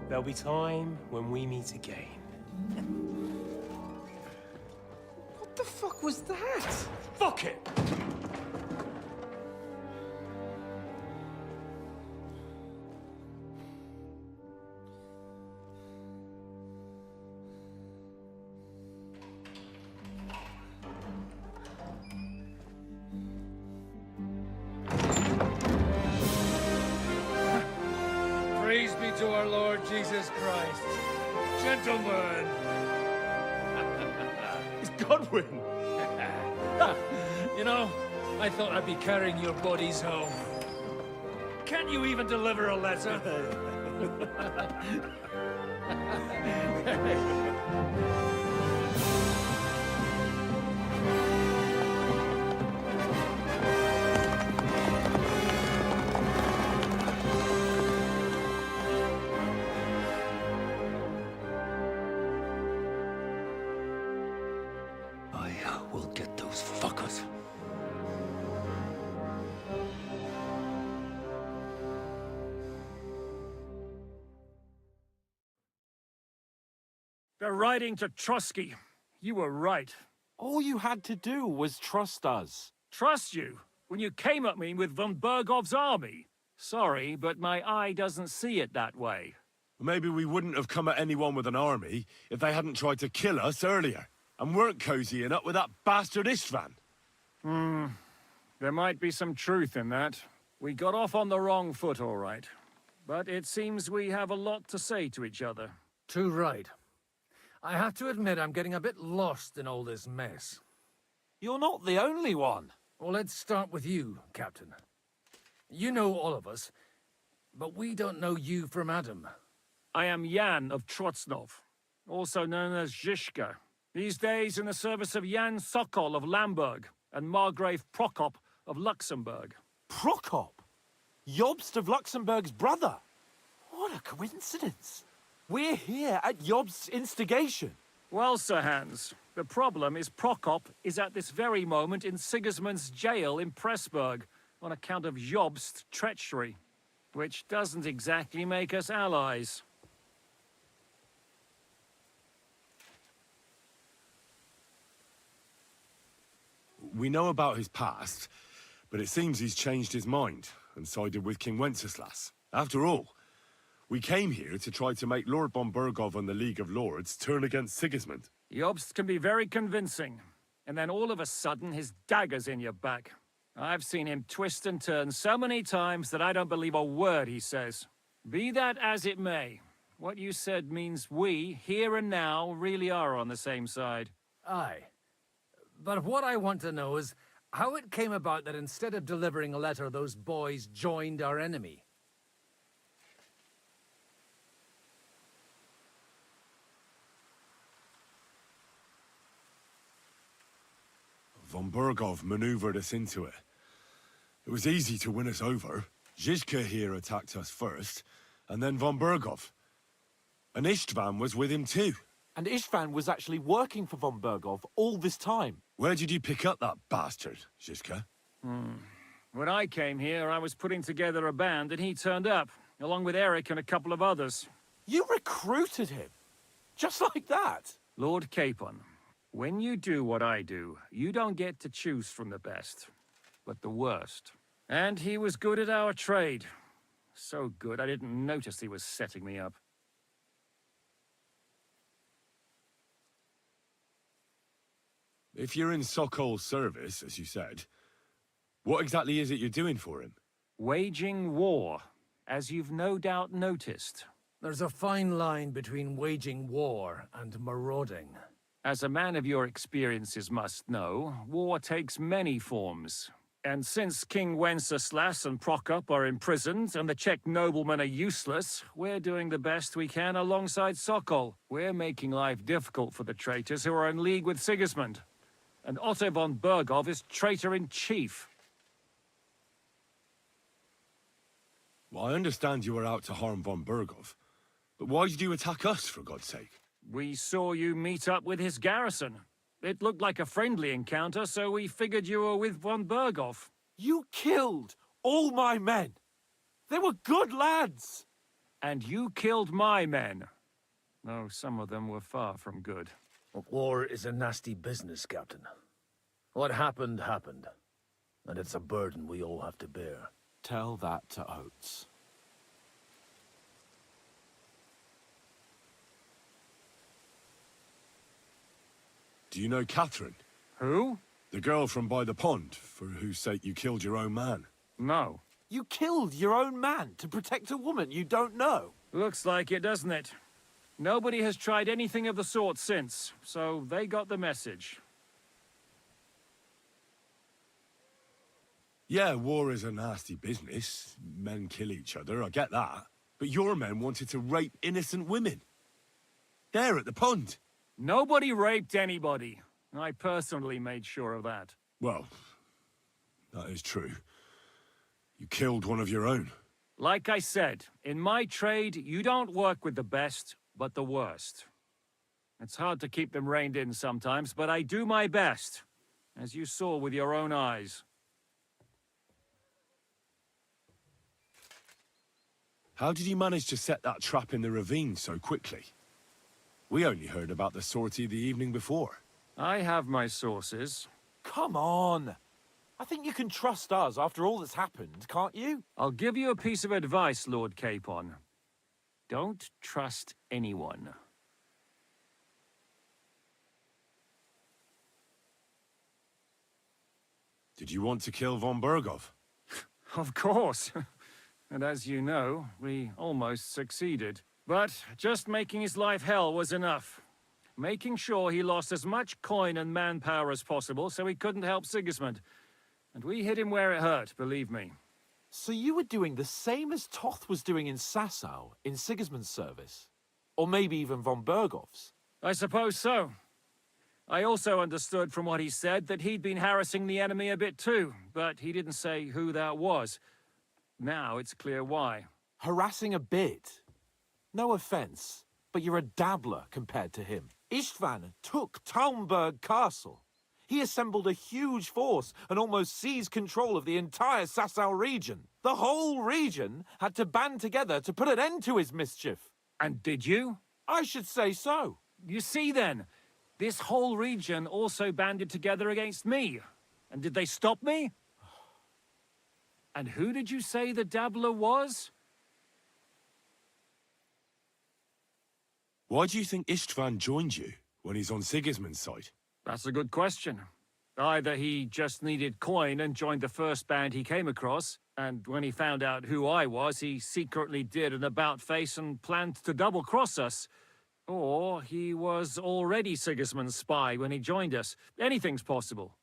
There'll be time when we meet again. What the fuck was that? Fuck it! Praise be to our Lord Jesus Christ. Gentlemen! It's Godwin! You know, I thought I'd be carrying your bodies home. Can't you even deliver a letter? I will get those fuckers. They're riding to Trotsky. You were right. All you had to do was trust us. Trust you? When you came at me with von Bergov's army? Sorry, but my eye doesn't see it that way. Maybe we wouldn't have come at anyone with an army if they hadn't tried to kill us earlier, and weren't cozying up with that bastard Istvan. There might be some truth in that. We got off on the wrong foot, all right. But it seems we have a lot to say to each other. Too right. I have to admit I'm getting a bit lost in all this mess. You're not the only one. Well, let's start with you, Captain. You know all of us, but we don't know you from Adam. I am Jan of Trotsnov, also known as Zhishka. These days in the service of Jan Sokol of Lamberg and Margrave Prokop of Luxembourg. Prokop? Jobst of Luxembourg's brother? What a coincidence. We're here at Jobst's instigation. Well, Sir Hans, the problem is Prokop is at this very moment in Sigismund's jail in Pressburg on account of Jobst's treachery, which doesn't exactly make us allies. We know about his past, but it seems he's changed his mind and sided with King Wenceslas. After all, we came here to try to make Lord von Bergov and the League of Lords turn against Sigismund. Jobst can be very convincing, and then all of a sudden his dagger's in your back. I've seen him twist and turn so many times that I don't believe a word he says. Be that as it may, what you said means we, here and now, really are on the same side. Aye. But what I want to know is how it came about that instead of delivering a letter, those boys joined our enemy. Von Bergov maneuvered us into it. It was easy to win us over. Zhizka here attacked us first, and then von Bergov. And Istvan was with him too. And Istvan was actually working for von Bergov all this time. Where did you pick up that bastard, Zhizka? When I came here, I was putting together a band, and he turned up, along with Eric and a couple of others. You recruited him? Just like that? Lord Capon, when you do what I do, you don't get to choose from the best, but the worst. And he was good at our trade. So good, I didn't notice he was setting me up. If you're in Sokol's service, as you said, what exactly is it you're doing for him? Waging war, as you've no doubt noticed. There's a fine line between waging war and marauding. As a man of your experiences must know, war takes many forms. And since King Wenceslas and Prokop are imprisoned and the Czech noblemen are useless, we're doing the best we can alongside Sokol. We're making life difficult for the traitors who are in league with Sigismund. And Otto von Bergov is traitor-in-chief. Well, I understand you were out to harm von Bergov. But why did you attack us, for God's sake? We saw you meet up with his garrison. It looked like a friendly encounter, so we figured you were with von Berghoff. You killed all my men. They were good lads. And you killed my men. Though some of them were far from good. War is a nasty business, Captain. What happened, happened. And it's a burden we all have to bear. Tell that to Oates. Do you know Catherine? Who? The girl from by the pond, for whose sake you killed your own man. No. You killed your own man to protect a woman you don't know. Looks like it, doesn't it? Nobody has tried anything of the sort since, so they got the message. Yeah, war is a nasty business. Men kill each other, I get that. But your men wanted to rape innocent women. There at the pond. Nobody raped anybody. I personally made sure of that. Well, that is true. You killed one of your own. Like I said, in my trade, you don't work with the best, but the worst. It's hard to keep them reined in sometimes, but I do my best, as you saw with your own eyes. How did you manage to set that trap in the ravine so quickly? We only heard about the sortie the evening before. I have my sources. Come on. I think you can trust us after all that's happened, can't you? I'll give you a piece of advice, Lord Capon. Don't trust anyone. Did you want to kill von Berghoff? Of course. And as you know, we almost succeeded. But just making his life hell was enough. Making sure he lost as much coin and manpower as possible so he couldn't help Sigismund. And we hit him where it hurt, believe me. So you were doing the same as Toth was doing in Sasau, in Sigismund's service? Or maybe even von Berghoff's? I suppose so. I also understood from what he said that he'd been harassing the enemy a bit too, but he didn't say who that was. Now it's clear why. Harassing a bit? No offense, but you're a dabbler compared to him. Istvan took Taumburg Castle. He assembled a huge force and almost seized control of the entire Sasau region. The whole region had to band together to put an end to his mischief. And did you? I should say so. You see then, this whole region also banded together against me. And did they stop me? And who did you say the dabbler was? Why do you think Istvan joined you when he's on Sigismund's side? That's a good question. Either he just needed coin and joined the first band he came across, and when he found out who I was, he secretly did an about-face and planned to double-cross us. Or he was already Sigismund's spy when he joined us. Anything's possible.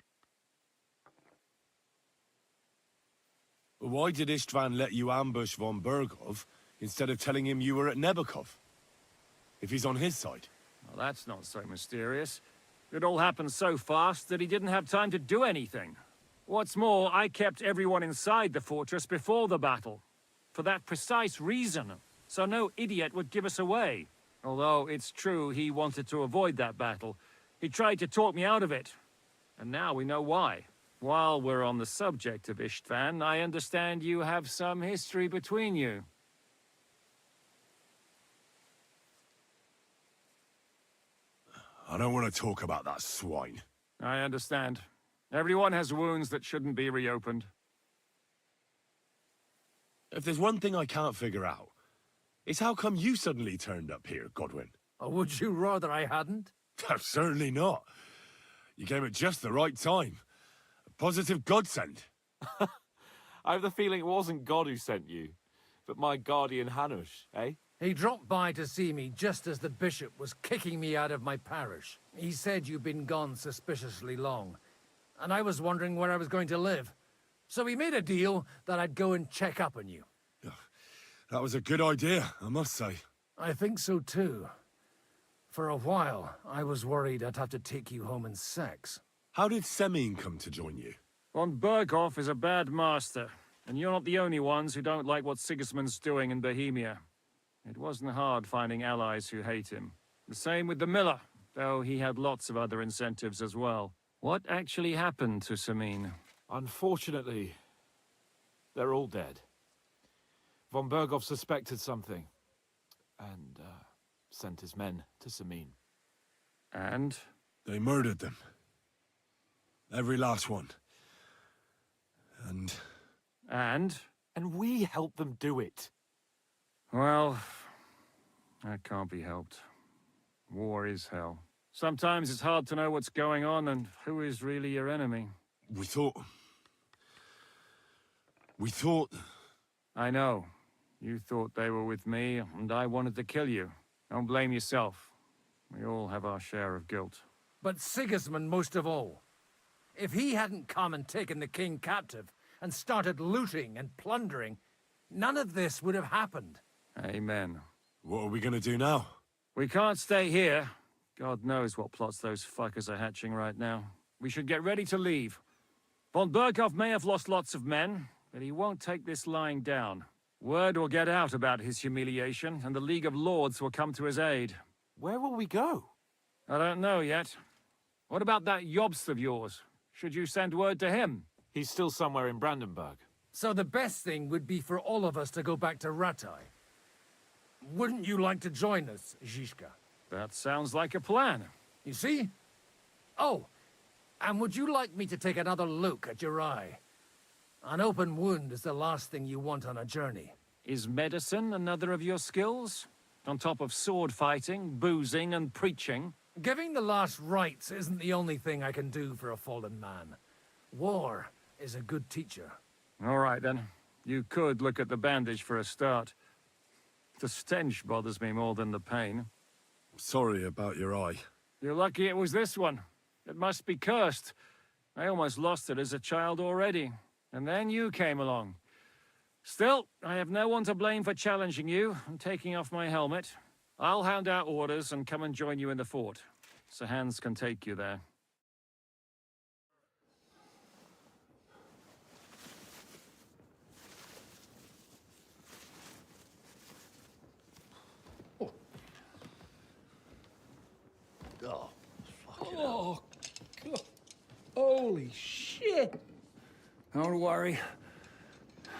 Why did Istvan let you ambush von Berghoff instead of telling him you were at Nebukov? If he's on his side. Well, that's not so mysterious. It all happened so fast that he didn't have time to do anything. What's more, I kept everyone inside the fortress before the battle. For that precise reason. So no idiot would give us away. Although it's true he wanted to avoid that battle. He tried to talk me out of it. And now we know why. While we're on the subject of Istvan, I understand you have some history between you. I don't want to talk about that swine. I understand. Everyone has wounds that shouldn't be reopened. If there's one thing I can't figure out, it's how come you suddenly turned up here, Godwin? Or would you rather I hadn't? Certainly not. You came at just the right time. A positive godsend. I have the feeling it wasn't God who sent you, but my guardian Hanush, eh? He dropped by to see me just as the bishop was kicking me out of my parish. He said you'd been gone suspiciously long, and I was wondering where I was going to live. So he made a deal that I'd go and check up on you. That was a good idea, I must say. I think so too. For a while, I was worried I'd have to take you home in sex. How did Semyon come to join you? Von Berghoff is a bad master, and you're not the only ones who don't like what Sigismund's doing in Bohemia. It wasn't hard finding allies who hate him. The same with the miller, though he had lots of other incentives as well. What actually happened to Samin? Unfortunately, they're all dead. Von Berghoff suspected something, and sent his men to Samin. And? They murdered them. Every last one. And? And we helped them do it. Well, that can't be helped. War is hell. Sometimes it's hard to know what's going on and who is really your enemy. We thought... I know. You thought they were with me, and I wanted to kill you. Don't blame yourself. We all have our share of guilt. But Sigismund most of all. If he hadn't come and taken the king captive, and started looting and plundering, none of this would have happened. Amen. What are we gonna do now? We can't stay here. God knows what plots those fuckers are hatching right now. We should get ready to leave. Von Berghoff may have lost lots of men, but he won't take this lying down. Word will get out about his humiliation, and the League of Lords will come to his aid. Where will we go? I don't know yet. What about that Jobst of yours? Should you send word to him? He's still somewhere in Brandenburg. So the best thing would be for all of us to go back to Ratai. Wouldn't you like to join us, Zizka? That sounds like a plan. You see? Oh, and would you like me to take another look at your eye? An open wound is the last thing you want on a journey. Is medicine another of your skills? On top of sword fighting, boozing, and preaching? Giving the last rites isn't the only thing I can do for a fallen man. War is a good teacher. All right, then. You could look at the bandage for a start. The stench bothers me more than the pain. Sorry about your eye. You're lucky it was this one. It must be cursed. I almost lost it as a child already. And then you came along. Still, I have no one to blame for challenging you and taking off my helmet. I'll hand out orders and come and join you in the fort. Sir Hans can take you there. Oh, fucking hell. God. Holy shit! Don't worry.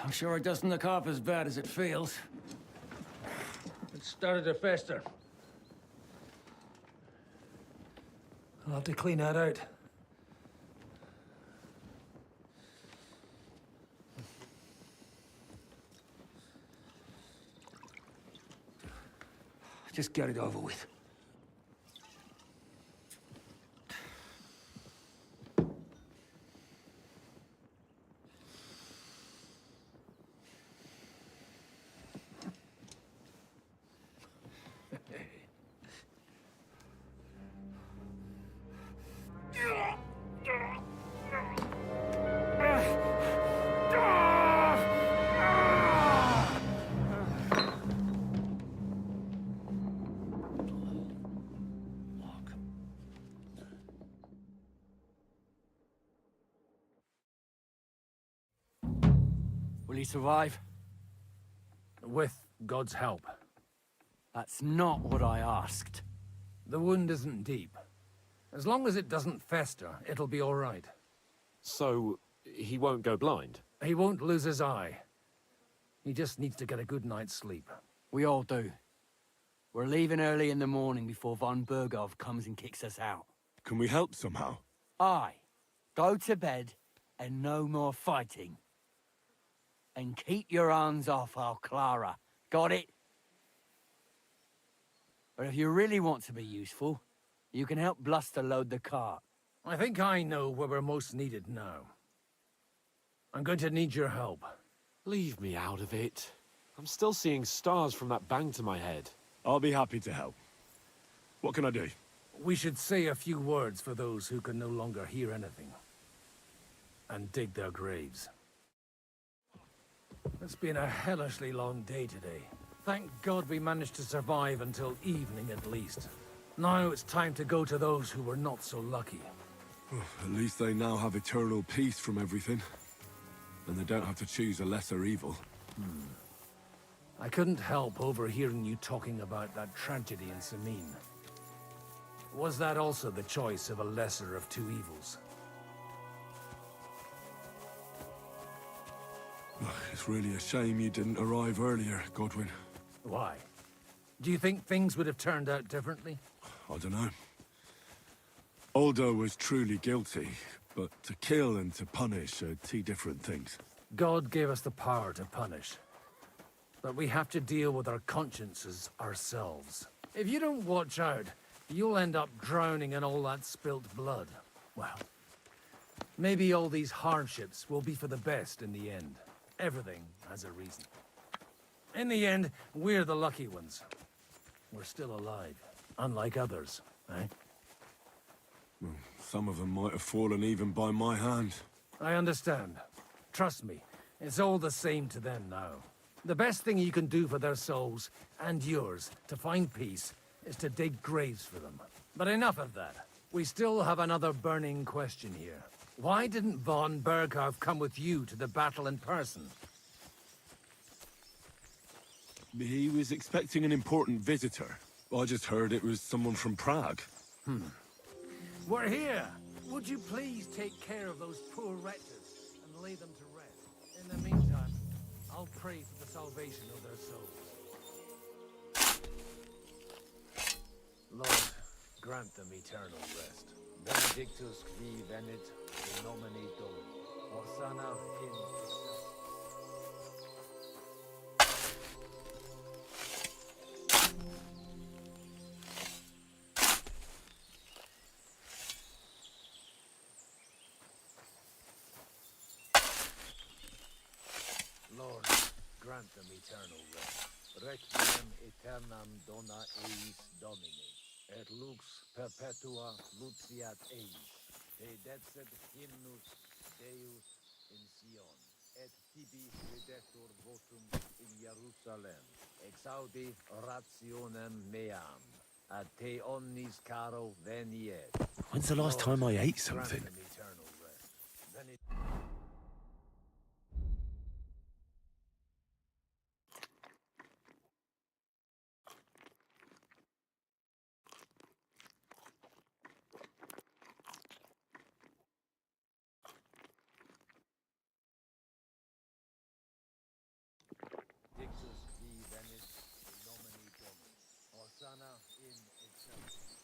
I'm sure it doesn't look half as bad as it feels. It started to fester. I'll have to clean that out. Just get it over with. Will he survive? With God's help. That's not what I asked. The wound isn't deep. As long as it doesn't fester, it'll be all right. So, he won't go blind? He won't lose his eye. He just needs to get a good night's sleep. We all do. We're leaving early in the morning before von Berghoff comes and kicks us out. Can we help somehow? Aye. Go to bed and no more fighting. And keep your hands off our Clara. Got it? But if you really want to be useful, you can help Bluster load the cart. I think I know where we're most needed now. I'm going to need your help. Leave me out of it. I'm still seeing stars from that bang to my head. I'll be happy to help. What can I do? We should say a few words for those who can no longer hear anything. And dig their graves. It's been a hellishly long day today. Thank God we managed to survive until evening at least. Now it's time to go to those who were not so lucky. At least they now have eternal peace from everything. And they don't have to choose a lesser evil. I couldn't help overhearing you talking about that tragedy in Samin. Was that also the choice of a lesser of two evils? It's really a shame you didn't arrive earlier, Godwin. Why? Do you think things would have turned out differently? I don't know. Aldo was truly guilty, but to kill and to punish are two different things. God gave us the power to punish. But we have to deal with our consciences ourselves. If you don't watch out, you'll end up drowning in all that spilt blood. Well, maybe all these hardships will be for the best in the end. Everything has a reason. In the end, we're the lucky ones. We're still alive, unlike others, eh? Well, some of them might have fallen even by my hand. I understand. Trust me, it's all the same to them now. The best thing you can do for their souls, and yours, to find peace, is to dig graves for them. But enough of that. We still have another burning question here. Why didn't von Berghoff come with you to the battle in person? He was expecting an important visitor. I just heard it was someone from Prague. We're here! Would you please take care of those poor wretches and lay them to rest? In the meantime, I'll pray for the salvation of their souls. Lord, grant them eternal rest. Benedictus qui venit in nomine Domini. Hosanna in excelsis. Lord, grant them eternal rest. Requiem aeternam dona eis Domini, et lux perpetua luceat eis. Te decet hymnus Deus in Sion, et tibi videtur votum in Jerusalem. Exaudi rationem meam, ad te omnis caro veniet. When's the last time I ate something? Grant them eternal rest. Benedictus qui venit in nomine Domini. Hosanna in excelsis.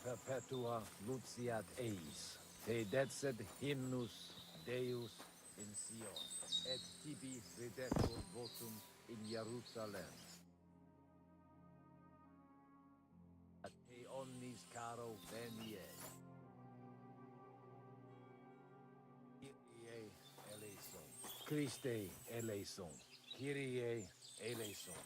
Perpetua luceat eis, te decet hymnus Deus in Sion, et tibi videtur votum in Jerusalem. Ad te omnis caro veniet. Kyrie eleison, Christe eleison, Kyrie eleison.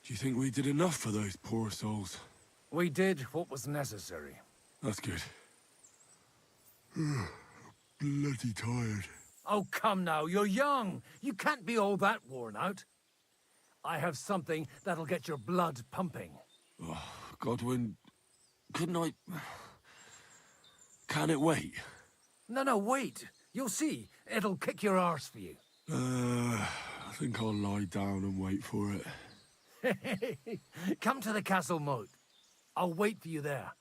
Do you think we did enough for those poor souls? We did what was necessary. That's good. Bloody tired. Oh, come now, you're young. You can't be all that worn out. I have something that'll get your blood pumping. Oh, Godwin, couldn't I... Can it wait? No, wait. You'll see. It'll kick your arse for you. I think I'll lie down and wait for it. Come to the castle moat. I'll wait for you there.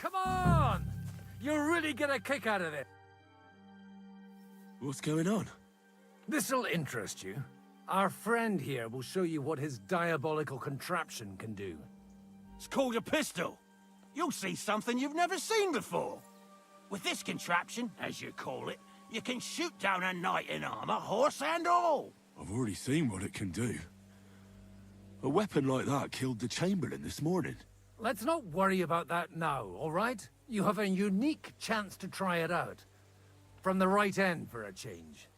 come on! You'll really get a kick out of it. What's going on? This'll interest you. Our friend here will show you what his diabolical contraption can do. It's called a pistol. You'll see something you've never seen before. With this contraption, as you call it, you can shoot down a knight in armor, horse and all. I've already seen what it can do. A weapon like that killed the Chamberlain this morning. Let's not worry about that now, all right? You have a unique chance to try it out. From the right end for a change.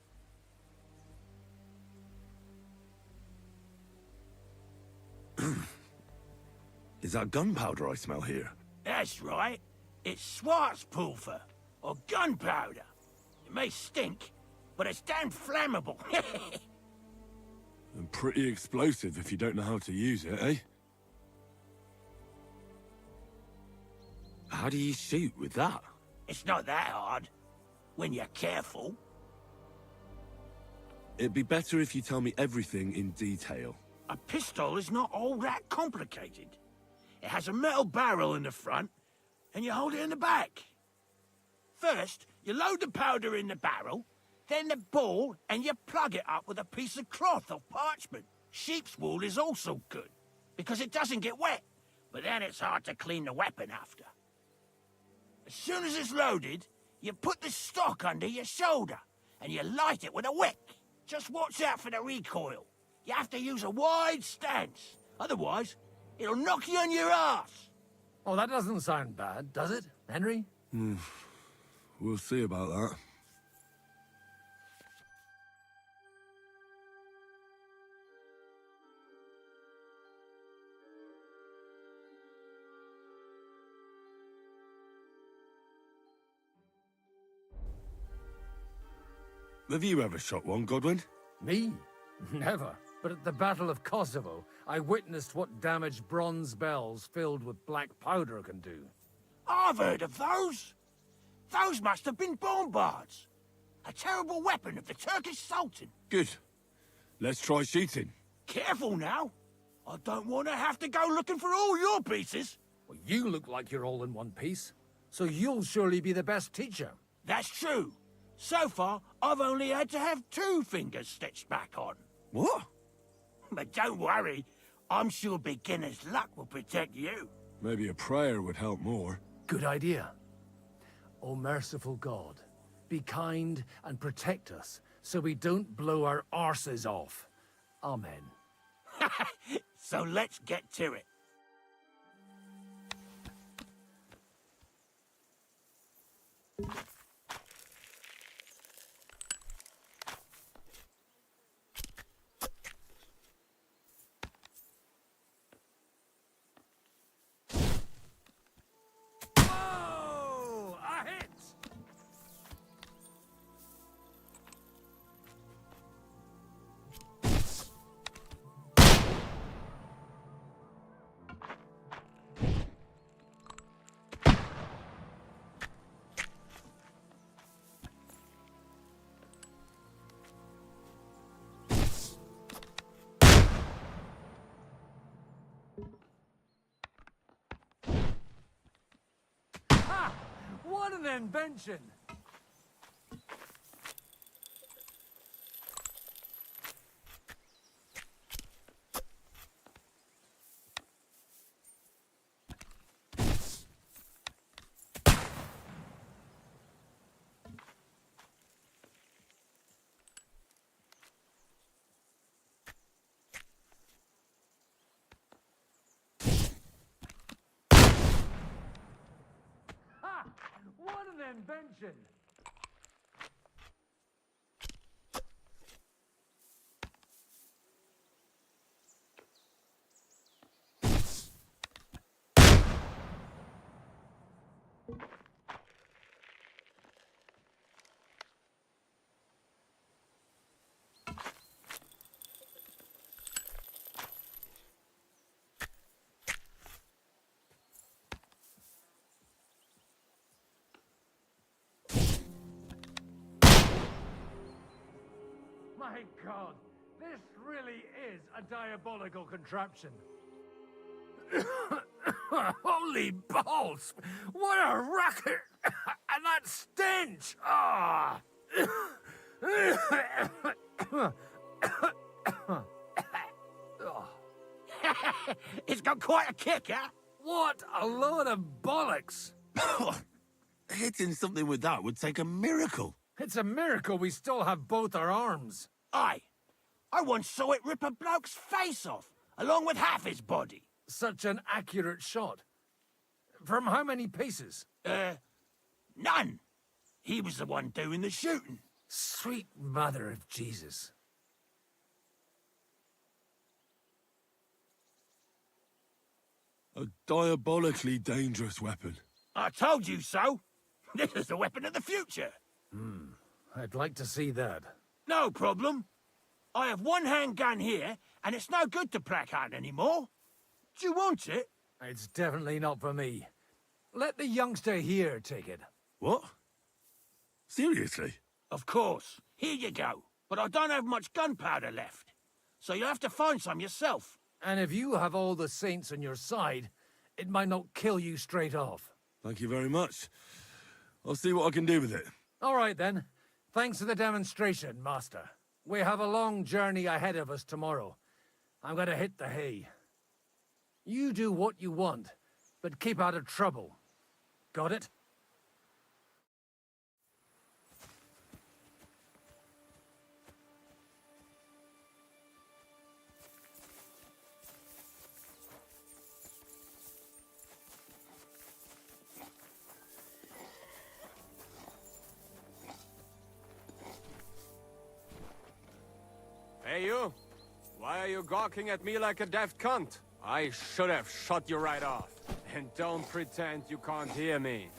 Is that gunpowder I smell here? That's right. It's Schwarzpulver, or gunpowder. It may stink, but it's damn flammable. And pretty explosive if you don't know how to use it, eh? How do you shoot with that? It's not that hard, when you're careful. It'd be better if you tell me everything in detail. A pistol is not all that complicated. It has a metal barrel in the front, and you hold it in the back. First, you load the powder in the barrel, then the ball, and you plug it up with a piece of cloth or parchment. Sheep's wool is also good, because it doesn't get wet, but then it's hard to clean the weapon after. As soon as it's loaded, you put the stock under your shoulder, and you light it with a wick. Just watch out for the recoil. You have to use a wide stance, otherwise it'll knock you on your ass. Oh, that doesn't sound bad, does it, Henry? We'll see about that. Have you ever shot one, Godwin? Me? Never. But at the Battle of Kosovo, I witnessed what damage bronze bells filled with black powder can do. I've heard of those. Those must have been bombards. A terrible weapon of the Turkish Sultan. Good. Let's try shooting. Careful now. I don't want to have to go looking for all your pieces. Well, you look like you're all in one piece, so you'll surely be the best teacher. That's true. So far, I've only had to have 2 fingers stitched back on. What? But don't worry. I'm sure beginner's luck will protect you. Maybe a prayer would help more. Good idea. O merciful God, be kind and protect us so we don't blow our arses off. Amen. So let's get to it. Oh, a hit! Ha! What an invention! Ha! What an invention! My God, this really is a diabolical contraption. Holy balls! What a racket! And that stench! Ah! It's got quite a kick, huh? What a load of bollocks! Hitting something with that would take a miracle. It's a miracle we still have both our arms. Aye. I once saw it rip a bloke's face off, along with half his body. Such an accurate shot. From how many paces? None. He was the one doing the shooting. Sweet mother of Jesus. A diabolically dangerous weapon. I told you so. This is the weapon of the future. I'd like to see that. No problem. I have one handgun here, and it's no good to placard anymore. Do you want it? It's definitely not for me. Let the youngster here take it. What? Seriously? Of course. Here you go. But I don't have much gunpowder left. So you'll have to find some yourself. And if you have all the saints on your side, it might not kill you straight off. Thank you very much. I'll see what I can do with it. All right, then. Thanks for the demonstration, Master. We have a long journey ahead of us tomorrow. I'm gonna hit the hay. You do what you want, but keep out of trouble. Got it? Hey, you! Why are you gawking at me like a daft cunt? I should have shot you right off. And don't pretend you can't hear me.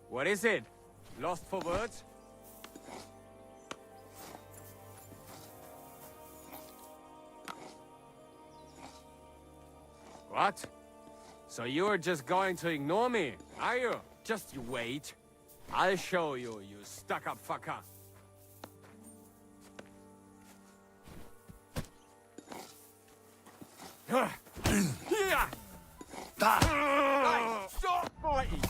What is it? Lost for words? What? So you're just going to ignore me, are you? Just you wait. I'll show you, you stuck-up fucker. Stop fighting!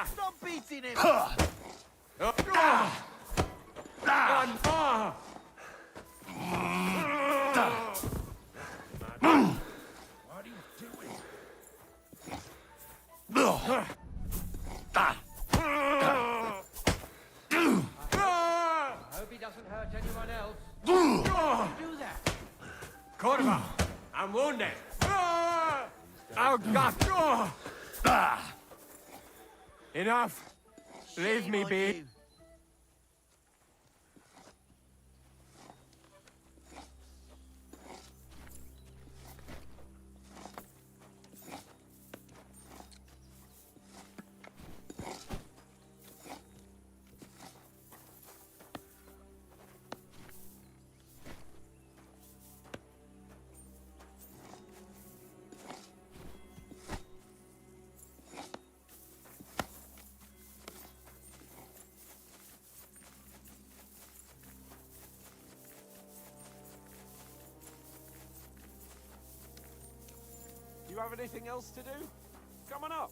Stop beating him! What are you doing? I hope he doesn't hurt anyone else. Do that. Corva, I'm wounded. Oh, God. Enough. Leave me be. You have anything else to do? Come on up.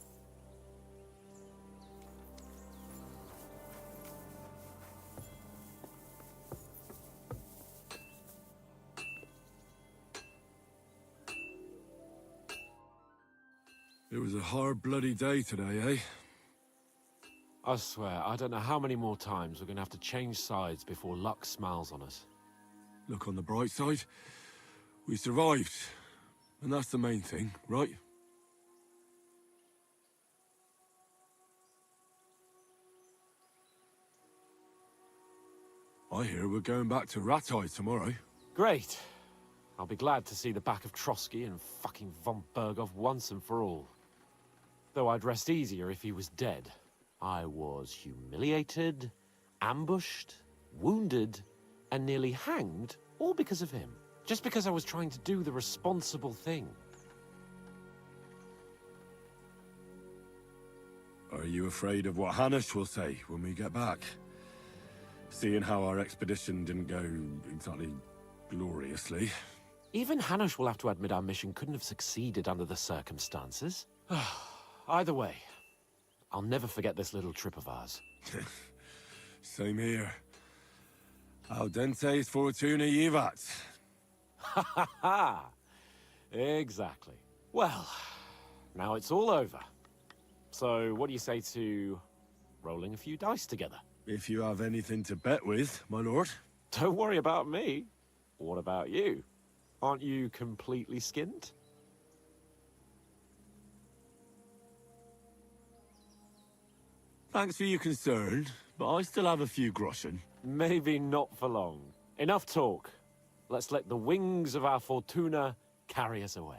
It was a hard bloody day today, eh? I swear, I don't know how many more times we're gonna have to change sides before luck smiles on us. Look on the bright side. We survived. And that's the main thing, right? I hear we're going back to Ratai tomorrow. Great. I'll be glad to see the back of Trotsky and fucking von Berghoff once and for all. Though I'd rest easier if he was dead. I was humiliated, ambushed, wounded, and nearly hanged, all because of him. Just because I was trying to do the responsible thing. I Are you afraid of what Hanish will say when we get back? Seeing how our expedition didn't go exactly gloriously. Even Hanish will have to admit our mission couldn't have succeeded under the circumstances. Either way, I'll never forget this little trip of ours. Same here. Al dentes fortuna jivat. Ha ha ha! Exactly. Well, now it's all over. So, what do you say to rolling a few dice together? If you have anything to bet with, my lord. Don't worry about me. What about you? Aren't you completely skinned? Thanks for your concern, but I still have a few groschen. Maybe not for long. Enough talk. Let's let the wings of our fortuna carry us away.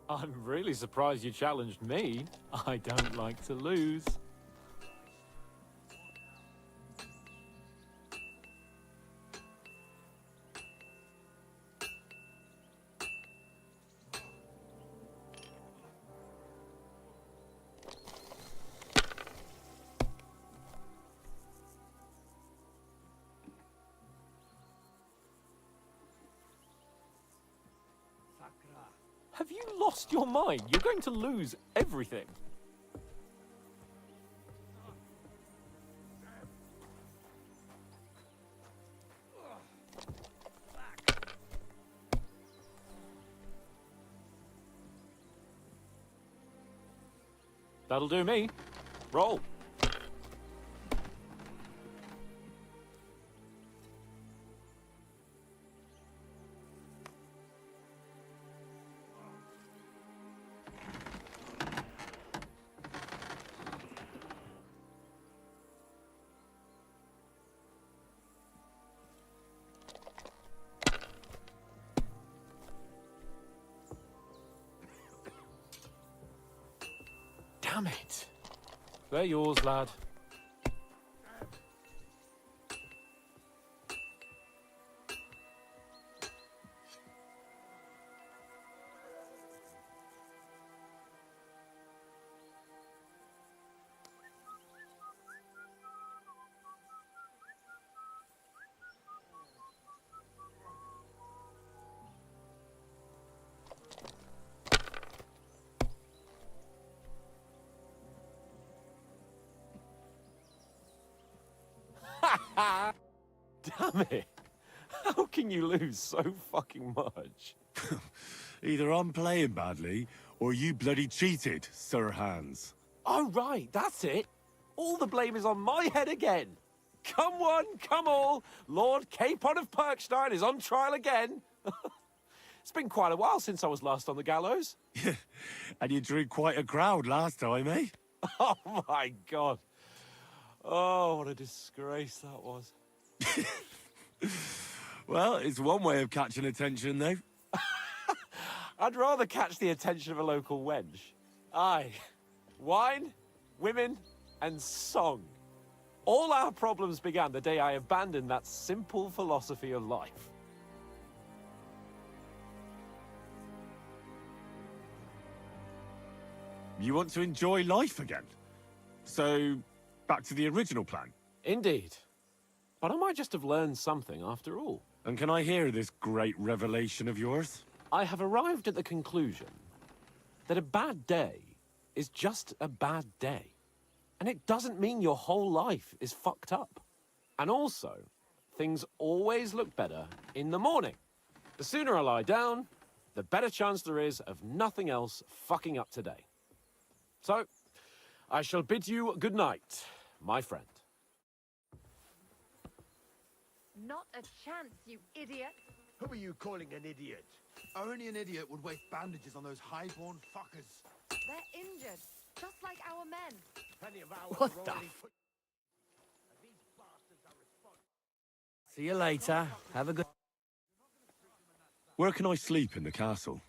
I'm really surprised you challenged me. I don't like to lose. Have you lost your mind? You're going to lose everything. That'll do me. Roll. Damn it. They're yours, lad. Damn it! How can you lose so fucking much? Either I'm playing badly, or you bloody cheated, Sir Hans. Oh, right, that's it. All the blame is on my head again. Come one, come all. Lord Capon of Perkstein is on trial again. It's been quite a while since I was last on the gallows. And you drew quite a crowd last time, eh? Oh, my God. Oh, what a disgrace that was. Well, it's one way of catching attention, though. I'd rather catch the attention of a local wench. Aye. Wine, women, and song. All our problems began the day I abandoned that simple philosophy of life. You want to enjoy life again? So, back to the original plan? Indeed. But I might just have learned something after all. And can I hear this great revelation of yours? I have arrived at the conclusion that a bad day is just a bad day. And it doesn't mean your whole life is fucked up. And also, things always look better in the morning. The sooner I lie down, the better chance there is of nothing else fucking up today. So, I shall bid you good night, my friend. Not a chance, you idiot. Who are you calling an idiot? Only an idiot would waste bandages on those high-born fuckers. They're injured, just like our men. Plenty of hours What the See you later. Have a good... Where can I sleep in the castle?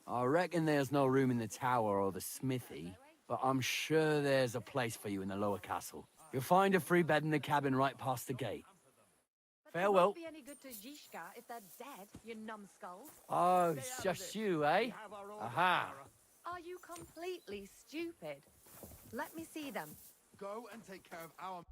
I reckon there's no room in the tower or the smithy, but I'm sure there's a place for you in the lower castle. You'll find a free bed in the cabin right past the gate. Farewell. Won't be any good to Zhishka if they're dead, you numbskulls. Oh, it's just you, eh? Aha. Are you completely stupid? Let me see them. Go and take care of our...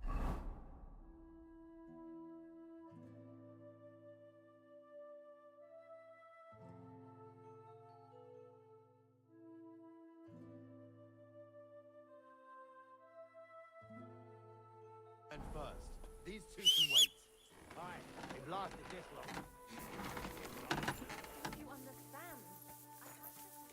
And first, these two can wait. Fine, we've lasted this long. You understand? I can't see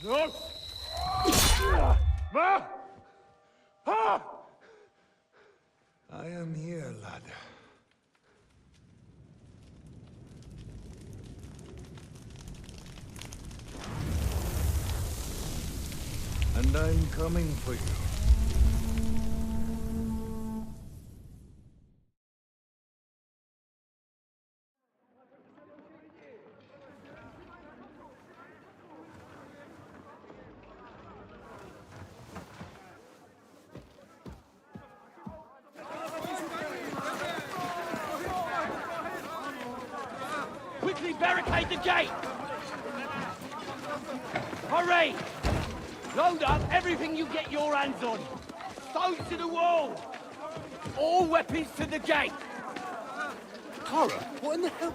No! Ma! Ha! I am here, lad. And I'm coming for you. Quickly barricade the gate! Hurry! Load up everything you get your hands on. Stones to the wall! All weapons to the gate! Kara, what in the hell?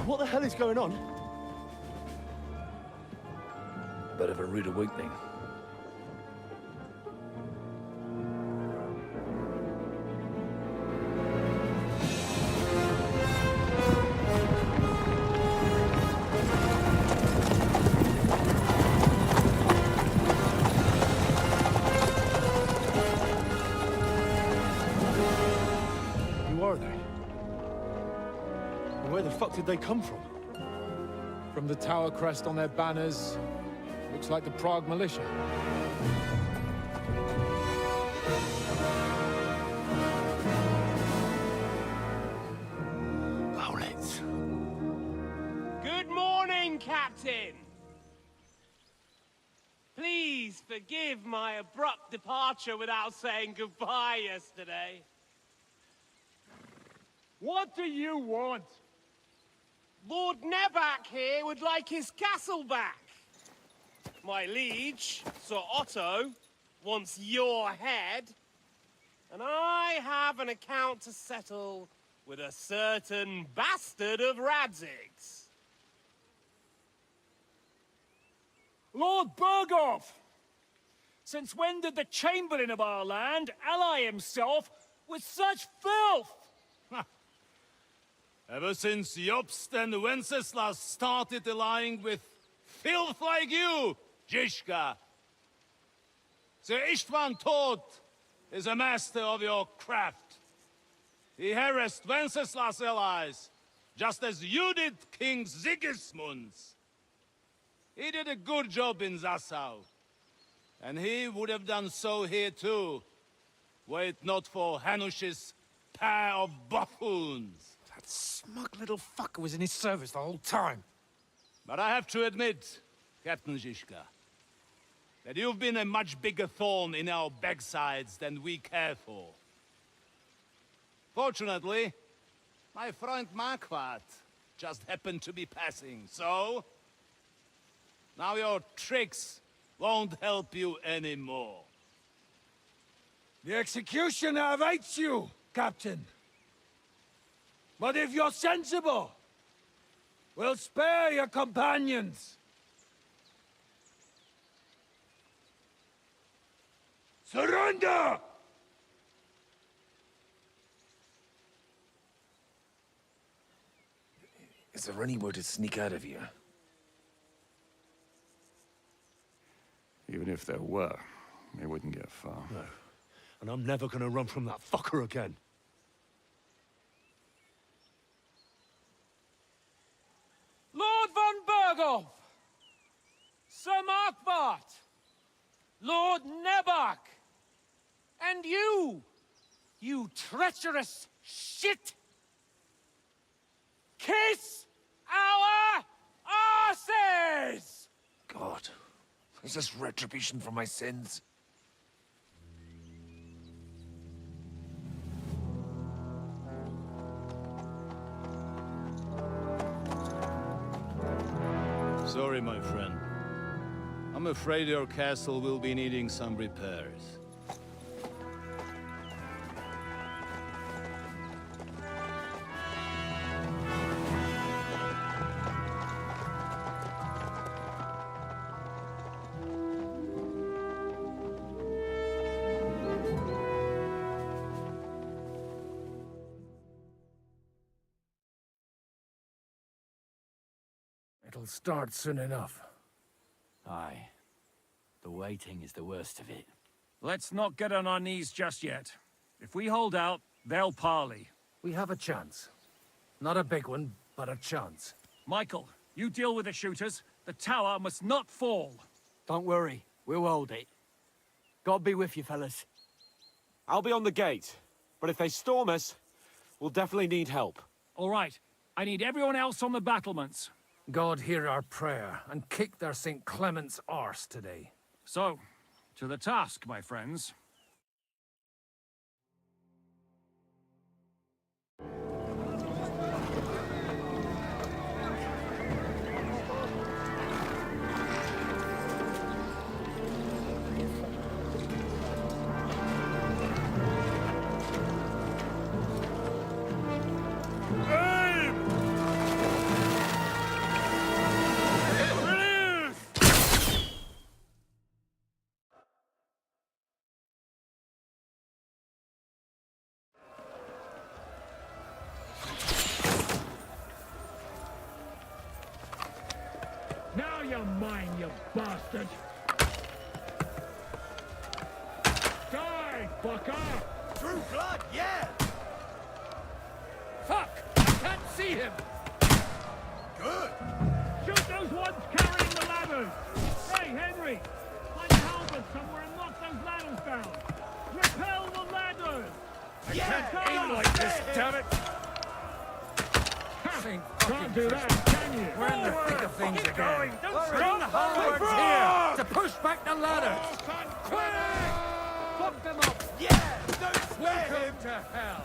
What the hell is going on? Bit of a rude awakening. Who are they? And where the fuck did they come from? From the tower crest on their banners, looks like the Prague militia. Owlets. Good morning, Captain! Please forgive my abrupt departure without saying goodbye yesterday. What do you want? Lord Nebak here would like his castle back. My liege, Sir Otto, wants your head. And I have an account to settle with a certain bastard of Radzig's. Lord Berghoff! Since when did the Chamberlain of our land ally himself with such filth? Ever since Jobst and Wenceslas started allying with filth like you, Zizka. Sir Istvan Tod is a master of your craft. He harassed Wenceslas' allies, just as you did King Sigismund's. He did a good job in Zassau, and he would have done so here too, were it not for Hanush's pair of buffoons. That smug little fucker was in his service the whole time. But I have to admit, Captain Zizka, that you've been a much bigger thorn in our backsides than we care for. Fortunately, my friend Marquardt just happened to be passing, so now your tricks won't help you anymore. The executioner awaits you, Captain. But if you're sensible, we'll spare your companions. Surrender! Is there any way to sneak out of here? Even if there were, they wouldn't get far. No. And I'm never gonna run from that fucker again. Lord von Berghoff! Sir Markwart! Lord Nebach! And you treacherous shit! Kiss our asses! God, is this retribution for my sins? Sorry, my friend. I'm afraid your castle will be needing some repairs. It'll start soon enough. Aye. The waiting is the worst of it. Let's not get on our knees just yet. If we hold out, they'll parley. We have a chance. Not a big one, but a chance. Michael, you deal with the shooters. The tower must not fall. Don't worry. We'll hold it. God be with you, fellas. I'll be on the gate. But if they storm us, we'll definitely need help. All right. I need everyone else on the battlements. God hear our prayer, and kick their St. Clement's arse today. So, to the task, my friends. Now you're mine, you bastard! Die, fucker! True blood, yeah! Fuck! I can't see him! Good! Shoot those ones carrying the ladders! Hey, Henry! Find a halberd somewhere and knock those ladders down! Repel the ladders! I can't aim like this, damn it! Can't do that, can you? We're in the thick of things Keep again. going! Don't Bring stop! the halberds here to push back the ladders. Fuck them up! Yeah! Don't spare him! Welcome to hell.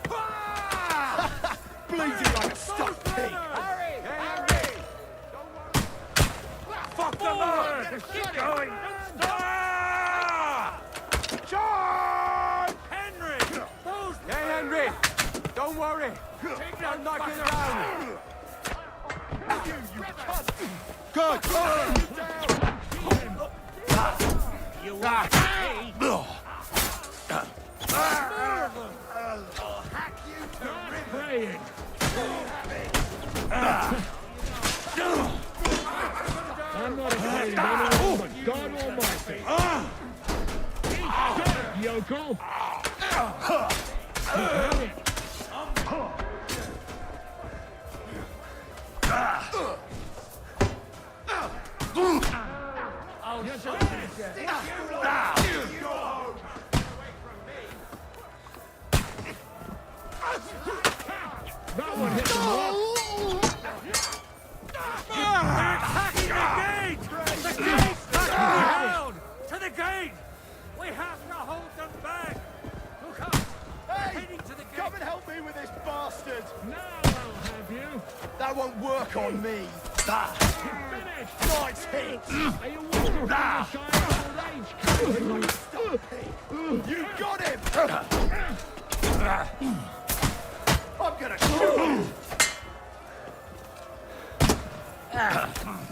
Bleed you like a stuck pig! Hurry! Hurry! Fuck them up! Keep going! Don't stop! John! Henry! Hey, Henry! Don't worry! Don't knock it around! Good! Praying. I'm not afraid of anyone but God Almighty. Eat dirt, yokel! I'll show you. That one hit the wall. Attacking the gate! The gate must be held! To the gate! We have to hold them back! Look up! Hey! Heading to the gate! Come and help me with this bastard! Now I'll have you. That won't work on me! Finished. Nice hit! Are you walking from the side of the range? Stop it! You got him! I'm gonna shoot him!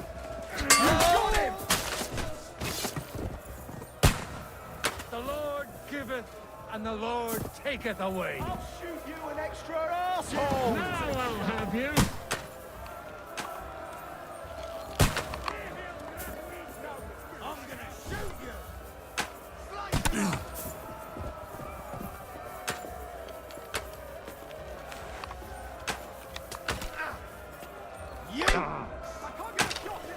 You got him! The Lord giveth and the Lord taketh away. I'll shoot you an extra asshole! Now I'll have you. I'm gonna shoot you! Slice you! You! I can't get a shot in!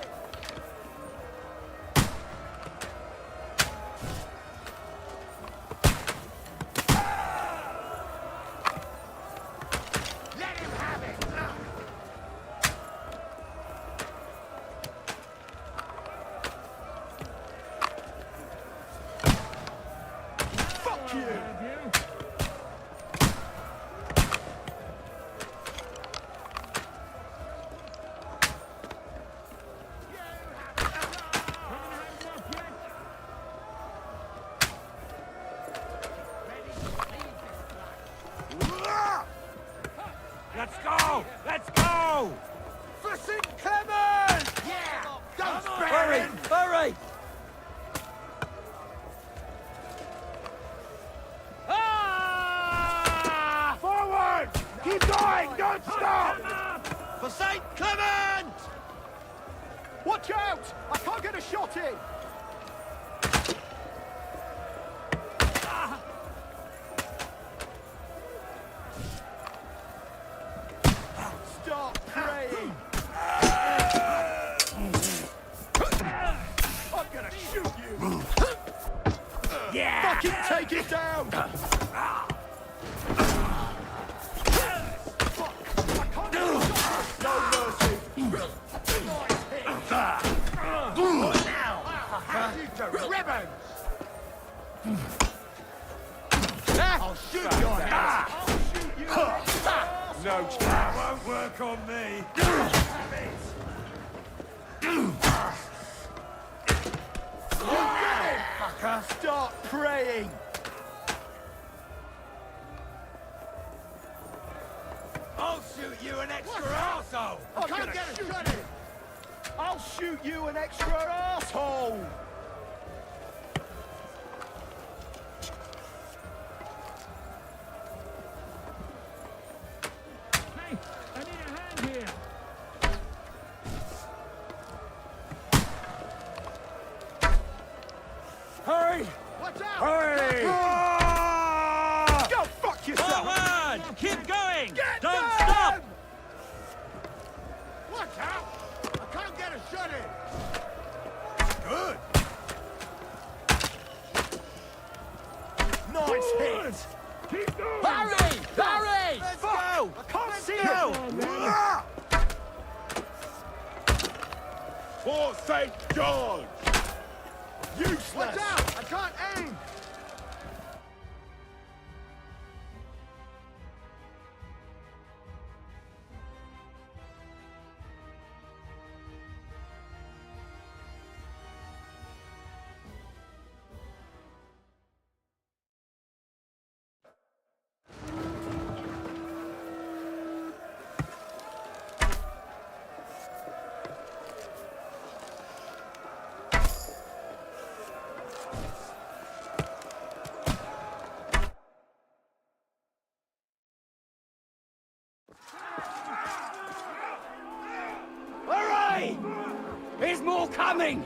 Let him have it! Fuck you! Have you. Let's go! Let's go! For St. Clement! Yeah! Don't spare Hurry! him! Hurry! Ah! Forward! Keep going! Don't stop! For St. Clement! Watch out! I can't get a shot in! Stop praying! I'm gonna shoot you! Yeah! Fucking take it down! Fuck! I can't get a shot! No mercy! Nice hit! What now? I'll have you to ribbons! I'll shoot your ass! I'll shoot you! No chance! That won't work on me! Fucker! Start praying! I'll shoot you an extra arsehole! I can't get a shot in! I'll shoot you an extra asshole! Hey, I need a hand here. Hurry! Watch out! Hurry! Go fuck yourself! Forward! Keep going! Get Don't them! stop! Watch out! I can't get a shot in! Good! Nice hit! Keep going. Hurry! Hurry! Let's Fuck! go! I can't see go! you! For St. George! Useless! Watch out! I can't aim! me! There's more coming!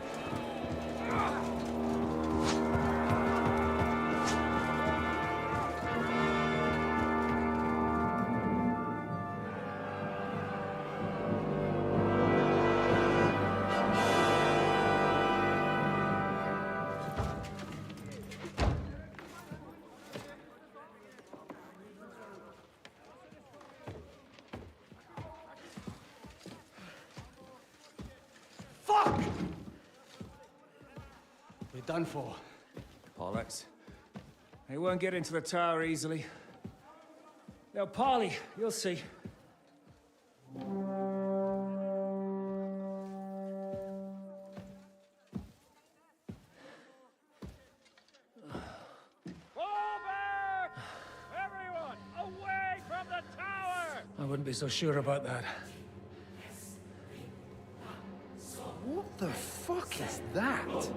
Fuck! We're done for. Bollocks. They won't get into the tower easily. They'll parley, you'll see. I wouldn't be so sure about that. What the fuck is that?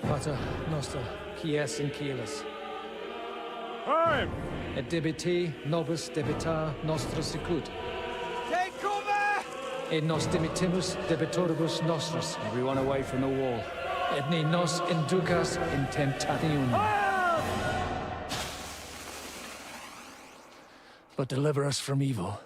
Pater noster, quies in cielis. Et debiti nobis debita nostra sicut. Take cover! Et nos dimitimus debitoribus nostris. Everyone away from the wall. Et ne nos inducas in temptationem. But deliver us from evil.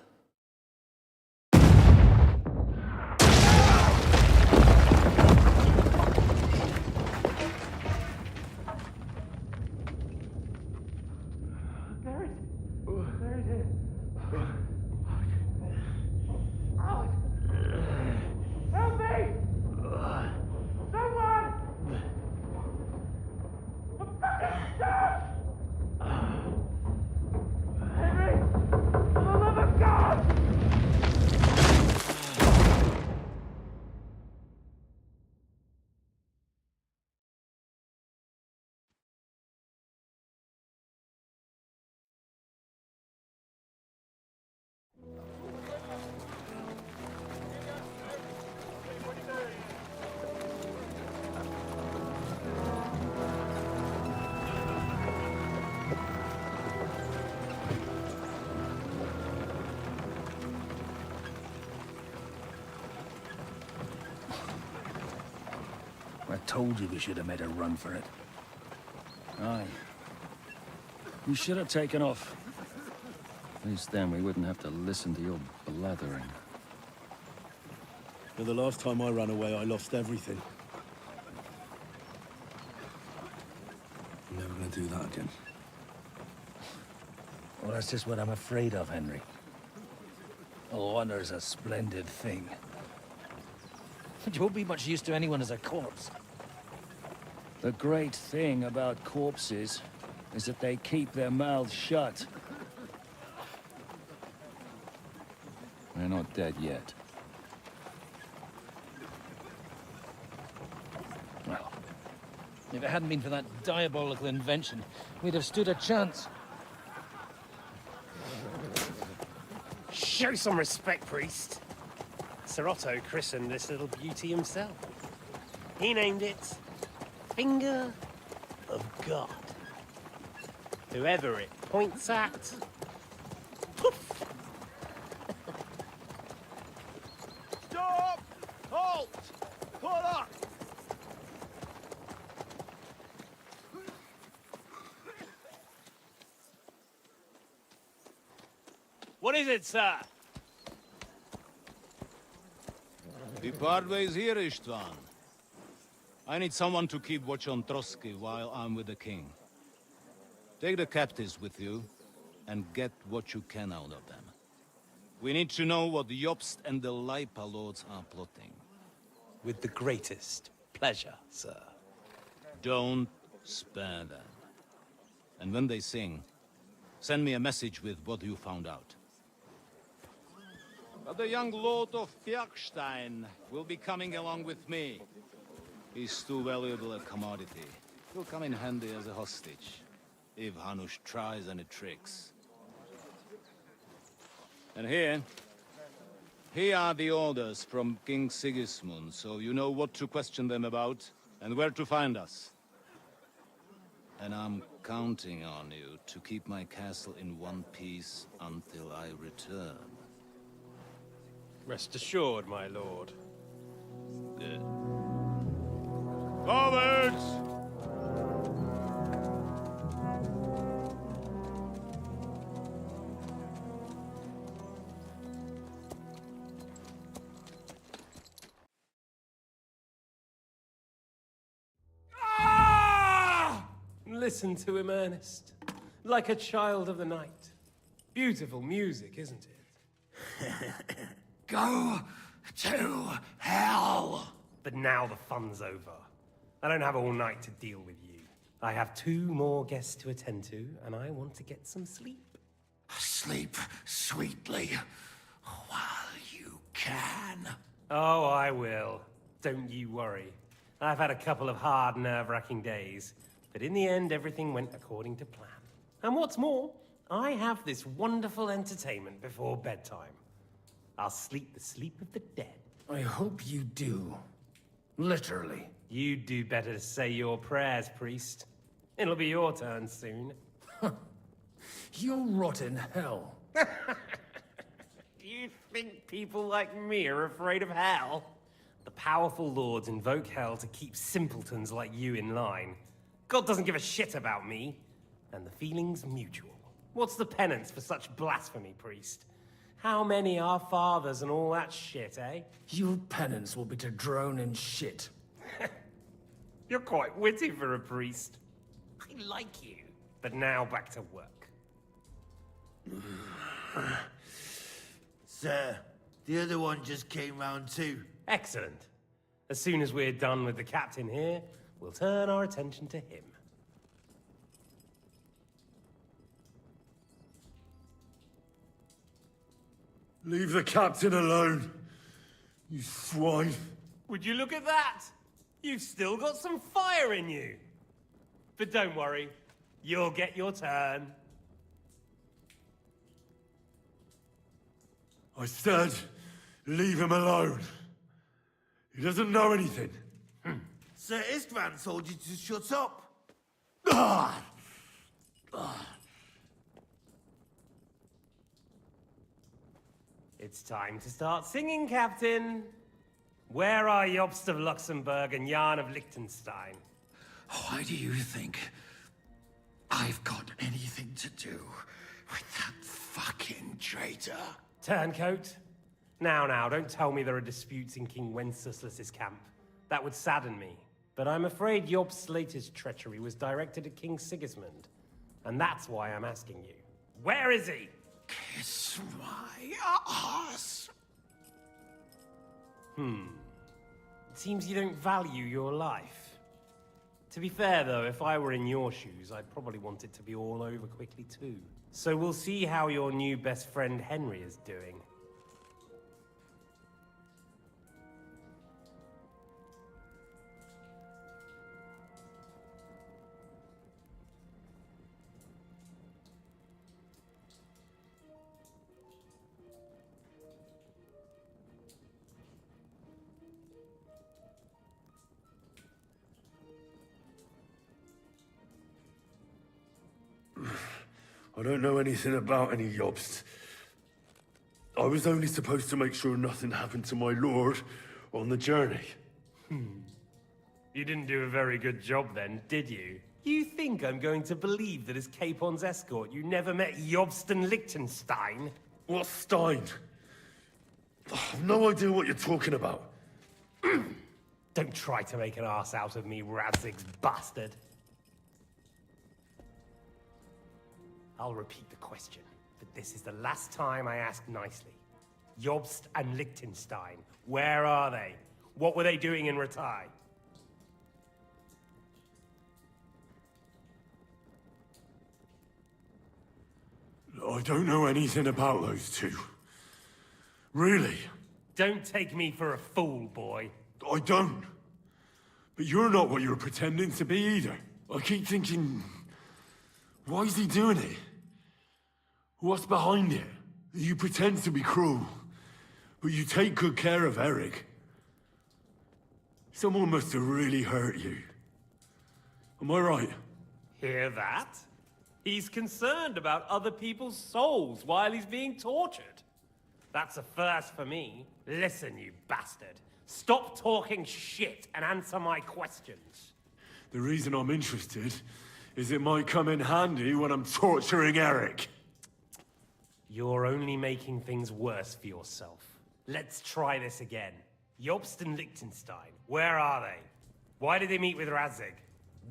I told you we should have made a run for it. Aye. You should have taken off. At least then we wouldn't have to listen to your blathering. But the last time I ran away, I lost everything. I'm never gonna do that again. Well, that's just what I'm afraid of, Henry. Honor's a splendid thing. You won't be much use to anyone as a corpse. The great thing about corpses is that they keep their mouths shut. They're not dead yet. Well, if it hadn't been for that diabolical invention, we'd have stood a chance. Show some respect, priest. Sir Otto christened this little beauty himself. He named it Finger of God. Whoever it points at, poof! Stop! Halt! Pull up! What is it, sir? The Parway is here, Istvan. I need someone to keep watch on Trotsky while I'm with the king. Take the captives with you, and get what you can out of them. We need to know what the Jobst and the Leipa lords are plotting. With the greatest pleasure, sir. Don't spare them. And when they sing, send me a message with what you found out. But the young lord of Bjergstein will be coming along with me. He's too valuable a commodity. He'll come in handy as a hostage, if Hanush tries any tricks. And here are the orders from King Sigismund, so you know what to question them about and where to find us. And I'm counting on you to keep my castle in one piece until I return. Rest assured, my lord. Good. Forwards! Listen to him, Ernest. Like a child of the night. Beautiful music, isn't it? Go to hell! But now the fun's over. I don't have all night to deal with you. I have 2 more guests to attend to, and I want to get some sleep. Sleep sweetly while you can. Oh, I will. Don't you worry. I've had a couple of hard, nerve-wracking days, but in the end, everything went according to plan. And what's more, I have this wonderful entertainment before bedtime. I'll sleep the sleep of the dead. I hope you do. Literally. You'd do better to say your prayers, priest. It'll be your turn soon. You'll rot in hell. Do you think people like me are afraid of hell? The powerful lords invoke hell to keep simpletons like you in line. God doesn't give a shit about me, and the feeling's mutual. What's the penance for such blasphemy, priest? How many are fathers and all that shit, eh? Your penance will be to drown in shit. You're quite witty for a priest. I like you. But now back to work. Sir, the other one just came round too. Excellent. As soon as we're done with the captain here, we'll turn our attention to him. Leave the captain alone, you swine. Would you look at that? You've still got some fire in you. But don't worry, you'll get your turn. I said, leave him alone. He doesn't know anything. Sir Istvan told you to shut up. It's time to start singing, Captain. Where are Jobst of Luxembourg and Jan of Liechtenstein? Why do you think I've got anything to do with that fucking traitor? Turncoat? Now, don't tell me there are disputes in King Wenceslas's camp. That would sadden me. But I'm afraid Jobst's latest treachery was directed at King Sigismund. And that's why I'm asking you. Where is he? Kiss my ass. It seems you don't value your life. To be fair, though, if I were in your shoes, I'd probably want it to be all over quickly, too. So we'll see how your new best friend Henry is doing. I don't know anything about any Jobst. I was only supposed to make sure nothing happened to my lord on the journey. You didn't do a very good job then, did you? You think I'm going to believe that as Capon's escort you never met Jobst and Liechtenstein? What Stein? I've no idea what you're talking about. Don't try to make an ass out of me, Radzig's bastard. I'll repeat the question, but this is the last time I ask nicely. Jobst and Liechtenstein, where are they? What were they doing in Ratai? I don't know anything about those two. Really? Don't take me for a fool, boy. I don't. But you're not what you're pretending to be either. I keep thinking, why is he doing it? What's behind it? You pretend to be cruel, but you take good care of Eric. Someone must have really hurt you. Am I right? Hear that? He's concerned about other people's souls while he's being tortured. That's a first for me. Listen, you bastard. Stop talking shit and answer my questions. The reason I'm interested is it might come in handy when I'm torturing Eric. You're only making things worse for yourself. Let's try this again. Jobst and Liechtenstein, where are they? Why did they meet with Radzig?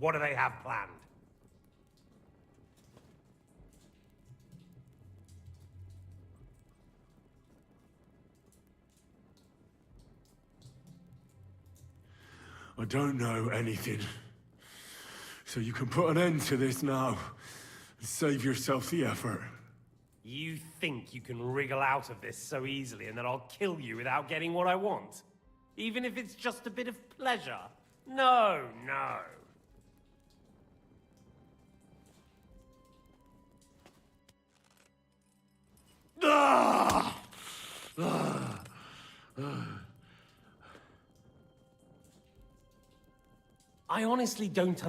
What do they have planned? I don't know anything. So you can put an end to this now and save yourself the effort. You think you can wriggle out of this so easily and that I'll kill you without getting what I want? Even if it's just a bit of pleasure? No, no. I honestly don't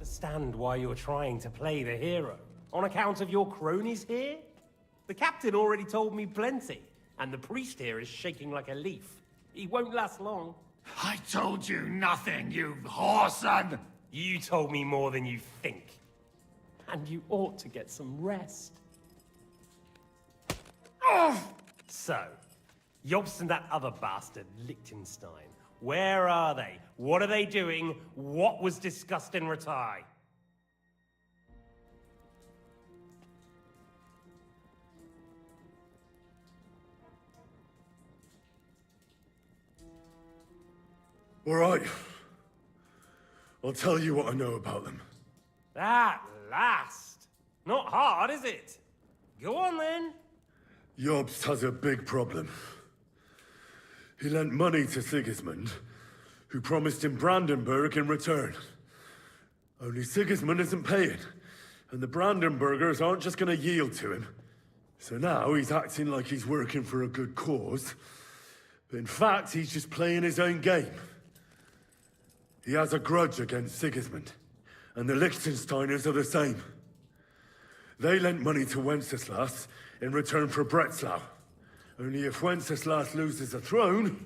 understand why you're trying to play the hero. On account of your cronies here? The captain already told me plenty, and the priest here is shaking like a leaf. He won't last long. I told you nothing, you whoreson! You told me more than you think. And you ought to get some rest. So, Jobst and that other bastard, Liechtenstein, where are they? What are they doing? What was discussed in Ratai? All right. I'll tell you what I know about them. At last! Not hard, is it? Go on then. Jobst has a big problem. He lent money to Sigismund, who promised him Brandenburg in return. Only Sigismund isn't paying, and the Brandenburgers aren't just gonna yield to him. So now he's acting like he's working for a good cause, but in fact he's just playing his own game. He has a grudge against Sigismund, and the Liechtensteiners are the same. They lent money to Wenceslas in return for Breslau. Only if Wenceslas loses the throne,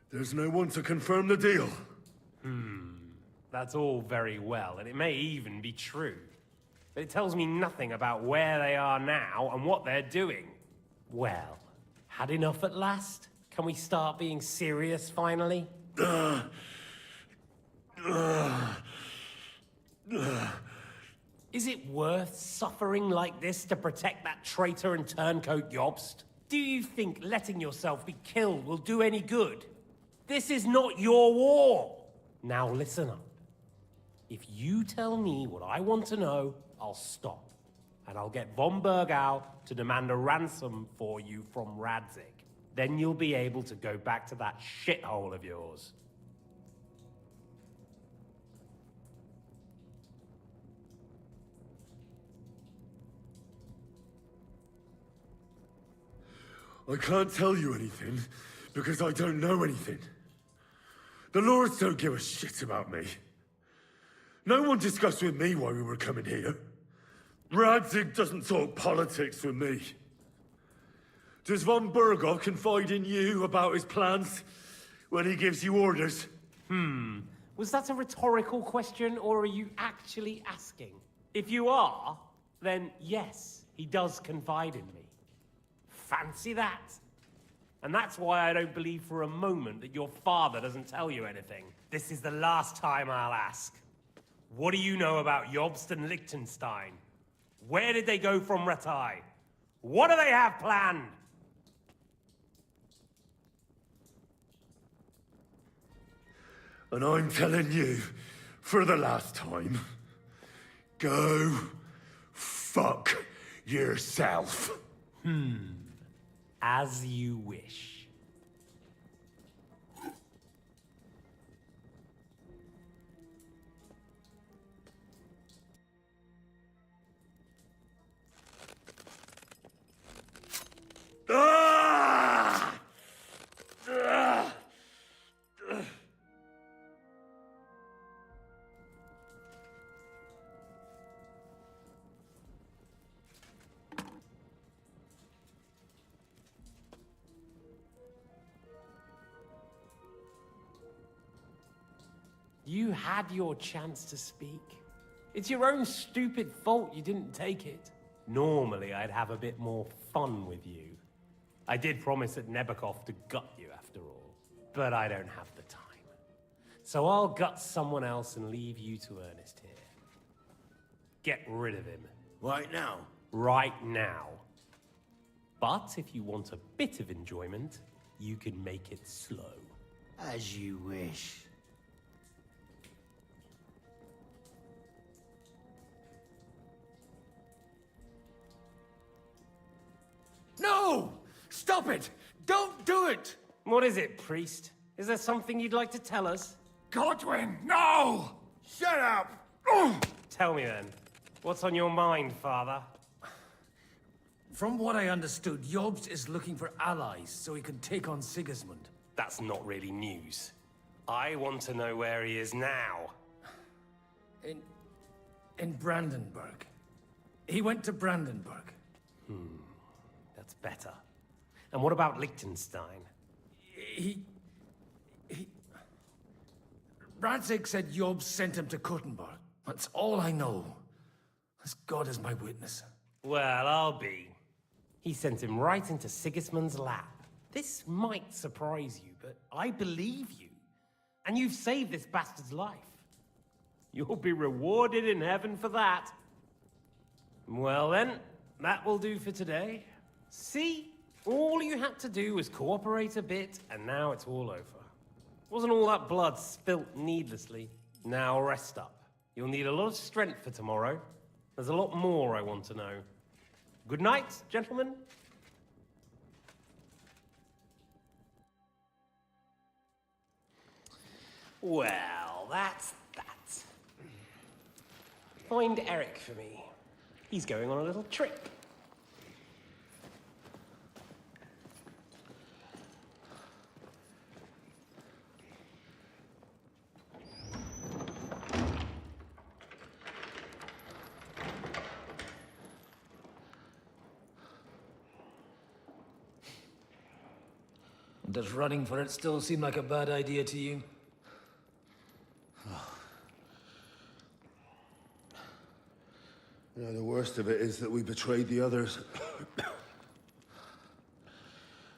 there's no one to confirm the deal. That's all very well, and it may even be true. But it tells me nothing about where they are now and what they're doing. Well, had enough at last? Can we start being serious finally? Is it worth suffering like this to protect that traitor and turncoat Jobst? Do you think letting yourself be killed will do any good? This is not your war! Now listen up. If you tell me what I want to know, I'll stop. And I'll get von Bergau to demand a ransom for you from Radzig. Then you'll be able to go back to that shithole of yours. I can't tell you anything, because I don't know anything. The Lords don't give a shit about me. No one discussed with me why we were coming here. Radzig doesn't talk politics with me. Does von Bergov confide in you about his plans when he gives you orders? Was that a rhetorical question, or are you actually asking? If you are, then yes, he does confide in me. Fancy that. And that's why I don't believe for a moment that your father doesn't tell you anything. This is the last time I'll ask. What do you know about Jobst and Liechtenstein? Where did they go from Ratai? What do they have planned? And I'm telling you, for the last time, go fuck yourself. As you wish. You had your chance to speak. It's your own stupid fault you didn't take it. Normally, I'd have a bit more fun with you. I did promise at Nebakov to gut you after all, but I don't have the time. So I'll gut someone else and leave you to Ernest here. Get rid of him. Right now? Right now. But if you want a bit of enjoyment, you can make it slow. As you wish. No! Stop it! Don't do it! What is it, priest? Is there something you'd like to tell us? Godwin, no! Shut up! Tell me then. What's on your mind, father? From what I understood, Jobst is looking for allies so he can take on Sigismund. That's not really news. I want to know where he is now. In Brandenburg. He went to Brandenburg. That's better. And what about Liechtenstein? Radzig said Job sent him to Kuttenberg. That's all I know. As God is my witness. Well, I'll be. He sent him right into Sigismund's lap. This might surprise you, but I believe you. And you've saved this bastard's life. You'll be rewarded in heaven for that. Well then, that will do for today. See? All you had to do was cooperate a bit, and now it's all over. Wasn't all that blood spilt needlessly. Now rest up. You'll need a lot of strength for tomorrow. There's a lot more I want to know. Good night, gentlemen. Well, that's that. Find Eric for me. He's going on a little trip. Does running for it still seem like a bad idea to you? You know, the worst of it is that we betrayed the others.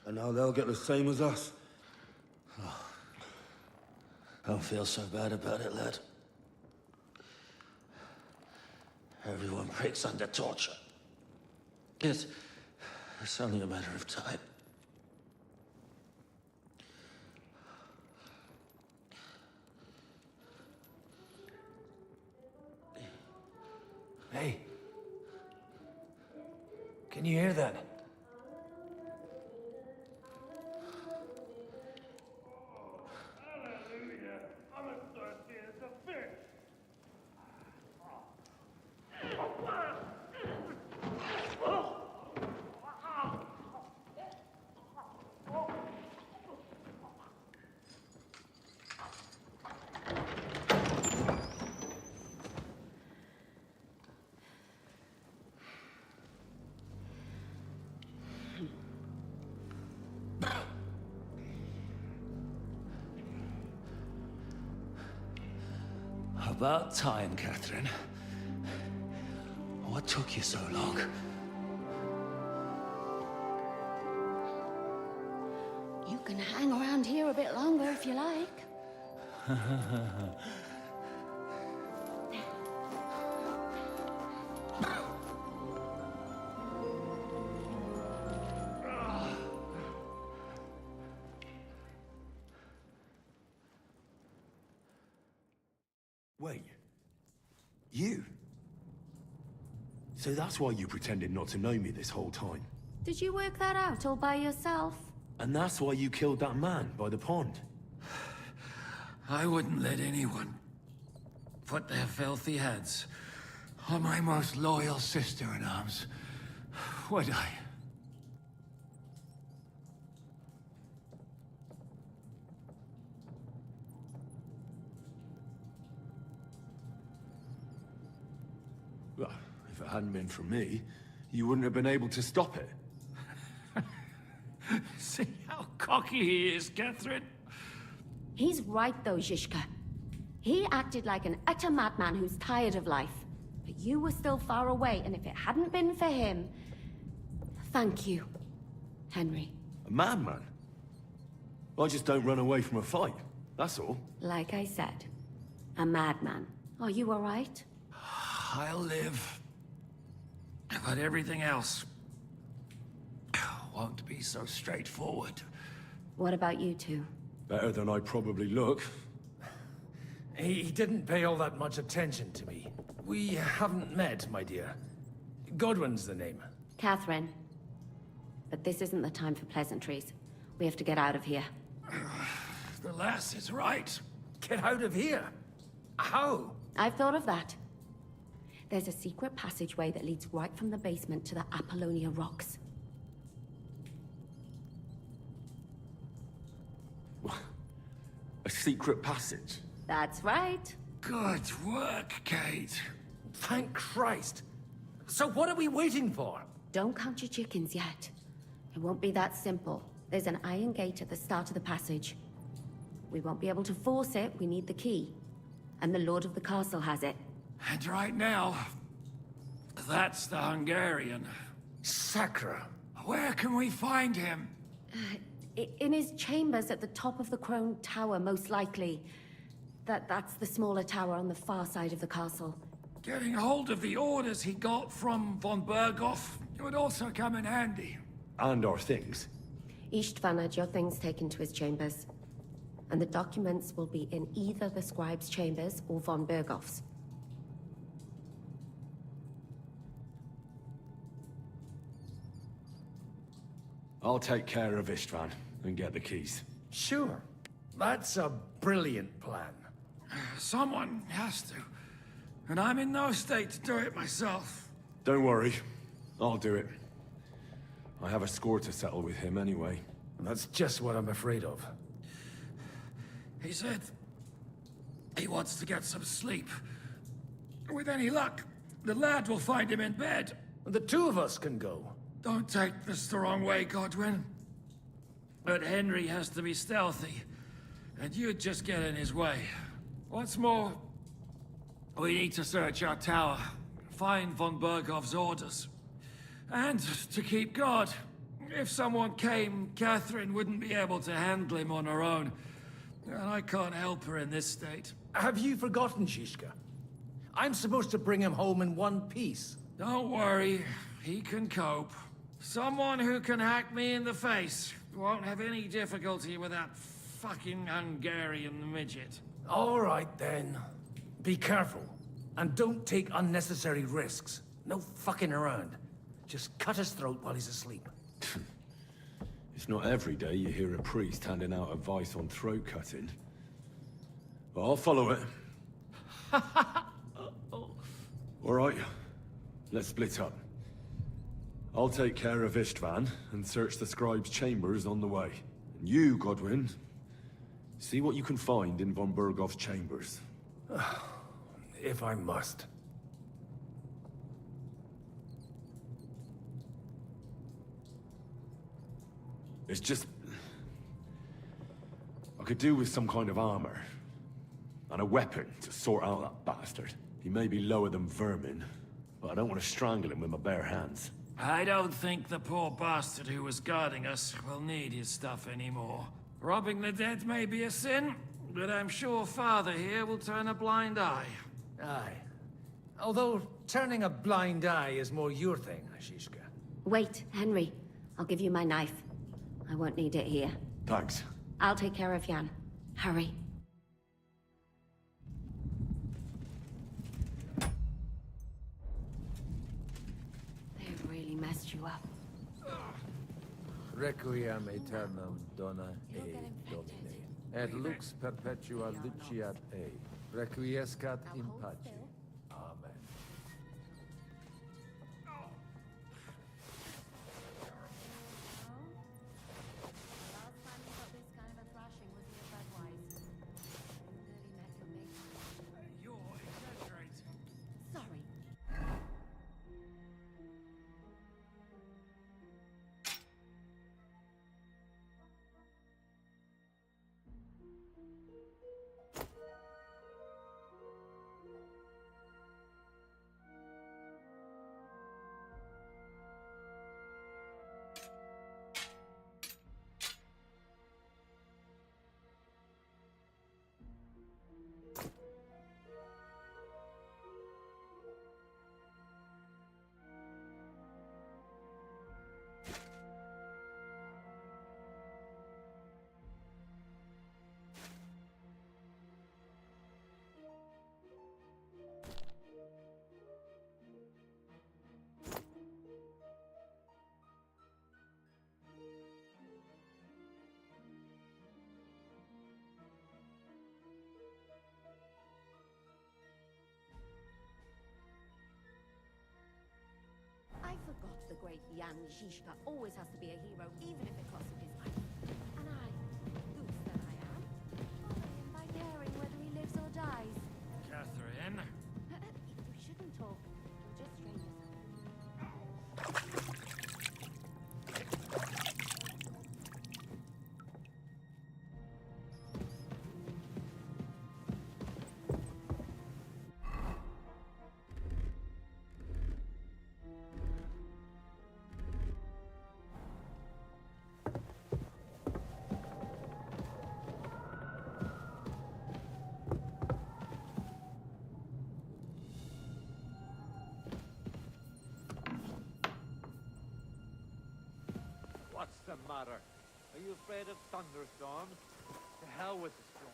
And now they'll get the same as us. Don't feel so bad about it, lad. Everyone breaks under torture. It's only a matter of time. Hey. Can you hear that? Hallelujah. I'm as thirsty as a fish. About time, Catherine. What took you so long? You can hang around here a bit longer if you like. Wait. You? So that's why you pretended not to know me this whole time? Did you work that out all by yourself? And that's why you killed that man by the pond? I wouldn't let anyone put their filthy hands on my most loyal sister-in-arms, would I? Well, if it hadn't been for me, you wouldn't have been able to stop it. See how cocky he is, Catherine? He's right though, Zizka. He acted like an utter madman who's tired of life. But you were still far away, and if it hadn't been for him... Thank you, Henry. A madman? I just don't run away from a fight, that's all. Like I said, a madman. Are you all right? I'll live. But everything else won't be so straightforward. What about you two? Better than I probably look. He didn't pay all that much attention to me. We haven't met, my dear. Godwin's the name. Catherine. But this isn't the time for pleasantries. We have to get out of here. The lass is right. Get out of here? How? I've thought of that. There's a secret passageway that leads right from the basement to the Apollonia Rocks. A secret passage? That's right. Good work, Kate. Thank Christ. So what are we waiting for? Don't count your chickens yet. It won't be that simple. There's an iron gate at the start of the passage. We won't be able to force it, we need the key. And the Lord of the Castle has it. And right now, that's the Hungarian. Sacra. Where can we find him? In his chambers at the top of the Crone Tower, most likely. That's the smaller tower on the far side of the castle. Getting hold of the orders he got from von Berghoff would also come in handy. And our things. Istvan had your things taken to his chambers. And the documents will be in either the scribe's chambers or von Berghoff's. I'll take care of Istvan and get the keys. Sure. That's a brilliant plan. Someone has to. And I'm in no state to do it myself. Don't worry. I'll do it. I have a score to settle with him anyway. That's just what I'm afraid of. He said he wants to get some sleep. With any luck, the lad will find him in bed. The two of us can go. Don't take this the wrong way, Godwin. But Henry has to be stealthy, and you'd just get in his way. What's more, we need to search our tower, find von Berghoff's orders. And to keep guard. If someone came, Catherine wouldn't be able to handle him on her own. And I can't help her in this state. Have you forgotten, Zizka? I'm supposed to bring him home in one piece. Don't worry, he can cope. Someone who can hack me in the face won't have any difficulty with that fucking Hungarian midget. All right, then. Be careful. And don't take unnecessary risks. No fucking around. Just cut his throat while he's asleep. It's not every day you hear a priest handing out advice on throat cutting. But I'll follow it. All right, let's split up. I'll take care of Istvan and search the scribe's chambers on the way. And you, Godwin, see what you can find in von Berghoff's chambers. If I must. It's just... I could do with some kind of armor. And a weapon to sort out that bastard. He may be lower than vermin, but I don't want to strangle him with my bare hands. I don't think the poor bastard who was guarding us will need his stuff anymore. Robbing the dead may be a sin, but I'm sure Father here will turn a blind eye. Aye. Although turning a blind eye is more your thing, Zizka. Wait, Henry. I'll give you my knife. I won't need it here. Thanks. I'll take care of Jan. Hurry. They've really messed you up. Requiem aeternam dona e domine. Et lux perpetua luciat e. Requiescat in pace. Amen. Sorry. I forgot the great Jan Zizka always has to be a hero, even if it costs him his life. And I, goose that I am, follow him by caring whether he lives or dies. What's the matter? Are you afraid of thunderstorms? To hell with the storm.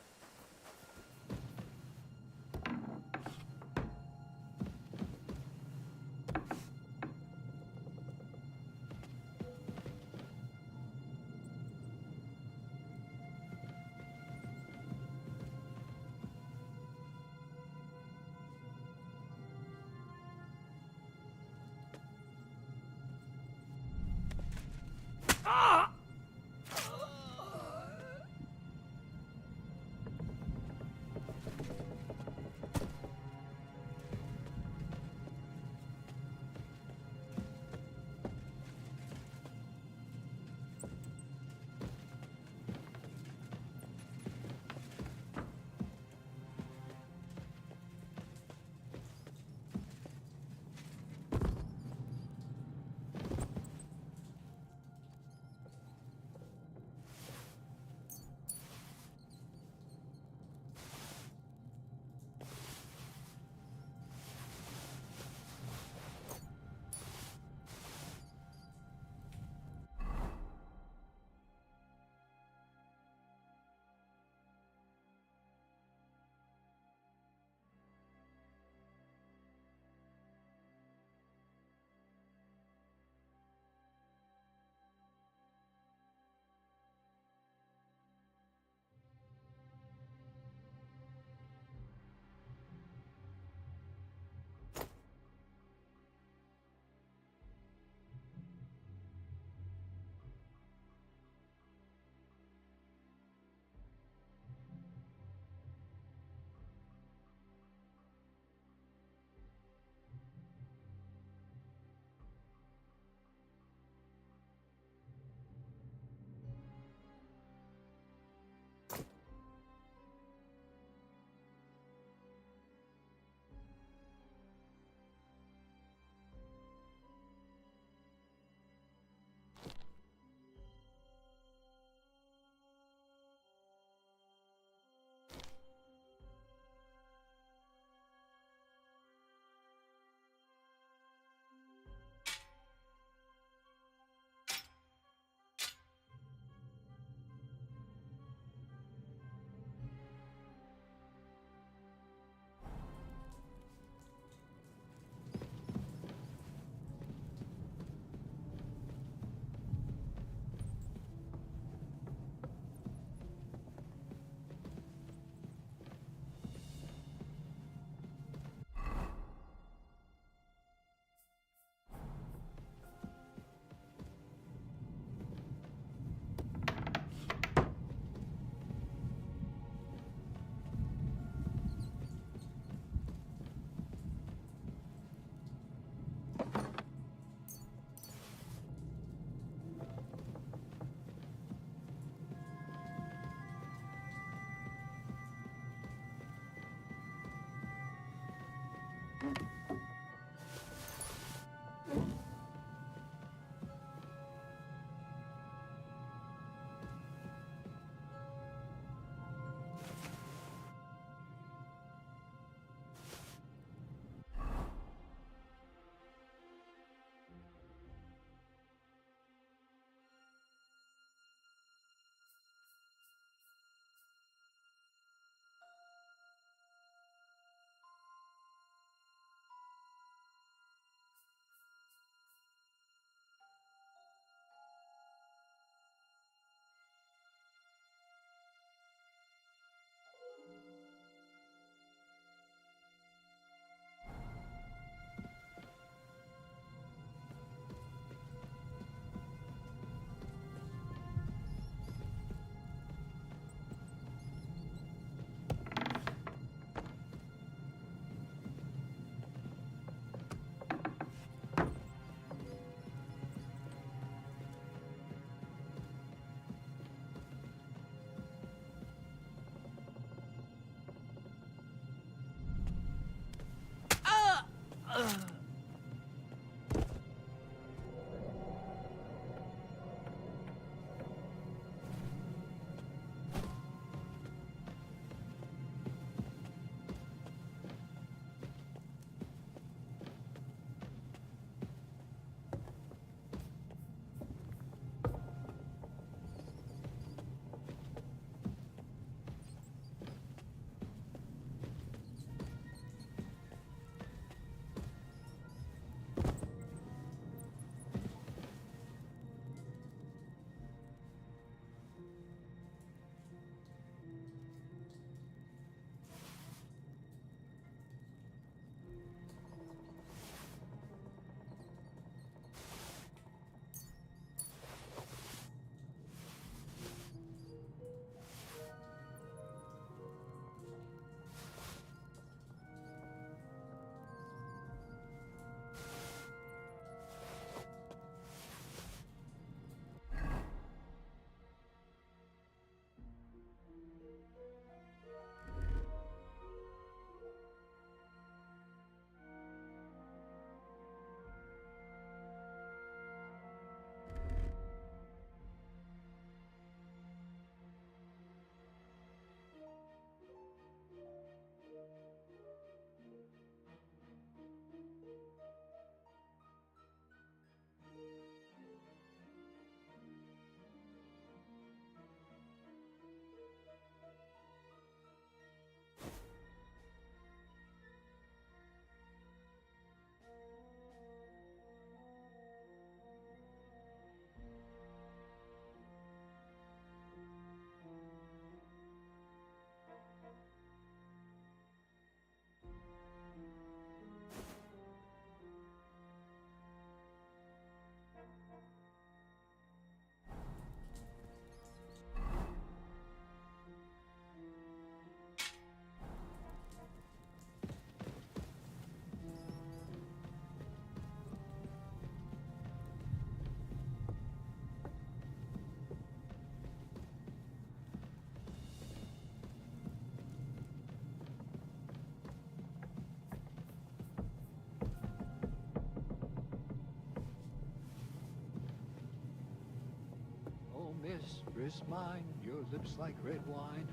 mistress mine, your lips like red wine.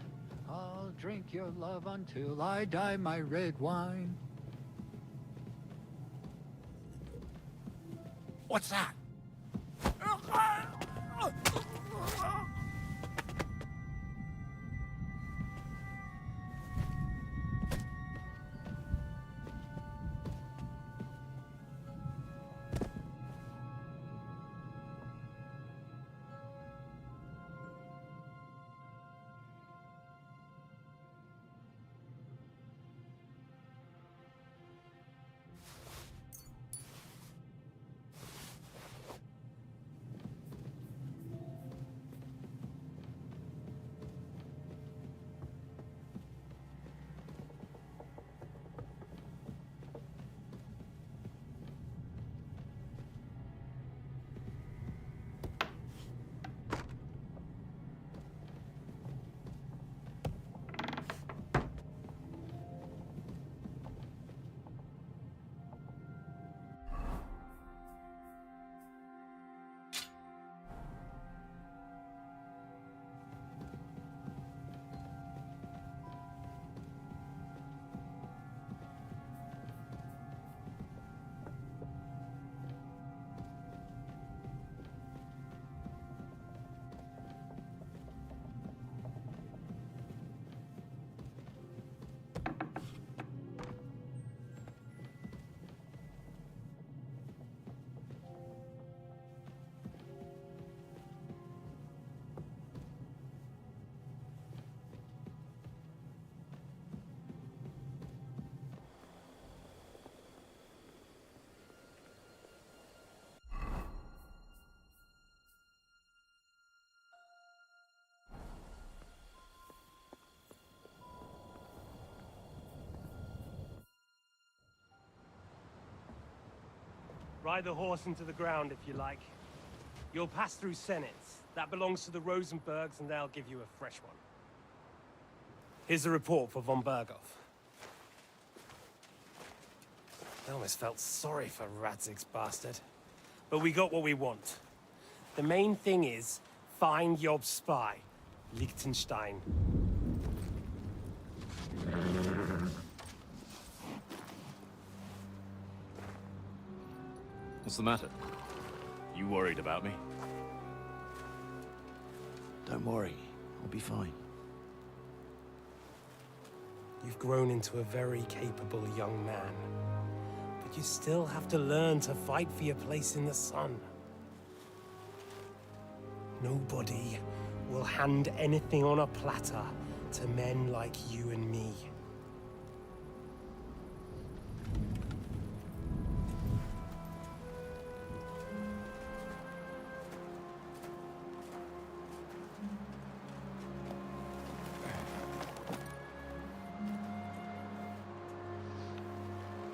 I'll drink your love until I die, my red wine. What's that? Ride the horse into the ground if you like. You'll pass through Senates. That belongs to the Rosenbergs, and they'll give you a fresh one. Here's the report for von Berghoff. I almost felt sorry for Radzig's bastard. But we got what we want. The main thing is, find Job's spy, Liechtenstein. What's the matter? You worried about me? Don't worry, I'll be fine. You've grown into a very capable young man. But you still have to learn to fight for your place in the sun. Nobody will hand anything on a platter to men like you and me.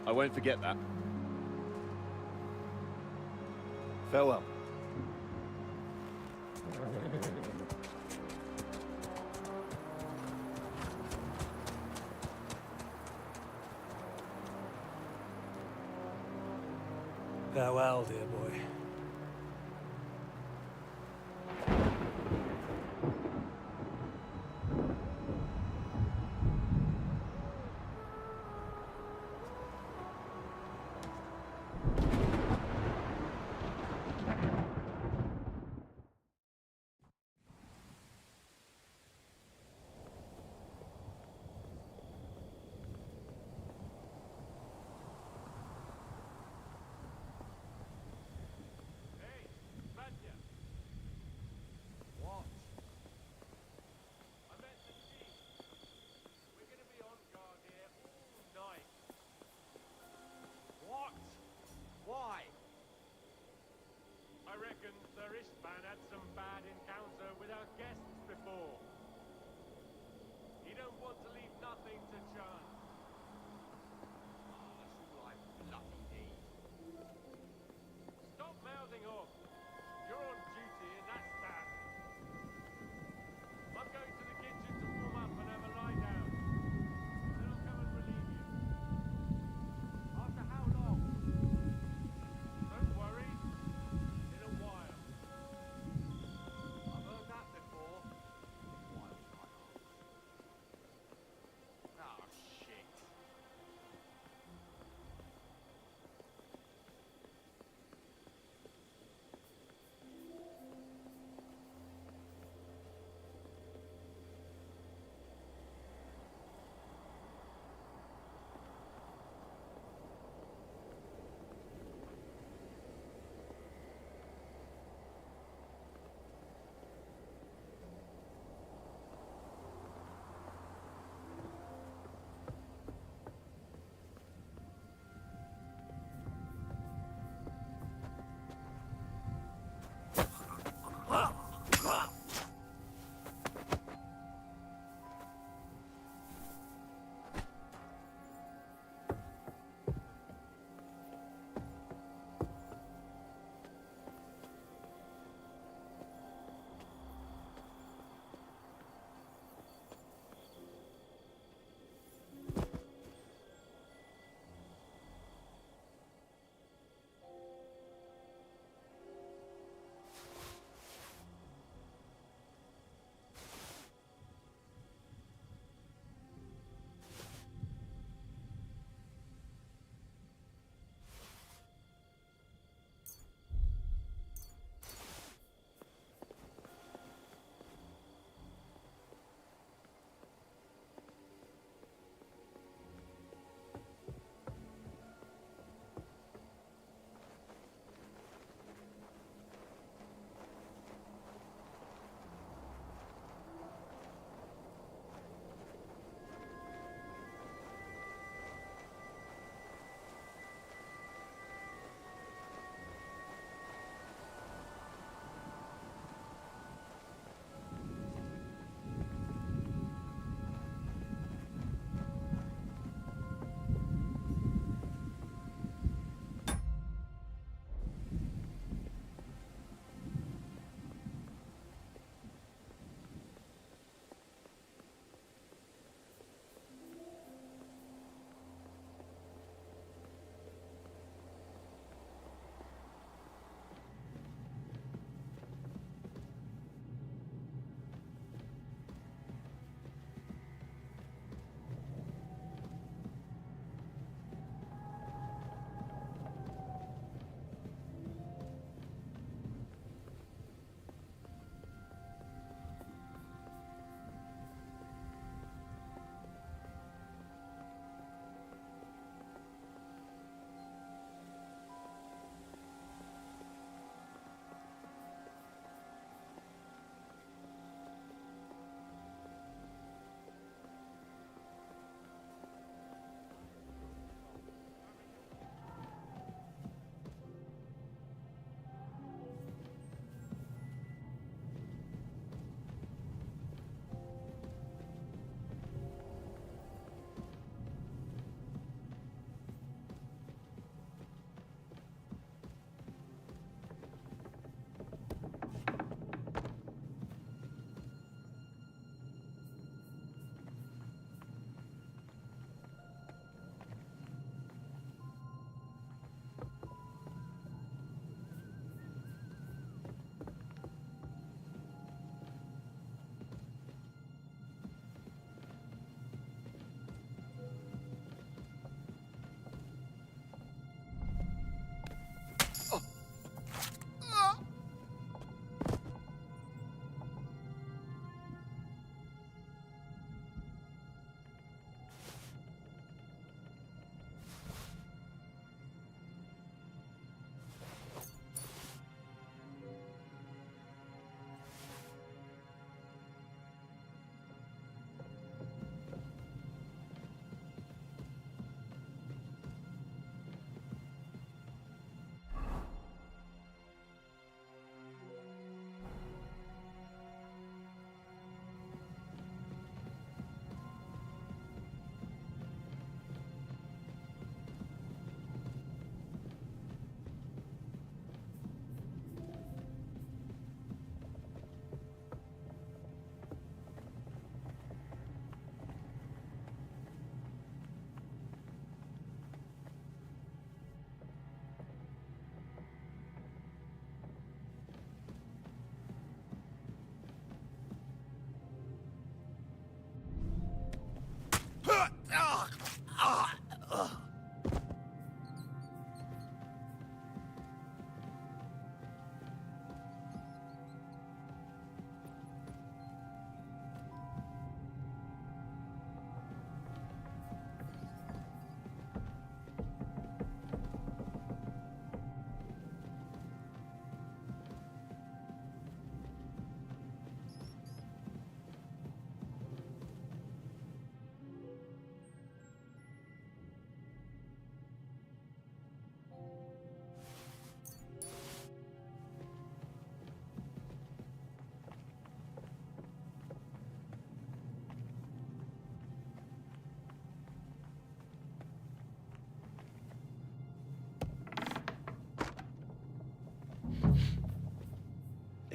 I won't forget that. Farewell. Farewell, dear boy.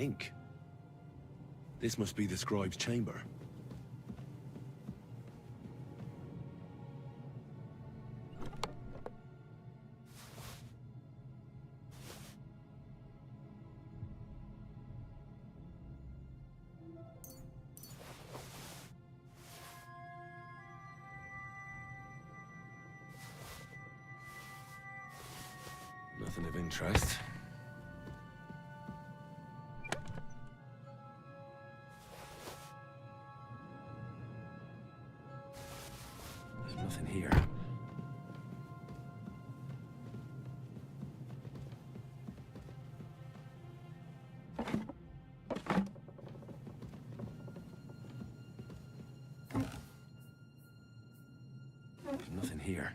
ink. This must be the scribe's chamber. Nothing of interest. There's nothing here. There's nothing here.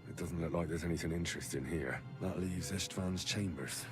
It doesn't look like there's anything interesting here. That leaves Istvan's chambers.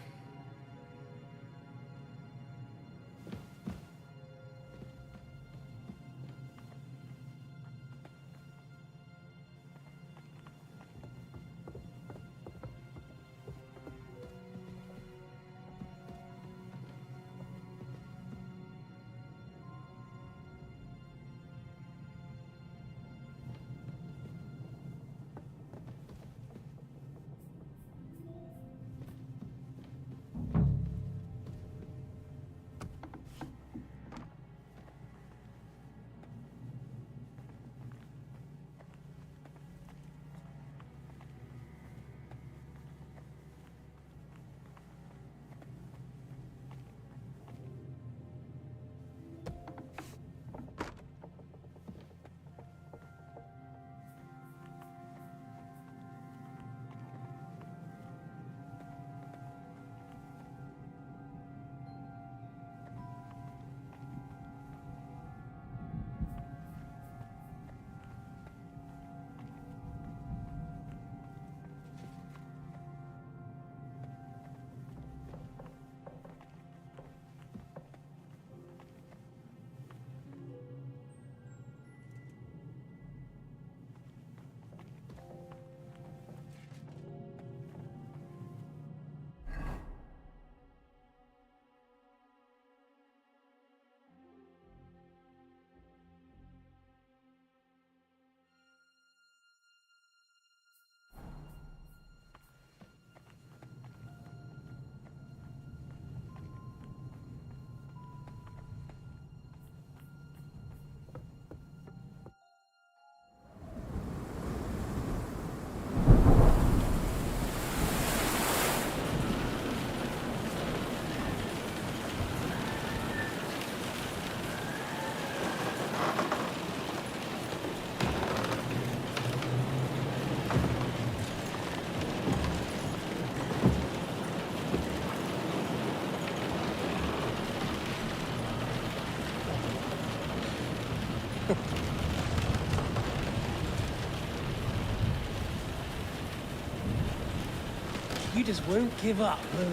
You just won't give up, will you?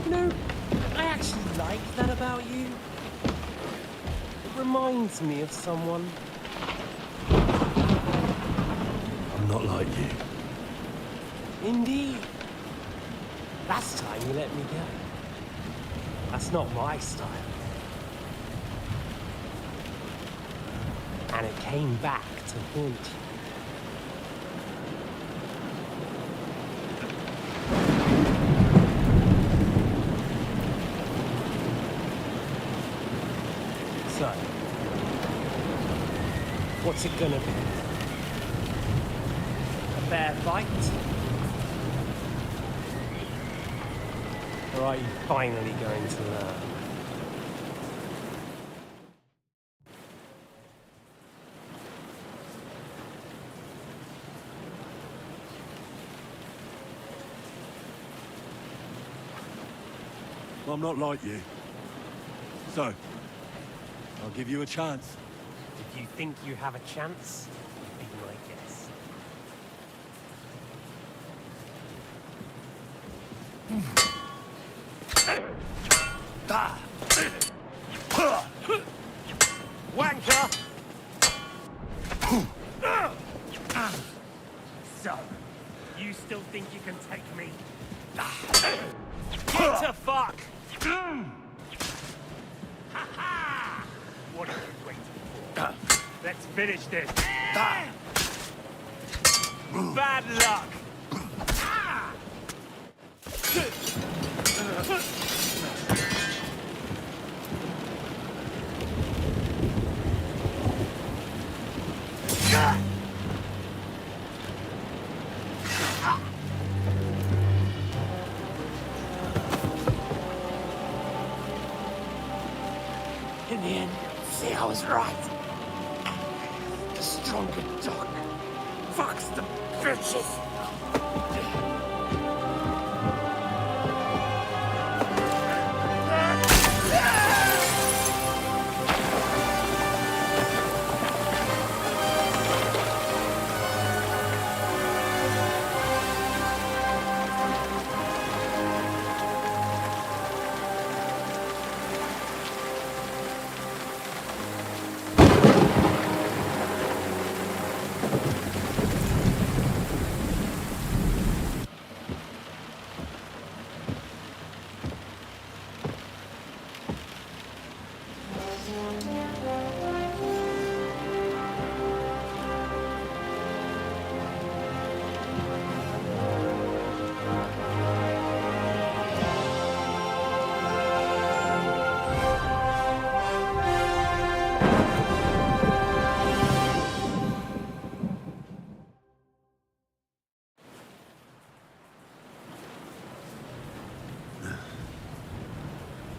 You know, I actually like that about you. It reminds me of someone. I'm not like you. Indeed. Last time you let me go. That's not my style. And it came back to haunt you. So, what's it gonna be? A fair fight? Or are you finally going to learn? I'm not like you. So, I'll give you a chance. If you think you have a chance, be my guest. Wanker! So, you still think you can take me? Get to fuck! Ha-ha! What are you waiting for? Let's finish this. Bad luck! In the end, see, I was right. The stronger dog fucks the bitches.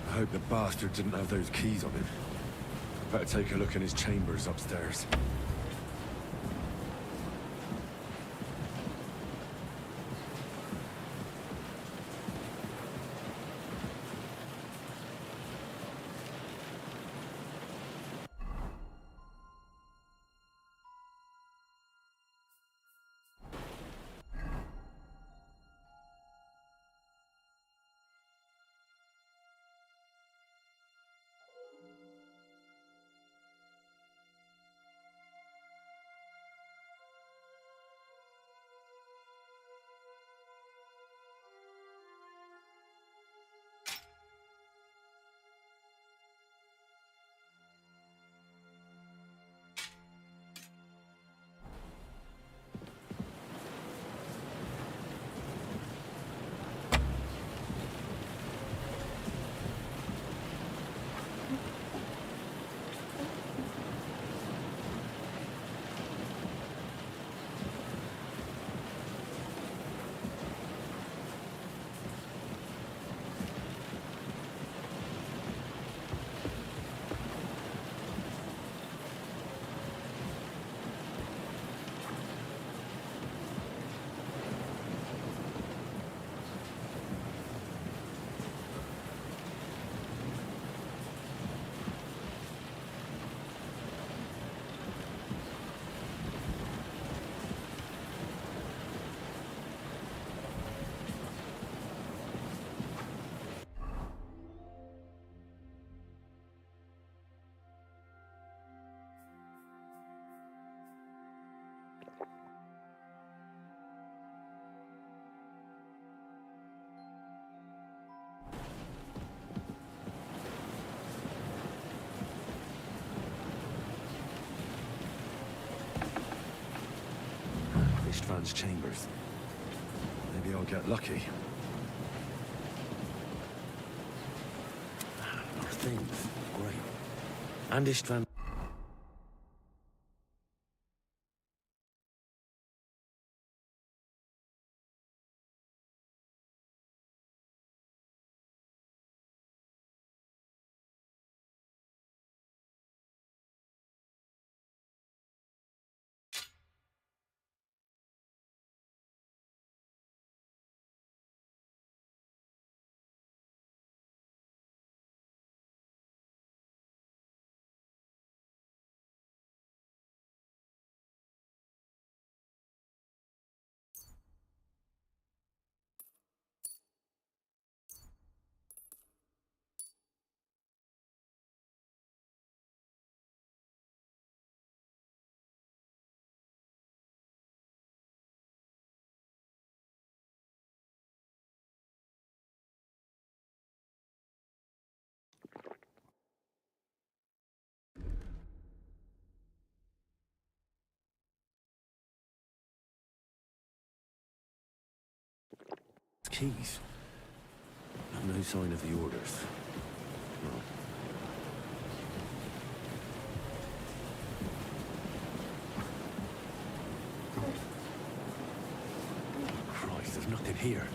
I hope the bastard didn't have those keys on him. Better take a look in his chambers upstairs. Ishtvan's chambers. Maybe I'll get lucky. Our things. Great. And Ishtvan. keys. No sign of the orders. No. Christ, there's nothing here.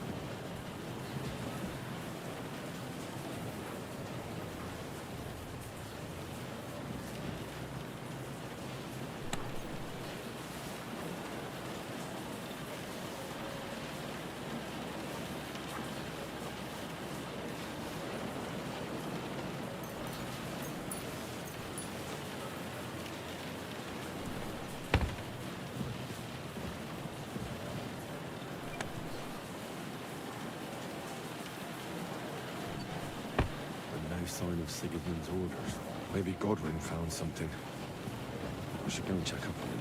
No sign of Sigismund's orders. Maybe Godwin found something. I should go and check up on him.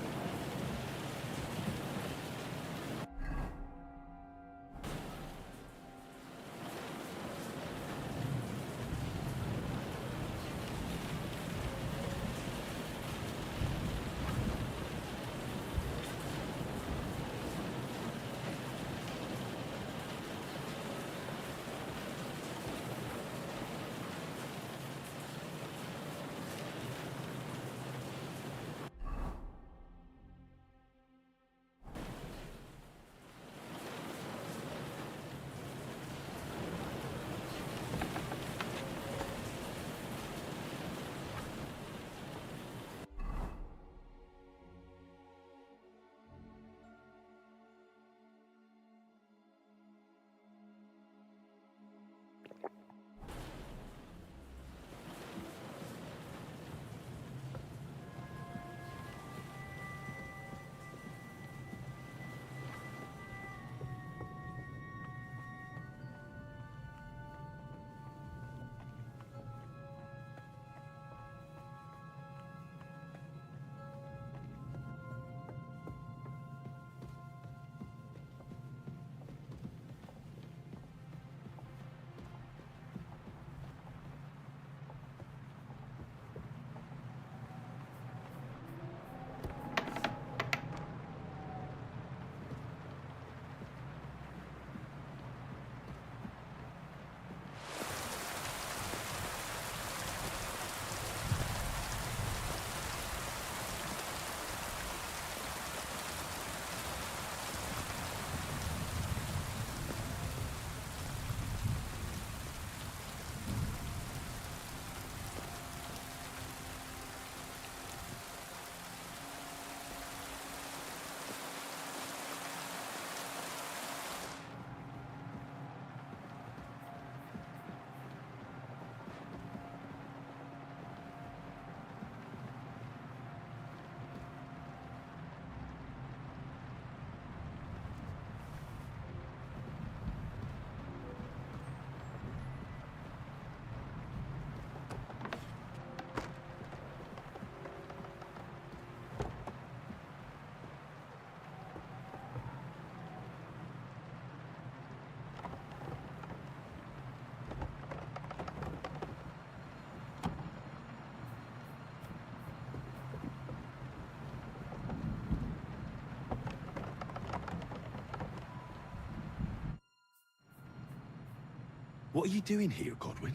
What are you doing here, Godwin?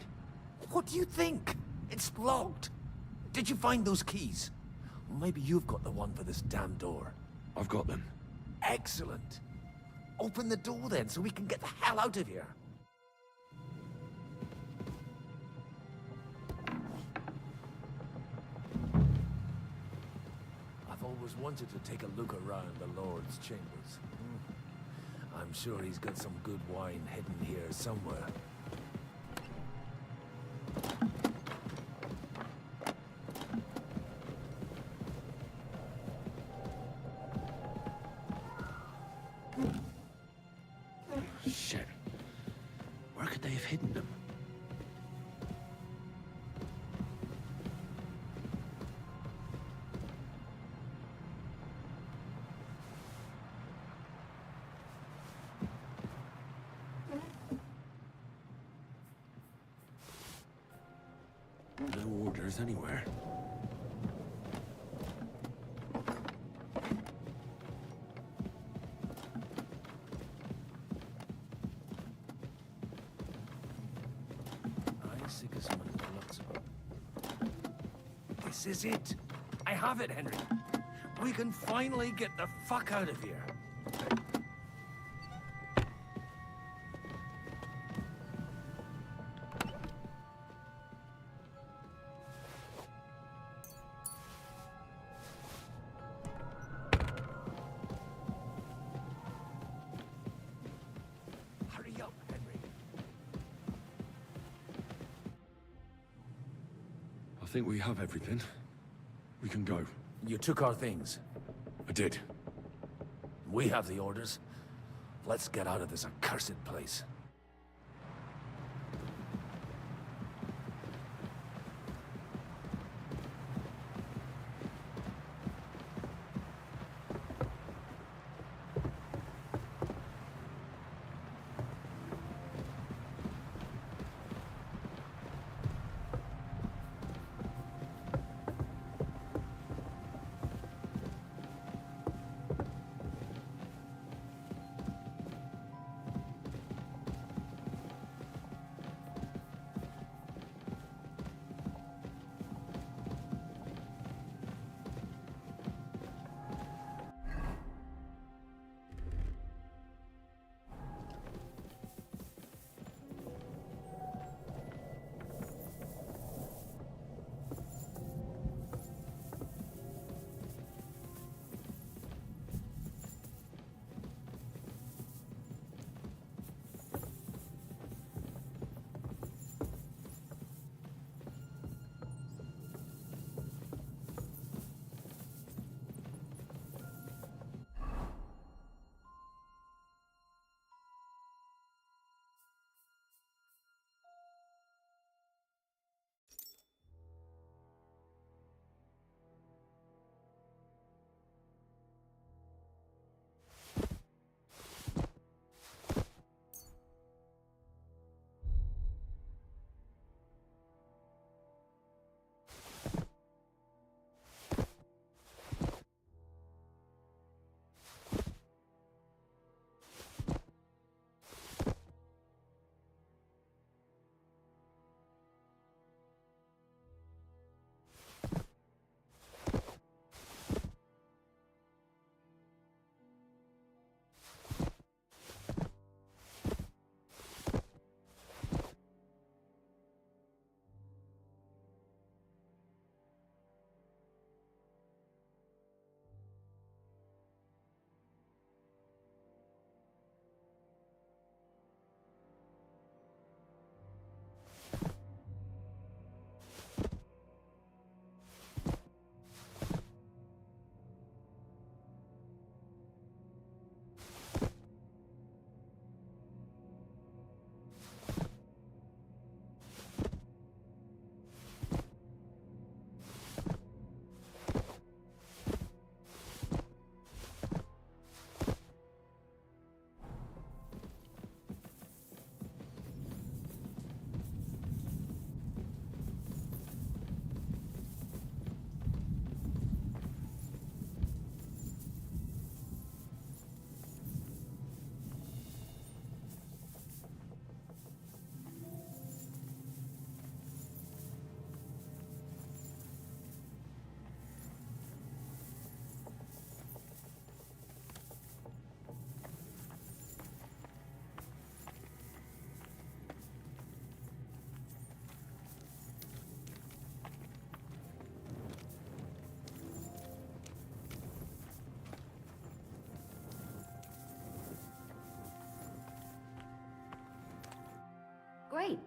What do you think? It's locked. Did you find those keys? Well, maybe you've got the one for this damn door. I've got them. Excellent. Open the door then, so we can get the hell out of here. I've always wanted to take a look around the Lord's chambers. I'm sure he's got some good wine hidden here somewhere. Shit. Where could they have hidden them? No orders anywhere. is it. I have it, Henry. We can finally get the fuck out of here. Hurry up, Henry. I think we have everything. We can go. You took our things. I did. We have the orders. Let's get out of this accursed place. Great.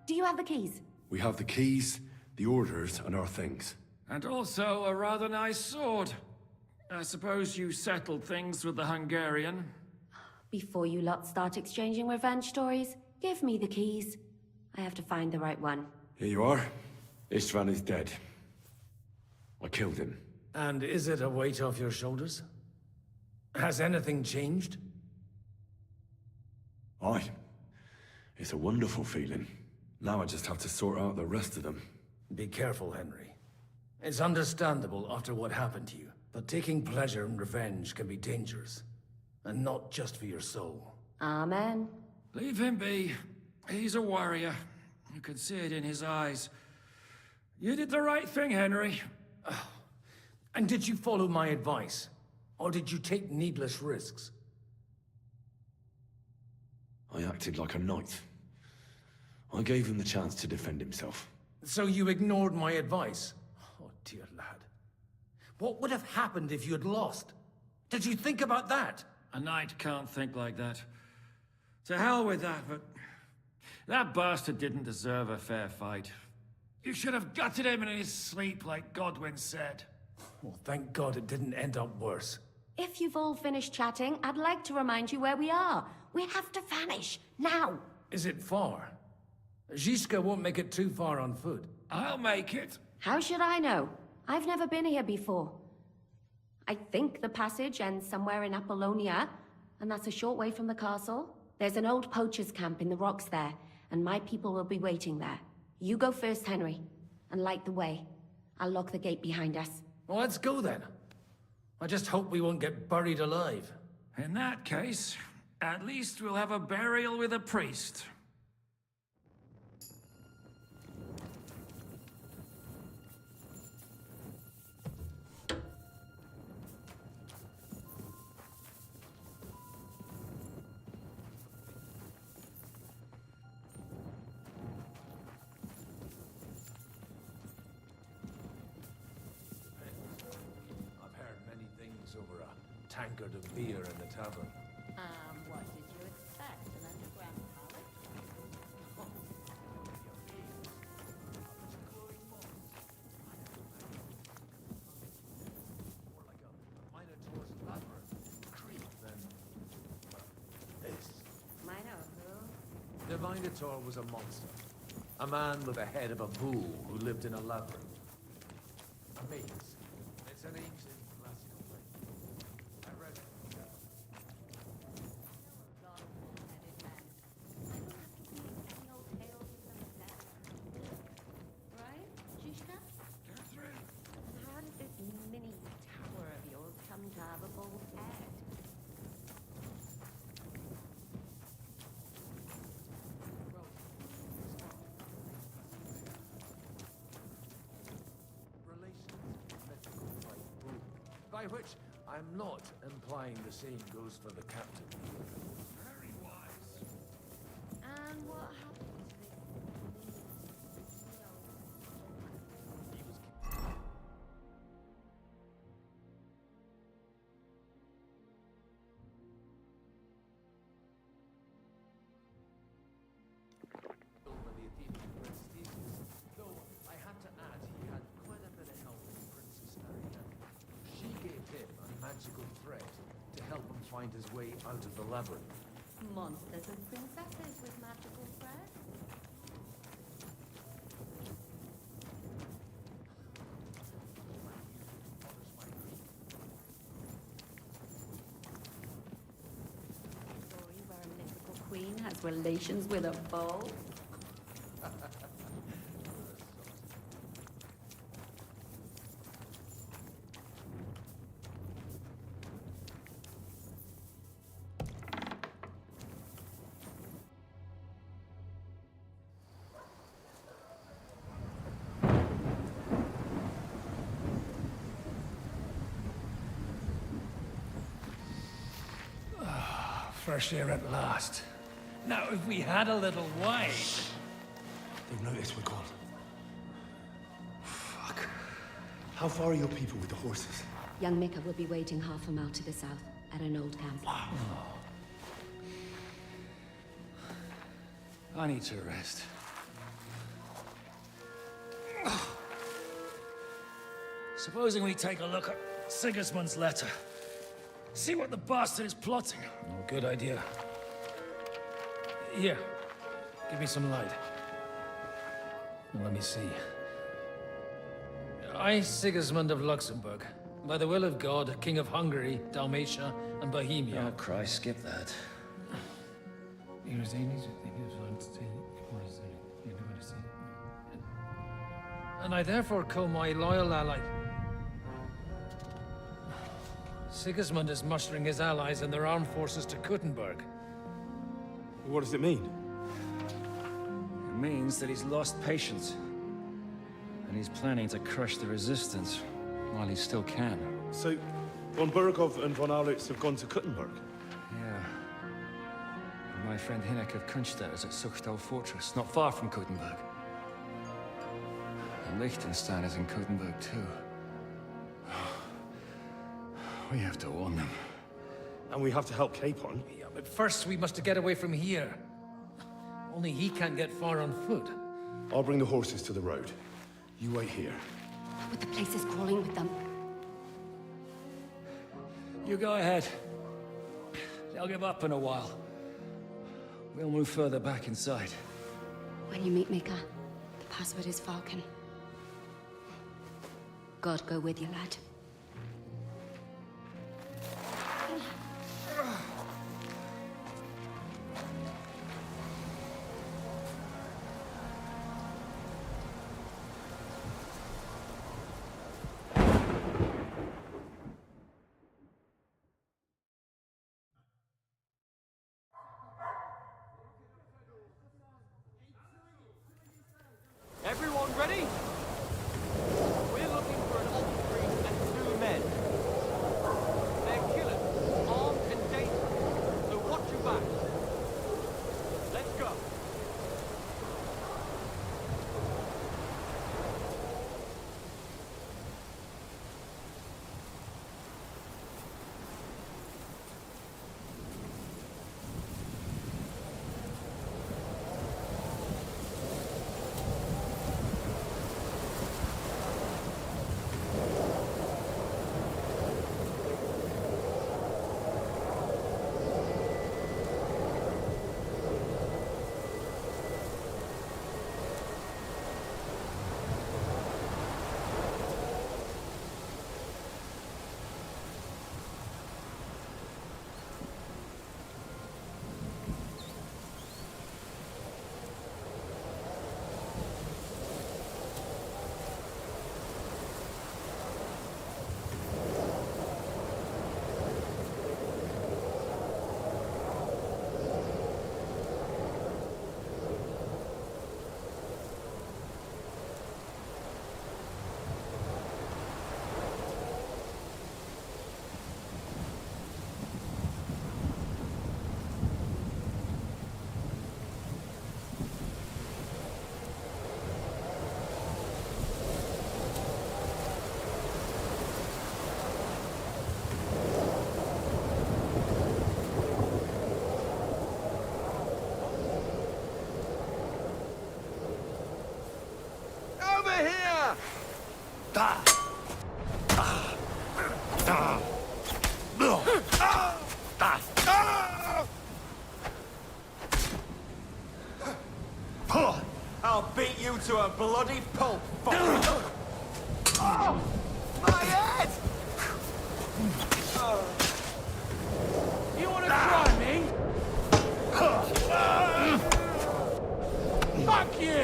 Do you have the keys? We have the keys, the orders, and our things. And also a rather nice sword. I suppose you settled things with the Hungarian. Before you lot start exchanging revenge stories, give me the keys. I have to find the right one. Here you are. Istvan is dead. I killed him. And is it a weight off your shoulders? Has anything changed? Aye. It's a wonderful feeling. Now I just have to sort out the rest of them. Be careful, Henry. It's understandable after what happened to you, but taking pleasure in revenge can be dangerous. And not just for your soul. Amen. Leave him be. He's a warrior. You can see it in his eyes. You did the right thing, Henry. And did you follow my advice? Or did you take needless risks? I acted like a knight. I gave him the chance to defend himself. So you ignored my advice? Oh, dear lad. What would have happened if you had lost? Did you think about that? A knight can't think like that. To hell with that, but that bastard didn't deserve a fair fight. You should have gutted him in his sleep, like Godwin said. Well, thank God it didn't end up worse. If you've all finished chatting, I'd like to remind you where we are. We have to vanish, now! Is it far? Zizka won't make it too far on foot. I'll make it. How should I know? I've never been here before. I think the passage ends somewhere in Apollonia, and that's a short way from the castle. There's an old poacher's camp in the rocks there, and my people will be waiting there. You go first, Henry, and light the way. I'll lock the gate behind us. Well, let's go then. I just hope we won't get buried alive. In that case, at least we'll have a burial with a priest. Over a tankard of beer in the tavern. What did you expect? An underground palace? More like a Minotaur's labyrinth. Creep than, well, this. Mino who? The Minotaur was a monster. A man with the head of a bull who lived in a labyrinth. A maze. It's an ancient classical place. I read it. Right, Zizka? How did this mini tower of yours come to have a bull's head? By which I'm not implying the same goes for the captain. Very wise. And what happened to this? Though I had to add he had quite a bit of help from Princess Ariane. She gave him a magical thread to help him find his way out of the labyrinth. Monsters and princesses with magical thread? Story where a mythical queen has relations with a bull? Fresh air at last. Now, if we had a little wine... They've noticed we're gone. Fuck. How far are your people with the horses? Young Mika will be waiting half a mile to the south, at an old camp. I need to rest. Supposing we take a look at Sigismund's letter. See what the bastard is plotting. Oh, good idea. Here, give me some light. Let me see. I, Sigismund of Luxembourg, by the will of God, King of Hungary, Dalmatia, and Bohemia. Oh, Christ, skip that. And I therefore call my loyal ally... Sigismund is mustering his allies and their armed forces to Kuttenberg. What does it mean? It means that he's lost patience. And he's planning to crush the resistance. While he still can. So, von Burgov and von Aulitz have gone to Kuttenberg? Yeah. And my friend Hinek of Kunstad is at Suchtal Fortress, not far from Kuttenberg. And Liechtenstein is in Kuttenberg too. We have to warn them. And we have to help Capon. Yeah, but first we must get away from here. Only he can't get far on foot. I'll bring the horses to the road. You wait here. But the place is crawling with them. You go ahead. They'll give up in a while. We'll move further back inside. When you meet Mika, the password is Falcon. God go with you, lad. Everyone ready? We're looking for an infantry and 2 men. They're killers, armed and dangerous, so watch your back. Let's go. I'll beat you to a bloody pulp. Oh, my head! You wanna try me? Fuck you!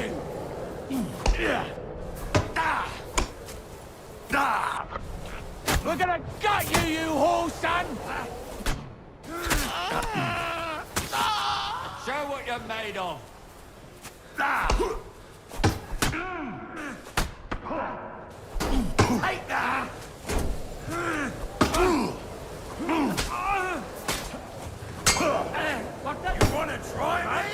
We're gonna gut you, you whore son! Show what you're made of. Take that! You wanna try me?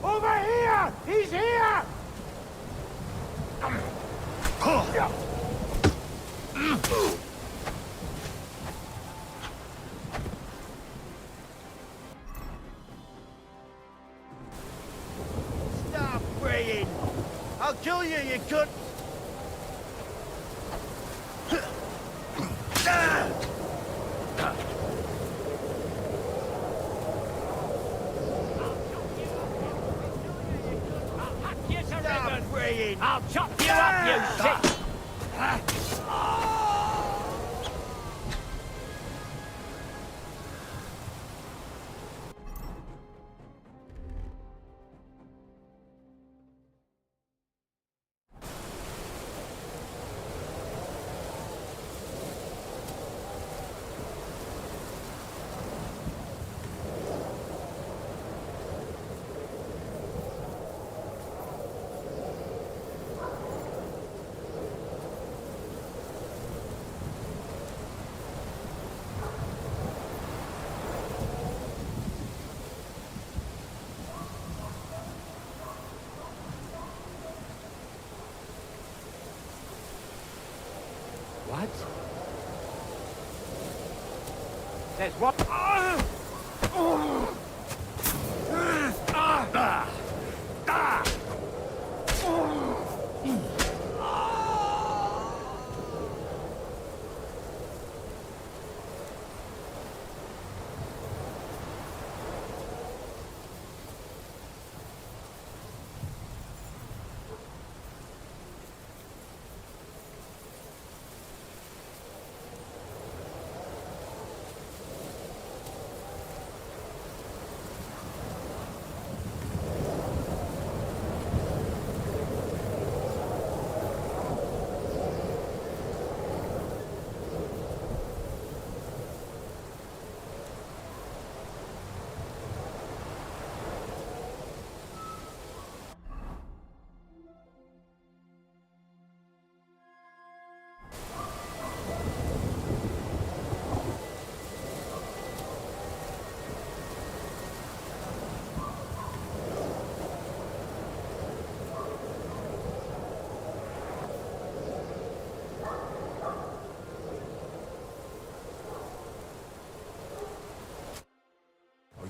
Over here! He's here! Stop praying! I'll kill you, you cunt! Stop praying! I'll chop you up, you shit! What? There's what?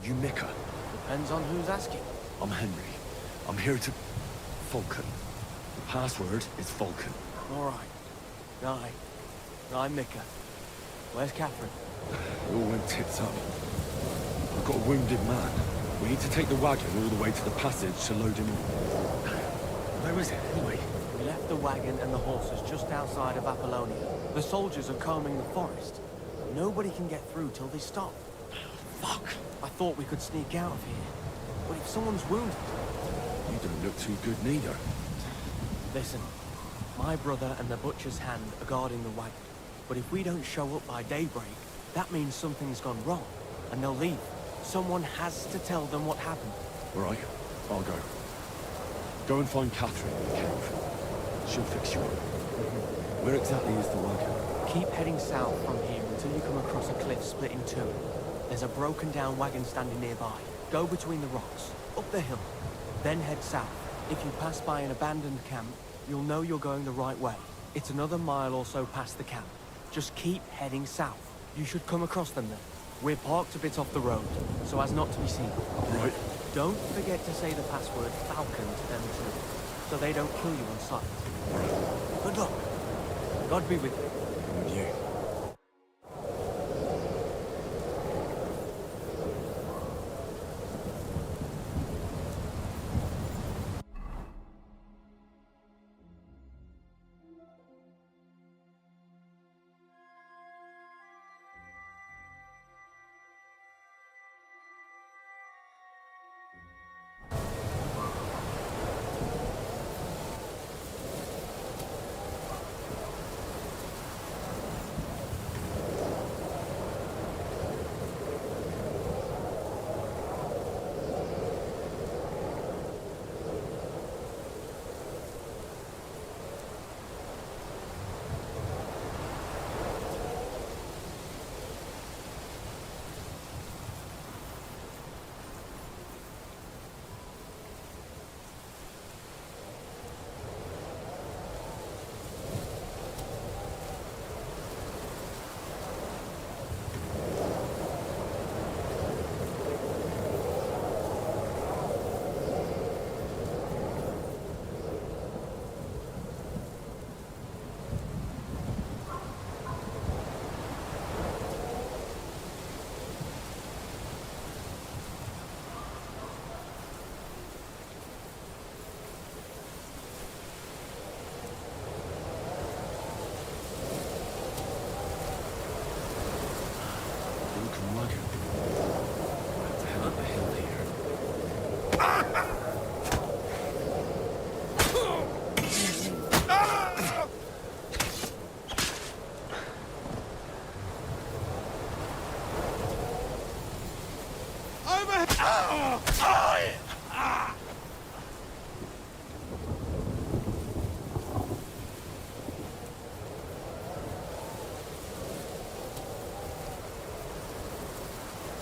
You Mika. Depends on who's asking. I'm Henry. I'm here to... Falcon. The password is Falcon. All right. I'm Mika. Where's Catherine? It all went tits up. I've got a wounded man. We need to take the wagon all the way to the passage to load him on. Where is it, anyway? We left the wagon and the horses just outside of Apollonia. The soldiers are combing the forest. Nobody can get through till they stop. Fuck. I thought we could sneak out of here. But if someone's wounded... You don't look too good neither. Listen, my brother and the butcher's hand are guarding the wagon. But if we don't show up by daybreak, that means something's gone wrong, and they'll leave. Someone has to tell them what happened. All right, I'll go. Go and find Catherine in the cave. She'll fix you up. Where exactly is the wagon? Keep heading south from here until you come across a cliff split in two. There's a broken down wagon standing nearby. Go between the rocks, up the hill, then head south. If you pass by an abandoned camp, you'll know you're going the right way. It's another mile or so past the camp. Just keep heading south. You should come across them then. We're parked a bit off the road, so as not to be seen. Right. Don't forget to say the password Falcon to them too, so they don't kill you on sight. Good luck. God be with you. And with you.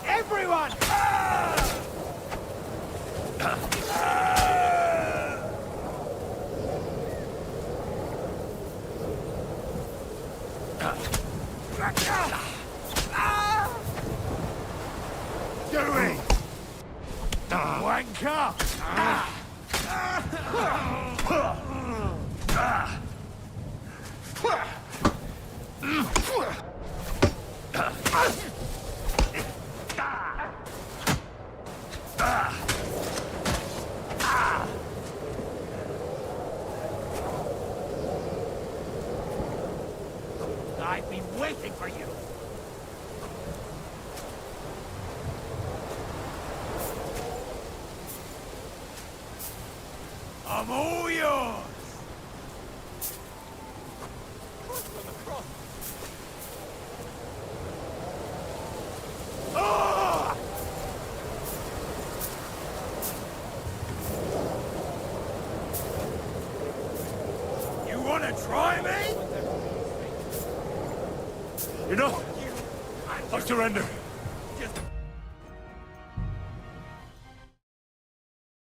Everyone! Doing! Wanker! I've been waiting for you. I'm all yours! Oh! You wanna try me? You know, I surrender.